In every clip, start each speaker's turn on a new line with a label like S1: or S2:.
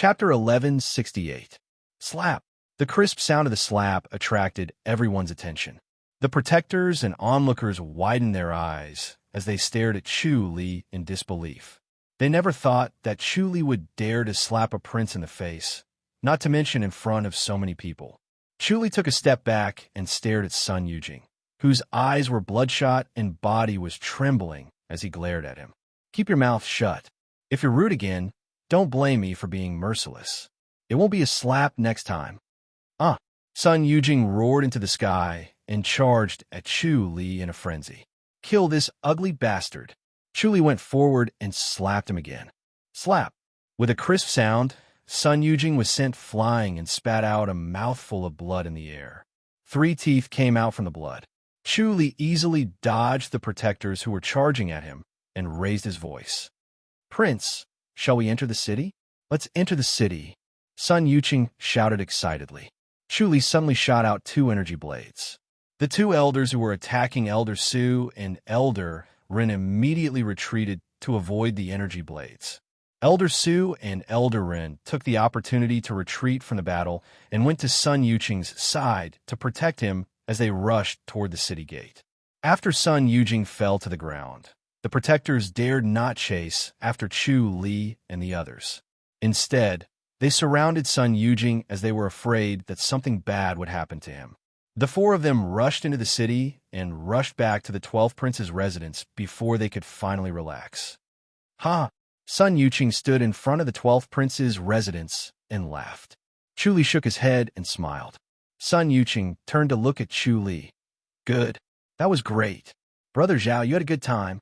S1: Chapter 1168. Slap. The crisp sound of the slap attracted everyone's attention. The protectors and onlookers widened their eyes as they stared at Chu Li in disbelief. They never thought that Chu Li would dare to slap a prince in the face, not to mention in front of so many people. Chu Li took a step back and stared at Sun Yujing, whose eyes were bloodshot and body was trembling as he glared at him. Keep your mouth shut. If you're rude again, don't blame me for being merciless. It won't be a slap next time. Sun Yujing roared into the sky and charged at Chu Li in a frenzy. Kill this ugly bastard. Chu Li went forward and slapped him again. Slap. With a crisp sound, Sun Yujing was sent flying and spat out a mouthful of blood in the air. 3 teeth came out from the blood. Chu Li easily dodged the protectors who were charging at him and raised his voice. Prince, shall we enter the city? Let's enter the city, Sun Yujing shouted excitedly. Chu Li suddenly shot out 2 energy blades. The 2 elders who were attacking Elder Su and Elder Ren immediately retreated to avoid the energy blades. Elder Su and Elder Ren took the opportunity to retreat from the battle and went to Sun Yujing's side to protect him as they rushed toward the city gate. After Sun Yujing fell to the ground, the protectors dared not chase after Chu Li and the others. Instead, they surrounded Sun Yujing as they were afraid that something bad would happen to him. The 4 of them rushed into the city and rushed back to the 12th prince's residence before they could finally relax. Sun Yujing stood in front of the 12th prince's residence and laughed. Chu Li shook his head and smiled. Sun Yujing turned to look at Chu Li. Good. That was great. Brother Zhao, you had a good time.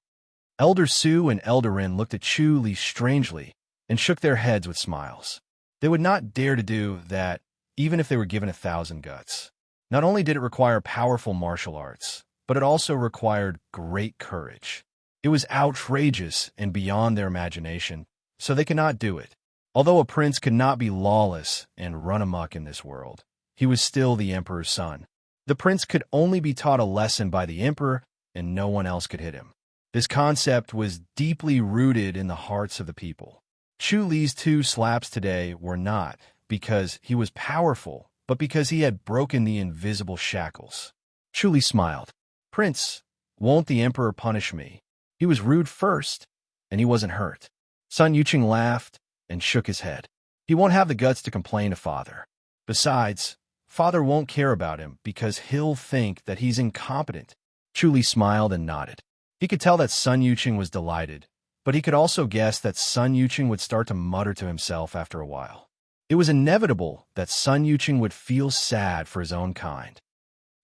S1: Elder Su and Elder Ren looked at Chu Li strangely and shook their heads with smiles. They would not dare to do that even if they were given 1,000 guts. Not only did it require powerful martial arts, but it also required great courage. It was outrageous and beyond their imagination, so they could not do it. Although a prince could not be lawless and run amok in this world, he was still the emperor's son. The prince could only be taught a lesson by the emperor, and no one else could hit him. This concept was deeply rooted in the hearts of the people. Chu Li's 2 slaps today were not because he was powerful, but because he had broken the invisible shackles. Chu Li smiled. Prince, won't the emperor punish me? He was rude first, and he wasn't hurt. Sun Yujing laughed and shook his head. He won't have the guts to complain to father. Besides, father won't care about him because he'll think that he's incompetent. Chu Li smiled and nodded. He could tell that Sun Yujing was delighted, but he could also guess that Sun Yujing would start to mutter to himself after a while. It was inevitable that Sun Yujing would feel sad for his own kind.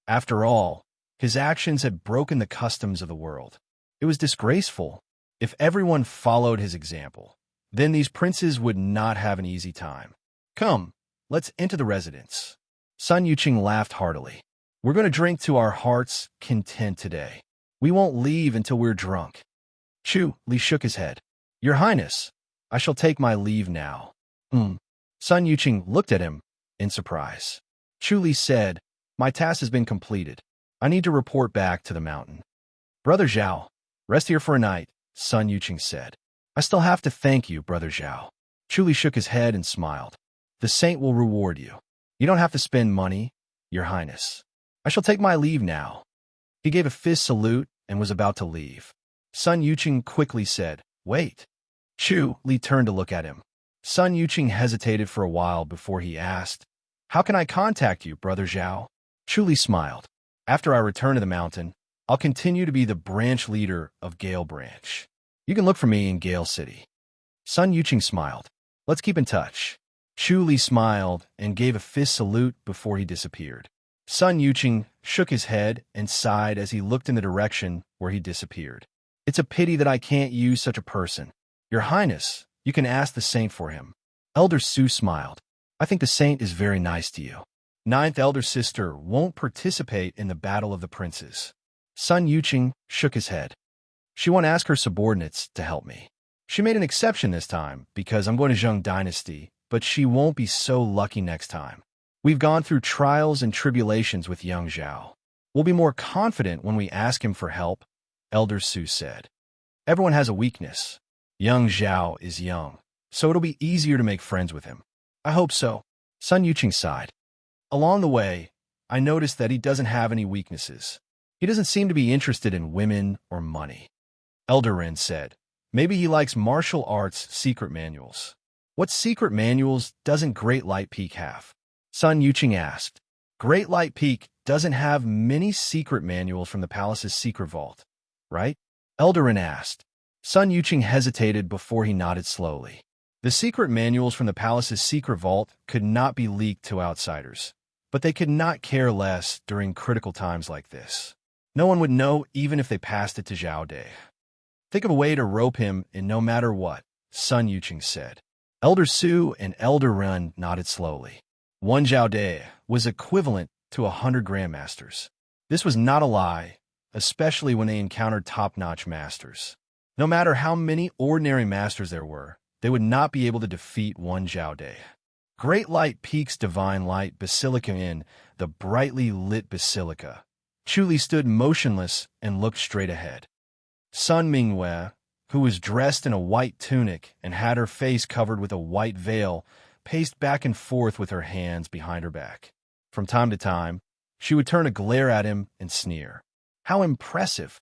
S1: After all, his actions had broken the customs of the world. It was disgraceful. If everyone followed his example, then these princes would not have an easy time. Come, let's enter the residence. Sun Yujing laughed heartily. We're going to drink to our heart's content today. We won't leave until we're drunk. Chu Li shook his head. Your Highness, I shall take my leave now. Sun Yujing looked at him in surprise. Chu Li said, my task has been completed. I need to report back to the mountain. Brother Zhao, rest here for a night, Sun Yujing said. I still have to thank you, Brother Zhao. Chu Li shook his head and smiled. The saint will reward you. You don't have to spend money, Your Highness. I shall take my leave now. He gave a fist salute and was about to leave. Sun Yujing quickly said, wait. Chu Li turned to look at him. Sun Yujing hesitated for a while before he asked, how can I contact you, Brother Zhao? Chu Li smiled. After I return to the mountain, I'll continue to be the branch leader of Gale Branch. You can look for me in Gale City. Sun Yujing smiled. Let's keep in touch. Chu Li smiled and gave a fist salute before he disappeared. Sun Yujing shook his head and sighed as he looked in the direction where he disappeared. It's a pity that I can't use such a person. Your Highness, you can ask the saint for him. Elder Su smiled. I think the saint is very nice to you. 9th elder sister won't participate in the battle of the princes. Sun Yujing shook his head. She won't ask her subordinates to help me. She made an exception this time because I'm going to Zheng Dynasty, but she won't be so lucky next time. We've gone through trials and tribulations with young Zhao. We'll be more confident when we ask him for help, Elder Su said. Everyone has a weakness. Young Zhao is young, so it'll be easier to make friends with him. I hope so. Sun Yuqing sighed. Along the way, I noticed that he doesn't have any weaknesses. He doesn't seem to be interested in women or money. Elder Ren said, maybe he likes martial arts secret manuals. What secret manuals doesn't Great Light Peak have? Sun Yuqing asked. Great Light Peak doesn't have many secret manuals from the palace's secret vault, right? Elder Ren asked. Sun Yuqing hesitated before he nodded slowly. The secret manuals from the palace's secret vault could not be leaked to outsiders, but they could not care less during critical times like this. No one would know even if they passed it to Zhao De. Think of a way to rope him in no matter what, Sun Yuqing said. Elder Su and Elder Ren nodded slowly. One Zhao De was equivalent to 100 grandmasters. This was not a lie, especially when they encountered top-notch masters. No matter how many ordinary masters there were, they would not be able to defeat one Zhao De. Great Light Peak's divine light basilica in the brightly lit basilica. Chuli stood motionless and looked straight ahead. Sun Mingwei, who was dressed in a white tunic and had her face covered with a white veil, paced back and forth with her hands behind her back. From time to time, she would turn a glare at him and sneer. How impressive!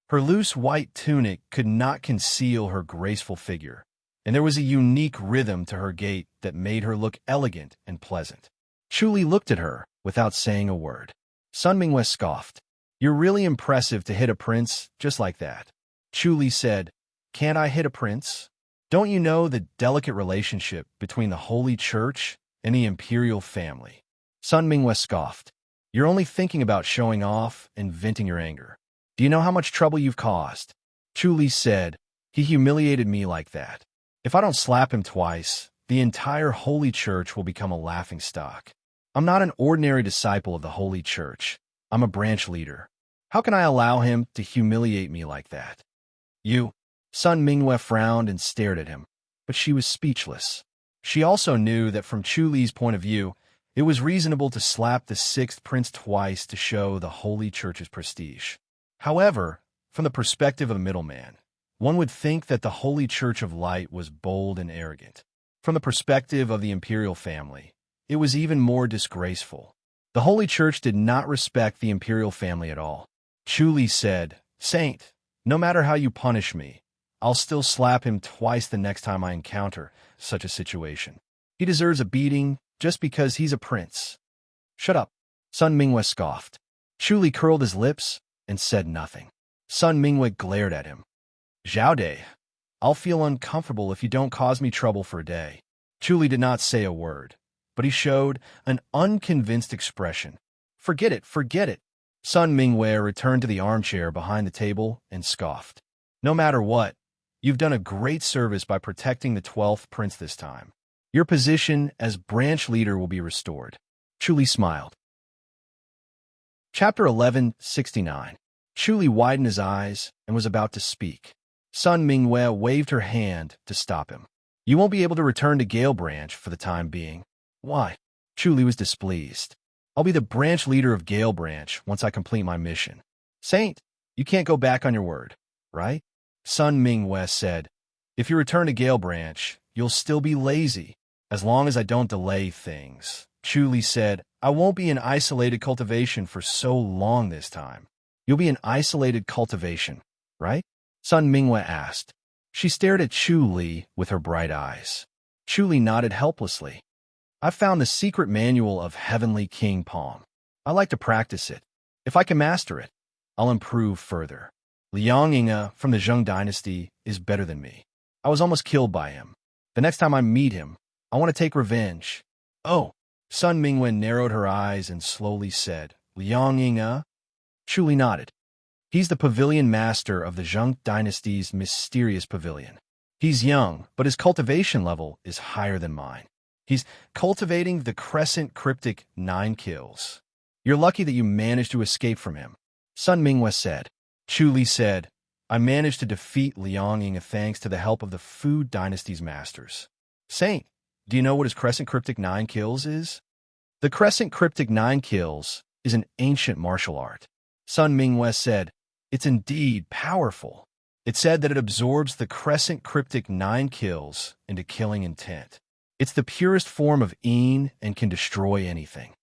S1: Her loose white tunic could not conceal her graceful figure, and there was a unique rhythm to her gait that made her look elegant and pleasant. Chuli looked at her without saying a word. Sun Mingwei scoffed. You're really impressive to hit a prince just like that. Chuli said, can't I hit a prince? Don't you know the delicate relationship between the Holy Church and the imperial family? Sun Mingwei scoffed. You're only thinking about showing off and venting your anger. Do you know how much trouble you've caused? Chuli said, he humiliated me like that. If I don't slap him twice, the entire Holy Church will become a laughingstock. I'm not an ordinary disciple of the Holy Church. I'm a branch leader. How can I allow him to humiliate me like that? You. Sun Mingwei frowned and stared at him, but she was speechless. She also knew that from Chuli's point of view, it was reasonable to slap the sixth prince twice to show the Holy Church's prestige. However, from the perspective of a middleman, one would think that the Holy Church of Light was bold and arrogant. From the perspective of the imperial family, it was even more disgraceful. The Holy Church did not respect the imperial family at all. Chuli said, Saint, no matter how you punish me, I'll still slap him twice the next time I encounter such a situation. He deserves a beating just because he's a prince. Shut up, Sun Mingwei scoffed. Chuli curled his lips and said nothing. Sun Mingwei glared at him. Zhao De, I'll feel uncomfortable if you don't cause me trouble for a day. Chuli did not say a word, but he showed an unconvinced expression. Forget it, forget it. Sun Mingwei returned to the armchair behind the table and scoffed. No matter what, you've done a great service by protecting the 12th prince this time. Your position as branch leader will be restored. Chuli smiled. Chapter 1169. Chuli widened his eyes and was about to speak. Sun Mingwei waved her hand to stop him. You won't be able to return to Gale Branch for the time being. Why? Chuli was displeased. I'll be the branch leader of Gale Branch once I complete my mission. Saint, you can't go back on your word, right? Sun Mingwei said, if you return to Gale Branch, you'll still be lazy, as long as I don't delay things. Chuli said, I won't be in isolated cultivation for so long this time. You'll be in isolated cultivation, right? Sun Mingwei asked. She stared at Chuli with her bright eyes. Chuli nodded helplessly. I found the secret manual of Heavenly King Palm. I like to practice it. If I can master it, I'll improve further. Liang Yinge from the Zheng dynasty is better than me. I was almost killed by him. The next time I meet him, I want to take revenge. Oh, Sun Mingwei narrowed her eyes and slowly said, Liang Yinge? Chuli nodded. He's the pavilion master of the Zheng dynasty's mysterious pavilion. He's young, but his cultivation level is higher than mine. He's cultivating the Crescent Cryptic 9 kills. You're lucky that you managed to escape from him, Sun Mingwei said. Chuli said, I managed to defeat Liang Yinge thanks to the help of the Fu dynasty's masters. Saint, do you know what his Crescent Cryptic 9 kills is? The Crescent Cryptic 9 kills is an ancient martial art. Sun Mingwei said, it's indeed powerful. It said that it absorbs the crescent cryptic 9 kills into killing intent. It's the purest form of een and can destroy anything.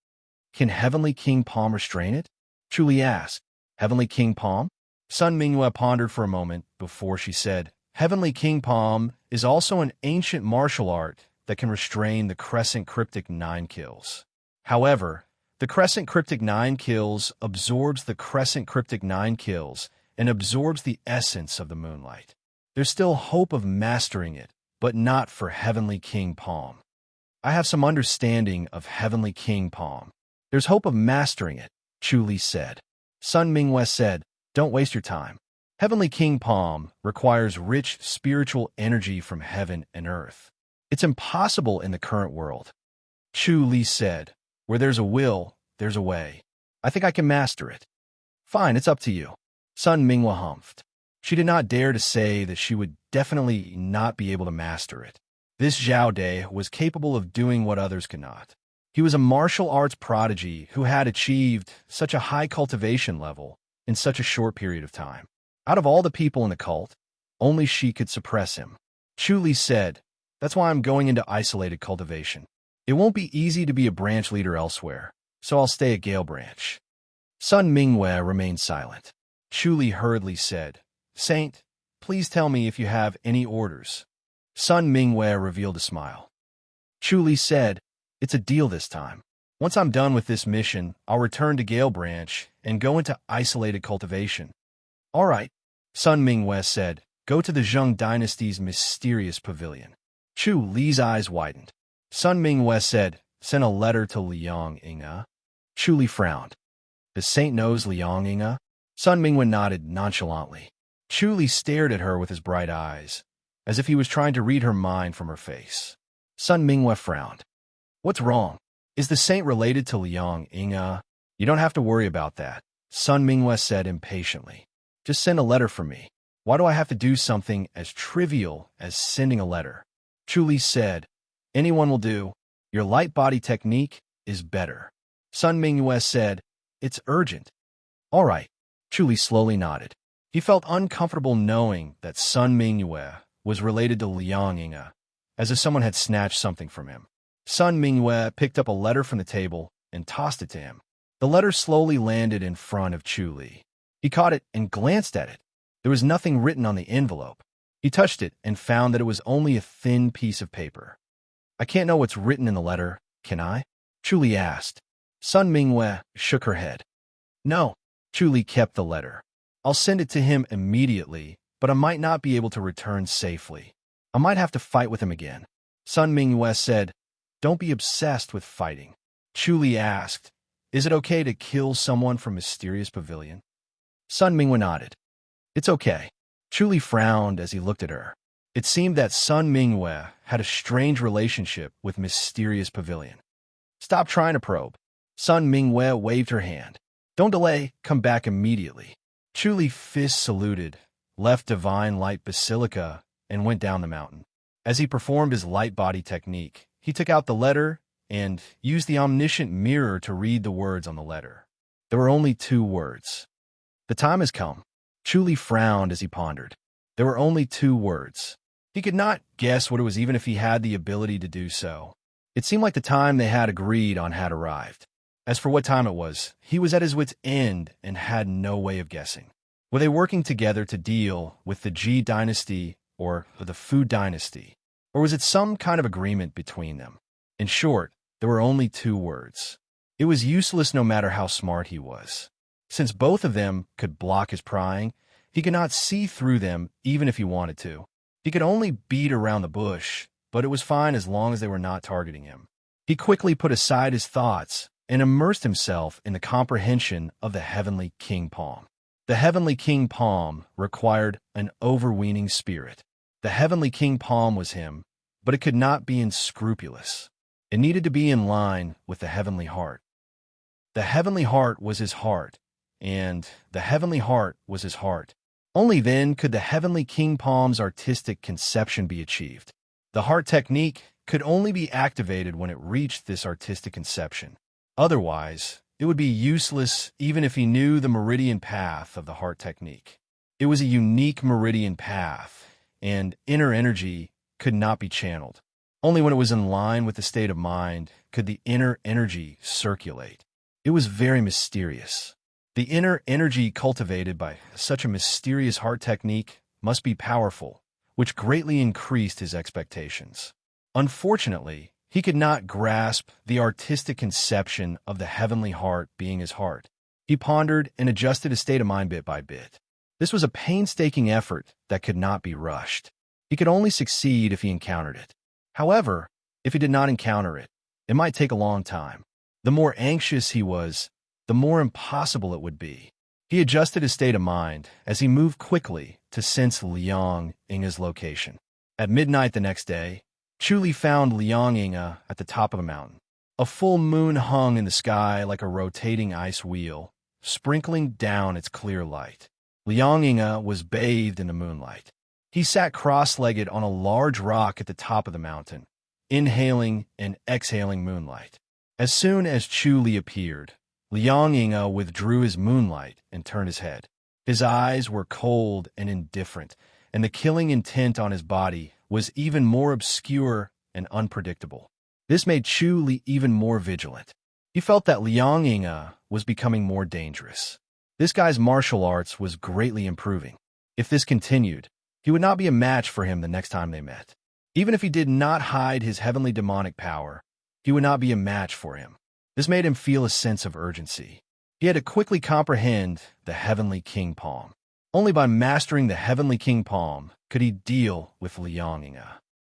S1: Can Heavenly King Palm restrain it? Chuli asked. Heavenly King Palm? Sun Mingyue pondered for a moment before she said, Heavenly King Palm is also an ancient martial art that can restrain the crescent cryptic 9 kills. However, the crescent cryptic 9 kills absorbs the crescent cryptic 9 kills and absorbs the essence of the moonlight. There's still hope of mastering it, but not for Heavenly King Palm. I have some understanding of Heavenly King Palm. There's hope of mastering it, Chuli said. Sun Mingyue said, don't waste your time. Heavenly King Palm requires rich spiritual energy from heaven and earth. It's impossible in the current world. Chuli said, where there's a will, there's a way. I think I can master it. Fine, it's up to you. Sun Mingyue humphed. She did not dare to say that she would definitely not be able to master it. This Zhao De was capable of doing what others could not. He was a martial arts prodigy who had achieved such a high cultivation level in such a short period of time. Out of all the people in the cult, only she could suppress him. Chuli said, that's why I'm going into isolated cultivation. It won't be easy to be a branch leader elsewhere, so I'll stay at Gale Branch. Sun Mingyue remained silent. Chuli hurriedly said, Saint, please tell me if you have any orders. Sun Mingyue revealed a smile. Chuli said, it's a deal this time. Once I'm done with this mission, I'll return to Gale Branch and go into isolated cultivation. All right, Sun Mingyue said, go to the Zheng Dynasty's mysterious pavilion. Chuli's eyes widened. Sun Mingyue said, send a letter to Liang Inga. Chuli frowned. Does Saint knows Liang Inga? Sun Mingyue nodded nonchalantly. Chuli stared at her with his bright eyes, as if he was trying to read her mind from her face. Sun Mingyue frowned. What's wrong? Is the Saint related to Liang Inga? You don't have to worry about that, Sun Mingyue said impatiently. Just send a letter for me. Why do I have to do something as trivial as sending a letter? Chuli said, anyone will do. Your light body technique is better. Sun Mingyue said, it's urgent. All right. Chuli slowly nodded. He felt uncomfortable knowing that Sun Mingyue was related to Liang Inga, as if someone had snatched something from him. Sun Mingyue picked up a letter from the table and tossed it to him. The letter slowly landed in front of Chuli. He caught it and glanced at it. There was nothing written on the envelope. He touched it and found that it was only a thin piece of paper. I can't know what's written in the letter, can I? Chuli asked. Sun Mingyue shook her head. No. Chuli kept the letter. I'll send it to him immediately, but I might not be able to return safely. I might have to fight with him again. Sun Mingyue said, don't be obsessed with fighting. Chuli asked, is it okay to kill someone from Mysterious Pavilion? Sun Mingyue nodded. It's okay. Chuli frowned as he looked at her. It seemed that Sun Mingyue had a strange relationship with Mysterious Pavilion. Stop trying to probe. Sun Mingyue waved her hand. Don't delay, come back immediately. Chuli fist saluted, left Divine Light Basilica, and went down the mountain. As he performed his light body technique, he took out the letter and used the omniscient mirror to read the words on the letter. There were only 2 words. The time has come. Chuli frowned as he pondered. There were only 2 words. He could not guess what it was even if he had the ability to do so. It seemed like the time they had agreed on had arrived. As for what time it was, he was at his wit's end and had no way of guessing. Were they working together to deal with the Ji dynasty or the Fu dynasty? Or was it some kind of agreement between them? In short, there were only 2 words. It was useless no matter how smart he was. Since both of them could block his prying, he could not see through them even if he wanted to. He could only beat around the bush, but it was fine as long as they were not targeting him. He quickly put aside his thoughts and immersed himself in the comprehension of the Heavenly King Palm. The Heavenly King Palm required an overweening spirit. The Heavenly King Palm was him, but it could not be unscrupulous. It needed to be in line with the Heavenly Heart. The Heavenly Heart was his heart, and the Heavenly Heart was his heart. Only then could the Heavenly King Palm's artistic conception be achieved. The heart technique could only be activated when it reached this artistic conception. Otherwise, it would be useless even if he knew the meridian path of the heart technique. It was a unique meridian path, and inner energy could not be channeled. Only when it was in line with the state of mind could the inner energy circulate. It was very mysterious. The inner energy cultivated by such a mysterious heart technique must be powerful, which greatly increased his expectations. Unfortunately, he could not grasp the artistic conception of the heavenly heart being his heart. He pondered and adjusted his state of mind bit by bit. This was a painstaking effort that could not be rushed. He could only succeed if he encountered it. However, if he did not encounter it, it might take a long time. The more anxious he was, the more impossible it would be. He adjusted his state of mind as he moved quickly to sense Liang Yinge's location. At midnight the next day, Chu Li found Liang Yinge at the top of a mountain. A full moon hung in the sky like a rotating ice wheel, sprinkling down its clear light. Liang Yinge was bathed in the moonlight. He sat cross-legged on a large rock at the top of the mountain, inhaling and exhaling moonlight. As soon as Chu Li appeared, Liang Yinge withdrew his moonlight and turned his head. His eyes were cold and indifferent, and the killing intent on his body was even more obscure and unpredictable. This made Chu Li even more vigilant. He felt that Liang Yinge was becoming more dangerous. This guy's martial arts was greatly improving. If this continued, he would not be a match for him the next time they met. Even if he did not hide his heavenly demonic power, he would not be a match for him. This made him feel a sense of urgency. He had to quickly comprehend the heavenly king palm. Only by mastering the heavenly king palm could he deal with Liang Yinge.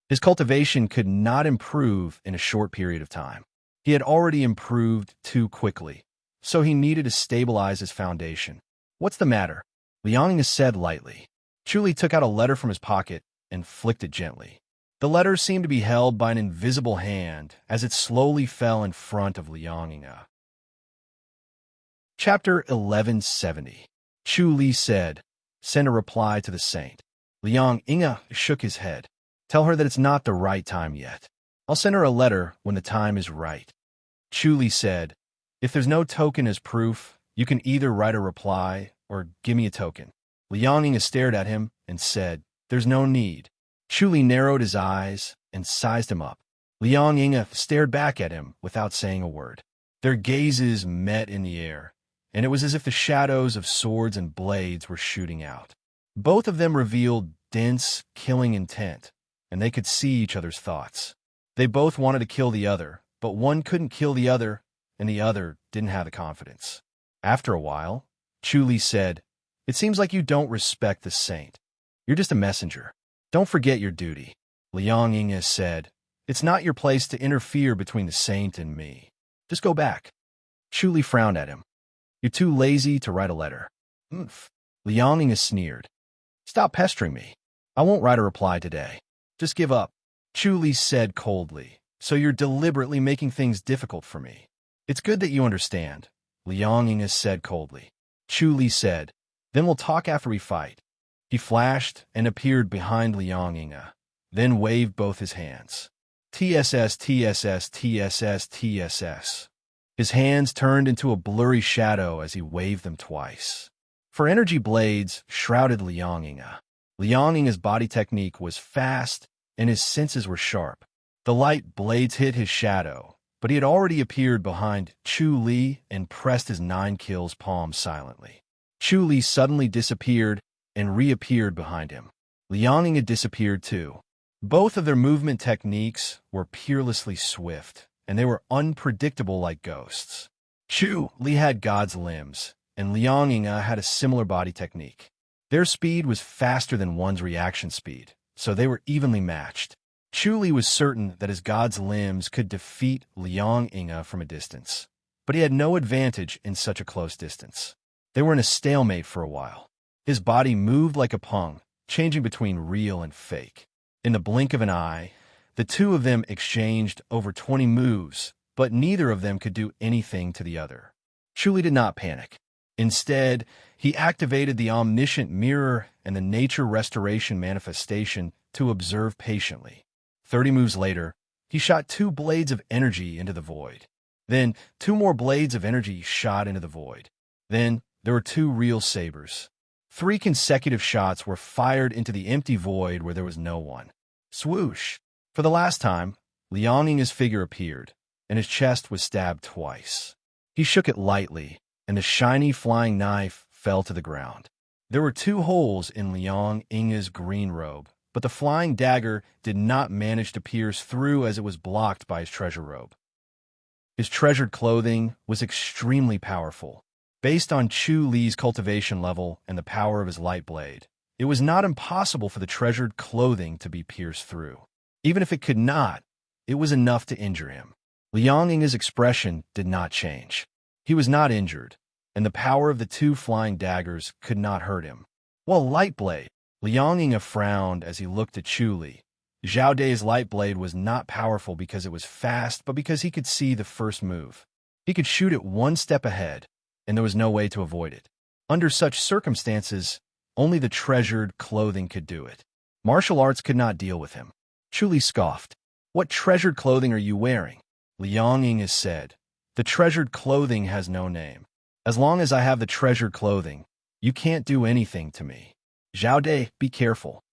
S1: His cultivation could not improve in a short period of time. He had already improved too quickly, so he needed to stabilize his foundation. "What's the matter?" Liang Yinge said lightly. Chu Li took out a letter from his pocket and flicked it gently. The letter seemed to be held by an invisible hand as it slowly fell in front of Liang Yinge. Chapter 1170. Chu Li said, "Send a reply to the saint." Liang Yinge shook his head. "Tell her that it's not the right time yet. I'll send her a letter when the time is right." Chu Li said, "If there's no token as proof, you can either write a reply or give me a token." Liang Yinge stared at him and said, "There's no need." Chu Li narrowed his eyes and sized him up. Liang Yinge stared back at him without saying a word. Their gazes met in the air, and it was as if the shadows of swords and blades were shooting out. Both of them revealed dense, killing intent, and they could see each other's thoughts. They both wanted to kill the other, but one couldn't kill the other, and the other didn't have the confidence. After a while, Chu Li said, "It seems like you don't respect the saint. You're just a messenger. Don't forget your duty." Liang Yinge said, "It's not your place to interfere between the saint and me. Just go back." Chu Li frowned at him. "You're too lazy to write a letter." "Oomph." Liang Yinge sneered. "Stop pestering me. I won't write a reply today. Just give up." Chu Li said coldly, "So you're deliberately making things difficult for me." "It's good that you understand," Liang Yinge said coldly. Chu Li said, "Then we'll talk after we fight." He flashed and appeared behind Liang Yinge, then waved both his hands. TSS, TSS, TSS, TSS. His hands turned into a blurry shadow as he waved them twice. For energy blades shrouded Liang Yinge. Liang Yinge's body technique was fast, and his senses were sharp. The light blades hit his shadow, but he had already appeared behind Chu Li and pressed his 9 kills palm silently. Chu Li suddenly disappeared and reappeared behind him. Liang Yinge disappeared too. Both of their movement techniques were peerlessly swift, and they were unpredictable like ghosts. Chu Li had God's limbs, and Liang Yinge had a similar body technique. Their speed was faster than one's reaction speed, so they were evenly matched. Chu Li was certain that his God's limbs could defeat Liang Yinge from a distance, but he had no advantage in such a close distance. They were in a stalemate for a while. His body moved like a pung, changing between real and fake. In the blink of an eye, the two of them exchanged over 20 moves, but neither of them could do anything to the other. Chu Li did not panic. Instead, he activated the omniscient mirror and the nature restoration manifestation to observe patiently. 30 moves later, he shot 2 blades of energy into the void. Then 2 more blades of energy shot into the void. Then there were 2 real sabers. 3 consecutive shots were fired into the empty void where there was no one. Swoosh! For the last time, Liang Ying's figure appeared, and his chest was stabbed twice. He shook it lightly, and the shiny flying knife fell to the ground. There were 2 holes in Liang Ying's green robe, but the flying dagger did not manage to pierce through as it was blocked by his treasure robe. His treasured clothing was extremely powerful. Based on Chu Li's cultivation level and the power of his light blade, it was not impossible for the treasured clothing to be pierced through. Even if it could not, it was enough to injure him. Liang Ying's expression did not change. He was not injured, and the power of the 2 flying daggers could not hurt him. While light blade, Liang Ying frowned as he looked at Chu Li. Zhao Dai's light blade was not powerful because it was fast, but because he could see the first move. He could shoot it 1 step ahead, and there was no way to avoid it. Under such circumstances, only the treasured clothing could do it. Martial arts could not deal with him. Chu Li scoffed. "What treasured clothing are you wearing?" Liang Ying said. "The treasured clothing has no name. As long as I have the treasured clothing, you can't do anything to me." "Zhao Dai, be careful,"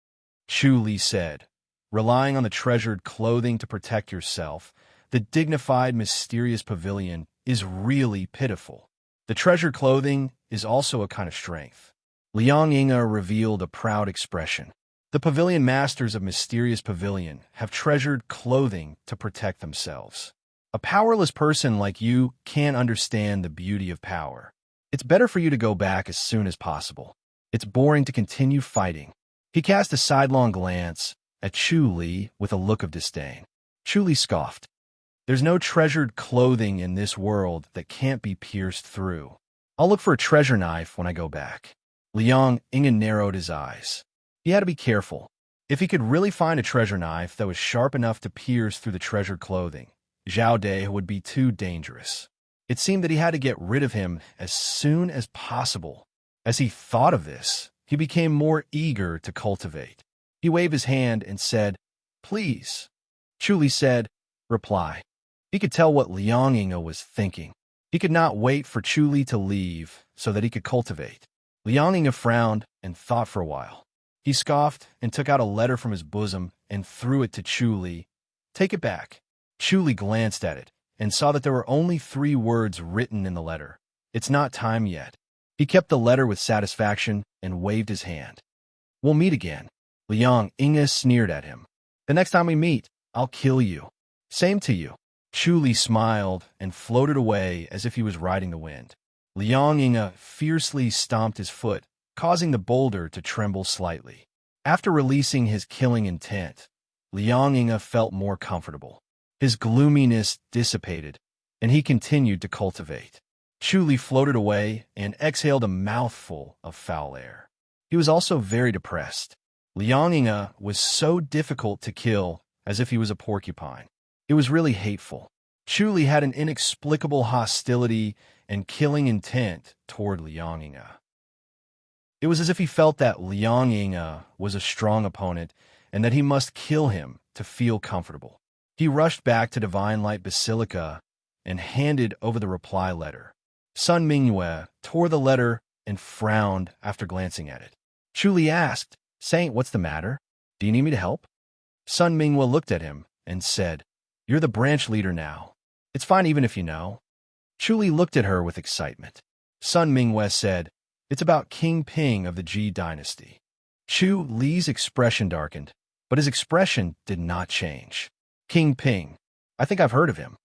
S1: Chu Li said. "Relying on the treasured clothing to protect yourself, the dignified, mysterious pavilion is really pitiful. The treasured clothing is also a kind of strength." Liang Ying revealed a proud expression. "The pavilion masters of Mysterious Pavilion have treasured clothing to protect themselves. A powerless person like you can't understand the beauty of power. It's better for you to go back as soon as possible. It's boring to continue fighting." He cast a sidelong glance at Chu Li with a look of disdain. Chu Li scoffed. "There's no treasured clothing in this world that can't be pierced through. I'll look for a treasure knife when I go back." Liang Ying narrowed his eyes. He had to be careful. If he could really find a treasure knife that was sharp enough to pierce through the treasured clothing, Zhao Dai would be too dangerous. It seemed that he had to get rid of him as soon as possible. As he thought of this, he became more eager to cultivate. He waved his hand and said, "Please." Chu Li said, "Reply." He could tell what Liang Ying was thinking. He could not wait for Chu Li to leave so that he could cultivate. Liang Ying frowned and thought for a while. He scoffed and took out a letter from his bosom and threw it to Chu Li. "Take it back." Chu Li glanced at it and saw that there were only 3 words written in the letter. "It's not time yet." He kept the letter with satisfaction and waved his hand. "We'll meet again." Liang Ying sneered at him. "The next time we meet, I'll kill you." "Same to you." Chu Li smiled and floated away as if he was riding the wind. Liang Ying fiercely stomped his foot, causing the boulder to tremble slightly. After releasing his killing intent, Liang Ying felt more comfortable. His gloominess dissipated, and he continued to cultivate. Chu Li floated away and exhaled a mouthful of foul air. He was also very depressed. Liang Ying was so difficult to kill, as if he was a porcupine. It was really hateful. Chu Li had an inexplicable hostility and killing intent toward Liang Ying. It was as if he felt that Liang Ying was a strong opponent and that he must kill him to feel comfortable. He rushed back to Divine Light Basilica and handed over the reply letter. Sun Mingyue tore the letter and frowned after glancing at it. Chu Li asked, "Saint, what's the matter? Do you need me to help?" Sun Mingyue looked at him and said, "You're the branch leader now. It's fine even if you know." Chu Li looked at her with excitement. Sun Mingyue said, "It's about King Ping of the Ji dynasty." Chu Li's expression darkened, but his expression did not change. "King Ping. I think I've heard of him."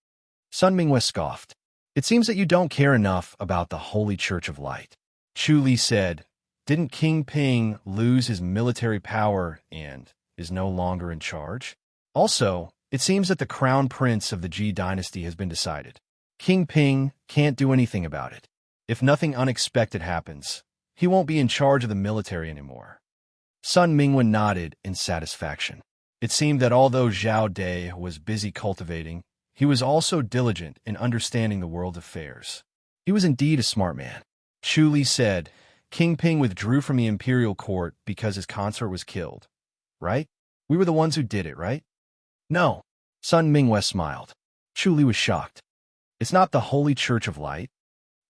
S1: Sun Mingyue scoffed. "It seems that you don't care enough about the Holy Church of Light." Chu Li said, "Didn't King Ping lose his military power and is no longer in charge? Also, it seems that the crown prince of the Ji dynasty has been decided. King Ping can't do anything about it. If nothing unexpected happens, he won't be in charge of the military anymore." Sun Mingyue nodded in satisfaction. It seemed that although Zhao Dai was busy cultivating, he was also diligent in understanding the world's affairs. He was indeed a smart man. Chu Li said, "King Ping withdrew from the imperial court because his consort was killed, right? We were the ones who did it, right?" "No." Sun Mingyue smiled. Chu Li was shocked. "It's not the Holy Church of Light?"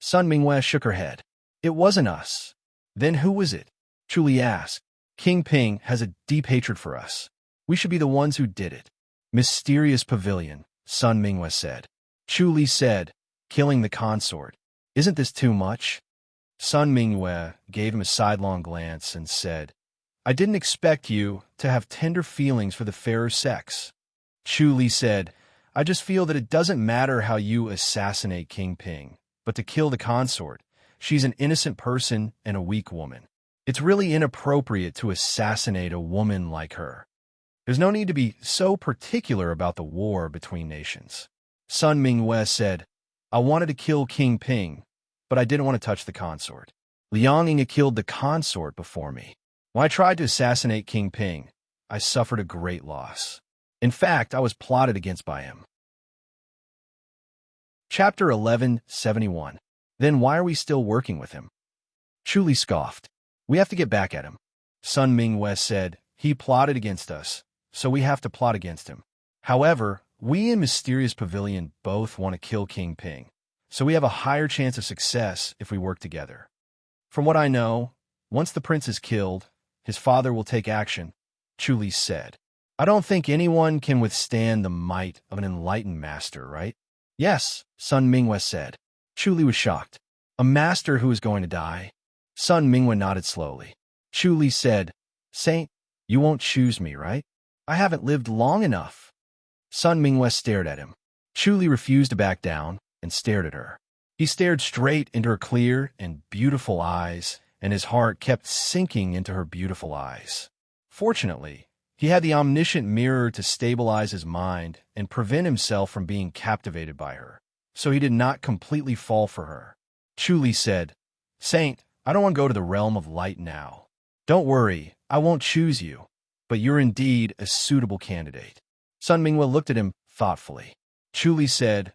S1: Sun Mingyue shook her head. "It wasn't us. Then who was it?" Chu asked. King Ping has a deep hatred for us. We should be the ones who did it. Mysterious pavilion, Sun Mingwe said. Chu said, killing the consort. Isn't this too much? Sun Mingwe gave him a sidelong glance and said, I didn't expect you to have tender feelings for the fairer sex. Chu said, I just feel that it doesn't matter how you assassinate King Ping, but to kill the consort. She's an innocent person and a weak woman. It's really inappropriate to assassinate a woman like her. There's no need to be so particular about the war between nations. Sun Mingwe said, I wanted to kill King Ping, but I didn't want to touch the consort. Liang Ying killed the consort before me. When I tried to assassinate King Ping, I suffered a great loss. In fact, I was plotted against by him. Chapter 1171. Then why are we still working with him? Chu scoffed. We have to get back at him. Sun Mingwe said, he plotted against us, so we have to plot against him. However, we in Mysterious Pavilion both want to kill King Ping, so we have a higher chance of success if we work together. From what I know, once the prince is killed, his father will take action, Chu said. I don't think anyone can withstand the might of an enlightened master, right? Yes, Sun Mingwe said. Chu was shocked. A master who is going to die? Sun Mingwe nodded slowly. Chu said, Saint, you won't choose me, right? I haven't lived long enough. Sun Mingwe stared at him. Chu refused to back down and stared at her. He stared straight into her clear and beautiful eyes, and his heart kept sinking into her beautiful eyes. Fortunately, he had the omniscient mirror to stabilize his mind and prevent himself from being captivated by her, so he did not completely fall for her. Chu said, Saint, I don't want to go to the realm of light now. Don't worry, I won't choose you, but you're indeed a suitable candidate. Sun Mingwe looked at him thoughtfully. Chu said,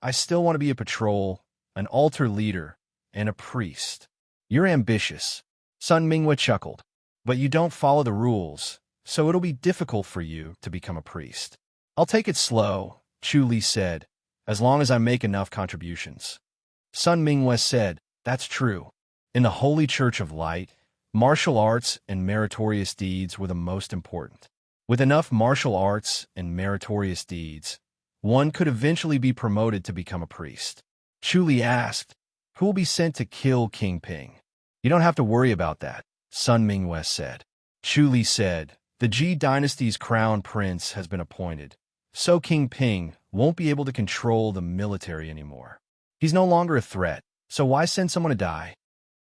S1: I still want to be a patrol, an altar leader, and a priest. You're ambitious. Sun Mingwe chuckled. But you don't follow the rules, so it'll be difficult for you to become a priest. I'll take it slow, Chu said, as long as I make enough contributions. Sun Mingwe said, that's true. In the Holy Church of Light, martial arts and meritorious deeds were the most important. With enough martial arts and meritorious deeds, one could eventually be promoted to become a priest. Chu asked, who will be sent to kill King Ping? You don't have to worry about that, Sun Mingwe said. Chu said, the Ji dynasty's crown prince has been appointed, so King Ping won't be able to control the military anymore. He's no longer a threat, so why send someone to die?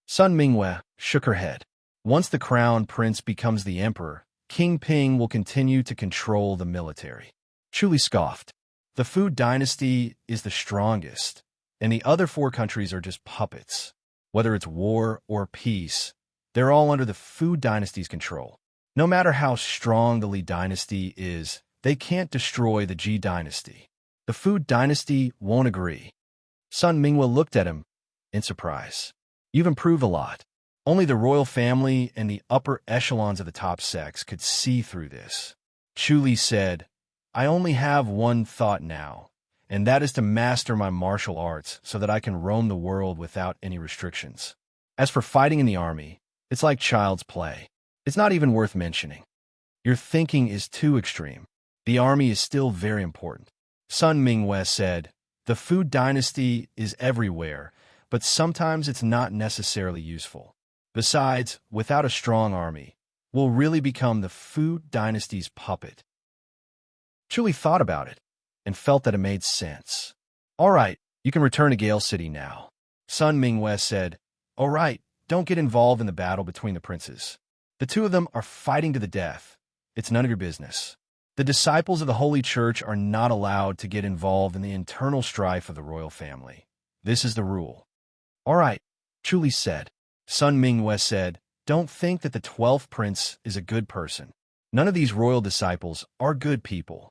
S1: Sun Mingwe shook her head. Once the crown prince becomes the emperor, King Ping will continue to control the military. Chu scoffed. The Fu dynasty is the strongest, and the other 4 countries are just puppets. Whether it's war or peace, they're all under the Fu dynasty's control. No matter how strong the Li dynasty is, they can't destroy the Ji dynasty. The Fu dynasty won't agree. Sun Mingwe looked at him in surprise. You've improved a lot. Only the royal family and the upper echelons of the top sex could see through this. Chu said, I only have one thought now, and that is to master my martial arts so that I can roam the world without any restrictions. As for fighting in the army, it's like child's play. It's not even worth mentioning. Your thinking is too extreme. The army is still very important. Sun Mingwe said, the Fu dynasty is everywhere, but sometimes it's not necessarily useful. Besides, without a strong army, we'll really become the Fu dynasty's puppet. Chu thought about it and felt that it made sense. All right, you can return to Gale City now. Sun Mingwe said, all right, don't get involved in the battle between the princes. The 2 of them are fighting to the death. It's none of your business. The disciples of the Holy Church are not allowed to get involved in the internal strife of the royal family. This is the rule. All right, Chu said. Sun Mingwe said, don't think that the 12th prince is a good person. None of these royal disciples are good people.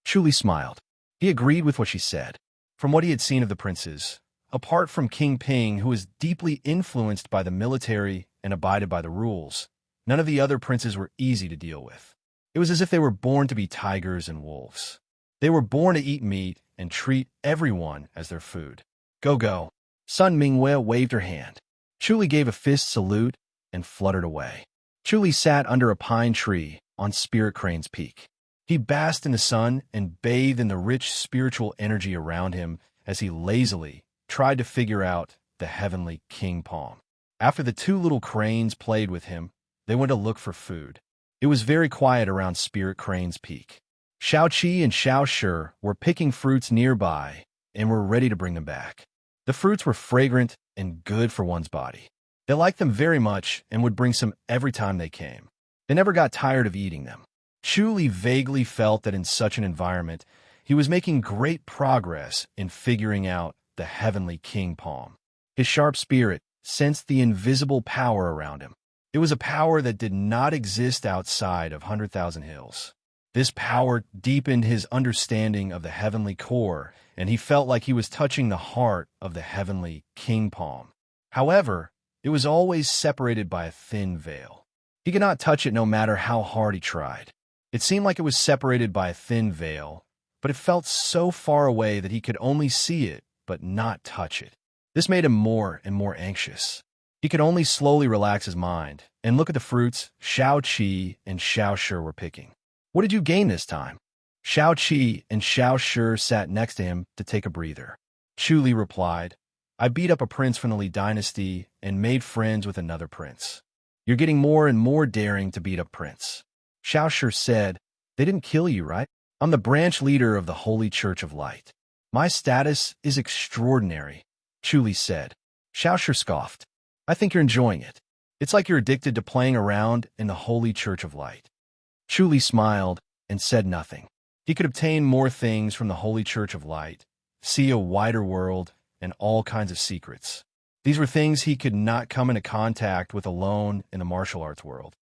S1: Chu smiled. He agreed with what she said. From what he had seen of the princes, apart from King Ping, who was deeply influenced by the military and abided by the rules, none of the other princes were easy to deal with. It was as if they were born to be tigers and wolves. They were born to eat meat and treat everyone as their food. Go, go. Sun Mingwe waved her hand. Chu gave a fist salute and fluttered away. Chuli sat under a pine tree on Spirit Crane's peak. He basked in the sun and bathed in the rich spiritual energy around him as he lazily tried to figure out the heavenly king palm. After the two little cranes played with him, they went to look for food. It was very quiet around Spirit Crane's peak. Xiao Qi and Xiao Shi were picking fruits nearby and were ready to bring them back. The fruits were fragrant and good for one's body. They liked them very much and would bring some every time they came. They never got tired of eating them. Chuli vaguely felt that in such an environment, he was making great progress in figuring out the heavenly king palm. His sharp spirit sensed the invisible power around him. It was a power that did not exist outside of 100,000 hills. This power deepened his understanding of the heavenly core, and he felt like he was touching the heart of the heavenly king palm. However, it was always separated by a thin veil. He could not touch it no matter how hard he tried. It seemed like it was separated by a thin veil, but it felt so far away that he could only see it but not touch it. This made him more and more anxious. He could only slowly relax his mind and look at the fruits Xiao Qi and Xiao Shi were picking. What did you gain this time? Xiao Qi and Xiao Shi sat next to him to take a breather. Chuli replied, I beat up a prince from the Li dynasty and made friends with another prince. You're getting more and more daring to beat up prince. Xiao Shi said, they didn't kill you, right? I'm the branch leader of the Holy Church of Light. My status is extraordinary, Chuli said. Xiao Shi scoffed. I think you're enjoying it. It's like you're addicted to playing around in the Holy Church of Light. Chuli smiled and said nothing. He could obtain more things from the Holy Church of Light, see a wider world, and all kinds of secrets. These were things he could not come into contact with alone in the martial arts world.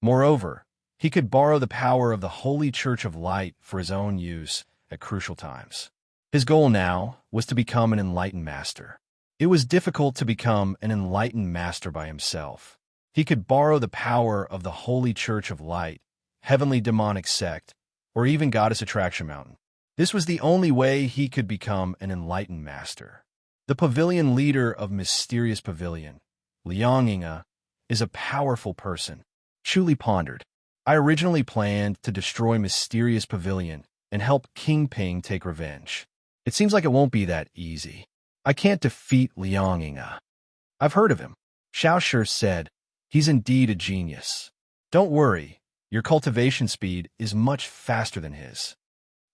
S1: Moreover, he could borrow the power of the Holy Church of Light for his own use at crucial times. His goal now was to become an enlightened master. It was difficult to become an enlightened master by himself. He could borrow the power of the Holy Church of Light, heavenly demonic sect, or even Goddess Attraction Mountain. This was the only way he could become an enlightened master. The pavilion leader of Mysterious Pavilion, Liang Yinga, is a powerful person. Chuli pondered. I originally planned to destroy Mysterious Pavilion and help King Ping take revenge. It seems like it won't be that easy. I can't defeat Liang Yinga. I've heard of him. Xiao Shi said, he's indeed a genius. Don't worry, your cultivation speed is much faster than his.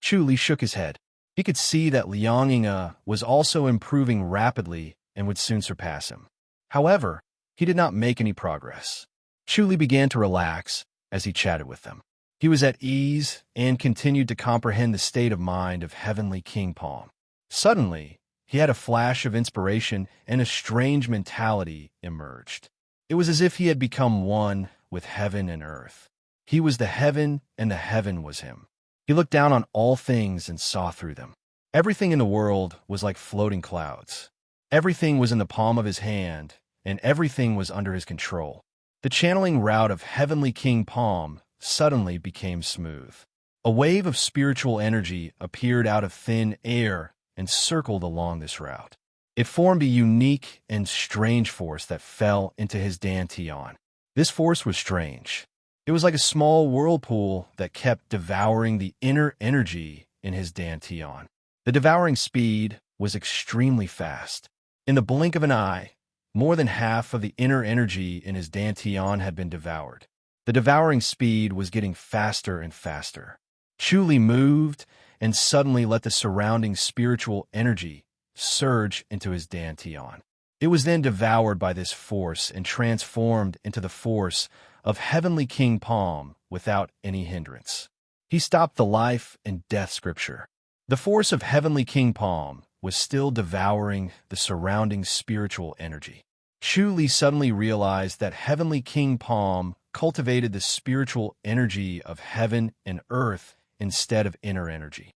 S1: Chuli shook his head. He could see that Liang Yinga was also improving rapidly and would soon surpass him. However, he did not make any progress. Chuli began to relax as he chatted with them. He was at ease and continued to comprehend the state of mind of Heavenly King Palm. Suddenly, he had a flash of inspiration and a strange mentality emerged. It was as if he had become one with heaven and earth. He was the heaven and the heaven was him. He looked down on all things and saw through them. Everything in the world was like floating clouds. Everything was in the palm of his hand, and everything was under his control. The channeling route of Heavenly King Palm suddenly became smooth. A wave of spiritual energy appeared out of thin air and circled along this route. It formed a unique and strange force that fell into his dantian. This force was strange. It was like a small whirlpool that kept devouring the inner energy in his dantian. The devouring speed was extremely fast. In the blink of an eye, more than half of the inner energy in his dantian had been devoured. The devouring speed was getting faster and faster. Chuli moved and suddenly let the surrounding spiritual energy surge into his dantian. It was then devoured by this force and transformed into the force of Heavenly King Palm without any hindrance. He stopped the life and death scripture. The force of Heavenly King Palm was still devouring the surrounding spiritual energy. Chuli suddenly realized that Heavenly King Palm cultivated the spiritual energy of heaven and earth instead of inner energy.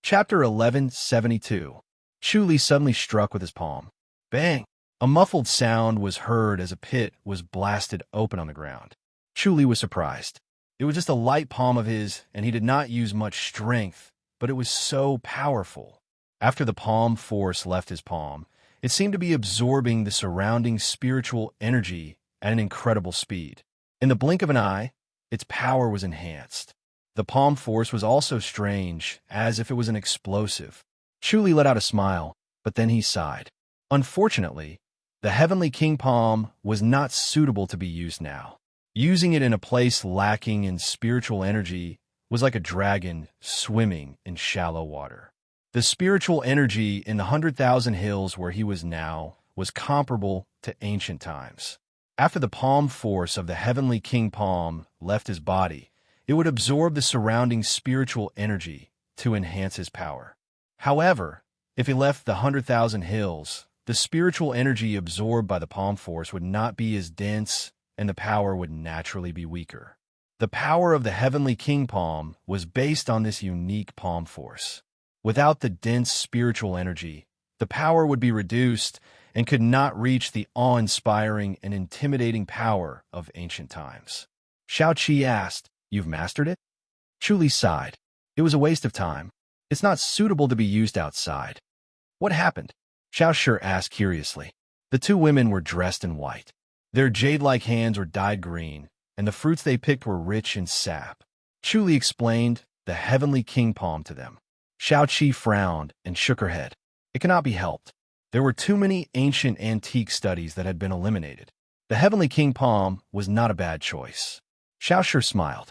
S1: Chapter 1172. Chuli suddenly struck with his palm. Bang! A muffled sound was heard as a pit was blasted open on the ground. Chuli was surprised. It was just a light palm of his, and he did not use much strength, but it was so powerful. After the palm force left his palm, It seemed to be absorbing the surrounding spiritual energy at an incredible speed. In the blink of an eye, its power was enhanced. The palm force was also strange, as if it was an explosive. Chuli let out a smile, but then he sighed. Unfortunately, the Heavenly King Palm was not suitable to be used now. Using it in a place lacking in spiritual energy was like a dragon swimming in shallow water. The spiritual energy in the 100,000 hills where he was now was comparable to ancient times. After the palm force of the Heavenly King Palm left his body, it would absorb the surrounding spiritual energy to enhance his power. However, if he left the 100,000 hills, the spiritual energy absorbed by the palm force would not be as dense and the power would naturally be weaker. The power of the Heavenly King Palm was based on this unique palm force. Without the dense spiritual energy, the power would be reduced and could not reach the awe-inspiring and intimidating power of ancient times. Xiao Qi asked, "You've mastered it?" Chuli sighed. "It was a waste of time. It's not suitable to be used outside." "What happened?" Xiao Shi asked curiously. The two women were dressed in white. Their jade-like hands were dyed green, and the fruits they picked were rich in sap. Chuli explained the Heavenly King Palm to them. Xiao Qi frowned and shook her head. It cannot be helped. There were too many ancient antique studies that had been eliminated. The Heavenly King Palm was not a bad choice. Xiao Shi smiled.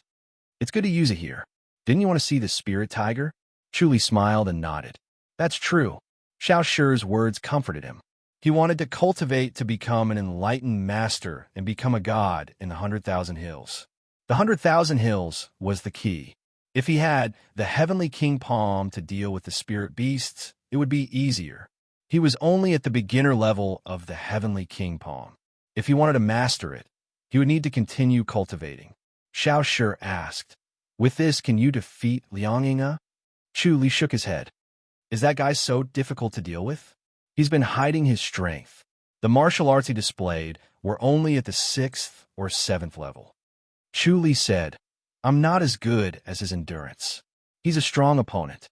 S1: "It's good to use it here. Didn't you want to see the spirit tiger?" Chuli smiled and nodded. "That's true." Xiao Shi's words comforted him. He wanted to cultivate to become an enlightened master and become a god in the 100,000 hills. The 100,000 hills was the key. If he had the Heavenly King Palm to deal with the spirit beasts, it would be easier. He was only at the beginner level of the Heavenly King Palm. If he wanted to master it, he would need to continue cultivating. Xiao Shi asked, "With this, can you defeat Liang Yinga?" Chuli shook his head. "Is that guy so difficult to deal with? He's been hiding his strength. The martial arts he displayed were only at the 6th or 7th level." Chuli said, "I'm not as good as his endurance. He's a strong opponent.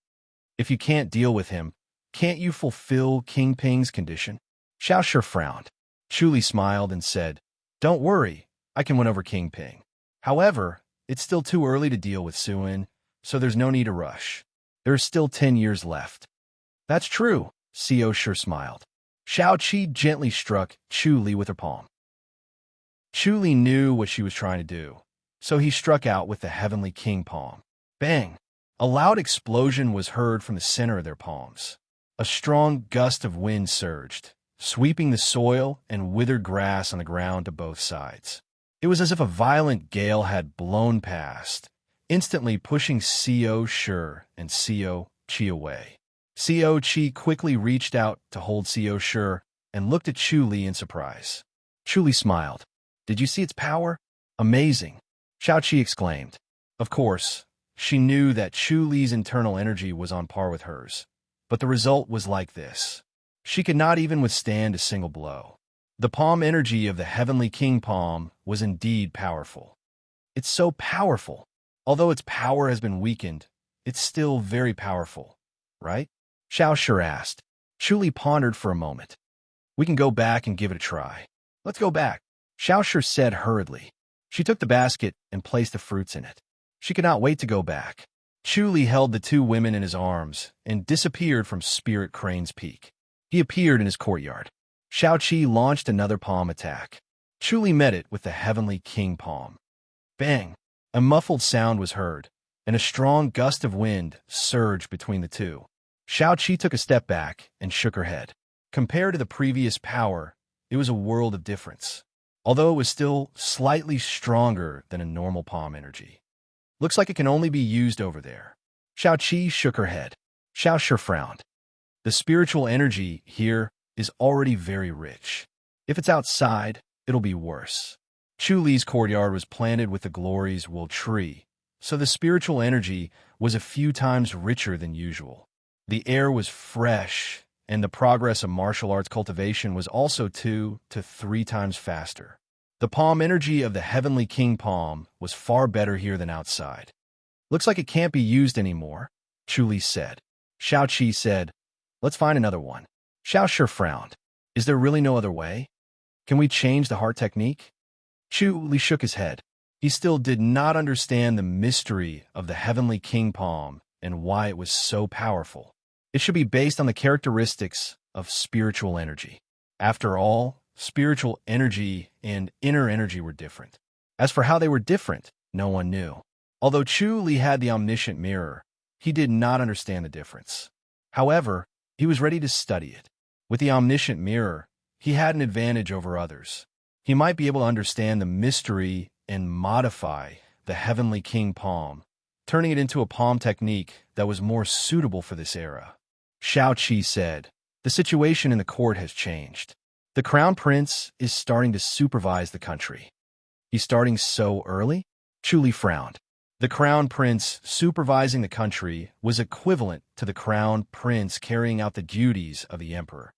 S1: If you can't deal with him, can't you fulfill King Ping's condition?" Xiao Shi frowned. Chuli smiled and said, "Don't worry, I can win over King Ping. However, it's still too early to deal with Suin, so there's no need to rush. There are still 10 years left." "That's true," Xiao Shi smiled. Xiao Qi gently struck Chuli with her palm. Chuli knew what she was trying to do, so he struck out with the Heavenly King Palm. Bang! A loud explosion was heard from the center of their palms. A strong gust of wind surged, sweeping the soil and withered grass on the ground to both sides. It was as if a violent gale had blown past, instantly pushing Xiao Shi and Xiao Qi away. Xiao Qi quickly reached out to hold Xiao Shi and looked at Chuli in surprise. Chuli smiled. "Did you see its power? Amazing!" Xiao Qi exclaimed. Of course, she knew that Chuli's internal energy was on par with hers, but the result was like this. She could not even withstand a single blow. The palm energy of the Heavenly King Palm was indeed powerful. It's so powerful. Although its power has been weakened, it's still very powerful, right? Xiao Shi asked. Chuli pondered for a moment. "We can go back and give it a try." "Let's go back," Xiao Shi said hurriedly. She took the basket and placed the fruits in it. She could not wait to go back. Chuli held the two women in his arms and disappeared from Spirit Crane's Peak. He appeared in his courtyard. Xiao Qi launched another palm attack. Chuli met it with the Heavenly King Palm. Bang! A muffled sound was heard, and a strong gust of wind surged between the two. Xiao Qi took a step back and shook her head. Compared to the previous power, it was a world of difference, although it was still slightly stronger than a normal palm energy. "Looks like it can only be used over there." Xiao Qi shook her head. Xiao Shi frowned. "The spiritual energy here is already very rich. If it's outside, it'll be worse." Chuli's courtyard was planted with the Glory's Will tree, so the spiritual energy was a few times richer than usual. The air was fresh, and the progress of martial arts cultivation was also 2 to 3 times faster. The palm energy of the Heavenly King Palm was far better here than outside. "Looks like it can't be used anymore," Chuli said. Xiao Qi said, "Let's find another one." Xiao Shi frowned. Is there really no other way? Can we change the heart technique? Chu Li shook his head. He still did not understand the mystery of the heavenly king palm and why it was so powerful. It should be based on the characteristics of spiritual energy. After all, spiritual energy and inner energy were different. As for how they were different, no one knew. Although Chu Li had the omniscient mirror, he did not understand the difference. However, he was ready to study it. With the omniscient mirror, he had an advantage over others. He might be able to understand the mystery and modify the heavenly king palm, turning it into a palm technique that was more suitable for this era. Shao Qi said, "The situation in the court has changed. The crown prince is starting to supervise the country." "He's starting so early?" Chu Li frowned. The crown prince supervising the country was equivalent to the crown prince carrying out the duties of the emperor.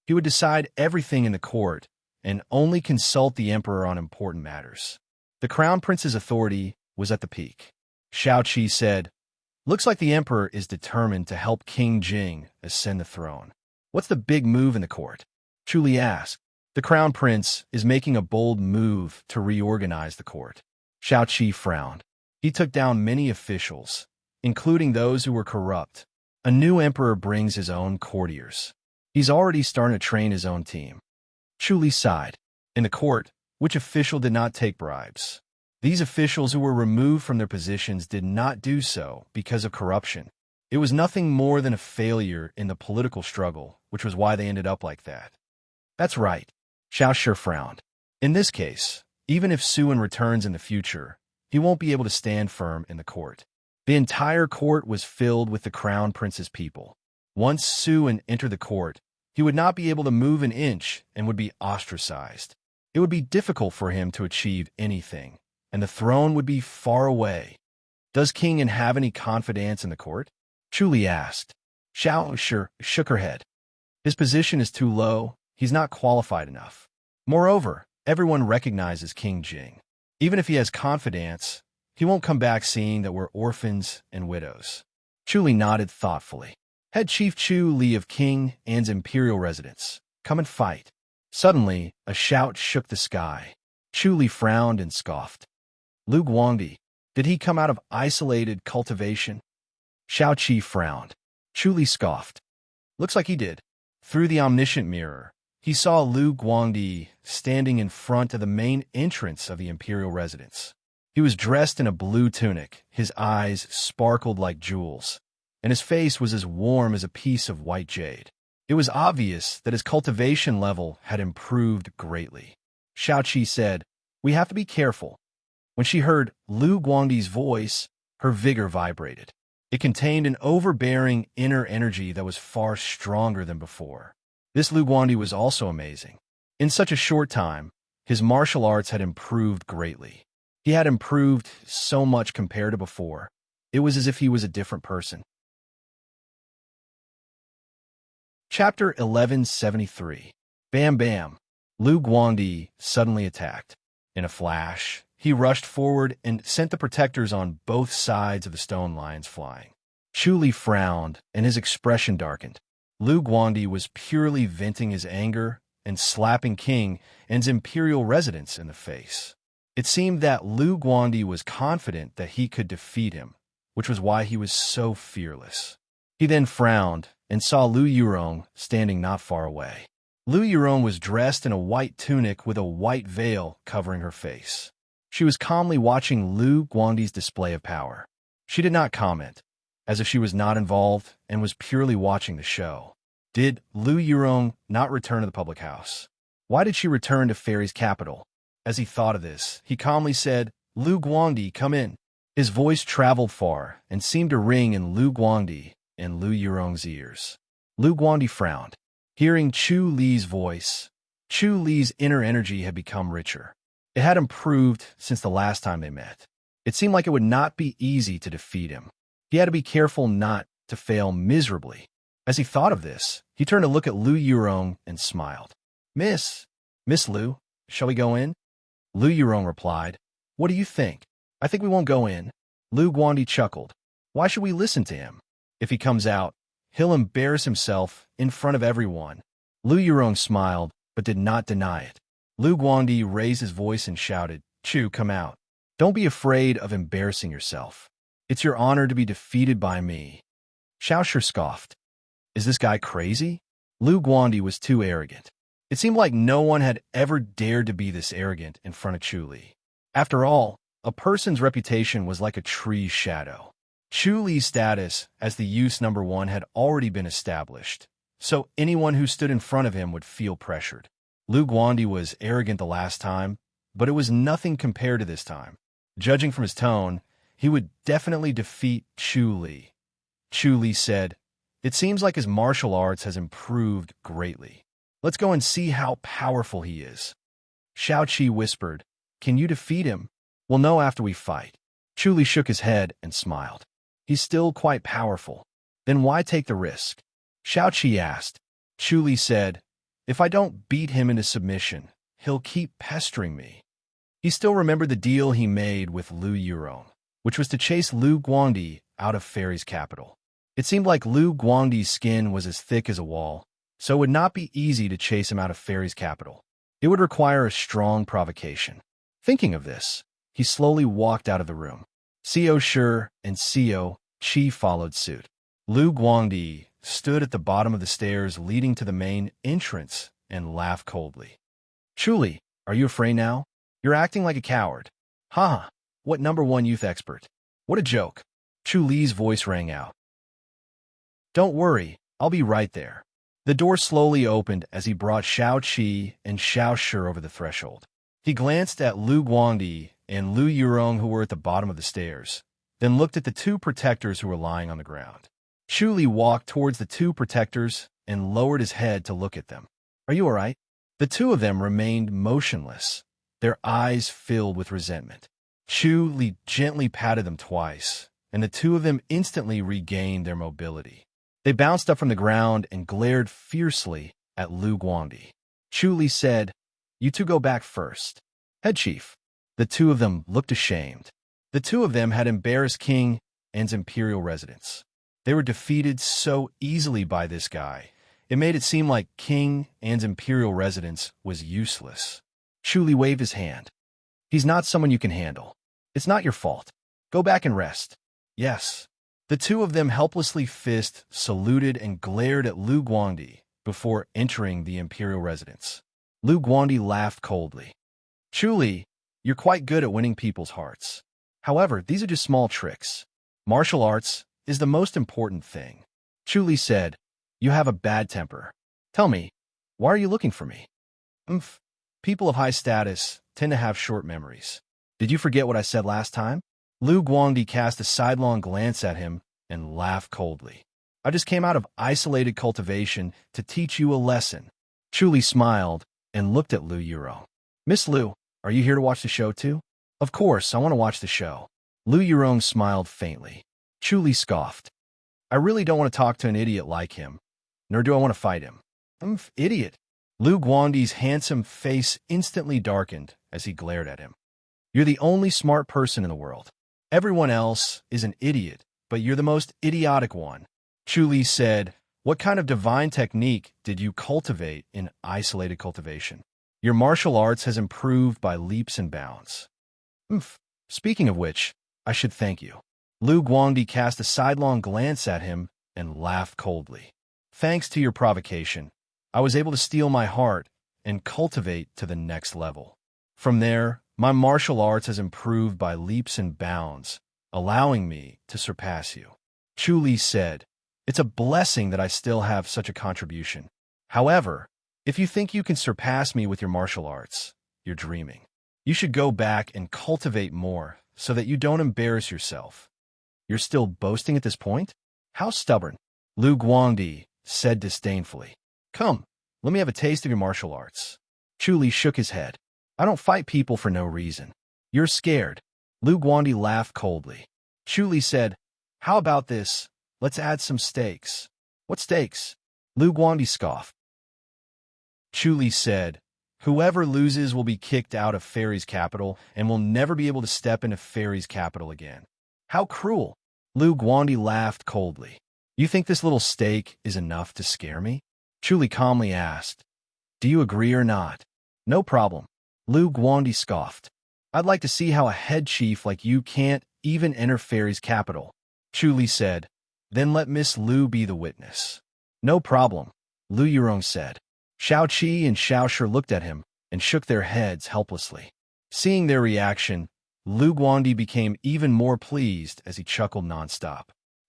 S1: He would decide everything in the court and only consult the emperor on important matters. The crown prince's authority was at the peak. Shao Qi said, "Looks like the emperor is determined to help King Jing ascend the throne. What's the big move in the court?" Chu Li asked. "The crown prince is making a bold move to reorganize the court." Shao Qi frowned. He took down many officials, including those who were corrupt. A new emperor brings his own courtiers. He's already starting to train his own team. Chu Li sighed. In the court, which official did not take bribes? These officials who were removed from their positions did not do so because of corruption. It was nothing more than a failure in the political struggle, which was why they ended up like that. That's right. Shao Shi frowned. In this case, even if Suan returns in the future, he won't be able to stand firm in the court. The entire court was filled with the crown prince's people. Once Suan entered the court, he would not be able to move an inch and would be ostracized. It would be difficult for him to achieve anything, and the throne would be far away. "Does King An have any confidence in the court?" Chu Li asked. Shao Shi shook her head. "His position is too low. He's not qualified enough. Moreover, everyone recognizes King Jing. Even if he has confidence, he won't come back seeing that we're orphans and widows." Chu Li nodded thoughtfully. "Head Chief Chu Li of King An's imperial residence. Come and fight." Suddenly, a shout shook the sky. Chu Li frowned and scoffed. "Lu Guangdi, did he come out of isolated cultivation?" Shao Qi frowned. Chu Li scoffed. "Looks like he did." Through the omniscient mirror, he saw Lu Guangdi standing in front of the main entrance of the imperial residence. He was dressed in a blue tunic, his eyes sparkled like jewels, and his face was as warm as a piece of white jade. It was obvious that his cultivation level had improved greatly. Shao Qi said, "We have to be careful." When she heard Lu Guangdi's voice, her vigor vibrated. It contained an overbearing inner energy that was far stronger than before. This Lu Guangdi was also amazing. In such a short time, his martial arts had improved greatly. He had improved so much compared to before. It was as if he was a different person. Chapter 1173. Bam Bam. Lu Guangdi suddenly attacked. In a flash, he rushed forward and sent the protectors on both sides of the stone lions flying. Chu Li frowned, and his expression darkened. Lu Guangdi was purely venting his anger and slapping King An's imperial residence in the face. It seemed that Lu Guangdi was confident that he could defeat him, which was why he was so fearless. He then frowned and saw Lu Yurong standing not far away. Lu Yurong was dressed in a white tunic with a white veil covering her face. She was calmly watching Lu Guangdi's display of power. She did not comment, as if she was not involved and was purely watching the show. Did Lu Yurong not return to the public house? Why did she return to Fairy's capital? As he thought of this, he calmly said, "Lu Guangdi, come in." His voice traveled far and seemed to ring in Lu Guangdi and Lu Yurong's ears. Lu Guangdi frowned. Hearing Chu Li's voice, Chu Li's inner energy had become richer. It had improved since the last time they met. It seemed like it would not be easy to defeat him. He had to be careful not to fail miserably. As he thought of this, he turned to look at Lu Yurong and smiled. Miss Lu, shall we go in?" Lu Yurong replied, "What do you think?" "I think we won't go in." Lu Guangdi chuckled. "Why should we listen to him? If he comes out, he'll embarrass himself in front of everyone. Lu Yurong smiled, but did not deny it. Lu Guangdi raised his voice and shouted, Chu, come out. Don't be afraid of embarrassing yourself. It's your honor to be defeated by me. Xiaoshi scoffed. Is this guy crazy? Lu Guangdi was too arrogant. It seemed like no one had ever dared to be this arrogant in front of Chu Li. After all, a person's reputation was like a tree's shadow. Chu Li's status as the youth's #1 had already been established, so anyone who stood in front of him would feel pressured. Lu Guangdi was arrogant the last time, but it was nothing compared to this time. Judging from his tone, he would definitely defeat Chu Li. Chu Li said, It seems like his martial arts has improved greatly. Let's go and see how powerful he is. Xiao Qi whispered, Can you defeat him? We'll know after we fight. Chu Li shook his head and smiled. He's still quite powerful. Then why take the risk? Xiao Qi asked. Chu Li said, If I don't beat him into submission, he'll keep pestering me. He still remembered the deal he made with Lu Yurong, which was to chase Lu Guangdi out of Fairy's capital. It seemed like Lu Guangdi's skin was as thick as a wall, so it would not be easy to chase him out of Fairy's capital. It would require a strong provocation. Thinking of this, he slowly walked out of the room. Xiao Shi and Xiao Qi followed suit. Lu Guangdi stood at the bottom of the stairs leading to the main entrance and laughed coldly. Chu Li, are you afraid now? You're acting like a coward. Ha! What #1 youth expert? What a joke. Chu Li's voice rang out. Don't worry, I'll be right there. The door slowly opened as he brought Xiao Qi and Xiao Shi over the threshold. He glanced at Lu Guangdi and Lu Yurong who were at the bottom of the stairs, then looked at the two protectors who were lying on the ground. Chu Li walked towards the two protectors and lowered his head to look at them. Are you all right? The two of them remained motionless, their eyes filled with resentment. Chu Li gently patted them twice, and the two of them instantly regained their mobility. They bounced up from the ground and glared fiercely at Lu Guangdi. Chu Li said, You two go back first. Head chief. The two of them looked ashamed. The two of them had embarrassed King An's imperial residence. They were defeated so easily by this guy. It made it seem like King An's imperial residence was useless. Chu Li waved his hand. He's not someone you can handle. It's not your fault. Go back and rest. Yes. The two of them helplessly saluted and glared at Lu Guangdi before entering the imperial residence. Lu Guangdi laughed coldly. Chu Li, you're quite good at winning people's hearts. However, these are just small tricks. Martial arts is the most important thing. Chu Li said, You have a bad temper. Tell me, why are you looking for me? People of high status tend to have short memories. Did you forget what I said last time? Lu Guangdi cast a sidelong glance at him and laughed coldly. I just came out of isolated cultivation to teach you a lesson. Chu Li smiled and looked at Lu Yurong. Miss Lu, are you here to watch the show too? Of course, I want to watch the show. Lu Yurong smiled faintly. Chu Li scoffed. I really don't want to talk to an idiot like him, nor do I want to fight him. Idiot. Lu Guangdi's handsome face instantly darkened as he glared at him. You're the only smart person in the world. Everyone else is an idiot, but you're the most idiotic one. Chu Li said, What kind of divine technique did you cultivate in isolated cultivation? Your martial arts has improved by leaps and bounds. Speaking of which, I should thank you. Lu Guangdi cast a sidelong glance at him and laughed coldly. Thanks to your provocation, I was able to steal my heart and cultivate to the next level. From there, my martial arts has improved by leaps and bounds, allowing me to surpass you. Chu Li said, It's a blessing that I still have such a contribution. However, if you think you can surpass me with your martial arts, you're dreaming. You should go back and cultivate more so that you don't embarrass yourself. You're still boasting at this point? How stubborn. Lu Guangdi said disdainfully. Come, let me have a taste of your martial arts. Chu Li shook his head. I don't fight people for no reason. You're scared. Lu Guangdi laughed coldly. Chu Li said, How about this? Let's add some stakes. What stakes? Lu Guangdi scoffed. Chu Li said, Whoever loses will be kicked out of Fairy's capital and will never be able to step into Fairy's capital again. How cruel. Lu Guangdi laughed coldly. You think this little stake is enough to scare me? Chu Li calmly asked, "Do you agree or not?" "No problem," Lu Guandi scoffed. "I'd like to see how a head chief like you can't even enter Fairy's capital," Chu Li said. "Then let Miss Lu be the witness." "No problem," Lu Yurong said. Xiao Qi and Xiao Shi looked at him and shook their heads helplessly. Seeing their reaction, Lu Guandi became even more pleased as he chuckled nonstop.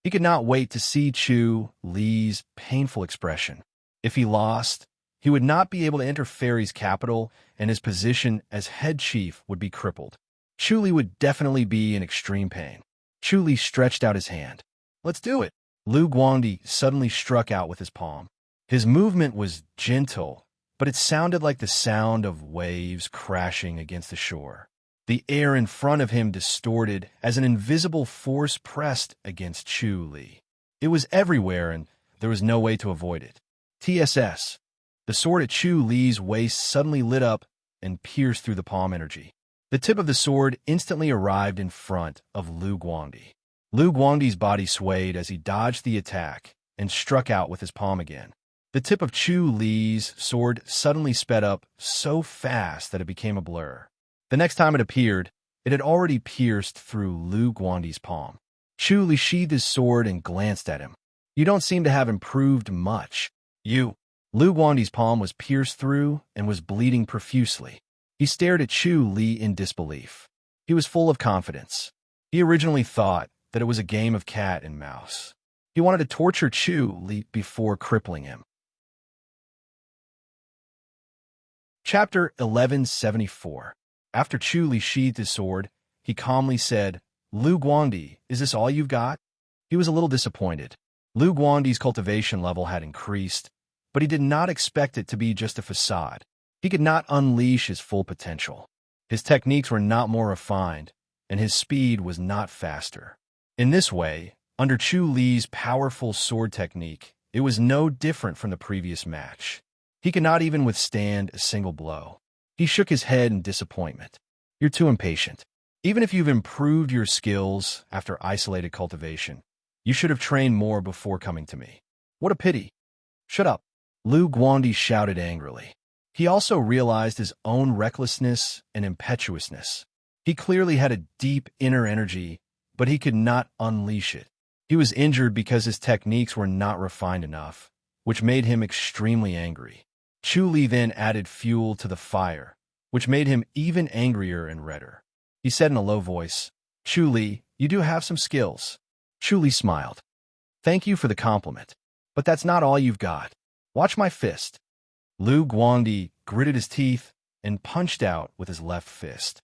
S1: He could not wait to see Chu Li's painful expression. If he lost, he would not be able to enter Fairy's capital, and his position as head chief would be crippled. Chu Li would definitely be in extreme pain. Chu Li stretched out his hand. "Let's do it." Lu Guandi suddenly struck out with his palm. His movement was gentle, but it sounded like the sound of waves crashing against the shore. The air in front of him distorted as an invisible force pressed against Chu Li. It was everywhere, and there was no way to avoid it. TSS. The sword at Chu Li's waist suddenly lit up and pierced through the palm energy. The tip of the sword instantly arrived in front of Lu Guandi. Lu Guandi's body swayed as he dodged the attack and struck out with his palm again. The tip of Chu Li's sword suddenly sped up so fast that it became a blur. The next time it appeared, it had already pierced through Lu Guandi's palm. Chu Li sheathed his sword and glanced at him. "You don't seem to have improved much." Lu Guandi's palm was pierced through and was bleeding profusely. He stared at Chu Li in disbelief. He was full of confidence. He originally thought that it was a game of cat and mouse. He wanted to torture Chu Li before crippling him. Chapter 1174. After Chu Li sheathed his sword, he calmly said, "Lu Guandi, is this all you've got?" He was a little disappointed. Lu Guandi's cultivation level had increased, but he did not expect it to be just a facade. He could not unleash his full potential. His techniques were not more refined, and his speed was not faster. In this way, under Chu Li's powerful sword technique, it was no different from the previous match. He could not even withstand a single blow. He shook his head in disappointment. "You're too impatient. Even if you've improved your skills after isolated cultivation, you should have trained more before coming to me. What a pity." "Shut up," Lu Guandi shouted angrily. He also realized his own recklessness and impetuousness. He clearly had a deep inner energy, but he could not unleash it. He was injured because his techniques were not refined enough, which made him extremely angry. Chu Li then added fuel to the fire, which made him even angrier and redder. He said in a low voice, "Chu Li, you do have some skills." Chu Li smiled. "Thank you for the compliment, but that's not all you've got. Watch my fist." Lu Guandi gritted his teeth and punched out with his left fist.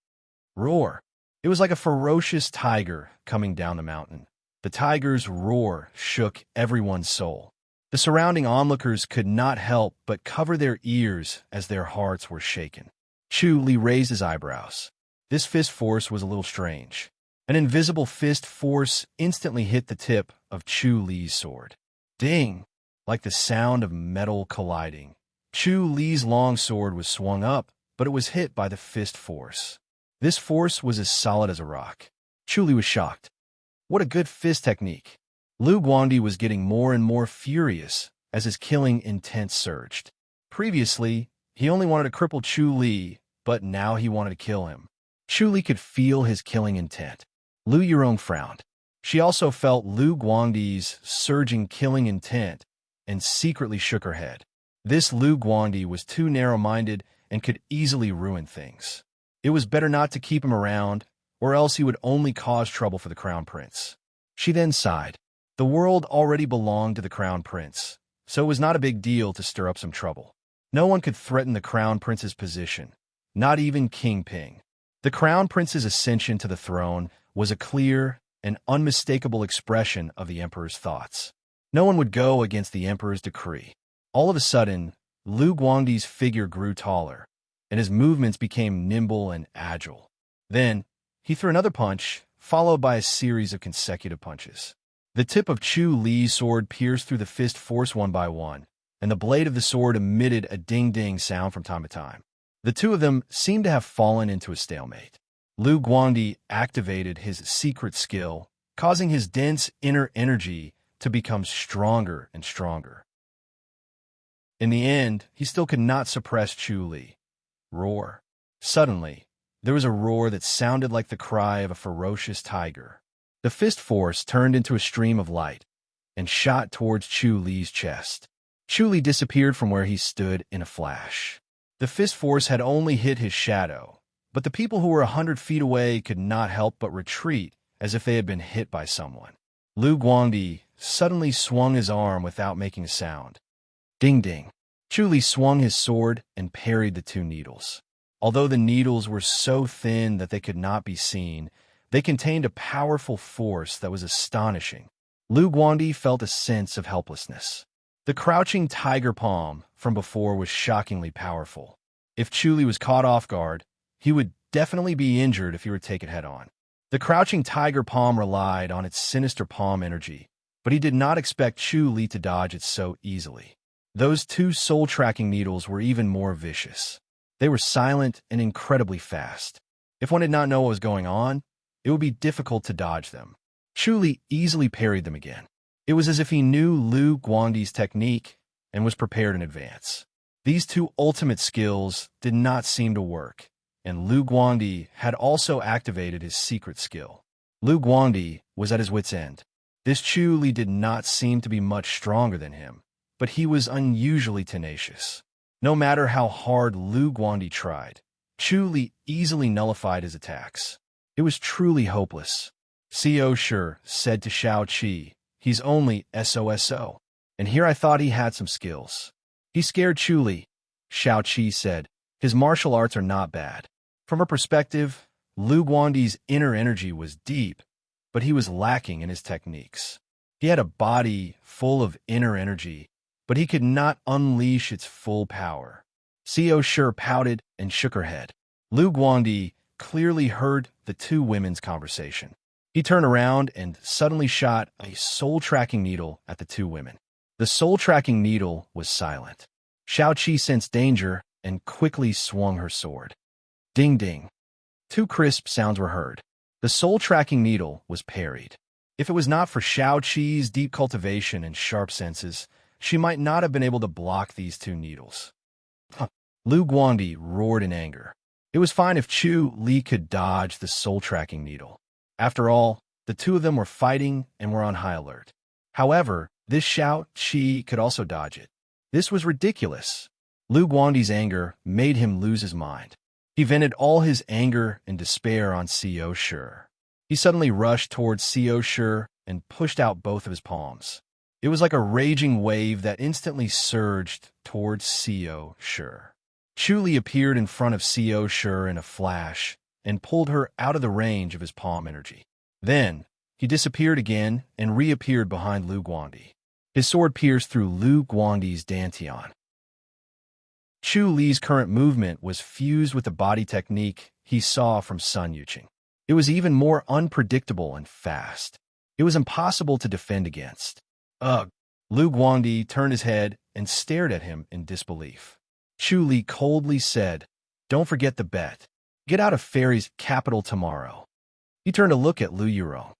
S1: Roar! It was like a ferocious tiger coming down the mountain. The tiger's roar shook everyone's soul. The surrounding onlookers could not help but cover their ears as their hearts were shaken. Chu Li raised his eyebrows. This fist force was a little strange. An invisible fist force instantly hit the tip of Chu Li's sword. Ding! Like the sound of metal colliding. Chu Li's long sword was swung up, but it was hit by the fist force. This force was as solid as a rock. Chu Li was shocked. What a good fist technique. Lu Guandi was getting more and more furious as his killing intent surged. Previously, he only wanted to cripple Chu Li, but now he wanted to kill him. Chu Li could feel his killing intent. Lu Yurong frowned. She also felt Lu Guandi's surging killing intent and secretly shook her head. This Lu Guandi was too narrow-minded and could easily ruin things. It was better not to keep him around, or else he would only cause trouble for the Crown Prince. She then sighed. The world already belonged to the Crown Prince, so it was not a big deal to stir up some trouble. No one could threaten the Crown Prince's position, not even King Ping. The Crown Prince's ascension to the throne was a clear and unmistakable expression of the Emperor's thoughts. No one would go against the Emperor's decree. All of a sudden, Lu Guandi's figure grew taller, and his movements became nimble and agile. Then, he threw another punch, followed by a series of consecutive punches. The tip of Chu Li's sword pierced through the fist force one by one, and the blade of the sword emitted a ding-ding sound from time to time. The two of them seemed to have fallen into a stalemate. Lu Guandi activated his secret skill, causing his dense inner energy to become stronger and stronger. In the end, he still could not suppress Chu Li. Roar. Suddenly, there was a roar that sounded like the cry of a ferocious tiger. The fist force turned into a stream of light and shot towards Chu Li's chest. Chu Li disappeared from where he stood in a flash. The fist force had only hit his shadow, but the people who were 100 feet away could not help but retreat as if they had been hit by someone. Lu Guangdi suddenly swung his arm without making a sound. Ding ding. Chu Li swung his sword and parried the two needles. Although the needles were so thin that they could not be seen, they contained a powerful force that was astonishing. Lu Guangdi felt a sense of helplessness. The crouching tiger palm from before was shockingly powerful. If Chu Li was caught off guard, he would definitely be injured if he were to take it head-on. The crouching tiger palm relied on its sinister palm energy, but he did not expect Chu Li to dodge it so easily. Those two soul-tracking needles were even more vicious. They were silent and incredibly fast. If one did not know what was going on, it would be difficult to dodge them. Chu Li easily parried them again. It was as if he knew Lu Guangdi's technique and was prepared in advance. These two ultimate skills did not seem to work, and Lu Guangdi had also activated his secret skill. Lu Guangdi was at his wit's end. This Chu Li did not seem to be much stronger than him, but he was unusually tenacious. No matter how hard Lu Guangdi tried, Chu Li easily nullified his attacks. It was truly hopeless. Co. Shi said to Shao Qi, "He's only SOSO. And here I thought he had some skills." "He scared Chu Li," Shao Qi said. "His martial arts are not bad." From her perspective, Lu Guangdi's inner energy was deep, but he was lacking in his techniques. He had a body full of inner energy, but he could not unleash its full power. Co. Shi pouted and shook her head. Lu Guangdi clearly heard the two women's conversation. He turned around and suddenly shot a soul-tracking needle at the two women. The soul-tracking needle was silent. Shao Qi sensed danger and quickly swung her sword. Ding ding. Two crisp sounds were heard. The soul-tracking needle was parried. If it was not for Shao Qi's deep cultivation and sharp senses, she might not have been able to block these two needles. Lu Guangdi roared in anger. It was fine if Chu Li could dodge the soul-tracking needle. After all, the two of them were fighting and were on high alert. However, this Shao Qi could also dodge it. This was ridiculous. Lu Guangdi's anger made him lose his mind. He vented all his anger and despair on Co. Shi. He suddenly rushed towards Co. Shi and pushed out both of his palms. It was like a raging wave that instantly surged towards Co. Shi. Chu Li appeared in front of Co. Shi in a flash and pulled her out of the range of his palm energy. Then, he disappeared again and reappeared behind Lu Guangdi. His sword pierced through Lu Guangdi's dantian. Chu Li's current movement was fused with the body technique he saw from Sun Yuqing. It was even more unpredictable and fast. It was impossible to defend against. Ugh! Lu Guangdi turned his head and stared at him in disbelief. Chu Li coldly said, "Don't forget the bet. Get out of Fairy's capital tomorrow." He turned to look at Lu Yurong.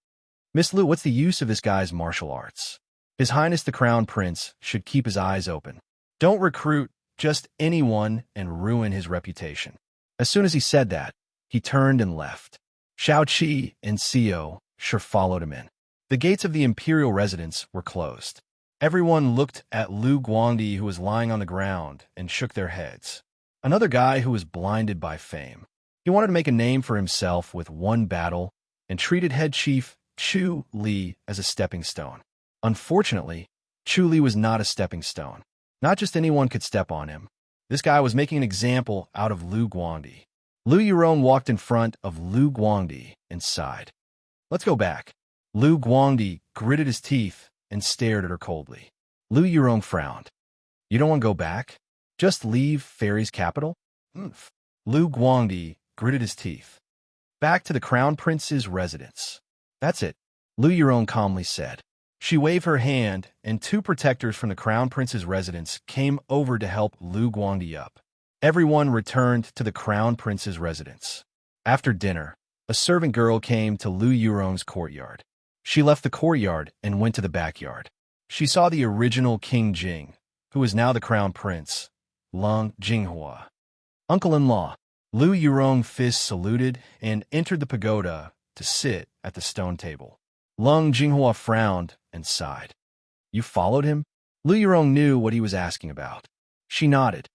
S1: "Miss Lu, what's the use of this guy's martial arts? His Highness the Crown Prince should keep his eyes open. Don't recruit just anyone and ruin his reputation." As soon as he said that, he turned and left. Shao Qi and Co. Shi followed him in. The gates of the imperial residence were closed. Everyone looked at Lu Guangdi, who was lying on the ground, and shook their heads. Another guy who was blinded by fame. He wanted to make a name for himself with one battle and treated head chief Chu Li as a stepping stone. Unfortunately, Chu Li was not a stepping stone. Not just anyone could step on him. This guy was making an example out of Lu Guangdi. Lu Yurong walked in front of Lu Guangdi and sighed. "Let's go back." Lu Guangdi gritted his teeth and stared at her coldly. Lu Yurong frowned. "You don't want to go back? Just leave Fairy's capital?" Lu Guangdi gritted his teeth. "Back to the Crown Prince's residence." "That's it," Lu Yurong calmly said. She waved her hand, and two protectors from the Crown Prince's residence came over to help Lu Guangdi up. Everyone returned to the Crown Prince's residence. After dinner, a servant girl came to Lu Yurong's courtyard. She left the courtyard and went to the backyard. She saw the original King Jing, who was now the crown prince, Lung Jinghua. Uncle-in-law, Lu Yurong fist saluted and entered the pagoda to sit at the stone table. Lung Jinghua frowned and sighed. You followed him? Lu Yurong knew what he was asking about. She nodded.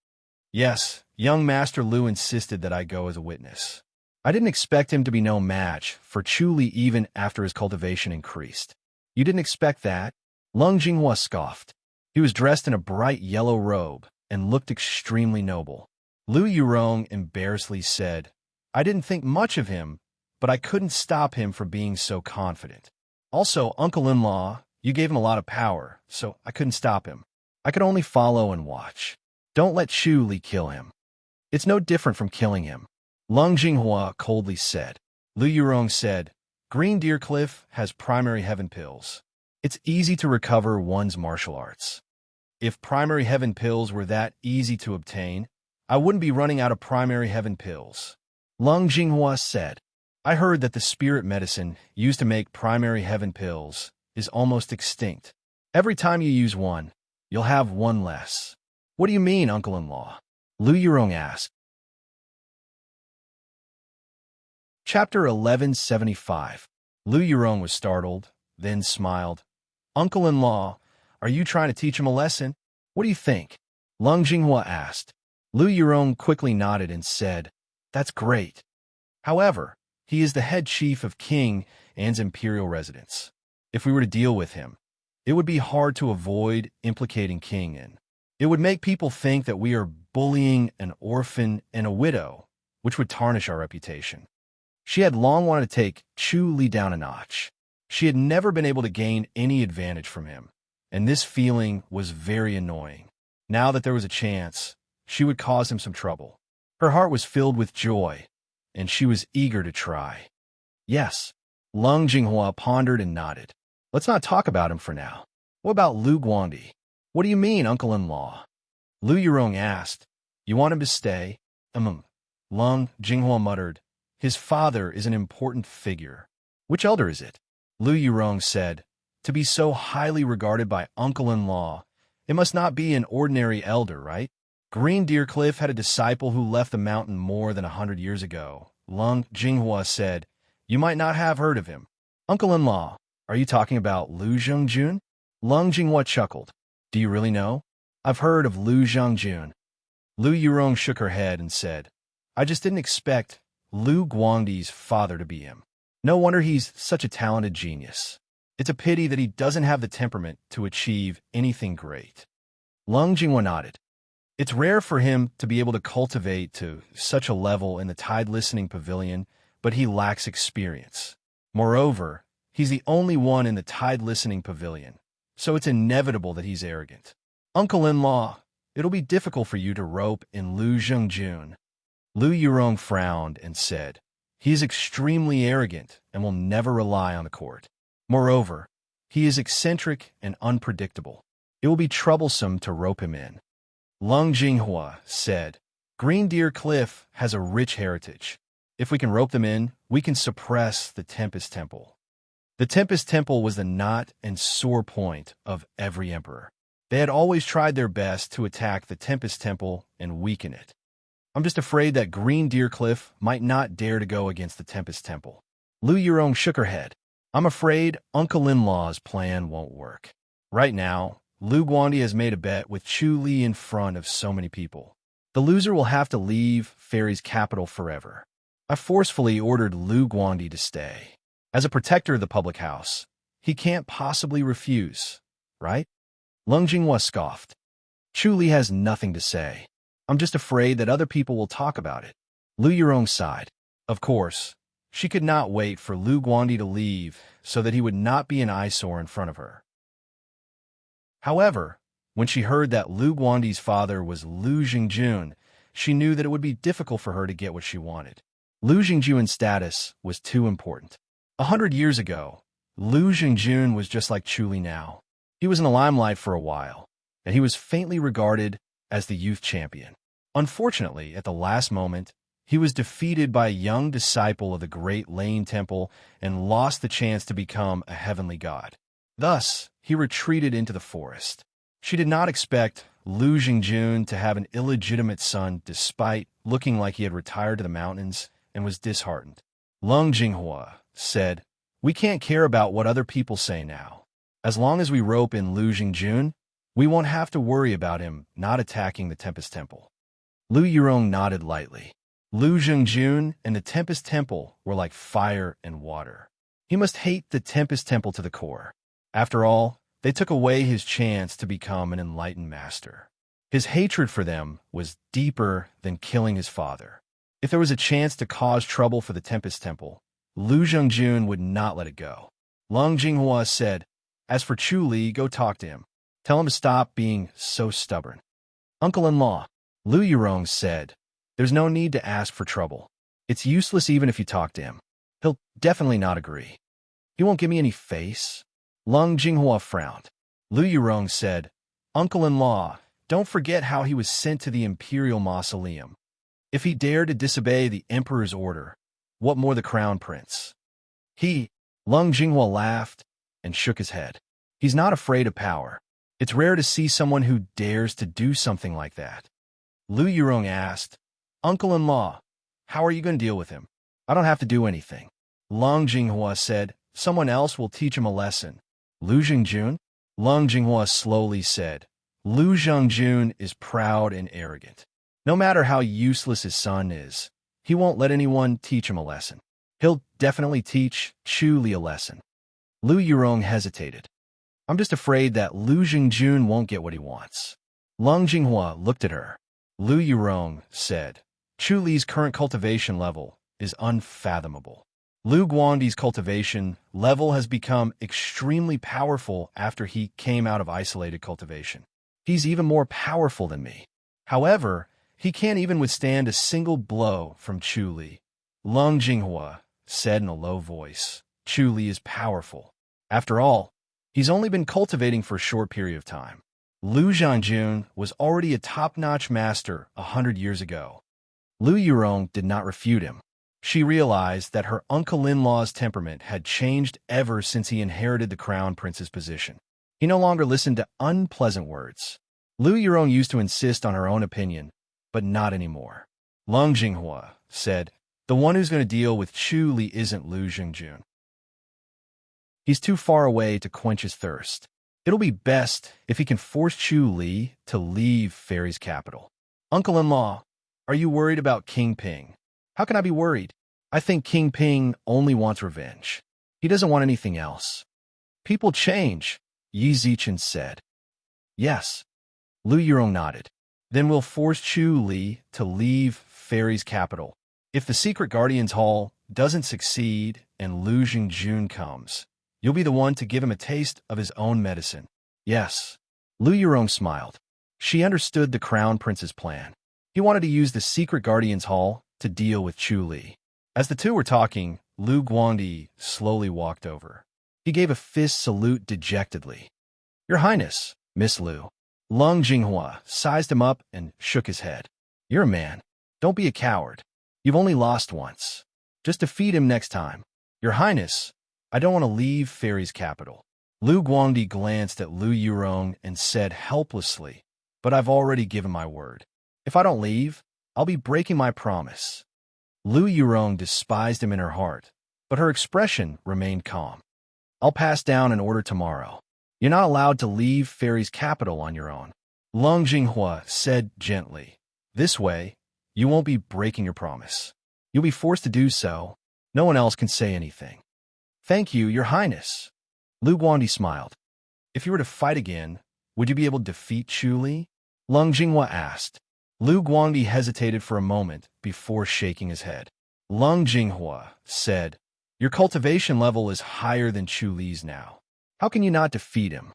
S1: Yes, young Master Lu insisted that I go as a witness. I didn't expect him to be no match for Chu Li even after his cultivation increased. You didn't expect that? Lung Jinghua scoffed. He was dressed in a bright yellow robe and looked extremely noble. Lu Yurong embarrassedly said, I didn't think much of him, but I couldn't stop him from being so confident. Also, uncle-in-law, you gave him a lot of power, so I couldn't stop him. I could only follow and watch. Don't let Chu Li kill him. It's no different from killing him. Lung Jinghua coldly said. Lu Yurong said, Green Deer Cliff has primary heaven pills. It's easy to recover one's martial arts. If primary heaven pills were that easy to obtain, I wouldn't be running out of primary heaven pills. Lung Jinghua said, I heard that the spirit medicine used to make primary heaven pills is almost extinct. Every time you use one, you'll have one less. What do you mean, uncle-in-law? Lu Yurong asked. Chapter 1175. Lu Yurong was startled, then smiled. Uncle-in-law, are you trying to teach him a lesson? What do you think? Lung Jinghua asked. Lu Yurong quickly nodded and said, That's great. However, he is the head chief of King An's imperial residence. If we were to deal with him, it would be hard to avoid implicating King An. It would make people think that we are bullying an orphan and a widow, which would tarnish our reputation. She had long wanted to take Chu Li down a notch. She had never been able to gain any advantage from him, and this feeling was very annoying. Now that there was a chance, she would cause him some trouble. Her heart was filled with joy, and she was eager to try. Yes, Lung Jinghua pondered and nodded. Let's not talk about him for now. What about Lu Guangdi? What do you mean, uncle-in-law? Lu Yurong asked. You want him to stay? Lung Jinghua muttered. His father is an important figure. Which elder is it? Lu Yurong said. To be so highly regarded by uncle-in-law, it must not be an ordinary elder, right? Green Deer Cliff had a disciple who left the mountain more than 100 years ago. Lung Jinghua said, You might not have heard of him. Uncle-in-law, are you talking about Lu Zhengjun? Lung Jinghua chuckled. Do you really know? I've heard of Lu Zhengjun. Lu Yurong shook her head and said, I just didn't expect Lu Guangdi's father to be him. No wonder he's such a talented genius. It's a pity that he doesn't have the temperament to achieve anything great. Lung Jinghua nodded. It's rare for him to be able to cultivate to such a level in the Tide Listening Pavilion, but he lacks experience. Moreover, he's the only one in the Tide Listening Pavilion, so it's inevitable that he's arrogant. Uncle-in-law, it'll be difficult for you to rope in Lu Zhengjun. Lu Yurong frowned and said, He is extremely arrogant and will never rely on the court. Moreover, he is eccentric and unpredictable. It will be troublesome to rope him in. Lung Jinghua said, Green Deer Cliff has a rich heritage. If we can rope them in, we can suppress the Tempest Temple. The Tempest Temple was the knot and sore point of every emperor. They had always tried their best to attack the Tempest Temple and weaken it. I'm just afraid that Green Deer Cliff might not dare to go against the Tempest Temple. Lu Yurong shook her head. I'm afraid uncle-in-law's plan won't work. Right now, Lu Guangdi has made a bet with Chu Li in front of so many people. The loser will have to leave Fairy's capital forever. I forcefully ordered Lu Guangdi to stay. As a protector of the public house, he can't possibly refuse, right? Lung Jinghua scoffed. Chu Li has nothing to say. I'm just afraid that other people will talk about it. Lu Yurong sighed. Of course, she could not wait for Lu Guangdi to leave so that he would not be an eyesore in front of her. However, when she heard that Lu Guangdi's father was Lu Zhengjun, she knew that it would be difficult for her to get what she wanted. Lu Zhengjun's status was too important. 100 years ago, Lu Zhengjun was just like Chu Li now. He was in the limelight for a while, and he was faintly regarded as the youth champion. Unfortunately, at the last moment, he was defeated by a young disciple of the Great Lane Temple and lost the chance to become a heavenly god. Thus, he retreated into the forest. She did not expect Lu Jingjun to have an illegitimate son despite looking like he had retired to the mountains and was disheartened. Lung Jinghua said, "We can't care about what other people say now. As long as we rope in Lu Jingjun, we won't have to worry about him not attacking the Tempest Temple." Lu Yurong nodded lightly. Lu Jingjun and the Tempest Temple were like fire and water. He must hate the Tempest Temple to the core. After all, they took away his chance to become an enlightened master. His hatred for them was deeper than killing his father. If there was a chance to cause trouble for the Tempest Temple, Lu Jingjun would not let it go. Lung Jinghua said, "As for Chu Li, go talk to him. Tell him to stop being so stubborn." "Uncle-in-law," Lu Yurong said, "there's no need to ask for trouble. It's useless even if you talk to him. He'll definitely not agree. He won't give me any face." Lung Jinghua frowned. Lu Yurong said, "Uncle-in-law, don't forget how he was sent to the Imperial Mausoleum. If he dared to disobey the Emperor's order, what more the Crown Prince?" Lung Jinghua laughed and shook his head. "He's not afraid of power. It's rare to see someone who dares to do something like that." Lu Yurong asked, "Uncle-in-law, how are you going to deal with him?" "I don't have to do anything." Lung Jinghua said, "Someone else will teach him a lesson." "Lu Jingjun?" Lung Jinghua slowly said, "Lu Jingjun is proud and arrogant. No matter how useless his son is, he won't let anyone teach him a lesson. He'll definitely teach Chu Li a lesson." Lu Yurong hesitated. "I'm just afraid that Lu Jingjun won't get what he wants." Lung Jinghua looked at her. Lu Yurong said, "Chu Li's current cultivation level is unfathomable. Lu Guangdi's cultivation level has become extremely powerful after he came out of isolated cultivation. He's even more powerful than me. However, he can't even withstand a single blow from Chu Li." Lung Jinghua said in a low voice, "Chu Li is powerful. After all, he's only been cultivating for a short period of time. Lu Jingjun was already a top-notch master 100 years ago." Lu Yurong did not refute him. She realized that her uncle-in-law's temperament had changed ever since he inherited the crown prince's position. He no longer listened to unpleasant words. Lu Yurong used to insist on her own opinion, but not anymore. Lung Jinghua said, "The one who's going to deal with Chu Li isn't Lu Jingjun. He's too far away to quench his thirst. It'll be best if he can force Chu Li to leave Fairy's capital." "Uncle-in-law, are you worried about King Ping?" "How can I be worried? I think King Ping only wants revenge. He doesn't want anything else." "People change," Yi Zichen said. "Yes." Lu Yurong nodded. "Then we'll force Chu Li to leave Fairy's capital. If the Secret Guardian's Hall doesn't succeed and Lu Jingjun comes, you'll be the one to give him a taste of his own medicine." "Yes." Lu Yurong smiled. She understood the Crown Prince's plan. He wanted to use the Secret Guardian's Hall to deal with Chu Li. As the two were talking, Lu Guangdi slowly walked over. He gave a fist salute dejectedly. "Your Highness, Miss Lu." Lung Jinghua sized him up and shook his head. "You're a man. Don't be a coward. You've only lost once. Just defeat him next time." "Your Highness, I don't want to leave Fairy's capital." Lu Guangdi glanced at Lu Yurong and said helplessly, "But I've already given my word. If I don't leave, I'll be breaking my promise." Lu Yurong despised him in her heart, but her expression remained calm. "I'll pass down an order tomorrow. You're not allowed to leave Fairy's capital on your own." Lung Jinghua said gently, "This way, you won't be breaking your promise. You'll be forced to do so. No one else can say anything." "Thank you, Your Highness." Lu Guangdi smiled. "If you were to fight again, would you be able to defeat Chu Li?" Lung Jinghua asked. Lu Guangdi hesitated for a moment before shaking his head. Lung Jinghua said, "Your cultivation level is higher than Chu Li's now. How can you not defeat him?"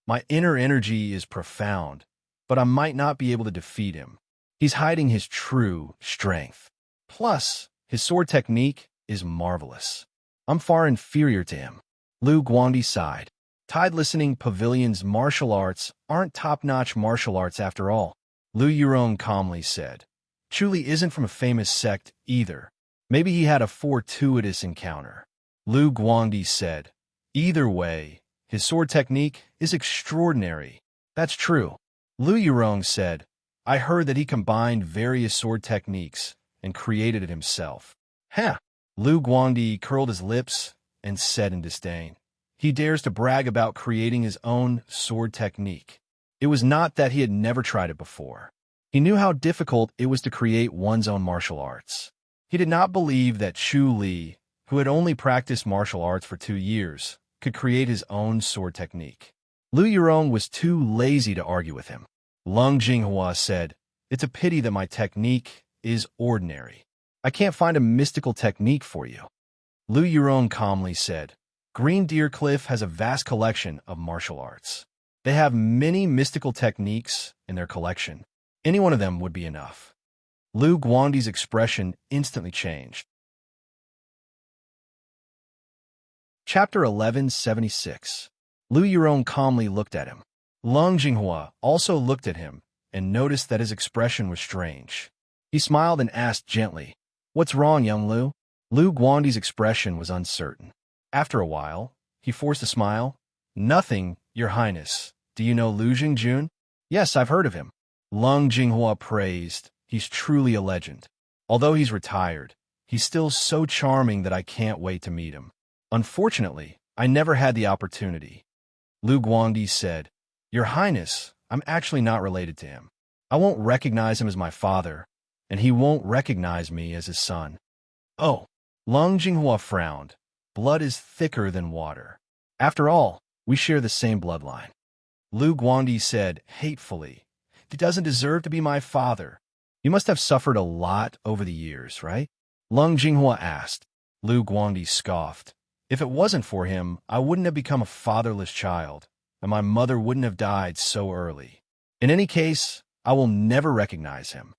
S1: "My inner energy is profound, but I might not be able to defeat him. He's hiding his true strength. Plus, his sword technique is marvelous. I'm far inferior to him." Lu Guangdi sighed. Tide Listening Pavilion's martial arts aren't top-notch martial arts after all. Lu Yurong calmly said, "Chu Li isn't from a famous sect either. Maybe he had a fortuitous encounter." Lu Guangdi said, "Either way, his sword technique is extraordinary." "That's true." Lu Yurong said, I heard that he combined various sword techniques and created it himself. Huh. Lu Guangdi curled his lips and said in disdain, he dares to brag about creating his own sword technique. It was not that he had never tried it before. He knew how difficult it was to create one's own martial arts. He did not believe that Chu Li, who had only practiced martial arts for 2 years, could create his own sword technique. Lu Yurong was too lazy to argue with him. Lung Jinghua said, it's a pity that my technique is ordinary. I can't find a mystical technique for you. Lu Yurong calmly said, Green Deer Cliff has a vast collection of martial arts. They have many mystical techniques in their collection. Any one of them would be enough. Lu Guangdi's expression instantly changed. Chapter 1176. Lu Yurong calmly looked at him. Lung Jinghua also looked at him and noticed that his expression was strange. He smiled and asked gently, What's wrong, young Lu? Lu Guangdi's expression was uncertain. After a while, he forced a smile. Nothing, Your Highness. Do you know Lu Jingjun? Yes, I've heard of him. Lung Jinghua praised. He's truly a legend. Although he's retired, he's still so charming that I can't wait to meet him. Unfortunately, I never had the opportunity. Lu Guangdi said, Your Highness, I'm actually not related to him. I won't recognize him as my father, and he won't recognize me as his son. Oh, Lung Jinghua frowned. Blood is thicker than water. After all, we share the same bloodline. Lu Guangdi said hatefully, He doesn't deserve to be my father. You must have suffered a lot over the years, right? Lung Jinghua asked. Lu Guangdi scoffed. If it wasn't for him, I wouldn't have become a fatherless child, and my mother wouldn't have died so early. In any case, I will never recognize him.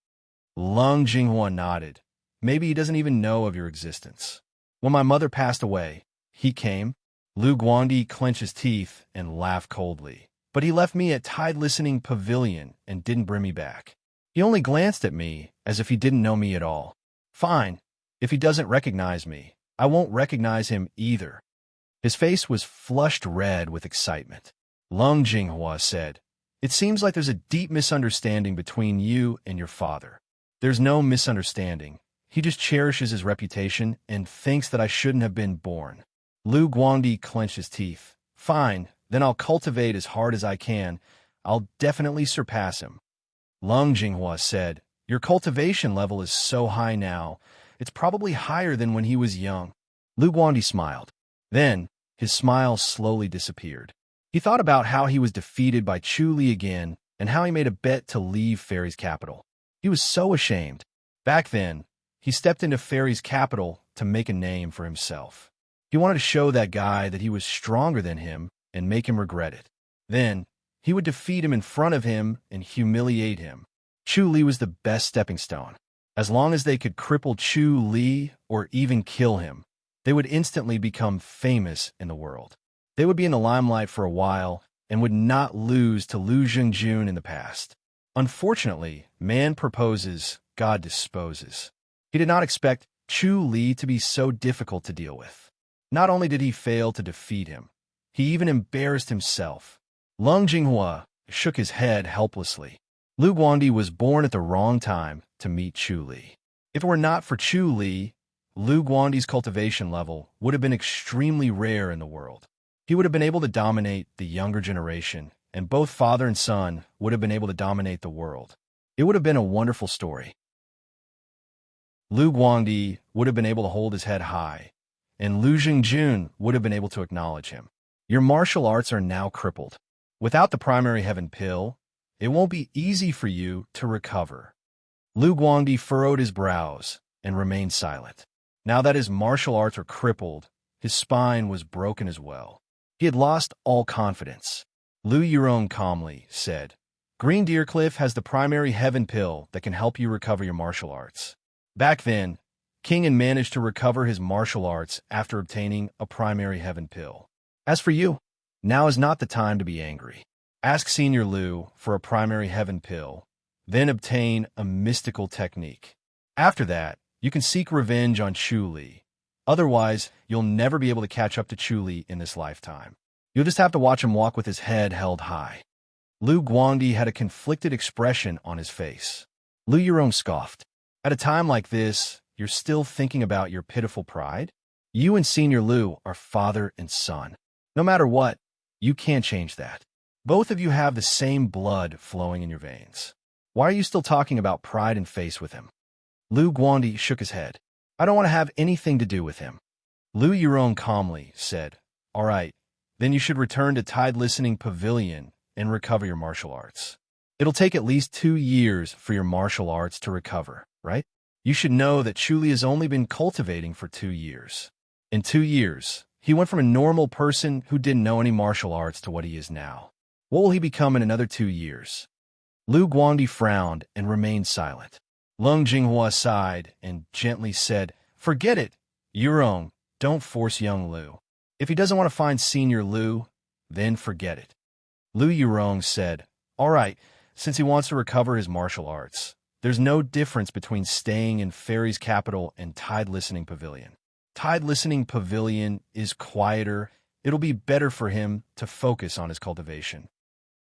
S1: Lung Jinghua nodded. Maybe he doesn't even know of your existence. When my mother passed away, he came. Lu Guangdi clenched his teeth and laughed coldly. But he left me at Tide Listening Pavilion and didn't bring me back. He only glanced at me as if he didn't know me at all. Fine. If he doesn't recognize me, I won't recognize him either. His face was flushed red with excitement. Lung Jinghua said, It seems like there's a deep misunderstanding between you and your father. There's no misunderstanding. He just cherishes his reputation and thinks that I shouldn't have been born. Lu Guangdi clenched his teeth. Fine, then I'll cultivate as hard as I can. I'll definitely surpass him. Lung Jinghua said, Your cultivation level is so high now, it's probably higher than when he was young. Lu Guangdi smiled. Then, his smile slowly disappeared. He thought about how he was defeated by Chu Li again and how he made a bet to leave Fairy's capital. He was so ashamed. Back then, he stepped into Fairy's capital to make a name for himself. He wanted to show that guy that he was stronger than him and make him regret it. Then, he would defeat him in front of him and humiliate him. Chu Li was the best stepping stone. As long as they could cripple Chu Li or even kill him, they would instantly become famous in the world. They would be in the limelight for a while and would not lose to Lu Jingjun in the past. Unfortunately, man proposes, God disposes. He did not expect Chu Li to be so difficult to deal with. Not only did he fail to defeat him, he even embarrassed himself. Lung Jinghua shook his head helplessly. Lu Guangdi was born at the wrong time to meet Chu Li. If it were not for Chu Li, Lu Guangdi's cultivation level would have been extremely rare in the world. He would have been able to dominate the younger generation, and both father and son would have been able to dominate the world. It would have been a wonderful story. Lu Guangdi would have been able to hold his head high, and Lu Jingjun would have been able to acknowledge him. Your martial arts are now crippled. Without the primary heaven pill, it won't be easy for you to recover. Lu Guangdi furrowed his brows and remained silent. Now that his martial arts were crippled, his spine was broken as well. He had lost all confidence. Lu Yurong calmly said, Green Deer Cliff has the primary heaven pill that can help you recover your martial arts. Back then, King had managed to recover his martial arts after obtaining a primary heaven pill. As for you, now is not the time to be angry. Ask Senior Lu for a primary heaven pill, then obtain a mystical technique. After that, you can seek revenge on Chu Li. Otherwise, you'll never be able to catch up to Chu Li in this lifetime. You'll just have to watch him walk with his head held high. Lu Guangdi had a conflicted expression on his face. Lu Yurong scoffed. At a time like this, you're still thinking about your pitiful pride? You and Senior Lu are father and son. No matter what, you can't change that. Both of you have the same blood flowing in your veins. Why are you still talking about pride and face with him? Lu Guangdi shook his head. I don't want to have anything to do with him. Lu Yurong calmly said, All right, then you should return to Tide Listening Pavilion and recover your martial arts. It'll take at least 2 years for your martial arts to recover, right? You should know that Chu Li has only been cultivating for 2 years. In 2 years, he went from a normal person who didn't know any martial arts to what he is now. What will he become in another 2 years? Lu Guangdi frowned and remained silent. Lung Jinghua sighed and gently said, Forget it, Yurong, don't force young Lu. If he doesn't want to find Senior Lu, then forget it. Lu Yurong said, All right, since he wants to recover his martial arts, there's no difference between staying in Fairy's capital and Tide Listening Pavilion. Tide Listening Pavilion is quieter. It'll be better for him to focus on his cultivation.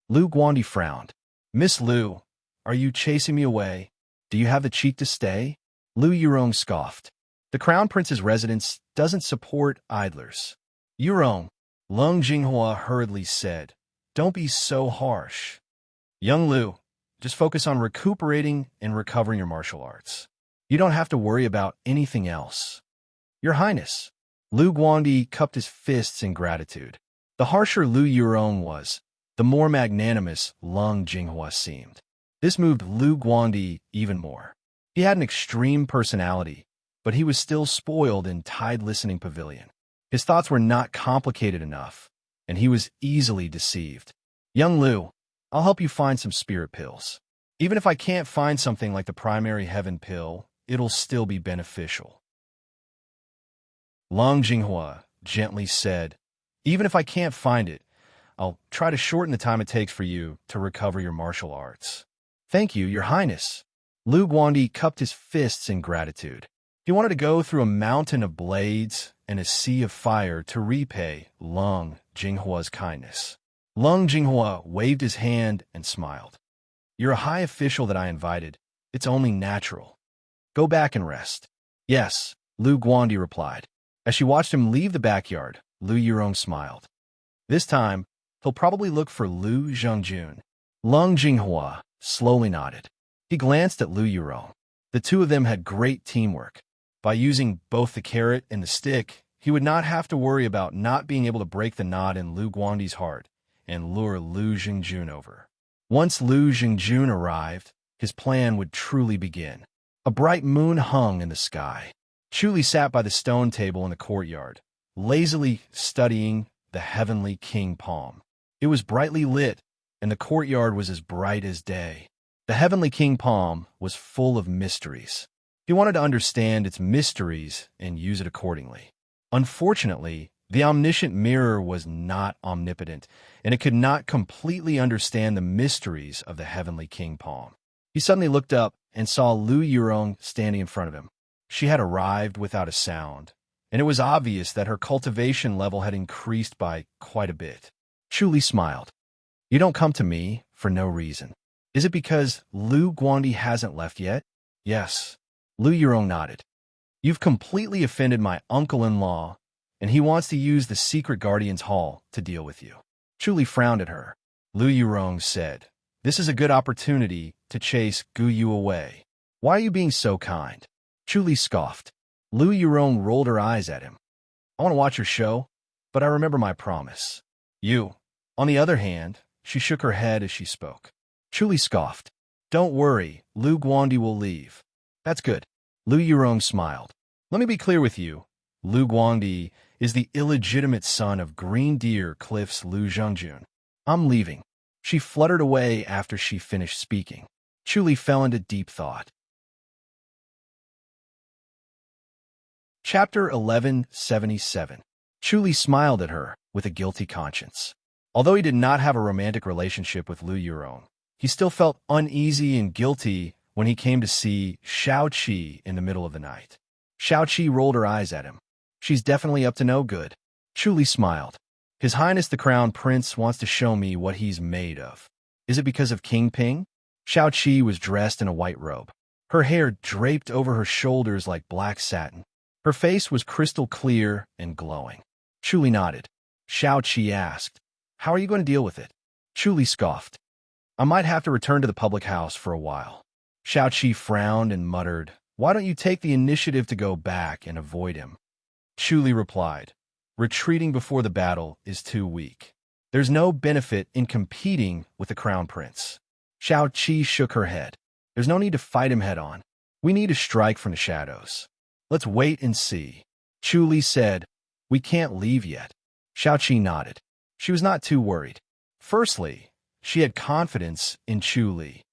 S1: Lu Guangdi frowned. Miss Lu, are you chasing me away? Do you have the cheek to stay? Lu Yurong scoffed. The Crown Prince's residence doesn't support idlers. Yurong, Lung Jinghua hurriedly said, Don't be so harsh. Young Lu, just focus on recuperating and recovering your martial arts. You don't have to worry about anything else. Your Highness. Lu Guangdi cupped his fists in gratitude. The harsher Lu Yurong was, the more magnanimous Lung Jinghua seemed. This moved Lu Guangdi even more. He had an extreme personality, but he was still spoiled in Tide Listening Pavilion. His thoughts were not complicated enough, and he was easily deceived. Young Lu, I'll help you find some spirit pills. Even if I can't find something like the primary heaven pill, it'll still be beneficial. Lung Jinghua gently said, Even if I can't find it, I'll try to shorten the time it takes for you to recover your martial arts. Thank you, Your Highness. Lu Guangdi cupped his fists in gratitude. He wanted to go through a mountain of blades and a sea of fire to repay Lung Jinghua's kindness. Lung Jinghua waved his hand and smiled. You're a high official that I invited. It's only natural. Go back and rest. Yes, Lu Guangdi replied. As she watched him leave the backyard, Lu Yurong smiled. This time, he'll probably look for Lu Zhengjun. Lung Jinghua slowly nodded. He glanced at Lu Yurong. The two of them had great teamwork. By using both the carrot and the stick, he would not have to worry about not being able to break the knot in Lu Guangdi's heart and lure Lu Zhengjun over. Once Lu Zhengjun arrived, his plan would truly begin. A bright moon hung in the sky. Chu Li sat by the stone table in the courtyard, lazily studying the heavenly king palm. It was brightly lit, and the courtyard was as bright as day. The heavenly king palm was full of mysteries. He wanted to understand its mysteries and use it accordingly. Unfortunately, the omniscient mirror was not omnipotent, and it could not completely understand the mysteries of the heavenly king palm. He suddenly looked up and saw Lu Yurong standing in front of him. She had arrived without a sound, and it was obvious that her cultivation level had increased by quite a bit. Chu Li smiled. You don't come to me for no reason. Is it because Lu Guangdi hasn't left yet? Yes. Lu Yurong nodded. You've completely offended my uncle-in-law, and he wants to use the secret guardian's hall to deal with you. Chu Li frowned at her. Lu Yurong said, This is a good opportunity to chase Gu Yu away. Why are you being so kind? Chu Li scoffed. Lu Yurong rolled her eyes at him. I want to watch your show, but I remember my promise. You. On the other hand, she shook her head as she spoke. Chu Li scoffed. Don't worry, Lu Guangdi will leave. That's good. Lu Yurong smiled. Let me be clear with you. Lu Guangdi is the illegitimate son of Green Deer Cliff's Lu Zhengjun. I'm leaving. She fluttered away after she finished speaking. Chu Li fell into deep thought. Chapter 1177. Chu Li smiled at her with a guilty conscience. Although he did not have a romantic relationship with Lu Yurong, he still felt uneasy and guilty when he came to see Shao Qi in the middle of the night. Shao Qi rolled her eyes at him. She's definitely up to no good. Chu Li smiled. His Highness the Crown Prince wants to show me what he's made of. Is it because of King Ping? Xiao Qi was dressed in a white robe. Her hair draped over her shoulders like black satin. Her face was crystal clear and glowing. Chu Li nodded. Xiao Qi asked, "How are you going to deal with it?" Chu Li scoffed. "I might have to return to the public house for a while." Xiao Qi frowned and muttered, "Why don't you take the initiative to go back and avoid him?" Chu Li replied, "Retreating before the battle is too weak. There's no benefit in competing with the crown prince." Xiao Qi shook her head. "There's no need to fight him head-on. We need to strike from the shadows. Let's wait and see." Chu Li said, "We can't leave yet." Xiao Qi nodded. She was not too worried. Firstly, she had confidence in Chu Li.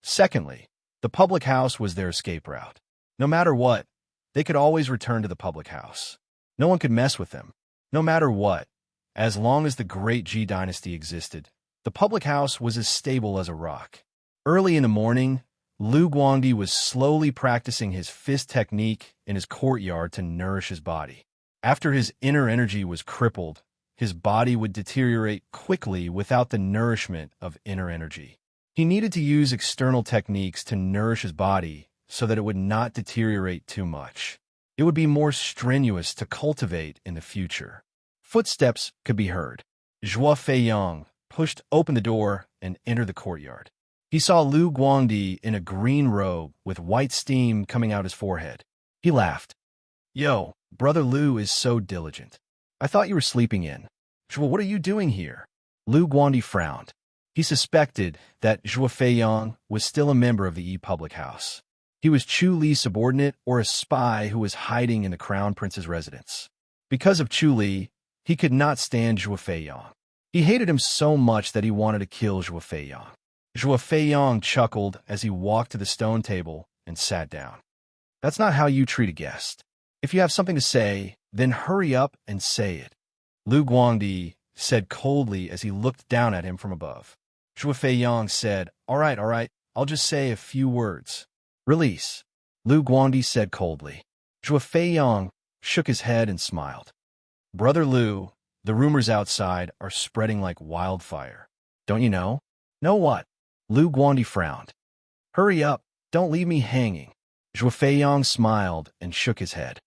S1: Secondly, the public house was their escape route. No matter what, they could always return to the public house. No one could mess with them. No matter what, as long as the great Ji dynasty existed, the public house was as stable as a rock. Early in the morning, Lu Guangdi was slowly practicing his fist technique in his courtyard to nourish his body. After his inner energy was crippled, his body would deteriorate quickly without the nourishment of inner energy. He needed to use external techniques to nourish his body so that it would not deteriorate too much. It would be more strenuous to cultivate in the future. Footsteps could be heard. Zhuo Feiyang pushed open the door and entered the courtyard. He saw Lu Guangdi in a green robe with white steam coming out his forehead. He laughed. "Yo, Brother Lu is so diligent. I thought you were sleeping in. Zhuo, what are you doing here?" Lu Guangdi frowned. He suspected that Zhuo Feiyang was still a member of the Yi public house. He was Chu Li's subordinate or a spy who was hiding in the crown prince's residence. Because of Chu Li, he could not stand Zhuo Feiyang. He hated him so much that he wanted to kill Zhuo Feiyang. Zhuo Feiyang chuckled as he walked to the stone table and sat down. "That's not how you treat a guest. If you have something to say, then hurry up and say it," Lu Guangdi said coldly as he looked down at him from above. Zhuo Feiyang said, all right, I'll just say a few words." "Release," Lu Guangdi said coldly. Zhuo Feiyang shook his head and smiled. "Brother Lu, the rumors outside are spreading like wildfire. Don't you know?" "Know what?" Lu Guangdi frowned. "Hurry up, don't leave me hanging." Zhuo Feiyang smiled and shook his head.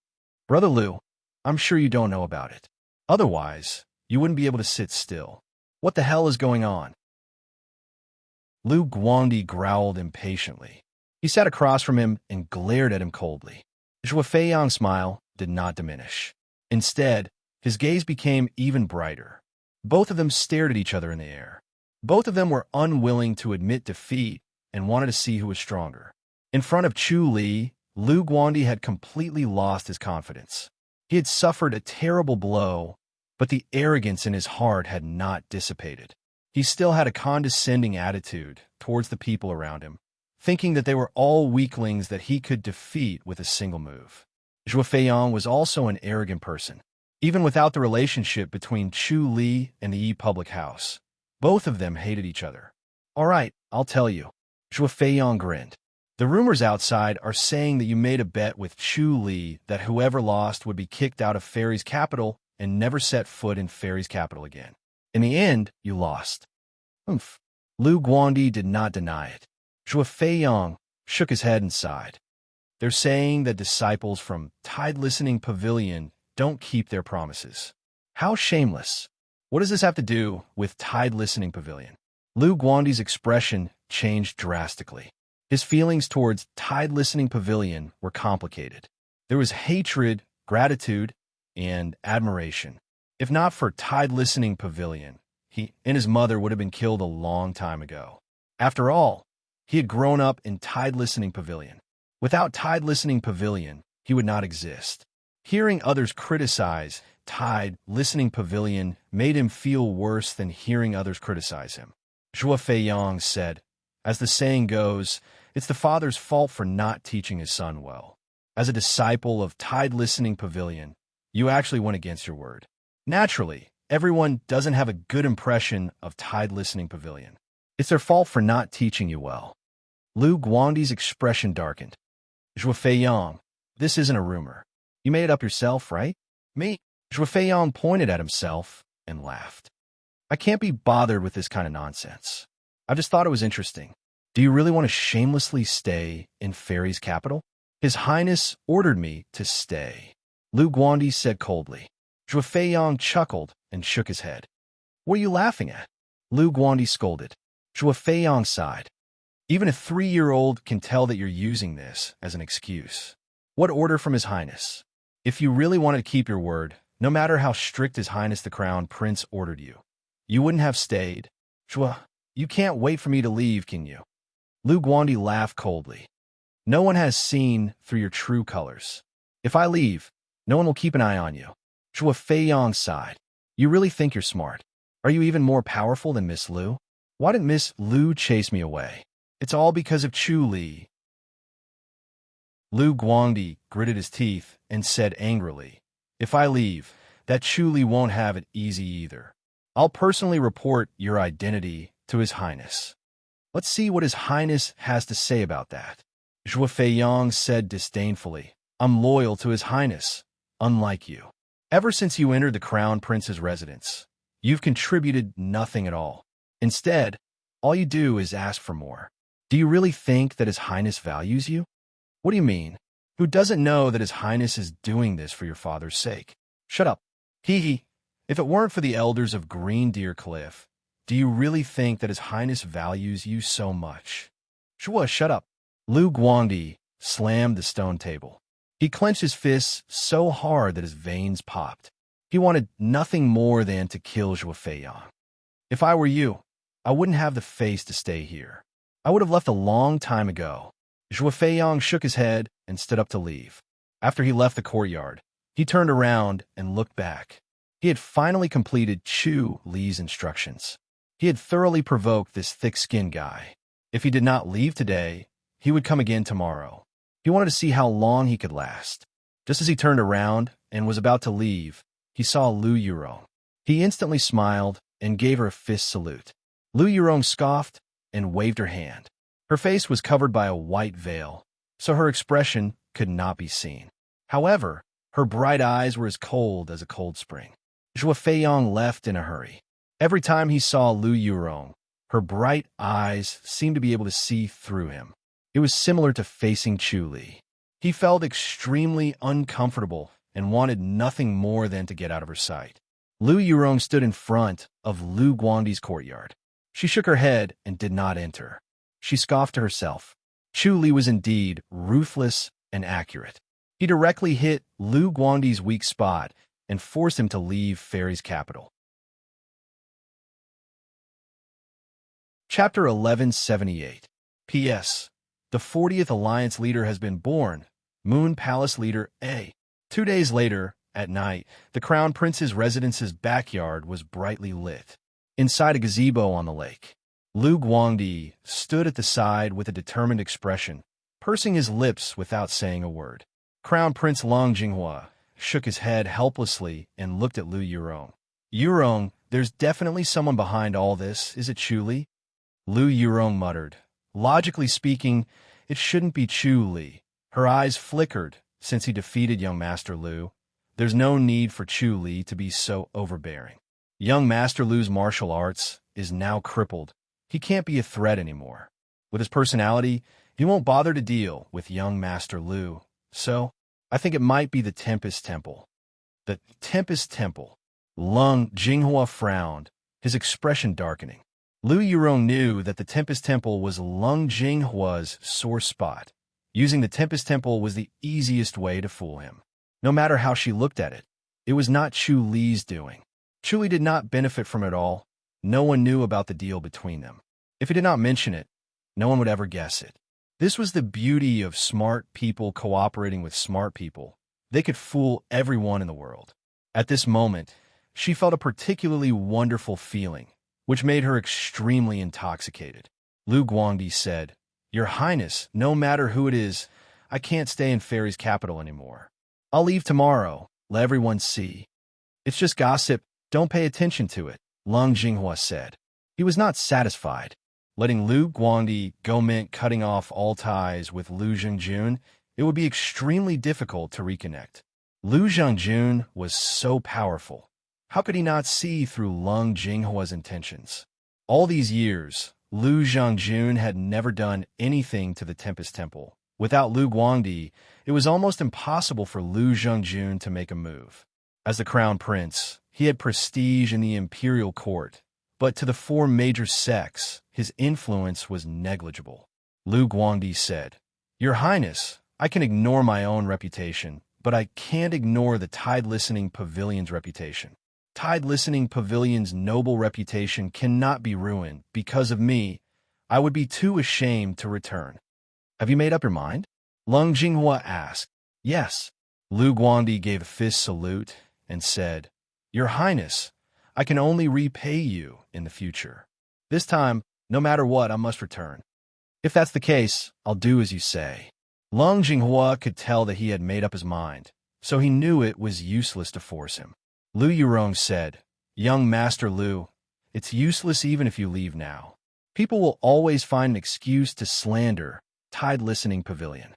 S1: "Brother Lu, I'm sure you don't know about it. Otherwise, you wouldn't be able to sit still. What the hell is going on?" Lu Guangdi growled impatiently. He sat across from him and glared at him coldly. Zhuo Feiyang's smile did not diminish. Instead, his gaze became even brighter. Both of them stared at each other in the air. Both of them were unwilling to admit defeat and wanted to see who was stronger. In front of Chu Li, Lu Guangdi had completely lost his confidence. He had suffered a terrible blow, but the arrogance in his heart had not dissipated. He still had a condescending attitude towards the people around him, thinking that they were all weaklings that he could defeat with a single move. Zhuo Feiyang was also an arrogant person. Even without the relationship between Chu Li and the Yi public house, both of them hated each other. "All right, I'll tell you." Zhuo Feiyang grinned. "The rumors outside are saying that you made a bet with Chu Li that whoever lost would be kicked out of Fairy's capital and never set foot in Fairy's capital again. In the end, you lost." "Humph." Lu Guangdi did not deny it. Zhuo Feiyang shook his head and sighed. "They're saying that disciples from Tide Listening Pavilion don't keep their promises." "How shameless. What does this have to do with Tide Listening Pavilion?" Lu Guangdi's expression changed drastically. His feelings towards Tide Listening Pavilion were complicated. There was hatred, gratitude, and admiration. If not for Tide Listening Pavilion, he and his mother would have been killed a long time ago. After all, he had grown up in Tide Listening Pavilion. Without Tide Listening Pavilion, he would not exist. Hearing others criticize Tide Listening Pavilion made him feel worse than hearing others criticize him. Zhuo Feiyang said, "As the saying goes, it's the father's fault for not teaching his son well. As a disciple of Tide Listening Pavilion, you actually went against your word. Naturally, everyone doesn't have a good impression of Tide Listening Pavilion. It's their fault for not teaching you well." Lu Guangdi's expression darkened. "Zhuo Feiyang, this isn't a rumor. You made it up yourself, right?" "Me?" Zhuo Feiyang pointed at himself and laughed. "I can't be bothered with this kind of nonsense. I just thought it was interesting. Do you really want to shamelessly stay in Fairy's capital? His Highness ordered me to stay, Lu Guandi said coldly. Zhuo Feiyang chuckled and shook his head. What are you laughing at? Lu Guandi scolded. Zhuo Feiyang sighed. Even a 3-year-old can tell that you're using this as an excuse. What order from His Highness? If you really wanted to keep your word, no matter how strict His Highness the Crown Prince ordered you, you wouldn't have stayed. Zhuo, you can't wait for me to leave, can you? Lu Guandi laughed coldly. No one has seen through your true colors. If I leave, no one will keep an eye on you. Zhuo Feiyang sighed. You really think you're smart? Are you even more powerful than Miss Lu? Why didn't Miss Lu chase me away? It's all because of Chu Li. Lu Guangdi gritted his teeth and said angrily, If I leave, that Chu Li won't have it easy either. I'll personally report your identity to His Highness. Let's see what His Highness has to say about that. Zhuo Feiyang said disdainfully, I'm loyal to His Highness, unlike you. Ever since you entered the Crown Prince's residence, you've contributed nothing at all. Instead, all you do is ask for more. Do you really think that His Highness values you? What do you mean? Who doesn't know that His Highness is doing this for your father's sake? Shut up. Hee hee. If it weren't for the elders of Green Deer Cliff, do you really think that His Highness values you so much? Zhuo, shut up. Lu Guangdi slammed the stone table. He clenched his fists so hard that his veins popped. He wanted nothing more than to kill Zhuo Feiyang. If I were you, I wouldn't have the face to stay here. I would have left a long time ago. Zhuo Feiyang shook his head and stood up to leave. After he left the courtyard, he turned around and looked back. He had finally completed Chu Li's instructions. He had thoroughly provoked this thick-skinned guy. If he did not leave today, he would come again tomorrow. He wanted to see how long he could last. Just as he turned around and was about to leave, he saw Lu Yurong. He instantly smiled and gave her a fist salute. Lu Yurong scoffed and waved her hand. Her face was covered by a white veil, so her expression could not be seen. However, her bright eyes were as cold as a cold spring. Zhuo Feiyang left in a hurry. Every time he saw Lu Yurong, her bright eyes seemed to be able to see through him. It was similar to facing Chu Li. He felt extremely uncomfortable and wanted nothing more than to get out of her sight. Lu Yurong stood in front of Lu Guangdi's courtyard. She shook her head and did not enter. She scoffed to herself. Chu Li was indeed ruthless and accurate. He directly hit Lu Guangdi's weak spot and forced him to leave Fairy's capital. Chapter 1178. P.S. The 40th Alliance leader has been born. Moon Palace leader A. 2 days later, at night, the Crown Prince's residence's backyard was brightly lit. Inside a gazebo on the lake, Lu Guangdi stood at the side with a determined expression, pursing his lips without saying a word. Crown Prince Long Jinghua shook his head helplessly and looked at Lu Yurong. Yurong, there's definitely someone behind all this, is it Chu Li? Lu Yurong muttered. Logically speaking, it shouldn't be Chu Li. Her eyes flickered since he defeated young Master Lu. There's no need for Chu Li to be so overbearing. Young Master Lu's martial arts is now crippled. He can't be a threat anymore. With his personality, he won't bother to deal with young Master Lu. So, I think it might be the Tempest Temple. The Tempest Temple. Lung Jinghua frowned, his expression darkening. Lu Yurong knew that the Tempest Temple was Lung Jinghua's sore spot. Using the Tempest Temple was the easiest way to fool him. No matter how she looked at it, it was not Chu Li's doing. Chu Li did not benefit from it all. No one knew about the deal between them. If he did not mention it, no one would ever guess it. This was the beauty of smart people cooperating with smart people. They could fool everyone in the world. At this moment, she felt a particularly wonderful feeling, which made her extremely intoxicated. Lu Guangdi said, Your Highness, no matter who it is, I can't stay in Fairy's capital anymore. I'll leave tomorrow. Let everyone see. It's just gossip. Don't pay attention to it, Lung Jinghua said. He was not satisfied. Letting Lu Guangdi go meant cutting off all ties with Lu Zhengjun. It would be extremely difficult to reconnect. Lu Zhengjun was so powerful. How could he not see through Lung Jinghua's intentions? All these years, Lu Zhongjun had never done anything to the Tempest Temple. Without Lu Guangdi, it was almost impossible for Lu Zhongjun to make a move. As the crown prince, he had prestige in the imperial court, but to the four major sects, his influence was negligible. Lu Guangdi said, "Your Highness, I can ignore my own reputation, but I can't ignore the Tide Listening Pavilion's reputation. Tide Listening Pavilion's noble reputation cannot be ruined. Because of me, I would be too ashamed to return." "Have you made up your mind?" Lung Jinghua asked. "Yes." Lu Guangdi gave a fist salute and said, "Your Highness, I can only repay you in the future. This time, no matter what, I must return." "If that's the case, I'll do as you say." Lung Jinghua could tell that he had made up his mind, so he knew it was useless to force him. Lu Yurong said, "Young Master Lu, it's useless even if you leave now. People will always find an excuse to slander Tide Listening Pavilion.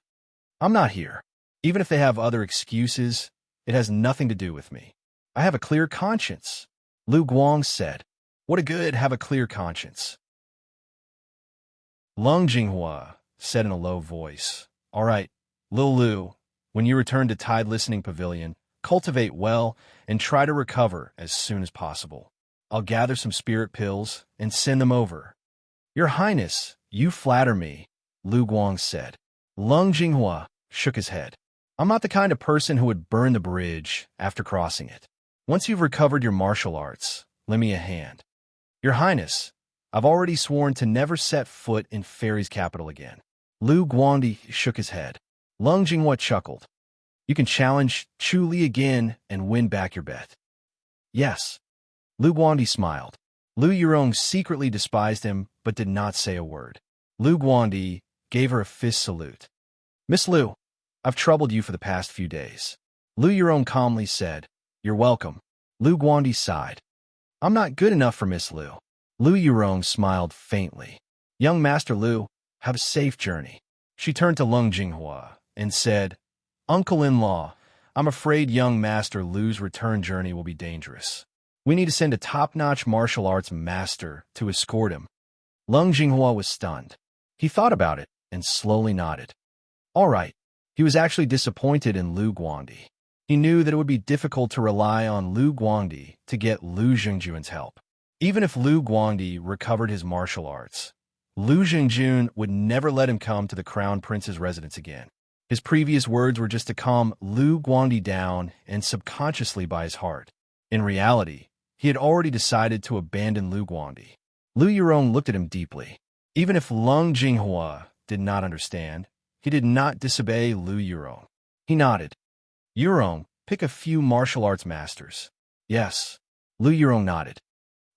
S1: I'm not here. Even if they have other excuses, it has nothing to do with me. I have a clear conscience." Lu Guang said, "What a good have a clear conscience." Lung Jinghua said in a low voice, "All right, Lil Lu, when you return to Tide Listening Pavilion, cultivate well and try to recover as soon as possible. I'll gather some spirit pills and send them over." "Your Highness, you flatter me," Lu Guang said. Lung Jinghua shook his head. "I'm not the kind of person who would burn the bridge after crossing it. Once you've recovered your martial arts, lend me a hand." "Your Highness, I've already sworn to never set foot in Fairy's capital again." Lu Guangdi shook his head. Lung Jinghua chuckled. "You can challenge Chu Li again and win back your bet." "Yes." Lu Guangdi smiled. Lu Yurong secretly despised him but did not say a word. Lu Guangdi gave her a fist salute. "Miss Lu, I've troubled you for the past few days." Lu Yurong calmly said, "You're welcome." Lu Guangdi sighed. "I'm not good enough for Miss Lu." Lu Yurong smiled faintly. "Young Master Lu, have a safe journey." She turned to Lung Jinghua and said, "Uncle-in-law, I'm afraid young Master Lu's return journey will be dangerous. We need to send a top-notch martial arts master to escort him." Lung Jinghua was stunned. He thought about it and slowly nodded. All right. He was actually disappointed in Lu Guangdi. He knew that it would be difficult to rely on Lu Guangdi to get Lu Zhengjuan's help. Even if Lu Guangdi recovered his martial arts, Lu Zhengjun would never let him come to the Crown Prince's residence again. His previous words were just to calm Lu Guangdi down and subconsciously by his heart. In reality, he had already decided to abandon Lu Guangdi. Lu Yurong looked at him deeply. Even if Lung Jinghua did not understand, he did not disobey Lu Yurong. He nodded. "Yurong, pick a few martial arts masters." "Yes." Lu Yurong nodded.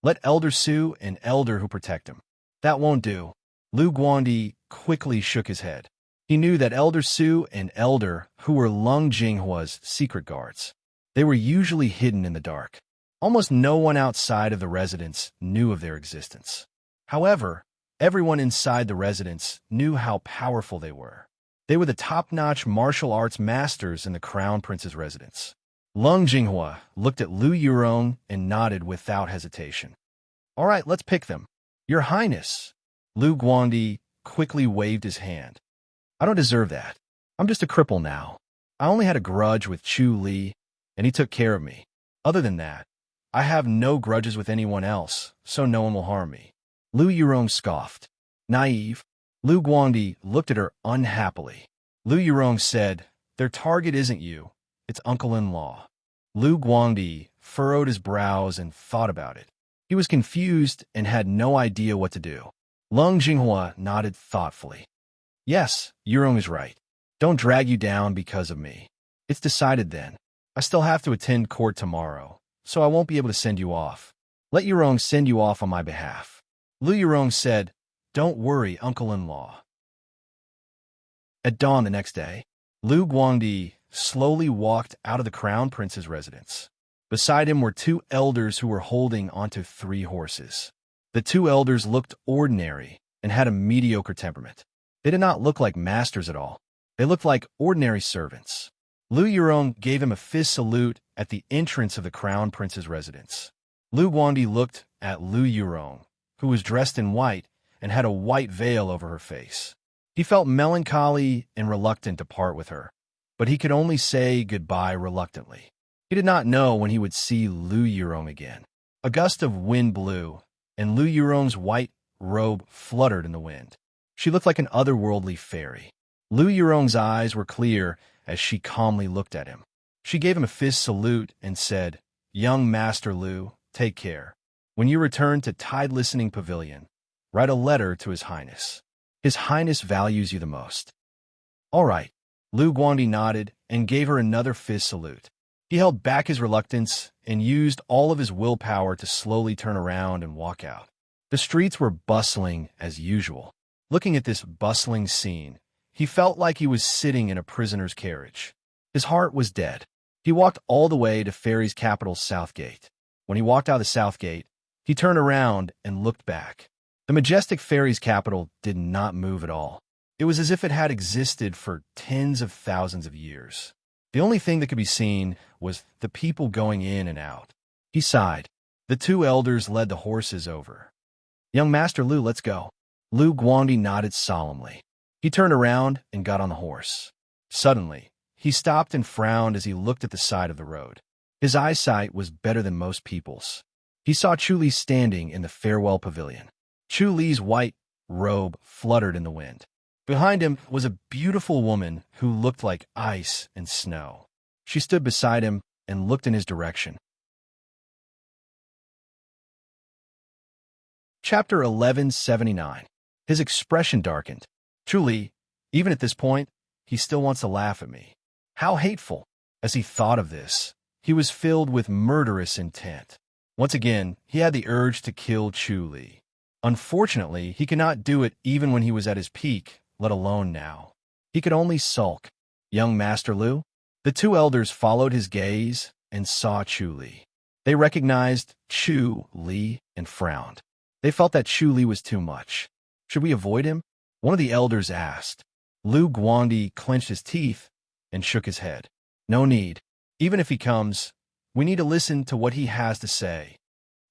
S1: "Let Elder Su and Elder who protect him." "That won't do." Lu Guangdi quickly shook his head. He knew that Elder Su and Elder who were Lung Jinghua's secret guards. They were usually hidden in the dark. Almost no one outside of the residence knew of their existence. However, everyone inside the residence knew how powerful they were. They were the top-notch martial arts masters in the Crown Prince's residence. Lung Jinghua looked at Lu Yurong and nodded without hesitation. "All right, let's pick them." "Your Highness." Lu Guangdi quickly waved his hand. "I don't deserve that. I'm just a cripple now. I only had a grudge with Chu Li, and he took care of me. Other than that, I have no grudges with anyone else, so no one will harm me." Lu Yurong scoffed. "Naive." Lu Guangdi looked at her unhappily. Lu Yurong said, "Their target isn't you, it's uncle-in-law." Lu Guangdi furrowed his brows and thought about it. He was confused and had no idea what to do. Lung Jinghua nodded thoughtfully. "Yes, Yurong is right. Don't drag you down because of me. It's decided then. I still have to attend court tomorrow, so I won't be able to send you off. Let Yurong send you off on my behalf." Lu Yurong said, "Don't worry, uncle-in-law." At dawn the next day, Lu Guangdi slowly walked out of the Crown Prince's residence. Beside him were two elders who were holding onto 3 horses. The 2 elders looked ordinary and had a mediocre temperament. They did not look like masters at all. They looked like ordinary servants. Lu Yurong gave him a fist salute at the entrance of the Crown Prince's residence. Lu Guangdi looked at Lu Yurong, who was dressed in white, and had a white veil over her face. He felt melancholy and reluctant to part with her, but he could only say goodbye reluctantly. He did not know when he would see Lu Yurong again. A gust of wind blew, and Lu Yurong's white robe fluttered in the wind. She looked like an otherworldly fairy. Lu Yurong's eyes were clear as she calmly looked at him. She gave him a fist salute and said, "Young Master Lu, take care. When you return to Tide Listening Pavilion, write a letter to His Highness. His Highness values you the most." "All right." Lu Guangdi nodded and gave her another fist salute. He held back his reluctance and used all of his willpower to slowly turn around and walk out. The streets were bustling as usual. Looking at this bustling scene, he felt like he was sitting in a prisoner's carriage. His heart was dead. He walked all the way to Fairy's capital's south gate. When he walked out the south gate, he turned around and looked back. The majestic Fairy's capital did not move at all. It was as if it had existed for tens of thousands of years. The only thing that could be seen was the people going in and out. He sighed. The two elders led the horses over. "Young Master Lu, let's go." Lu Guangdi nodded solemnly. He turned around and got on the horse. Suddenly, he stopped and frowned as he looked at the side of the road. His eyesight was better than most people's. He saw Chu Li standing in the farewell pavilion. Chu Li's white robe fluttered in the wind. Behind him was a beautiful woman who looked like ice and snow. She stood beside him and looked in his direction. Chapter 1179. His expression darkened. Chu Li, even at this point, he still wants to laugh at me. How hateful! As he thought of this, he was filled with murderous intent. Once again, he had the urge to kill Chu Li. Unfortunately, he could not do it even when he was at his peak, let alone now. He could only sulk. "Young Master Lu?" The two elders followed his gaze and saw Chu Li. They recognized Chu Li and frowned. They felt that Chu Li was too much. "Should we avoid him?" one of the elders asked. Lu Guangdi clenched his teeth and shook his head. "No need. Even if he comes, we need to listen to what he has to say.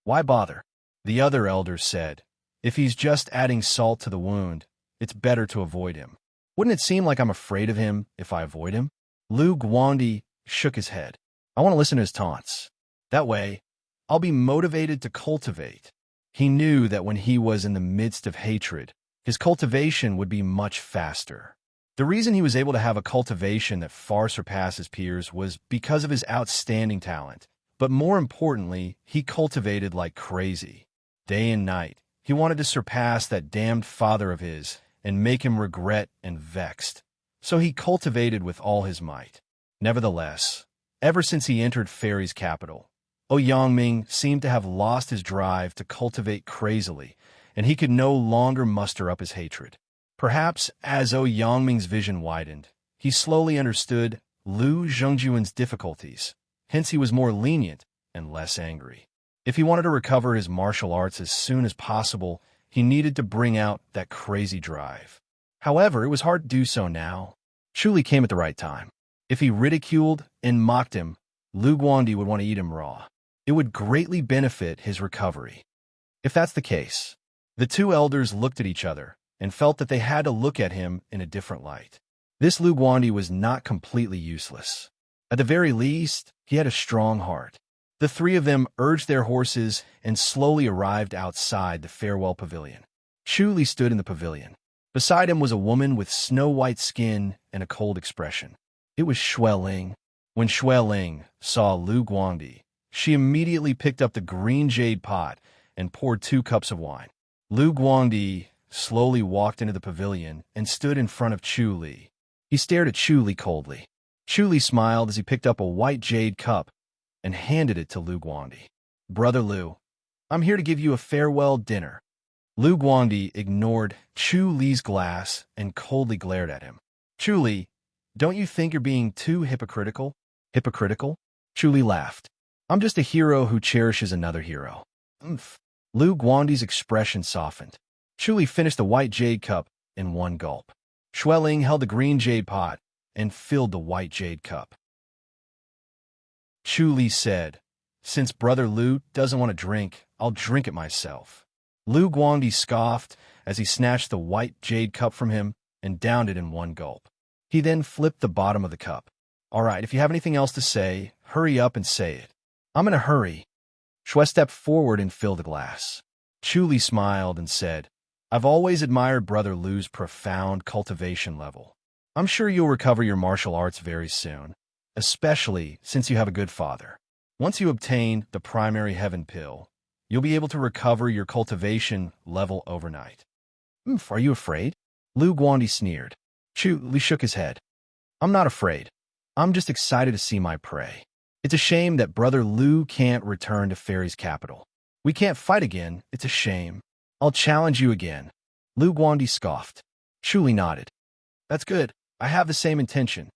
S1: Why bother?" The other elders said, "If he's just adding salt to the wound, it's better to avoid him. Wouldn't it seem like I'm afraid of him if I avoid him?" Lu Guangdi shook his head. "I want to listen to his taunts. That way, I'll be motivated to cultivate." He knew that when he was in the midst of hatred, his cultivation would be much faster. The reason he was able to have a cultivation that far surpassed his peers was because of his outstanding talent. But more importantly, he cultivated like crazy. Day and night, he wanted to surpass that damned father of his and make him regret and vexed. So he cultivated with all his might. Nevertheless, ever since he entered Fairy's capital, Yangming seemed to have lost his drive to cultivate crazily, and he could no longer muster up his hatred. Perhaps as Yangming's vision widened, he slowly understood Lu Zhengjuan's difficulties, hence he was more lenient and less angry. If he wanted to recover his martial arts as soon as possible, he needed to bring out that crazy drive. However, it was hard to do so now. Chu Li came at the right time. If he ridiculed and mocked him, Lu Guangdi would want to eat him raw. It would greatly benefit his recovery. If that's the case, the two elders looked at each other and felt that they had to look at him in a different light. This Lu Guangdi was not completely useless. At the very least, he had a strong heart. The three of them urged their horses and slowly arrived outside the farewell pavilion. Chu Li stood in the pavilion. Beside him was a woman with snow-white skin and a cold expression. It was Xue Ling. When Xue Ling saw Lu Guangdi, she immediately picked up the green jade pot and poured 2 cups of wine. Lu Guangdi slowly walked into the pavilion and stood in front of Chu Li. He stared at Chu Li coldly. Chu Li smiled as he picked up a white jade cup and handed it to Lu Guangdi. "Brother Lu, I'm here to give you a farewell dinner." Lu Guangdi ignored Chu Li's glass and coldly glared at him. "Chu Li, don't you think you're being too hypocritical?" "Hypocritical?" Chu Li laughed. "I'm just a hero who cherishes another hero." "Umph." Lu Guangdi's expression softened. Chu Li finished the white jade cup in one gulp. Xue Ling held the green jade pot and filled the white jade cup. Chu Li said, "Since Brother Lu doesn't want to drink, I'll drink it myself." Lu Guangdi scoffed as he snatched the white jade cup from him and downed it in one gulp. He then flipped the bottom of the cup. All right, if you have anything else to say, hurry up and say it. I'm in a hurry. Shui stepped forward and filled the glass. Chu Li smiled and said, I've always admired Brother Lu's profound cultivation level. I'm sure you'll recover your martial arts very soon, especially since you have a good father. Once you obtain the primary heaven pill, you'll be able to recover your cultivation level overnight. Are you afraid? Lu Guandi sneered. Chu Li shook his head. I'm not afraid. I'm just excited to see my prey. It's a shame that Brother Lu can't return to Fairy's capital. We can't fight again. It's a shame. I'll challenge you again. Lu Guandi scoffed. Chu Li nodded. That's good. I have the same intention.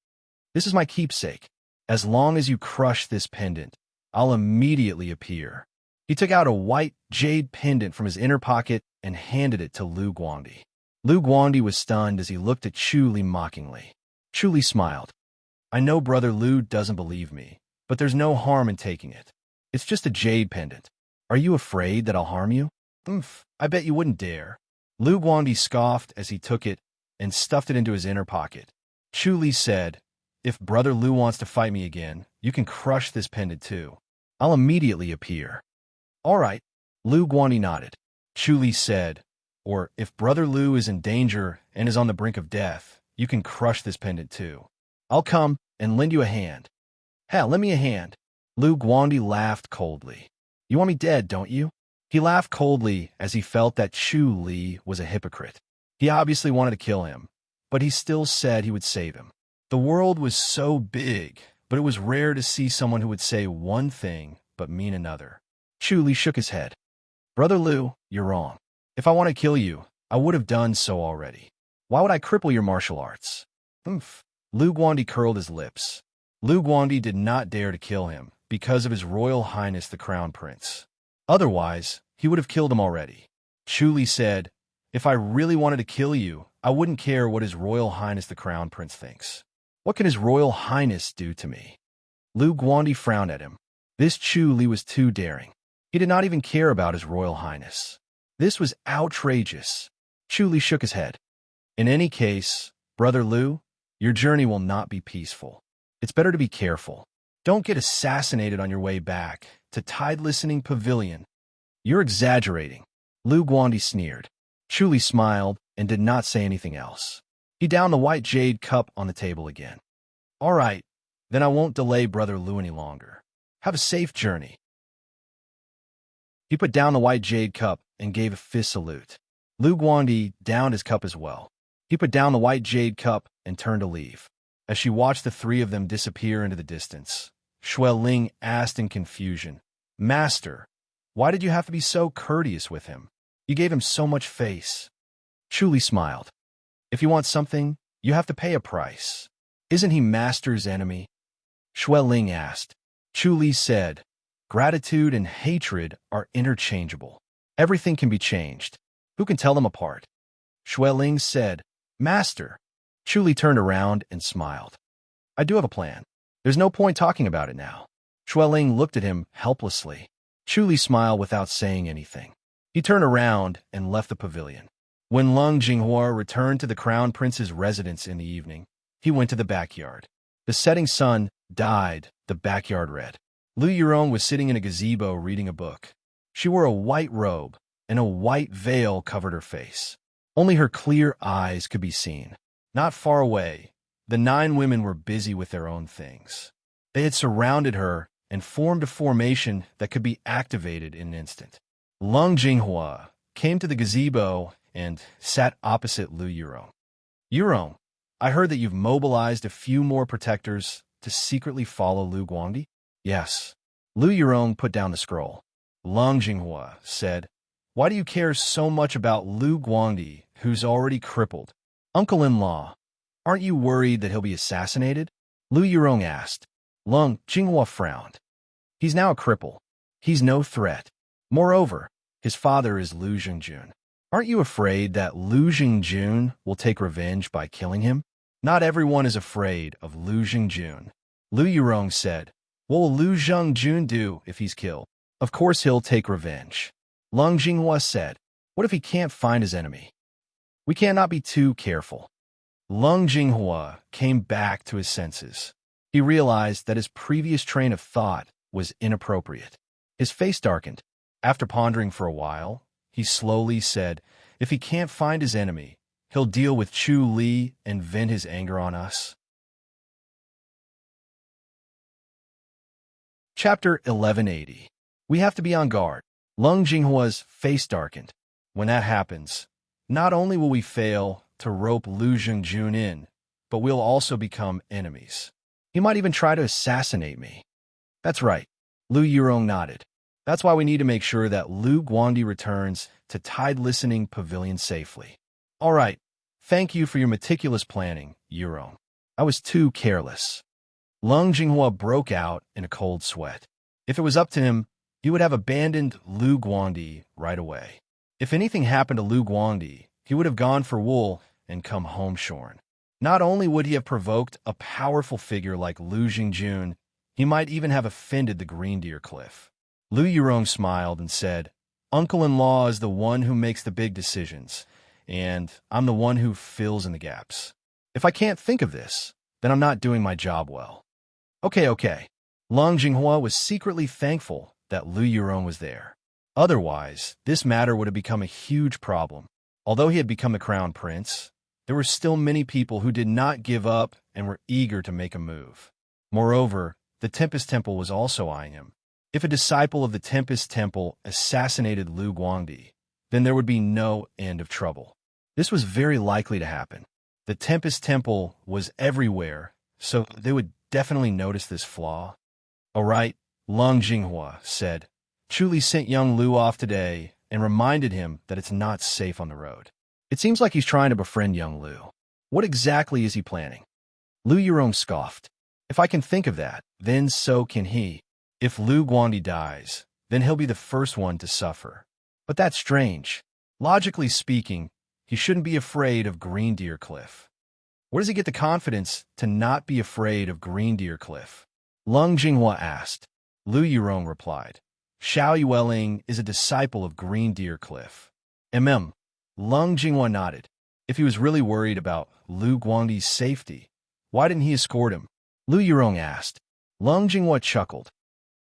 S1: This is my keepsake. As long as you crush this pendant, I'll immediately appear. He took out a white jade pendant from his inner pocket and handed it to Lu Guandi. Lu Guandi was stunned as he looked at Chu Li mockingly. Chu Li smiled. I know Brother Lu doesn't believe me, but there's no harm in taking it. It's just a jade pendant. Are you afraid that I'll harm you? I bet you wouldn't dare. Lu Guandi scoffed as he took it and stuffed it into his inner pocket. Chu Li said, If Brother Lu wants to fight me again, you can crush this pendant too. I'll immediately appear. All right. Lu Guandi nodded. Chu Li said, Or if Brother Lu is in danger and is on the brink of death, you can crush this pendant too. I'll come and lend you a hand. Hell, lend me a hand. Lu Guandi laughed coldly. You want me dead, don't you? He laughed coldly as he felt that Chu Li was a hypocrite. He obviously wanted to kill him, but he still said he would save him. The world was so big, but it was rare to see someone who would say one thing but mean another. Chu Li shook his head. Brother Lu, you're wrong. If I want to kill you, I would have done so already. Why would I cripple your martial arts? Lu Guandi curled his lips. Lu Guandi did not dare to kill him because of His Royal Highness the Crown Prince. Otherwise, he would have killed him already. Chu Li said, If I really wanted to kill you, I wouldn't care what His Royal Highness the Crown Prince thinks. What can His Royal Highness do to me? Lu Guandi frowned at him. This Chu Li was too daring. He did not even care about His Royal Highness. This was outrageous. Chu Li shook his head. In any case, Brother Lu, your journey will not be peaceful. It's better to be careful. Don't get assassinated on your way back to Tide Listening Pavilion. You're exaggerating. Lu Guandi sneered. Chu Li smiled and did not say anything else. He downed the white jade cup on the table again. All right, then I won't delay Brother Lu any longer. Have a safe journey. He put down the white jade cup and gave a fist salute. Lu Guandi downed his cup as well. He put down the white jade cup and turned to leave. As she watched the three of them disappear into the distance, Shui Ling asked in confusion, Master, why did you have to be so courteous with him? You gave him so much face. Chu Li smiled. If you want something, you have to pay a price. Isn't he Master's enemy? Shui Ling asked. Chu Li said, Gratitude and hatred are interchangeable. Everything can be changed. Who can tell them apart? Shui Ling said, Master. Chu Li turned around and smiled. I do have a plan. There's no point talking about it now. Shui Ling looked at him helplessly. Chu Li smiled without saying anything. He turned around and left the pavilion. When Lung Jinghua returned to the Crown Prince's residence in the evening, he went to the backyard. The setting sun dyed the backyard red. Lu Yurong was sitting in a gazebo reading a book. She wore a white robe, and a white veil covered her face. Only her clear eyes could be seen. Not far away, the 9 women were busy with their own things. They had surrounded her and formed a formation that could be activated in an instant. Lung Jinghua came to the gazebo and sat opposite Lu Yurong. Yurong, I heard that you've mobilized a few more protectors to secretly follow Lu Guandi? Yes. Lu Yurong put down the scroll. Lung Jinghua said, Why do you care so much about Lu Guandi, who's already crippled? Uncle-in-law, aren't you worried that he'll be assassinated? Lu Yurong asked. Lung Jinghua frowned. He's now a cripple. He's no threat. Moreover, his father is Lu Jingjun. Aren't you afraid that Lu Jingjun will take revenge by killing him? Not everyone is afraid of Lu Jingjun. Lu Yurong said, What will Lu Jingjun do if he's killed? Of course he'll take revenge. Lung Jinghua said, What if he can't find his enemy? We cannot be too careful. Lung Jinghua came back to his senses. He realized that his previous train of thought was inappropriate. His face darkened. After pondering for a while, he slowly said, if he can't find his enemy, he'll deal with Chu Li and vent his anger on us. Chapter 1180. We have to be on guard. Lung Jinghua's face darkened. When that happens, not only will we fail to rope Lu Zhengjun in, but we'll also become enemies. He might even try to assassinate me. That's right. Lu Yurong nodded. That's why we need to make sure that Lu Guandi returns to Tide Listening Pavilion safely. All right. Thank you for your meticulous planning, Yurong. I was too careless. Lung Jinghua broke out in a cold sweat. If it was up to him, he would have abandoned Lu Guandi right away. If anything happened to Lu Guandi, he would have gone for wool and come home shorn. Not only would he have provoked a powerful figure like Lu Jingjun, he might even have offended the Green Deer Cliff. Lu Yurong smiled and said, Uncle-in-law is the one who makes the big decisions, and I'm the one who fills in the gaps. If I can't think of this, then I'm not doing my job well. Okay. Lung Jinghua was secretly thankful that Lu Yurong was there. Otherwise, this matter would have become a huge problem. Although he had become the crown prince, there were still many people who did not give up and were eager to make a move. Moreover, the Tempest Temple was also eyeing him. If a disciple of the Tempest Temple assassinated Lu Guangdi, then there would be no end of trouble. This was very likely to happen. The Tempest Temple was everywhere, so they would definitely notice this flaw. All right, Lung Jinghua said. Chu sent young Lu off today and reminded him that it's not safe on the road. It seems like he's trying to befriend young Lu. What exactly is he planning? Lu Yurong scoffed. If I can think of that, then so can he. If Lu Guandi dies, then he'll be the first one to suffer. But that's strange. Logically speaking, he shouldn't be afraid of Green Deer Cliff. Where does he get the confidence to not be afraid of Green Deer Cliff? Lung Jinghua asked. Lu Yurong replied. Xiao Yueling is a disciple of Green Deer Cliff. Lung Jinghua nodded. If he was really worried about Lu Guangdi's safety, why didn't he escort him? Lu Yurong asked. Lung Jinghua chuckled.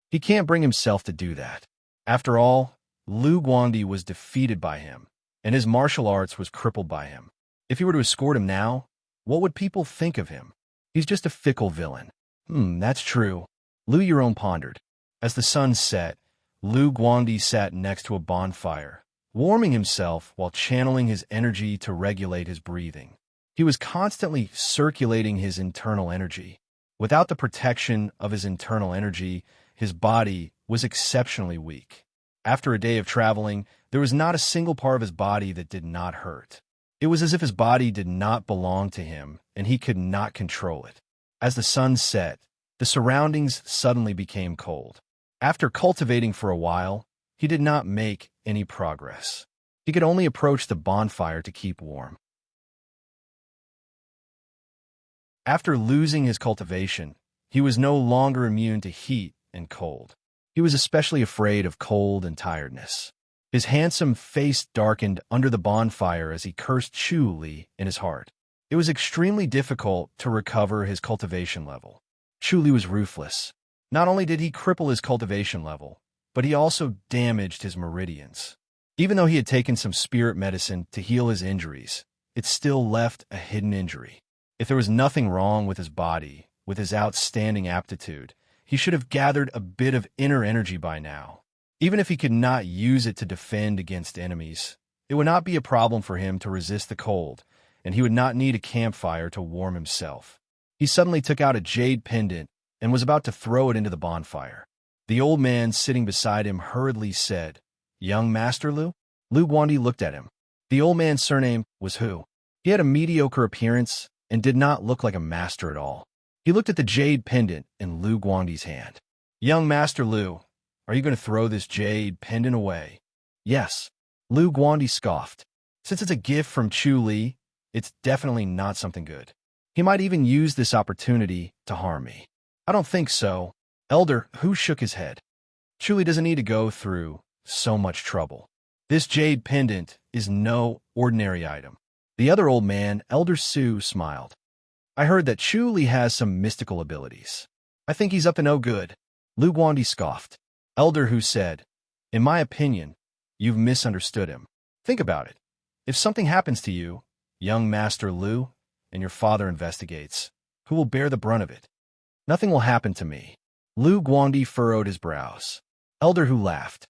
S1: He can't bring himself to do that. After all, Lu Guangdi was defeated by him, and his martial arts was crippled by him. If he were to escort him now, what would people think of him? He's just a fickle villain. That's true. Lu Yurong pondered. As the sun set, Lu Guangdi sat next to a bonfire, warming himself while channeling his energy to regulate his breathing. He was constantly circulating his internal energy. Without the protection of his internal energy, his body was exceptionally weak. After a day of traveling, there was not a single part of his body that did not hurt. It was as if his body did not belong to him, and he could not control it. As the sun set, the surroundings suddenly became cold. After cultivating for a while, he did not make any progress. He could only approach the bonfire to keep warm. After losing his cultivation, he was no longer immune to heat and cold. He was especially afraid of cold and tiredness. His handsome face darkened under the bonfire as he cursed Chu Li in his heart. It was extremely difficult to recover his cultivation level. Chu Li was ruthless. Not only did he cripple his cultivation level, but he also damaged his meridians. Even though he had taken some spirit medicine to heal his injuries, it still left a hidden injury. If there was nothing wrong with his body, with his outstanding aptitude, he should have gathered a bit of inner energy by now. Even if he could not use it to defend against enemies, it would not be a problem for him to resist the cold, and he would not need a campfire to warm himself. He suddenly took out a jade pendant and was about to throw it into the bonfire. The old man sitting beside him hurriedly said, Young Master Lu? Lu Guandi looked at him. The old man's surname was Hu. He had a mediocre appearance and did not look like a master at all. He looked at the jade pendant in Lu Guandi's hand. Young Master Lu, are you going to throw this jade pendant away? Yes. Lu Guandi scoffed. Since it's a gift from Chu Li, it's definitely not something good. He might even use this opportunity to harm me. I don't think so. Elder Hu shook his head. Chu Li doesn't need to go through so much trouble. This jade pendant is no ordinary item. The other old man, Elder Su, smiled. I heard that Chu Li has some mystical abilities. I think he's up to no good. Lu Guandi scoffed. Elder Hu said, in my opinion, you've misunderstood him. Think about it. If something happens to you, young Master Lu, and your father investigates, who will bear the brunt of it? Nothing will happen to me. Lu Guandi furrowed his brows. Elder Hu laughed.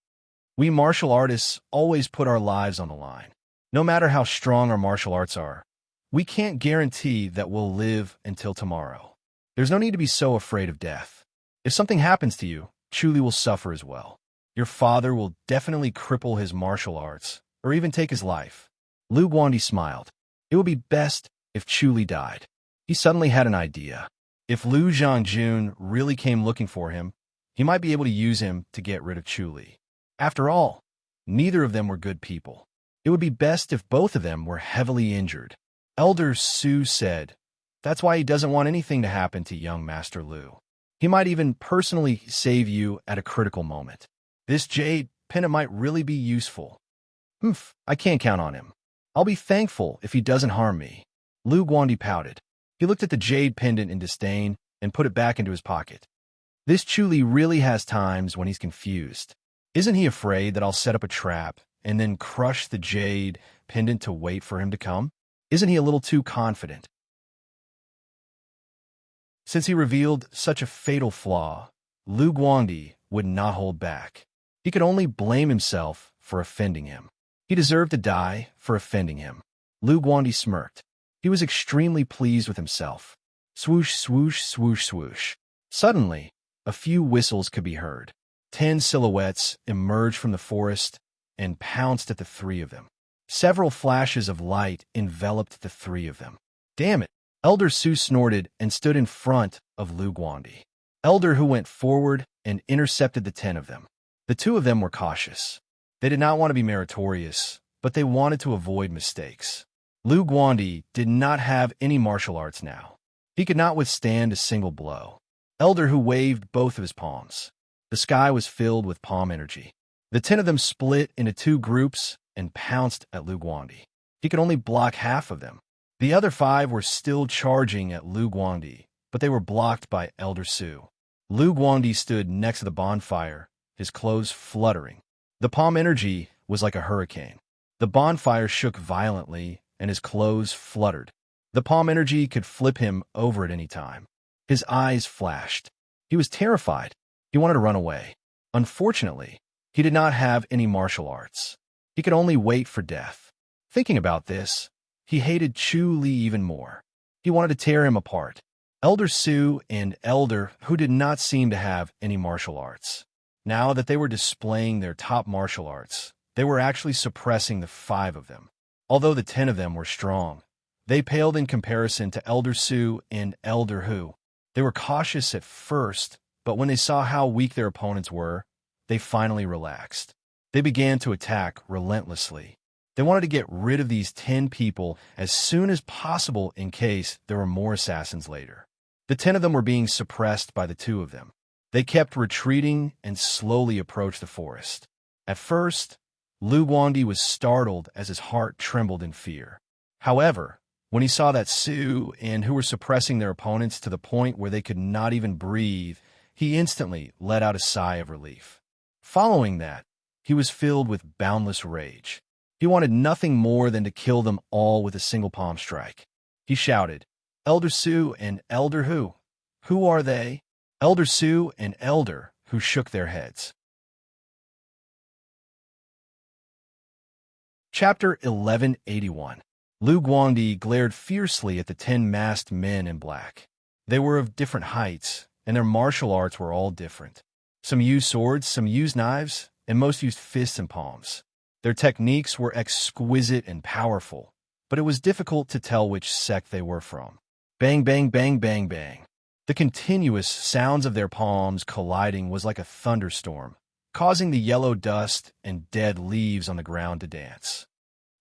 S1: We martial artists always put our lives on the line. No matter how strong our martial arts are, we can't guarantee that we'll live until tomorrow. There's no need to be so afraid of death. If something happens to you, Chu Li will suffer as well. Your father will definitely cripple his martial arts, or even take his life. Lu Guandi smiled. It would be best if Chu Li died. He suddenly had an idea. If Lu Zhangjun really came looking for him, he might be able to use him to get rid of Chu Li. After all, neither of them were good people. It would be best if both of them were heavily injured. Elder Su said, that's why he doesn't want anything to happen to young Master Lu. He might even personally save you at a critical moment. This jade pendant might really be useful. I can't count on him. I'll be thankful if he doesn't harm me. Lu Guandi pouted. He looked at the jade pendant in disdain and put it back into his pocket. This Chu Li really has times when he's confused. Isn't he afraid that I'll set up a trap and then crush the jade pendant to wait for him to come? Isn't he a little too confident? Since he revealed such a fatal flaw, Lu Guandi would not hold back. He could only blame himself for offending him. He deserved to die for offending him. Lu Guandi smirked. He was extremely pleased with himself. Swoosh, swoosh, swoosh, swoosh. Suddenly, a few whistles could be heard. 10 silhouettes emerged from the forest and pounced at the three of them. Several flashes of light enveloped the three of them. Damn it! Elder Su snorted and stood in front of Lu Guandi. Elder Hu went forward and intercepted the 10 of them. The 2 of them were cautious. They did not want to be meritorious, but they wanted to avoid mistakes. Lu Guandi did not have any martial arts now. He could not withstand a single blow. Elder Hu waved both of his palms. The sky was filled with palm energy. The 10 of them split into 2 groups and pounced at Lu Guandi. He could only block half of them. The other 5 were still charging at Lu Guandi, but they were blocked by Elder Su. Lu Guandi stood next to the bonfire, his clothes fluttering. The palm energy was like a hurricane. The bonfire shook violently, and his clothes fluttered. The palm energy could flip him over at any time. His eyes flashed. He was terrified. He wanted to run away. Unfortunately, he did not have any martial arts. He could only wait for death. Thinking about this, he hated Chu Li even more. He wanted to tear him apart. Elder Su and Elder Hu did not seem to have any martial arts. Now that they were displaying their top martial arts, they were actually suppressing the 5 of them. Although the 10 of them were strong, they paled in comparison to Elder Su and Elder Hu. They were cautious at first, but when they saw how weak their opponents were, they finally relaxed. They began to attack relentlessly. They wanted to get rid of these 10 people as soon as possible in case there were more assassins later. The 10 of them were being suppressed by the 2 of them. They kept retreating and slowly approached the forest. At first, Lu Guandi was startled as his heart trembled in fear. However, when he saw that Su and Hu were suppressing their opponents to the point where they could not even breathe, he instantly let out a sigh of relief. Following that, he was filled with boundless rage. He wanted nothing more than to kill them all with a single palm strike. He shouted, Elder Su and Elder Hu, who are they? Elder Su and Elder Hu shook their heads. Chapter 1181. Lu Guandi glared fiercely at the 10 masked men in black. They were of different heights, and their martial arts were all different. Some used swords, some used knives, and most used fists and palms. Their techniques were exquisite and powerful, but it was difficult to tell which sect they were from. Bang, bang, bang, bang, bang. The continuous sounds of their palms colliding was like a thunderstorm, causing the yellow dust and dead leaves on the ground to dance.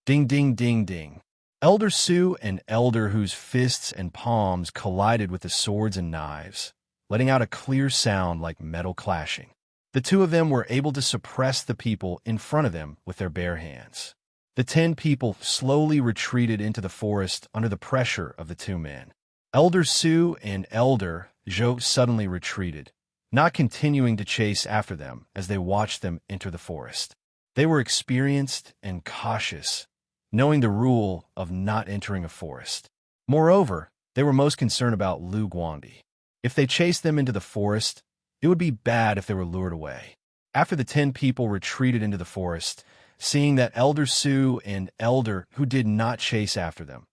S1: Ding, ding, ding, ding. Elder Su and Elder Hu's fists and palms collided with the swords and knives, letting out a clear sound like metal clashing. The 2 of them were able to suppress the people in front of them with their bare hands. The 10 people slowly retreated into the forest under the pressure of the 2 men. Elder Sue and Elder Joe suddenly retreated, not continuing to chase after them as they watched them enter the forest. They were experienced and cautious, knowing the rule of not entering a forest. Moreover, they were most concerned about Lu Guandi. If they chased them into the forest, it would be bad if they were lured away. After the 10 people retreated into the forest, seeing that Elder Sue and Elder who did not chase after them,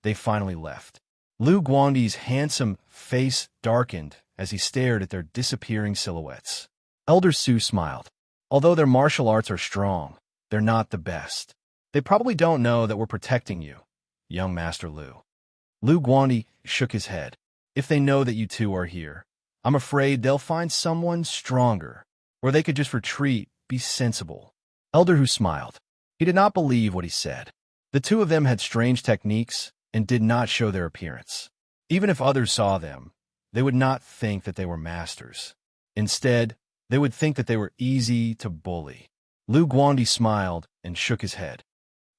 S1: they finally left. Lu Guandi's handsome face darkened as he stared at their disappearing silhouettes. Elder Sue smiled. Although their martial arts are strong, they're not the best. They probably don't know that we're protecting you, young Master Lu. Lu Guandi shook his head. If they know that you two are here, I'm afraid they'll find someone stronger, or they could just retreat, be sensible. Elder Hu smiled. He did not believe what he said. The 2 of them had strange techniques and did not show their appearance. Even if others saw them, they would not think that they were masters. Instead, they would think that they were easy to bully. Lu Guandi smiled and shook his head.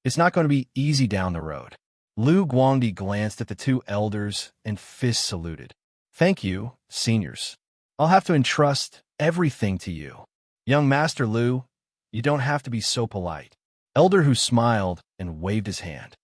S1: It's not going to be easy down the road. Lu Guandi glanced at the 2 elders and fist saluted. Thank you, seniors. I'll have to entrust everything to you. Young Master Lu, you don't have to be so polite. Elder Hu smiled and waved his hand.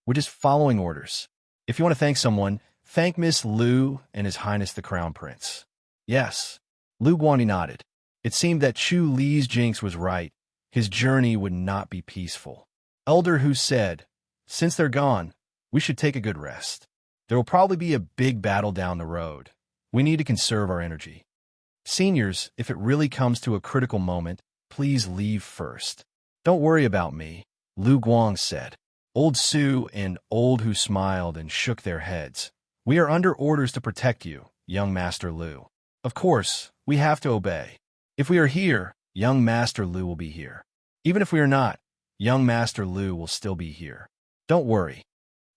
S1: We're just following orders. If you want to thank someone, thank Miss Lu and His Highness the Crown Prince. Yes. Lu Guandi nodded. It seemed that Chu Li's jinx was right. His journey would not be peaceful. Elder Hu said, since they're gone, we should take a good rest. There will probably be a big battle down the road. We need to conserve our energy. Seniors, if it really comes to a critical moment, please leave first. Don't worry about me, Lu Guang said. Old Su and Old Hu smiled and shook their heads. We are under orders to protect you, young Master Lu. Of course, we have to obey. If we are here, young Master Lu will be here. Even if we are not, young Master Lu will still be here. Don't worry.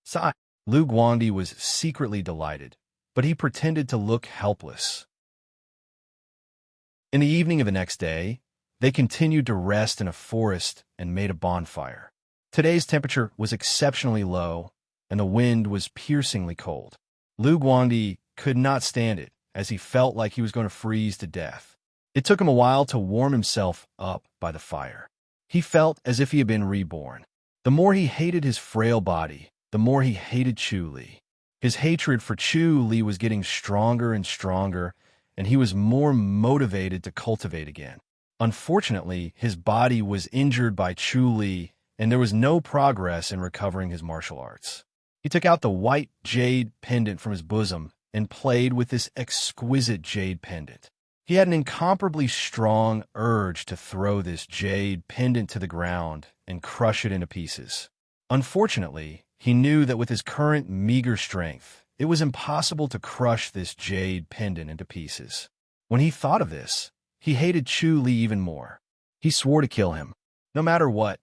S1: Sigh. Lu Guandi was secretly delighted, but he pretended to look helpless. In the evening of the next day, they continued to rest in a forest and made a bonfire. Today's temperature was exceptionally low, and the wind was piercingly cold. Lu Guandi could not stand it, as he felt like he was going to freeze to death. It took him a while to warm himself up by the fire. He felt as if he had been reborn. The more he hated his frail body, the more he hated Chu Li. His hatred for Chu Li was getting stronger and stronger, and he was more motivated to cultivate again. Unfortunately, his body was injured by Chu Li, and there was no progress in recovering his martial arts. He took out the white jade pendant from his bosom and played with this exquisite jade pendant. He had an incomparably strong urge to throw this jade pendant to the ground and crush it into pieces. Unfortunately, he knew that with his current meager strength, it was impossible to crush this jade pendant into pieces. When he thought of this, he hated Chu Li even more. He swore to kill him. No matter what,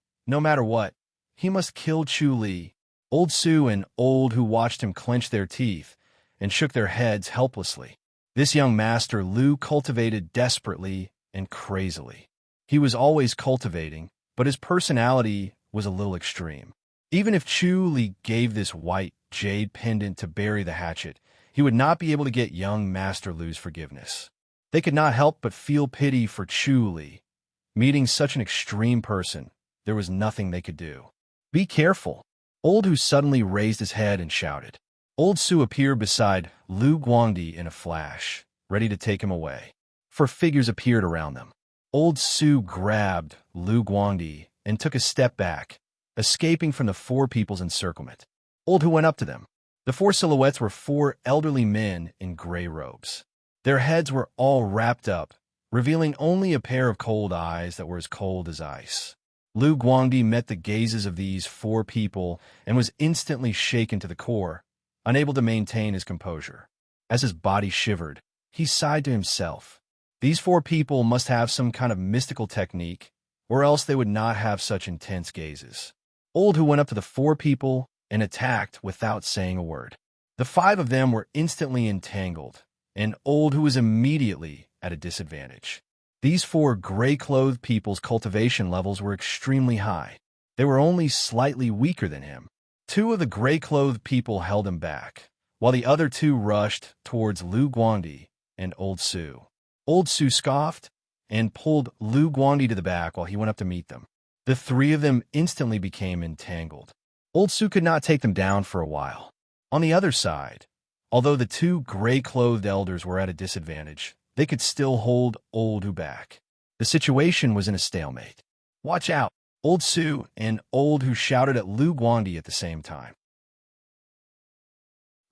S1: he must kill Chu Li. Old Su and Old Hu watched him clench their teeth and shook their heads helplessly. This young master Lu cultivated desperately and crazily. He was always cultivating, but his personality was a little extreme. Even if Chu Li gave this white jade pendant to bury the hatchet, he would not be able to get young Master Lu's forgiveness. They could not help but feel pity for Chu Li. Meeting such an extreme person, there was nothing they could do. Be careful. Old Hu suddenly raised his head and shouted. Old Su appeared beside Lu Guangdi in a flash, ready to take him away. 4 figures appeared around them. Old Su grabbed Lu Guangdi and took a step back, escaping from the 4 people's encirclement. Old Hu went up to them. The 4 silhouettes were 4 elderly men in gray robes. Their heads were all wrapped up, revealing only a pair of cold eyes that were as cold as ice. Lu Guangdi met the gazes of these 4 people and was instantly shaken to the core, unable to maintain his composure. As his body shivered, he sighed to himself. These 4 people must have some kind of mystical technique, or else they would not have such intense gazes. Old Hu went up to the 4 people and attacked without saying a word. The 5 of them were instantly entangled, and Old Hu was immediately at a disadvantage. These 4 gray-clothed people's cultivation levels were extremely high. They were only slightly weaker than him. Two of the gray-clothed people held him back, while the other two rushed towards Lu Guandi and Old Su. Old Su scoffed and pulled Lu Guandi to the back while he went up to meet them. The three of them instantly became entangled. Old Su could not take them down for a while. On the other side, although the two gray-clothed elders were at a disadvantage, they could still hold Old Hu back. The situation was in a stalemate. "Watch out!" Old Su and Old Hu shouted at Lu Guandi at the same time.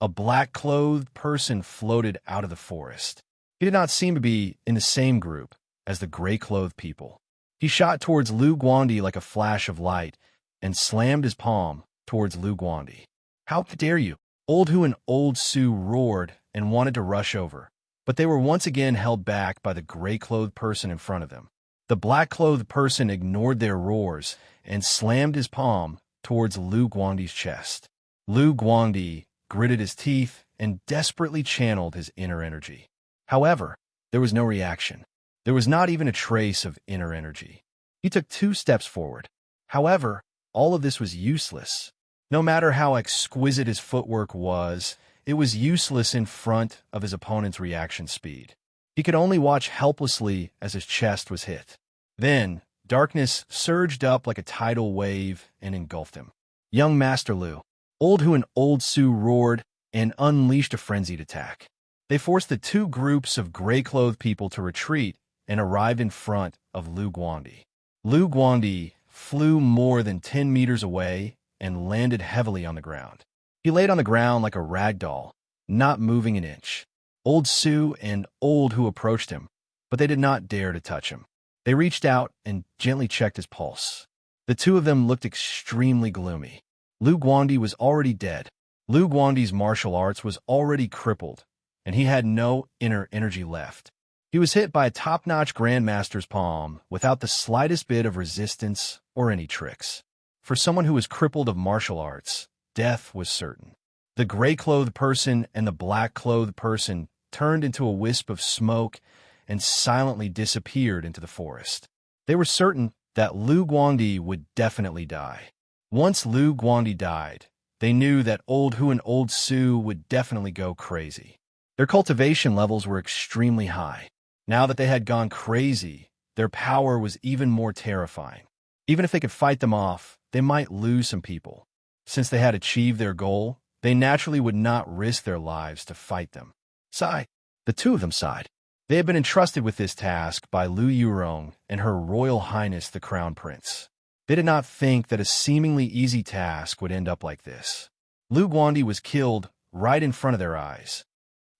S1: A black-clothed person floated out of the forest. He did not seem to be in the same group as the gray-clothed people. He shot towards Lu Guandi like a flash of light and slammed his palm towards Lu Guandi. "How dare you!" Old Hu and Old Su roared and wanted to rush over, but they were once again held back by the gray-clothed person in front of them. The black-clothed person ignored their roars and slammed his palm towards Lu Guandi's chest. Lu Guandi gritted his teeth and desperately channeled his inner energy. However, there was no reaction. There was not even a trace of inner energy. He took 2 steps forward. However, all of this was useless. No matter how exquisite his footwork was, it was useless in front of his opponent's reaction speed. He could only watch helplessly as his chest was hit. Then, darkness surged up like a tidal wave and engulfed him. "Young Master Lu!" Old Hu and Old Su roared and unleashed a frenzied attack. They forced the 2 groups of gray-clothed people to retreat and arrived in front of Lu Guandi. Lu Guandi flew more than 10 meters away and landed heavily on the ground. He laid on the ground like a rag doll, not moving an inch. Old Su and Old Hu approached him, but they did not dare to touch him. They reached out and gently checked his pulse. The 2 of them looked extremely gloomy. Lu Guandi was already dead. Lu Guandi's martial arts was already crippled, and he had no inner energy left. He was hit by a top-notch grandmaster's palm without the slightest bit of resistance or any tricks. For someone who was crippled of martial arts, death was certain. The gray-clothed person and the black-clothed person turned into a wisp of smoke and silently disappeared into the forest. They were certain that Lu Guandi would definitely die. Once Lu Guandi died, they knew that Old Hu and Old Su would definitely go crazy. Their cultivation levels were extremely high. Now that they had gone crazy, their power was even more terrifying. Even if they could fight them off, they might lose some people. Since they had achieved their goal, they naturally would not risk their lives to fight them. Sigh. The 2 of them sighed. They had been entrusted with this task by Lu Yurong and Her Royal Highness the Crown Prince. They did not think that a seemingly easy task would end up like this. Lu Guandi was killed right in front of their eyes.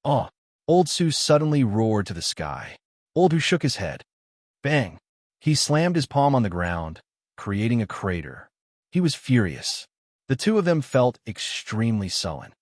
S1: "Oh!" Old Su suddenly roared to the sky. Old Hu shook his head. Bang! He slammed his palm on the ground, creating a crater. He was furious. The 2 of them felt extremely sullen.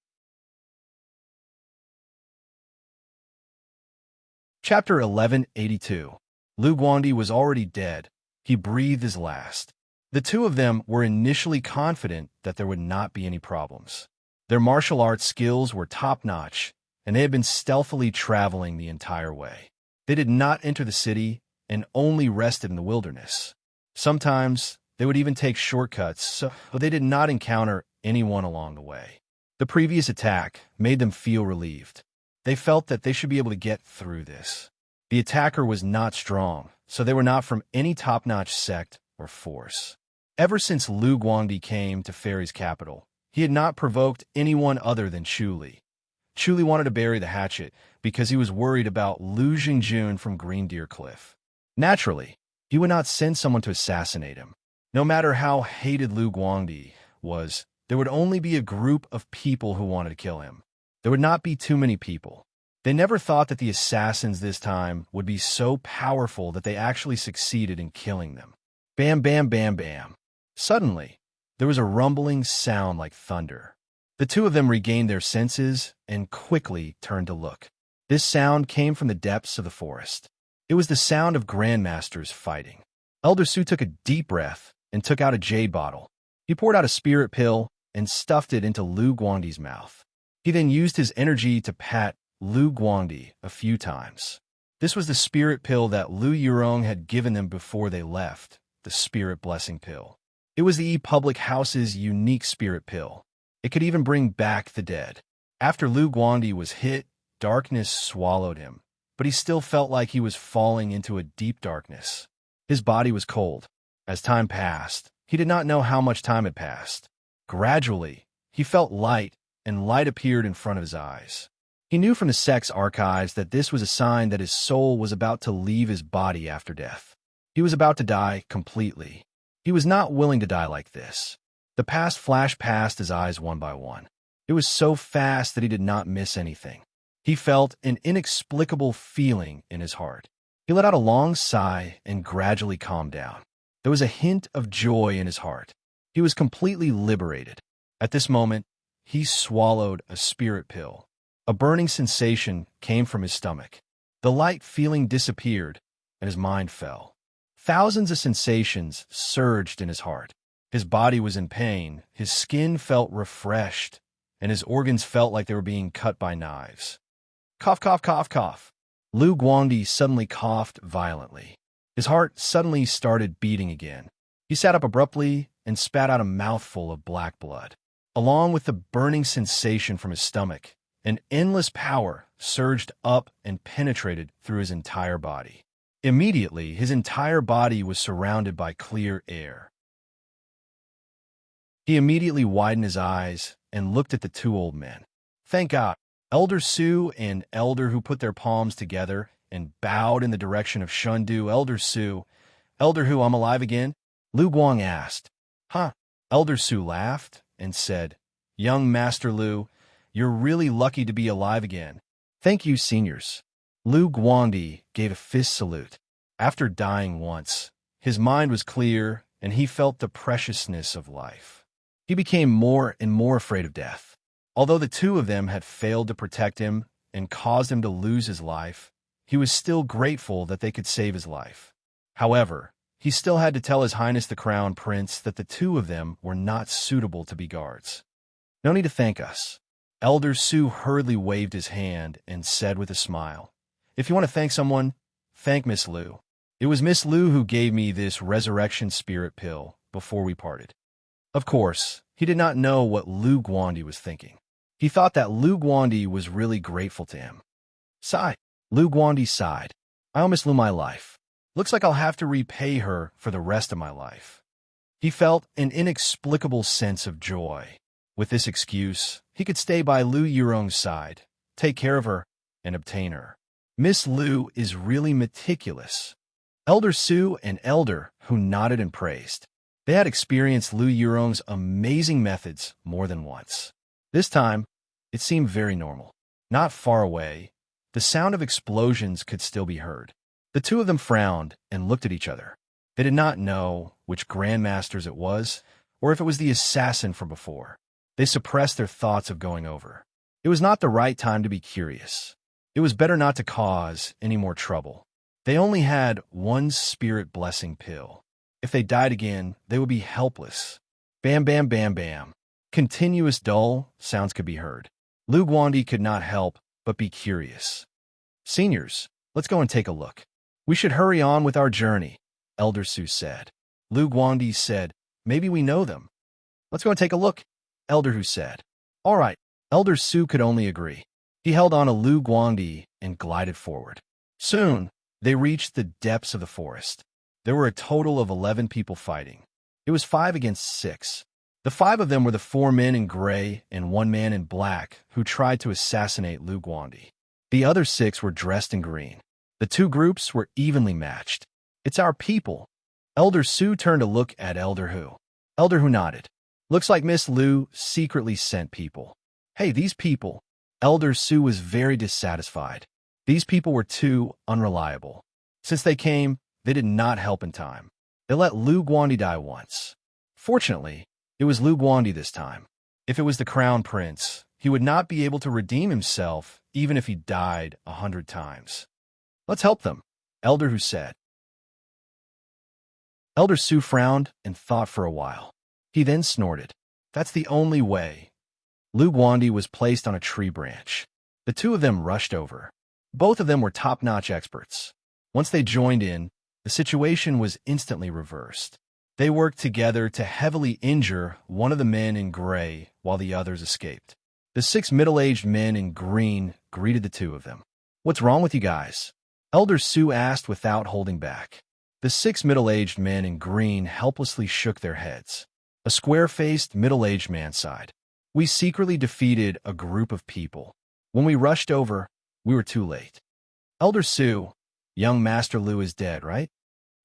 S1: Chapter 1182. Lu Guandi was already dead. He breathed his last. The 2 of them were initially confident that there would not be any problems. Their martial arts skills were top-notch, and they had been stealthily traveling the entire way. They did not enter the city and only rested in the wilderness. Sometimes they would even take shortcuts, so they did not encounter anyone along the way. The previous attack made them feel relieved. They felt that they should be able to get through this. The attacker was not strong, so they were not from any top-notch sect or force. Ever since Lu Guandi came to Fairy's capital, he had not provoked anyone other than Chu Li. Chu Li wanted to bury the hatchet because he was worried about Lu Jingjun from Green Deer Cliff. Naturally, he would not send someone to assassinate him. No matter how hated Lu Guandi was, there would only be a group of people who wanted to kill him. There would not be too many people. They never thought that the assassins this time would be so powerful that they actually succeeded in killing them. Bam, bam, bam, bam. Suddenly, there was a rumbling sound like thunder. The 2 of them regained their senses and quickly turned to look. This sound came from the depths of the forest. It was the sound of grandmasters fighting. Elder Su took a deep breath and took out a jade bottle. He poured out a spirit pill and stuffed it into Lu Guandi's mouth. He then used his energy to pat Lu Guandi a few times. This was the spirit pill that Lu Yurong had given them before they left, the spirit blessing pill. It was the public house's unique spirit pill. It could even bring back the dead. After Lu Guandi was hit, darkness swallowed him, but he still felt like he was falling into a deep darkness. His body was cold. As time passed, he did not know how much time had passed. Gradually, he felt light, and light appeared in front of his eyes. He knew from the sex archives that this was a sign that his soul was about to leave his body after death. He was about to die completely. He was not willing to die like this. The past flashed past his eyes one by one. It was so fast that he did not miss anything. He felt an inexplicable feeling in his heart. He let out a long sigh and gradually calmed down. There was a hint of joy in his heart. He was completely liberated. At this moment, he swallowed a spirit pill. A burning sensation came from his stomach. The light feeling disappeared, and his mind fell. Thousands of sensations surged in his heart. His body was in pain, his skin felt refreshed, and his organs felt like they were being cut by knives. Cough, cough, cough, cough. Lu Guandi suddenly coughed violently. His heart suddenly started beating again. He sat up abruptly and spat out a mouthful of black blood. Along with the burning sensation from his stomach, an endless power surged up and penetrated through his entire body. Immediately, his entire body was surrounded by clear air. He immediately widened his eyes and looked at the two old men. Thank God, Elder Su and Elder Hu put their palms together and bowed in the direction of Shundu. Elder Su, Elder Hu, I'm alive again? Lu Guang asked. Huh? Elder Su laughed and said, Young Master Lu, you're really lucky to be alive again. Thank you, seniors. Lu Guandi gave a fist salute. After dying once, his mind was clear and he felt the preciousness of life. He became more and more afraid of death. Although the two of them had failed to protect him and caused him to lose his life, he was still grateful that they could save his life. However, he still had to tell His Highness the Crown Prince that the two of them were not suitable to be guards. No need to thank us. Elder Su hurriedly waved his hand and said with a smile, If you want to thank someone, thank Miss Lu. It was Miss Lu who gave me this resurrection spirit pill before we parted. Of course, he did not know what Lu Guandi was thinking. He thought that Lu Guandi was really grateful to him. Sigh. Lu Guandi sighed. I'll miss Lu my life. Looks like I'll have to repay her for the rest of my life. He felt an inexplicable sense of joy. With this excuse, he could stay by Lu Yurong's side, take care of her, and obtain her. Miss Lu is really meticulous. Elder Su and Elder Hu nodded and praised. They had experienced Lu Yurong's amazing methods more than once. This time, it seemed very normal. Not far away, the sound of explosions could still be heard. The two of them frowned and looked at each other. They did not know which Grandmasters it was, or if it was the assassin from before. They suppressed their thoughts of going over. It was not the right time to be curious. It was better not to cause any more trouble. They only had one spirit blessing pill. If they died again, they would be helpless. Bam, bam, bam, bam. Continuous dull sounds could be heard. Lu Guandi could not help but be curious. Seniors, let's go and take a look. We should hurry on with our journey, Elder Su said. Lu Guandi said, Maybe we know them. Let's go and take a look, Elder Hu said. All right, Elder Su could only agree. He held on to Lu Guandi and glided forward. Soon, they reached the depths of the forest. There were a total of 11 people fighting. It was 5 against 6. The 5 of them were the 4 men in gray and 1 man in black who tried to assassinate Lu Guandi. The other 6 were dressed in green. The 2 groups were evenly matched. It's our people. Elder Su turned to look at Elder Hu. Elder Hu nodded. Looks like Miss Lu secretly sent people. Hey, these people. Elder Su was very dissatisfied. These people were too unreliable. Since they came, they did not help in time. They let Lu Guandi die once. Fortunately, it was Lu Guandi this time. If it was the Crown Prince, he would not be able to redeem himself even if he died 100 times. Let's help them, Elder Hu said. Elder Su frowned and thought for a while. He then snorted. That's the only way. Lu Guandi was placed on a tree branch. The 2 of them rushed over. Both of them were top-notch experts. Once they joined in, the situation was instantly reversed. They worked together to heavily injure one of the men in gray while the others escaped. The 6 middle-aged men in green greeted the two of them. "What's wrong with you guys?" Elder Sue asked without holding back. The 6 middle-aged men in green helplessly shook their heads. A square-faced, middle-aged man sighed. "We secretly defeated a group of people. When we rushed over, we were too late." "Elder Sue, young Master Lu is dead, right?"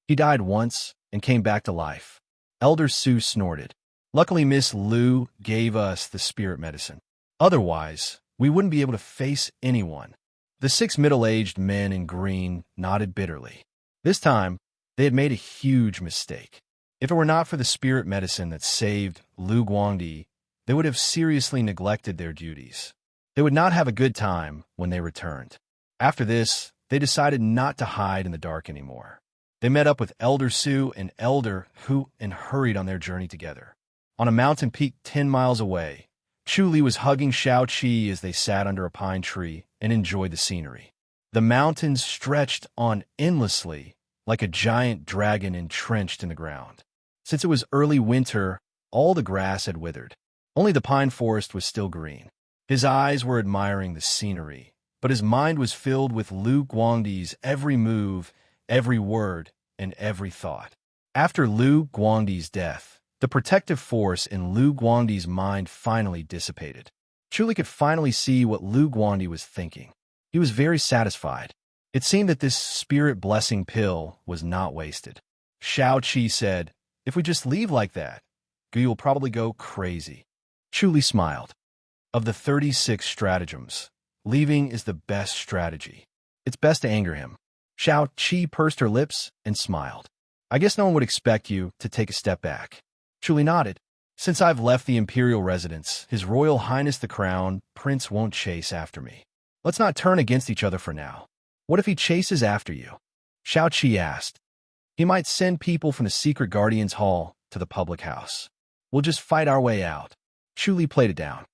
S1: "He died once and came back to life." Elder Sue snorted. "Luckily, Miss Lu gave us the spirit medicine. Otherwise, we wouldn't be able to face anyone." The 6 middle-aged men in green nodded bitterly. This time, they had made a huge mistake. If it were not for the spirit medicine that saved Lu Guangdi, they would have seriously neglected their duties. They would not have a good time when they returned. After this, they decided not to hide in the dark anymore. They met up with Elder Sue and Elder Hu and hurried on their journey together. On a mountain peak 10 miles away, Chu Li was hugging Xiao Qi as they sat under a pine tree and enjoyed the scenery. The mountains stretched on endlessly, like a giant dragon entrenched in the ground. Since it was early winter, all the grass had withered. Only the pine forest was still green. His eyes were admiring the scenery, but his mind was filled with Lu Guangdi's every move, every word, and every thought. After Lu Guangdi's death, the protective force in Lu Guangdi's mind finally dissipated. Chu Li could finally see what Lu Guangdi was thinking. He was very satisfied. It seemed that this spirit blessing pill was not wasted. Xiao Qi said, "If we just leave like that, Guyu will probably go crazy." Chu Li smiled. Of the 36 stratagems, leaving is the best strategy. It's best to anger him. Xiao Qi pursed her lips and smiled. "I guess no one would expect you to take a step back." Chu Li nodded. "Since I've left the imperial residence, His Royal Highness the Crown Prince won't chase after me. Let's not turn against each other for now. What if he chases after you?" Xiao Qi asked. "He might send people from the secret guardians' hall to the public house. We'll just fight our way out." Chu Li played it down.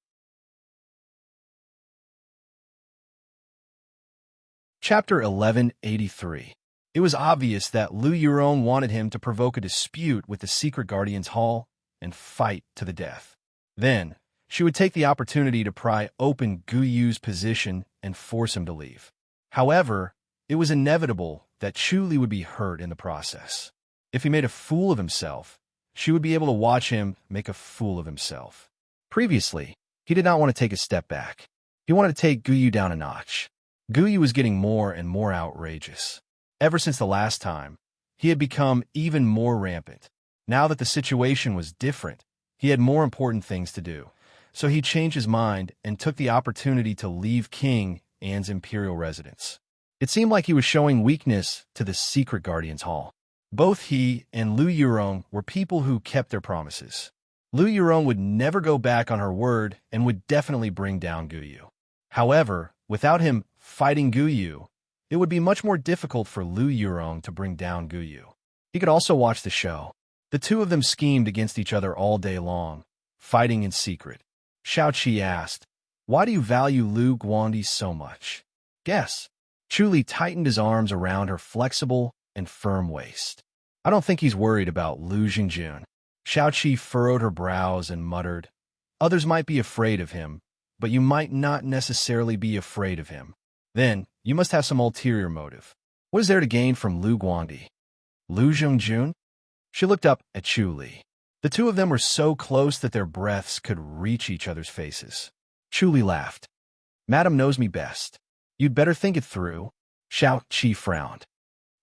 S1: Chapter 1183. It was obvious that Lu Yurong wanted him to provoke a dispute with the secret guardians' hall and fight to the death. Then, she would take the opportunity to pry open Gu Yu's position and force him to leave. However, it was inevitable that Chu Li would be hurt in the process. If he made a fool of himself, she would be able to watch him make a fool of himself. Previously, he did not want to take a step back. He wanted to take Gu Yu down a notch. Gu Yu was getting more and more outrageous. Ever since the last time, he had become even more rampant. Now that the situation was different, he had more important things to do. So he changed his mind and took the opportunity to leave King Anne's imperial residence. It seemed like he was showing weakness to the secret guardians' hall. Both he and Lu Yurong were people who kept their promises. Lu Yurong would never go back on her word and would definitely bring down Gu Yu. However, without him fighting Gu Yu, it would be much more difficult for Lu Yurong to bring down Gu Yu. He could also watch the show. The two of them schemed against each other all day long, fighting in secret. Xiao Qi asked, "Why do you value Lu Guangdi so much?" "Guess." Chu Li tightened his arms around her flexible and firm waist. "I don't think he's worried about Lu Jingjun." Xiao Qi furrowed her brows and muttered, "Others might be afraid of him, but you might not necessarily be afraid of him. Then, you must have some ulterior motive. What is there to gain from Lu Guangdi?" "Lu Jingjun?" She looked up at Chu Li. The two of them were so close that their breaths could reach each other's faces. Chu Li laughed. "Madam knows me best. You'd better think it through." Xiao Qi frowned.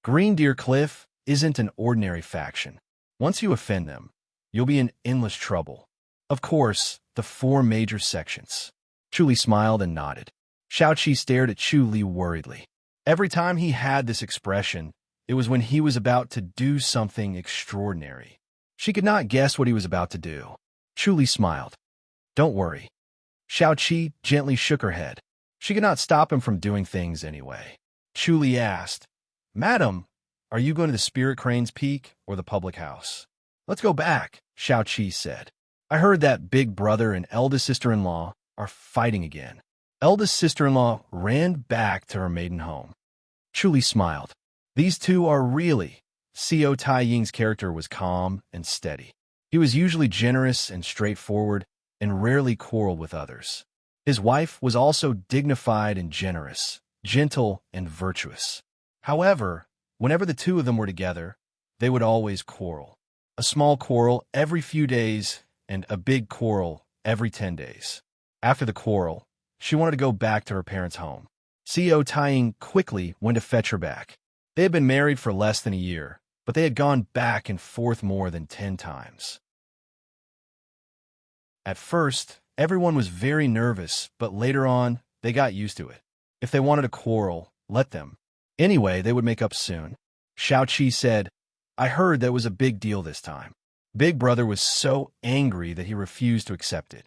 S1: Green Deer Cliff isn't an ordinary faction. Once you offend them, you'll be in endless trouble. Of course, the 4 major sections. Chu Li smiled and nodded. Xiao Qi stared at Chu Li worriedly. Every time he had this expression, it was when he was about to do something extraordinary. She could not guess what he was about to do. Chu Li smiled. "Don't worry." Xiao Qi gently shook her head. She could not stop him from doing things anyway. Chu Li asked, "Madam, are you going to the Spirit Crane's Peak or the public house?" "Let's go back," Xiao Qi said. "I heard that big brother and eldest sister-in-law are fighting again." Eldest sister-in-law ran back to her maiden home. Chu Li smiled. "These two are really Co Tai Ying's character was calm and steady. He was usually generous and straightforward and rarely quarreled with others. His wife was also dignified and generous, gentle and virtuous. However, whenever the two of them were together, they would always quarrel. A small quarrel every few days and a big quarrel every 10 days. After the quarrel, she wanted to go back to her parents' home. Co Tai Ying quickly went to fetch her back. They had been married for less than a year, but they had gone back and forth more than 10 times. At first, everyone was very nervous, but later on, they got used to it. If they wanted to quarrel, let them. Anyway, they would make up soon. Xiao Qi said, "I heard that was a big deal this time." Big Brother was so angry that he refused to accept it.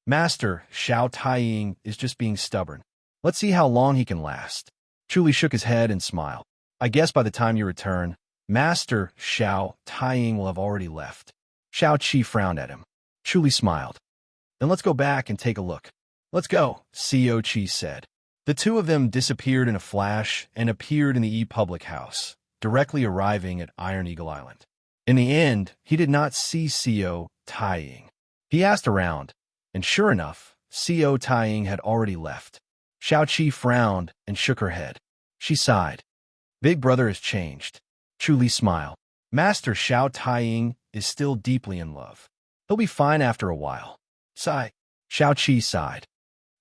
S1: "Master, Xiao Tai Ying is just being stubborn. Let's see how long he can last." Chuli shook his head and smiled. "I guess by the time you return, Master Xiao Tai Ying will have already left." Xiao Qi frowned at him. Chuli smiled. "Then let's go back and take a look." "Let's go," Co Qi said. The two of them disappeared in a flash and appeared in the public house, directly arriving at Iron Eagle Island. In the end, he did not see Co Tai Ying. He asked around, and sure enough, Co Tai Ying had already left. Xiao Qi frowned and shook her head. She sighed. Big Brother has changed. Chuli smiled. Master Xiao Tai Ying is still deeply in love. He'll be fine after a while. Sigh. Xiao Qi sighed.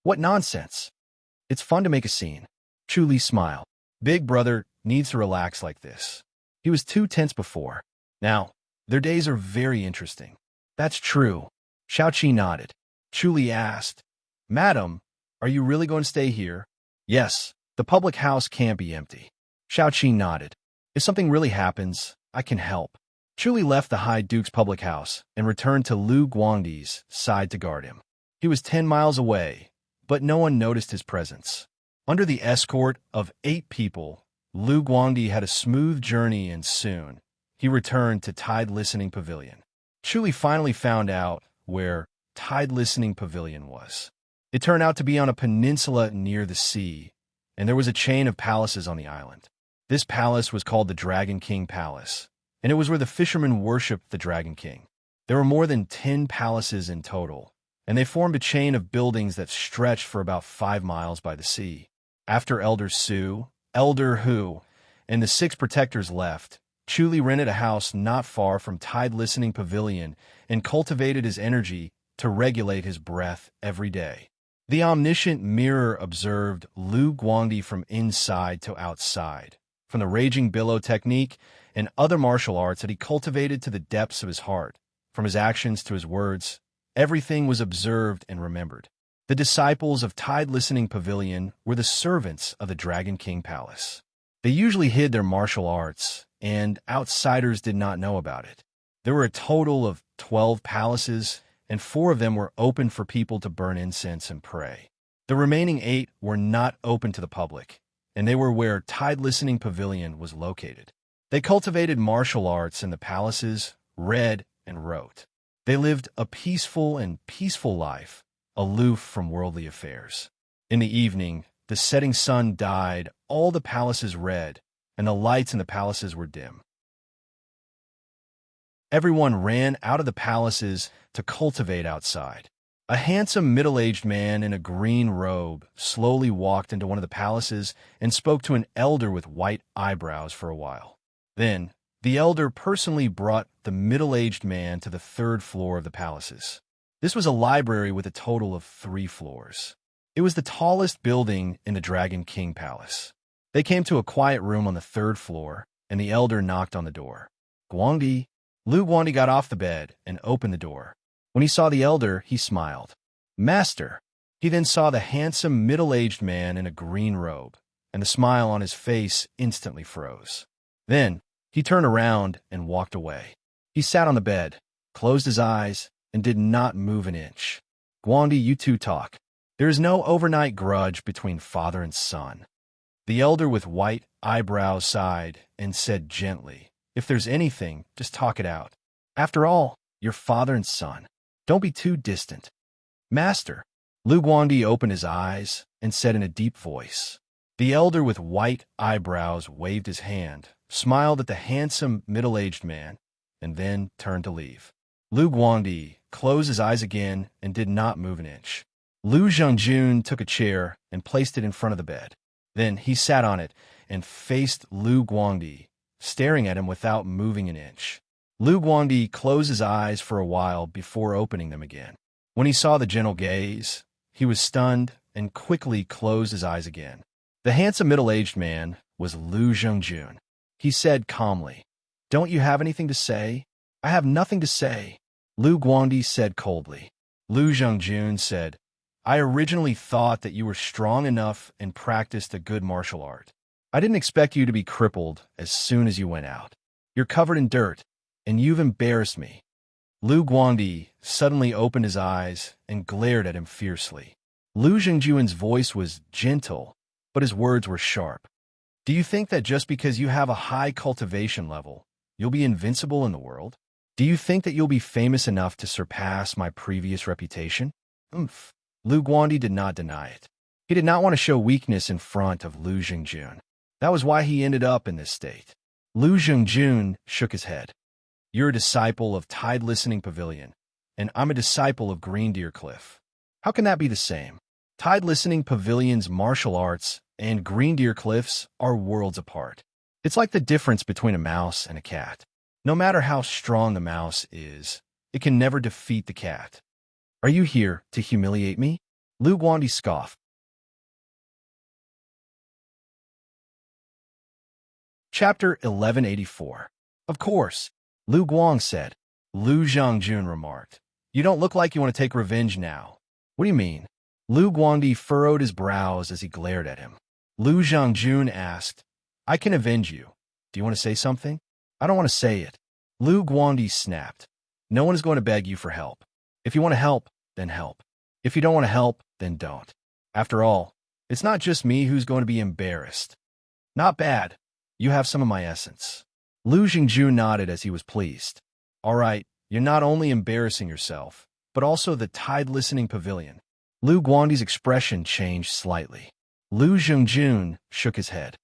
S1: What nonsense. It's fun to make a scene. Chuli smiled. Big Brother needs to relax like this. He was too tense before. Now, their days are very interesting. That's true. Xiao Qi nodded. Chuli asked, Madam, are you really going to stay here? Yes, the public house can't be empty. Xiao Qi nodded. If something really happens, I can help. Chuli left the High Duke's public house and returned to Lu Guangdi's side to guard him. He was 10 miles away, but no one noticed his presence. Under the escort of 8 people, Lu Guangdi had a smooth journey and soon, he returned to Tide Listening Pavilion. Chuli finally found out where Tide Listening Pavilion was. It turned out to be on a peninsula near the sea, and there was a chain of palaces on the island. This palace was called the Dragon King Palace, and it was where the fishermen worshipped the Dragon King. There were more than 10 palaces in total, and they formed a chain of buildings that stretched for about 5 miles by the sea. After Elder Su, Elder Hu, and the 6 protectors left, Chuli rented a house not far from Tide Listening Pavilion and cultivated his energy to regulate his breath every day. The omniscient mirror observed Lu Guangdi from inside to outside, from the raging billow technique and other martial arts that he cultivated to the depths of his heart. From his actions to his words, everything was observed and remembered. The disciples of Tide Listening Pavilion were the servants of the Dragon King Palace. They usually hid their martial arts, and outsiders did not know about it. There were a total of 12 palaces, and 4 of them were open for people to burn incense and pray. The remaining 8 were not open to the public, and they were where Tide Listening Pavilion was located. They cultivated martial arts in the palaces, read and wrote. They lived a peaceful life, aloof from worldly affairs. In the evening, the setting sun died, all the palaces red, and the lights in the palaces were dim. Everyone ran out of the palaces to cultivate outside. A handsome middle-aged man in a green robe slowly walked into one of the palaces and spoke to an elder with white eyebrows for a while. Then, the elder personally brought the middle-aged man to the 3rd floor of the palaces. This was a library with a total of 3 floors. It was the tallest building in the Dragon King Palace. They came to a quiet room on the 3rd floor, and the elder knocked on the door. Guangdi. Lu Guangdi got off the bed and opened the door. When he saw the elder, he smiled. Master. He then saw the handsome middle-aged man in a green robe, and the smile on his face instantly froze. Then, he turned around and walked away. He sat on the bed, closed his eyes, and did not move an inch. Guangdi, you two talk. There is no overnight grudge between father and son. The elder with white eyebrows sighed and said gently, if there's anything, just talk it out. After all, you're father and son. Don't be too distant. Master. Lu Guangdi opened his eyes and said in a deep voice. The elder with white eyebrows waved his hand, smiled at the handsome, middle-aged man, and then turned to leave. Lu Guangdi closed his eyes again and did not move an inch. Lu Zhengjun took a chair and placed it in front of the bed. Then he sat on it and faced Lu Guangdi, staring at him without moving an inch. Lu Guangdi closed his eyes for a while before opening them again. When he saw the gentle gaze, he was stunned and quickly closed his eyes again. The handsome middle-aged man was Lu Zhengjun. He said calmly, "Don't you have anything to say?" "I have nothing to say," Lu Guangdi said coldly. Lu Zhengjun said, "I originally thought that you were strong enough and practiced a good martial art. I didn't expect you to be crippled as soon as you went out. You're covered in dirt, and you've embarrassed me." Lu Guangdi suddenly opened his eyes and glared at him fiercely. Lu Zhengjun's voice was gentle, but his words were sharp. "Do you think that just because you have a high cultivation level, you'll be invincible in the world? Do you think that you'll be famous enough to surpass my previous reputation?" Oomph. Lu Guangdi did not deny it. He did not want to show weakness in front of Lu Zhengjun. That was why he ended up in this state. Lu Zhengjun shook his head. "You're a disciple of Tide Listening Pavilion, and I'm a disciple of Green Deer Cliff. How can that be the same? Tide Listening Pavilion's martial arts and Green Deer Cliff's are worlds apart. It's like the difference between a mouse and a cat. No matter how strong the mouse is, it can never defeat the cat. Are you here to humiliate me?" Lu Guangdi scoffed. Chapter 1184. "Of course," Lu Guang said. Lu Zhengjun remarked, "You don't look like you want to take revenge now." "What do you mean?" Lu Guangdi furrowed his brows as he glared at him. Lu Zhengjun asked, "I can avenge you. Do you want to say something?" "I don't want to say it." Lu Guangdi snapped. "No one is going to beg you for help. If you want to help, then help. If you don't want to help, then don't. After all, it's not just me who's going to be embarrassed." "Not bad. You have some of my essence." Lu Zhengjun nodded as he was pleased. "All right, you're not only embarrassing yourself, but also the Tide Listening Pavilion." Lu Guangdi's expression changed slightly. Lu Zhengjun shook his head.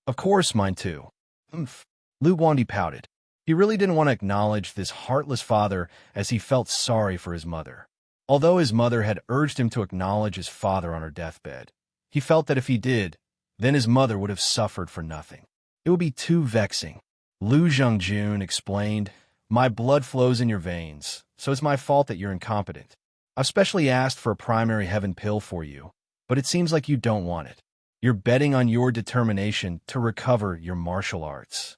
S1: "Of course, mine too." "Oomph." Lu Guangdi pouted. He really didn't want to acknowledge this heartless father as he felt sorry for his mother. Although his mother had urged him to acknowledge his father on her deathbed, he felt that if he did, then his mother would have suffered for nothing. It would be too vexing. Lu Zhengjun explained, "My blood flows in your veins, so it's my fault that you're incompetent. I've specially asked for a primary heaven pill for you, but it seems like you don't want it. You're betting on your determination to recover your martial arts."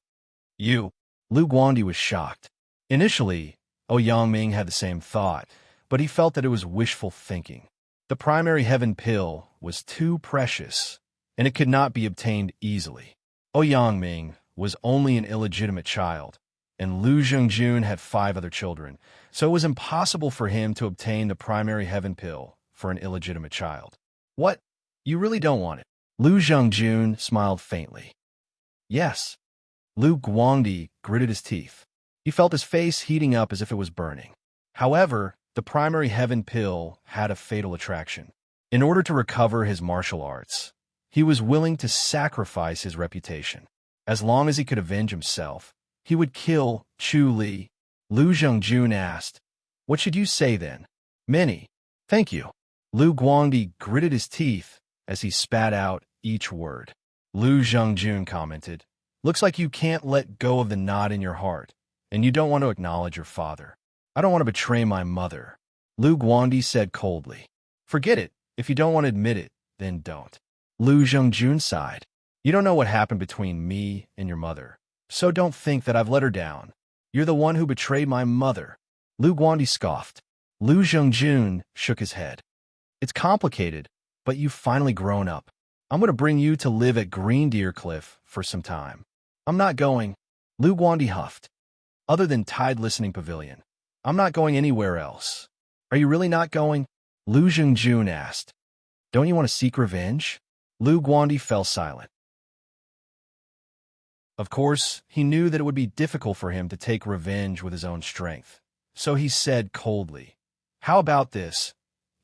S1: "You?" Lu Guangdi was shocked. Initially, Yangming had the same thought, but he felt that it was wishful thinking. The primary heaven pill was too precious, and it could not be obtained easily. Yangming was only an illegitimate child, and Lu Zhengjun had 5 other children, so it was impossible for him to obtain the primary heaven pill for an illegitimate child. "What? You really don't want it?" Lu Zhengjun smiled faintly. "Yes." Lu Guangdi gritted his teeth. He felt his face heating up as if it was burning. However, the primary heaven pill had a fatal attraction. In order to recover his martial arts, he was willing to sacrifice his reputation. As long as he could avenge himself, he would kill Chu Li. Lu Zhengjun asked, "What should you say then?" "Many. Thank you." Lu Guangdi gritted his teeth as he spat out each word. Lu Zhengjun commented, "Looks like you can't let go of the knot in your heart, and you don't want to acknowledge your father." "I don't want to betray my mother," Lu Guangdi said coldly. "Forget it. If you don't want to admit it, then don't." Lu Zhengjun sighed. "You don't know what happened between me and your mother, so don't think that I've let her down. You're the one who betrayed my mother." Lu Guangdi scoffed. Lu Zhengjun shook his head. "It's complicated, but you've finally grown up. I'm going to bring you to live at Green Deer Cliff for some time." "I'm not going," Lu Guangdi huffed. "Other than Tide Listening Pavilion, I'm not going anywhere else." "Are you really not going?" Lu Zhengjun asked. "Don't you want to seek revenge?" Lu Guangdi fell silent. Of course, he knew that it would be difficult for him to take revenge with his own strength. So he said coldly, "How about this?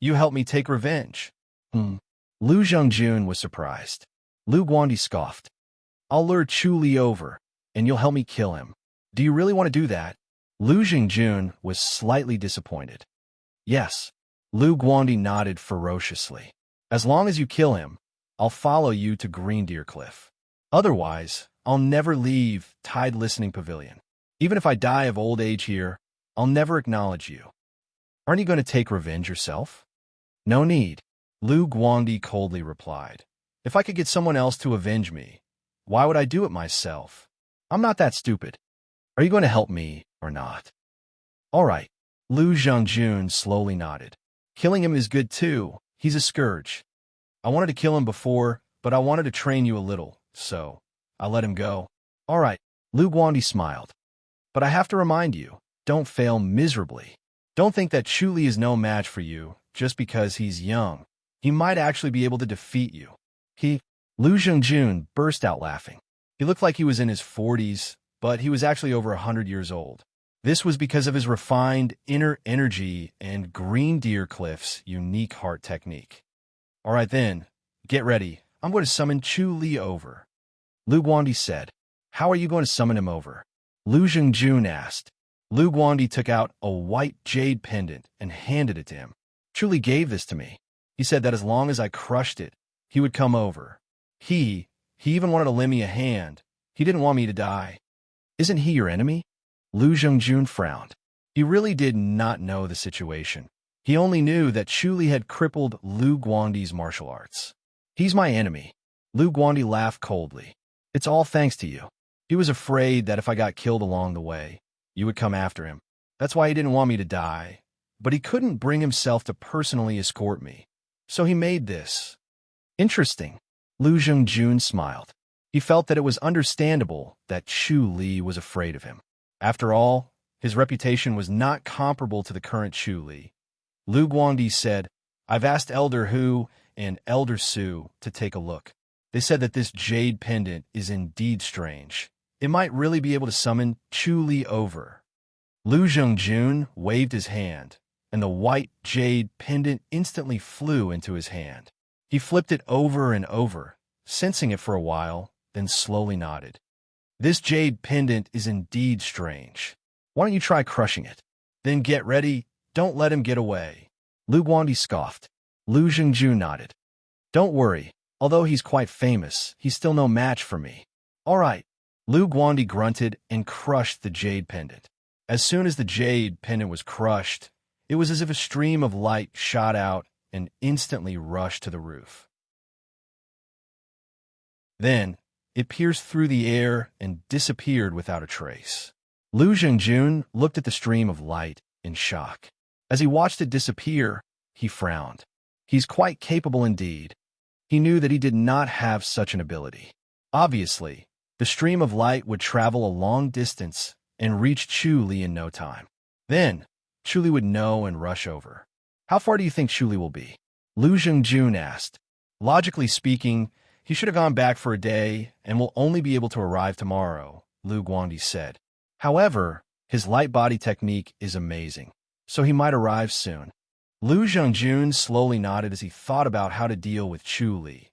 S1: You help me take revenge." Lu Zhengjun was surprised. Lu Guangdi scoffed. "I'll lure Chu Li over, and you'll help me kill him. Do you really want to do that? Lu Jingjun was slightly disappointed. Yes. Lu Guangdi nodded ferociously. As long as you kill him, I'll follow you to Green Deer Cliff. Otherwise, I'll never leave Tide Listening Pavilion. Even if I die of old age here, I'll never acknowledge you. Aren't you going to take revenge yourself? No need, Lu Guangdi coldly replied. If I could get someone else to avenge me, why would I do it myself? I'm not that stupid. Are you going to help me or not? All right, Lu Zhongjun slowly nodded. Killing him is good too. He's a scourge. I wanted to kill him before, but I wanted to train you a little, so I let him go. All right, Lu Guangdi smiled. But I have to remind you, don't fail miserably. Don't think that Chu Li is no match for you just because he's young. He might actually be able to defeat you. Lu Zhongjun burst out laughing. He looked like he was in his 40s, but he was actually over 100 years old. This was because of his refined inner energy and Green Deer Cliff's unique heart technique. All right then, get ready. I'm going to summon Chu Li over. Lu Guangdi said. How are you going to summon him over? Lu Zhongjun asked. Lu Guangdi took out a white jade pendant and handed it to him. Chu Li gave this to me. He said that as long as I crushed it, he would come over. He even wanted to lend me a hand. He didn't want me to die. Isn't he your enemy? Lu Zhongjun frowned. He really did not know the situation. He only knew that Chu Li had crippled Lu Guangdi's martial arts. He's my enemy. Lu Guangdi laughed coldly. It's all thanks to you. He was afraid that if I got killed along the way, you would come after him. That's why he didn't want me to die. But he couldn't bring himself to personally escort me. So he made this. Interesting. Lu Zhongjun smiled. He felt that it was understandable that Chu Li was afraid of him. After all, his reputation was not comparable to the current Chu Li. Lu Guangdi said, I've asked Elder Hu and Elder Su to take a look. They said that this jade pendant is indeed strange. It might really be able to summon Chu Li over. Lu Zhongjun waved his hand, and the white jade pendant instantly flew into his hand. He flipped it over and over, sensing it for a while, then slowly nodded. This jade pendant is indeed strange. Why don't you try crushing it? Then get ready. Don't let him get away. Lu Guangdi scoffed. Lu Zhongjun nodded. Don't worry. Although he's quite famous, he's still no match for me. All right. Lu Guangdi grunted and crushed the jade pendant. As soon as the jade pendant was crushed, it was as if a stream of light shot out and instantly rushed to the roof. Then, it pierced through the air and disappeared without a trace. Lu Zhongjun looked at the stream of light in shock. As he watched it disappear, he frowned. He's quite capable indeed. He knew that he did not have such an ability. Obviously, the stream of light would travel a long distance and reach Chu Li in no time. Then, Chu Li would know and rush over. How far do you think Chu Li will be? Lu Zhongjun asked. Logically speaking, he should have gone back for a day and will only be able to arrive tomorrow, Lu Guangdi said. However, his light body technique is amazing, so he might arrive soon. Lu Zhongjun slowly nodded as he thought about how to deal with Chu Li.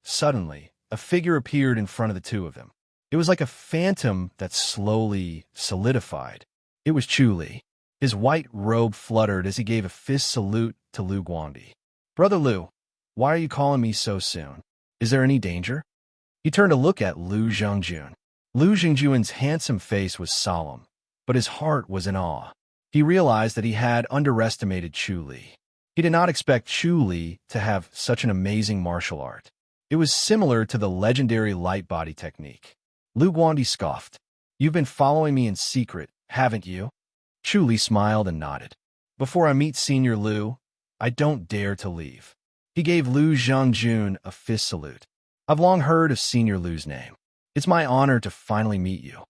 S1: Suddenly, a figure appeared in front of the two of them. It was like a phantom that slowly solidified. It was Chu Li. His white robe fluttered as he gave a fist salute to Lu Guangdi. Brother Lu, why are you calling me so soon? Is there any danger? He turned to look at Lu Zhongjun. Lu Zhongjun's handsome face was solemn, but his heart was in awe. He realized that he had underestimated Chu Li. He did not expect Chu Li to have such an amazing martial art. It was similar to the legendary light body technique. Lu Guangdi scoffed. You've been following me in secret, haven't you? Chu Li smiled and nodded. Before I meet Senior Lu, I don't dare to leave. He gave Lu Zhongjun a fist salute. I've long heard of Senior Lu's name. It's my honor to finally meet you.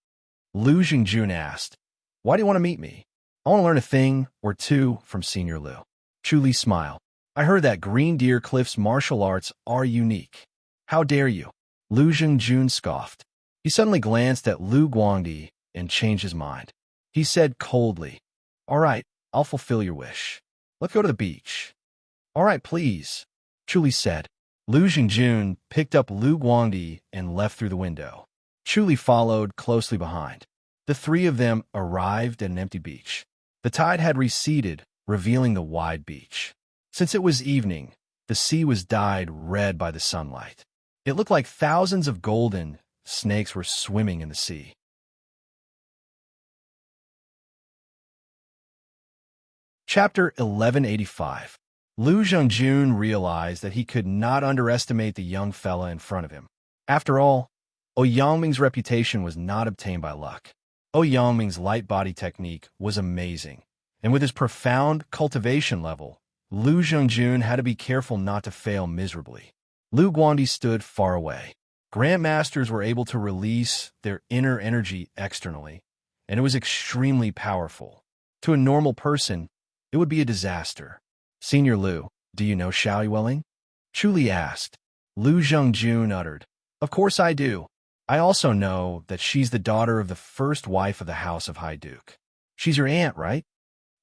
S1: Lu Zhongjun asked, why do you want to meet me? I want to learn a thing or two from Senior Lu. Chu Li smiled. I heard that Green Deer Cliff's martial arts are unique. How dare you? Lu Zhongjun scoffed. He suddenly glanced at Lu Guangdi and changed his mind. He said coldly, all right, I'll fulfill your wish. Let's go to the beach. All right, please, Chu Li said. Lu Zhongjun picked up Lu Guangdi and left through the window. Chu Li followed closely behind. The three of them arrived at an empty beach. The tide had receded, revealing the wide beach. Since it was evening, the sea was dyed red by the sunlight. It looked like thousands of golden snakes were swimming in the sea. Chapter 1185. Lu Zhengjun realized that he could not underestimate the young fella in front of him. After all, Yangming's reputation was not obtained by luck. Yangming's light body technique was amazing, and with his profound cultivation level, Lu Zhengjun had to be careful not to fail miserably. Lu Guandi stood far away. Grandmasters were able to release their inner energy externally, and it was extremely powerful. To a normal person, it would be a disaster. Senior Lu, do you know Xiao Yueling? Chu Li asked. Lu Zhengjun uttered, Of course I do. I also know that she's the daughter of the first wife of the House of High Duke. She's your aunt, right?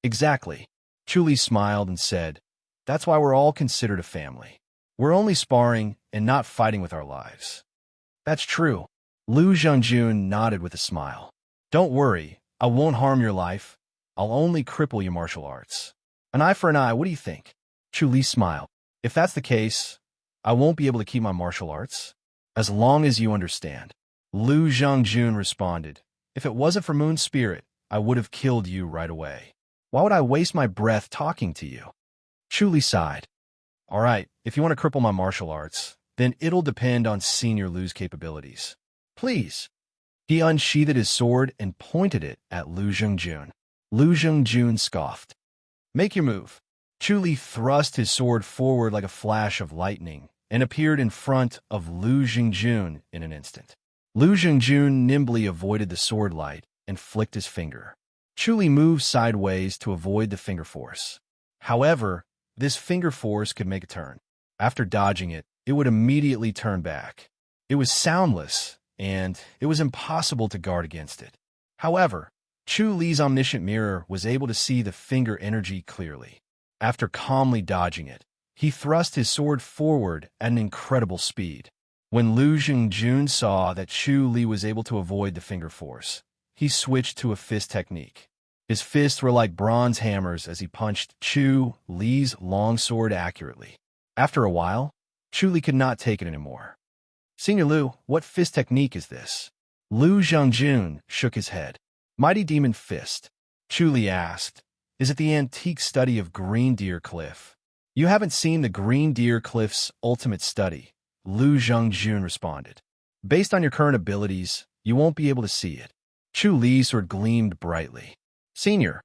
S1: Exactly. Chu Li smiled and said, That's why we're all considered a family. We're only sparring and not fighting with our lives. That's true. Lu Zhengjun nodded with a smile. Don't worry, I won't harm your life. I'll only cripple your martial arts. An eye for an eye, what do you think? Chu Li smiled. If that's the case, I won't be able to keep my martial arts. As long as you understand. Lu Zhengjun responded. If it wasn't for Moon Spirit, I would have killed you right away. Why would I waste my breath talking to you? Chu Li sighed. All right, if you want to cripple my martial arts, then it'll depend on Senior Lu's capabilities. Please. He unsheathed his sword and pointed it at Lu Zhengjun. Lu Zhengjun scoffed. Make your move. Chu Li thrust his sword forward like a flash of lightning and appeared in front of Lu Zhengjun in an instant. Lu Zhengjun nimbly avoided the sword light and flicked his finger. Chu Li moved sideways to avoid the finger force. However, this finger force could make a turn. After dodging it, it would immediately turn back. It was soundless, and it was impossible to guard against it. However, Chu Li's omniscient mirror was able to see the finger energy clearly. After calmly dodging it, he thrust his sword forward at an incredible speed. When Lu Zhengjun saw that Chu Li was able to avoid the finger force, he switched to a fist technique. His fists were like bronze hammers as he punched Chu Li's long sword accurately. After a while, Chu Li could not take it anymore. Senior Lu, what fist technique is this? Lu Zhengjun shook his head. Mighty Demon Fist. Chu Li asked, Is it the antique study of Green Deer Cliff? You haven't seen the Green Deer Cliff's ultimate study, Lu Zhengjun responded. Based on your current abilities, you won't be able to see it. Chu Li's sword gleamed brightly. Senior,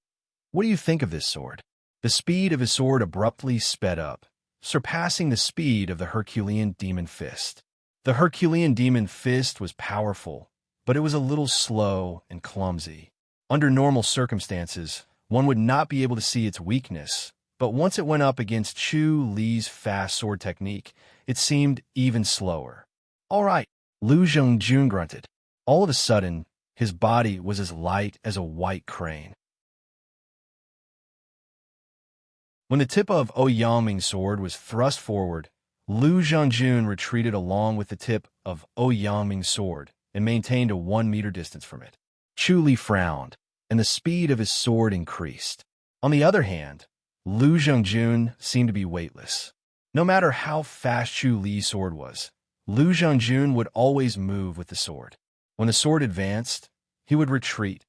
S1: what do you think of this sword? The speed of his sword abruptly sped up, surpassing the speed of the Herculean Demon Fist. The Herculean Demon Fist was powerful, but it was a little slow and clumsy. Under normal circumstances, one would not be able to see its weakness, but once it went up against Chu Li's fast sword technique, it seemed even slower. All right, Lu Zhengjun grunted. All of a sudden, his body was as light as a white crane. When the tip of Yangming's sword was thrust forward, Lu Zhengjun retreated along with the tip of Yangming's sword and maintained a 1-meter distance from it. Chu Li frowned, and the speed of his sword increased. On the other hand, Lu Zhengjun seemed to be weightless. No matter how fast Chu Li's sword was, Lu Zhengjun would always move with the sword. When the sword advanced, he would retreat.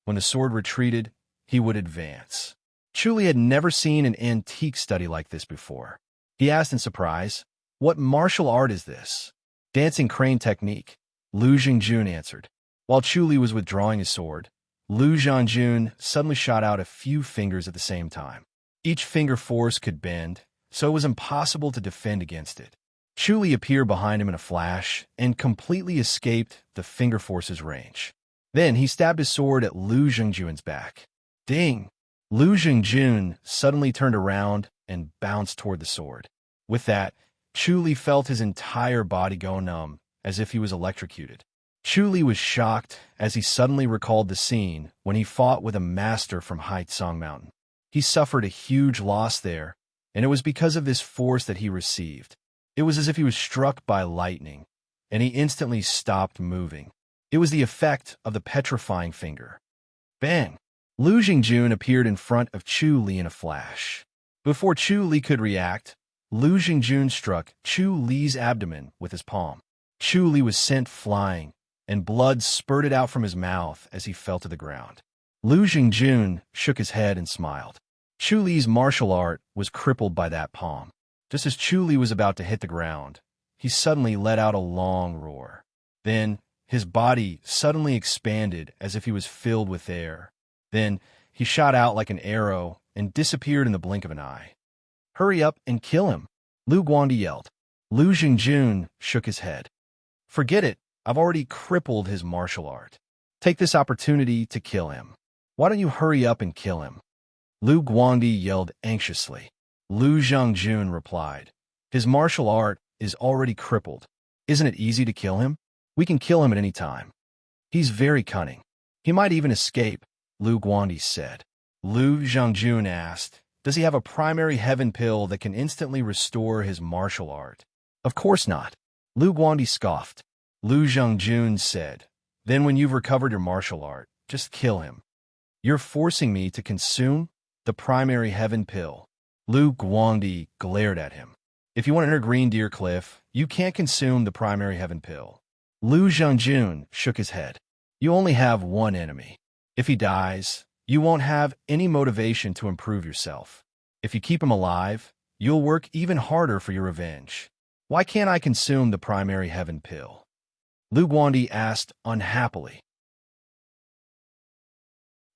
S1: When the sword retreated, he would advance. Chu Li had never seen an antique study like this before. He asked in surprise, What martial art is this? Dancing crane technique, Lu Zhengjun answered. While Chu Li was withdrawing his sword, Lu Zhengjun suddenly shot out a few fingers at the same time. Each finger force could bend, so it was impossible to defend against it. Chu Li appeared behind him in a flash and completely escaped the finger force's range. Then he stabbed his sword at Lu Zhengjun's back. Ding! Lu Zhengjun suddenly turned around and bounced toward the sword. With that, Chu Li felt his entire body go numb, as if he was electrocuted. Chu Li was shocked as he suddenly recalled the scene when he fought with a master from Haitsong Mountain. He suffered a huge loss there, and it was because of this force that he received. It was as if he was struck by lightning, and he instantly stopped moving. It was the effect of the petrifying finger. Bang! Lu Jingjun appeared in front of Chu Li in a flash. Before Chu Li could react, Lu Jingjun struck Chu Li's abdomen with his palm. Chu Li was sent flying, and blood spurted out from his mouth as he fell to the ground. Lu Jingjun shook his head and smiled. Chu Li's martial art was crippled by that palm. Just as Chu Li was about to hit the ground, he suddenly let out a long roar. Then, his body suddenly expanded as if he was filled with air. Then, he shot out like an arrow and disappeared in the blink of an eye. "Hurry up and kill him," Lu Guandi yelled. Lu Jingjun shook his head. "Forget it, I've already crippled his martial art. Take this opportunity to kill him. Why don't you hurry up and kill him?" Lu Guandi yelled anxiously. Lu Jingjun replied, "His martial art is already crippled. Isn't it easy to kill him? We can kill him at any time. He's very cunning. He might even escape," Lu Guandi said. Lu Jingjun asked, "Does he have a primary heaven pill that can instantly restore his martial art?" "Of course not," Lu Guandi scoffed. Lu Jingjun said, "Then when you've recovered your martial art, just kill him." "You're forcing me to consume the primary heaven pill." Lu Guandi glared at him. "If you want to enter Green Deer Cliff, you can't consume the primary heaven pill." Lu Jingjun shook his head. "You only have one enemy. If he dies, you won't have any motivation to improve yourself. If you keep him alive, you'll work even harder for your revenge. Why can't I consume the primary heaven pill?" Lu Guandi asked unhappily.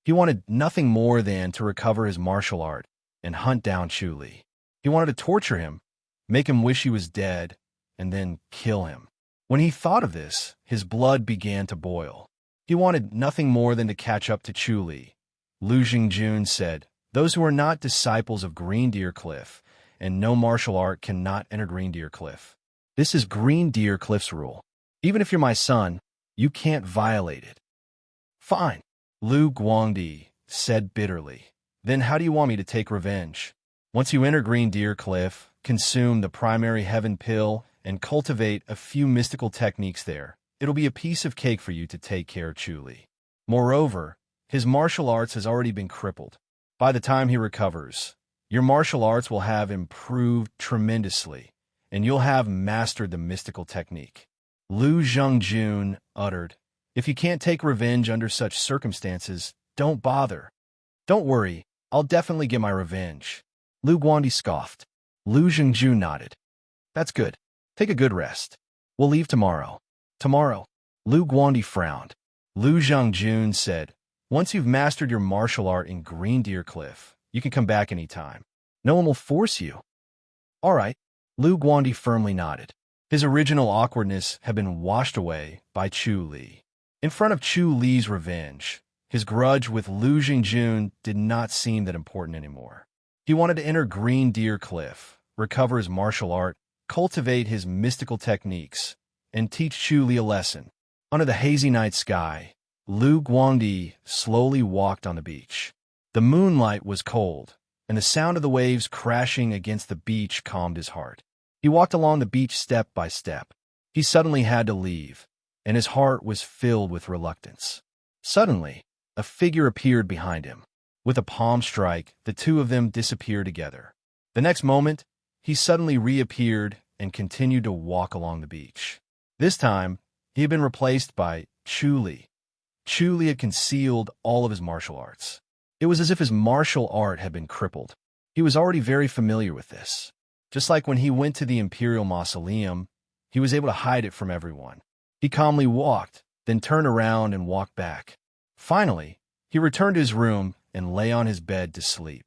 S1: He wanted nothing more than to recover his martial art and hunt down Chu Li. He wanted to torture him, make him wish he was dead, and then kill him. When he thought of this, his blood began to boil. He wanted nothing more than to catch up to Chu Li. Lu Jingjun said, "Those who are not disciples of Green Deer Cliff and no martial art cannot enter Green Deer Cliff. This is Green Deer Cliff's rule. Even if you're my son, you can't violate it." "Fine," Lu Guandi said bitterly. "Then how do you want me to take revenge? Once you enter Green Deer Cliff, consume the primary heaven pill, and cultivate a few mystical techniques there. It'll be a piece of cake for you to take care of Chu Li. Moreover, his martial arts has already been crippled. By the time he recovers, your martial arts will have improved tremendously, and you'll have mastered the mystical technique." Lu Jingjun uttered, "If you can't take revenge under such circumstances, don't bother." "Don't worry, I'll definitely get my revenge." Lu Guandi scoffed. Lu Jingjun nodded. "That's good. Take a good rest. We'll leave tomorrow." "Tomorrow?" Lu Guandi frowned. Lu Jingjun said, "Once you've mastered your martial art in Green Deer Cliff, you can come back anytime. No one will force you." "All right." Lu Guandi firmly nodded. His original awkwardness had been washed away by Chu Li. In front of Chu Li's revenge, his grudge with Lu Jingjun did not seem that important anymore. He wanted to enter Green Deer Cliff, recover his martial art, cultivate his mystical techniques, and teach Chu Li a lesson. Under the hazy night sky, Lu Guandi slowly walked on the beach. The moonlight was cold, and the sound of the waves crashing against the beach calmed his heart. He walked along the beach step by step. He suddenly had to leave, and his heart was filled with reluctance. Suddenly, a figure appeared behind him. With a palm strike, the two of them disappeared together. The next moment, he suddenly reappeared and continued to walk along the beach. This time, he had been replaced by Chu Li. Chu Li had concealed all of his martial arts. It was as if his martial art had been crippled. He was already very familiar with this. Just like when he went to the Imperial Mausoleum, he was able to hide it from everyone. He calmly walked, then turned around and walked back. Finally, he returned to his room and lay on his bed to sleep.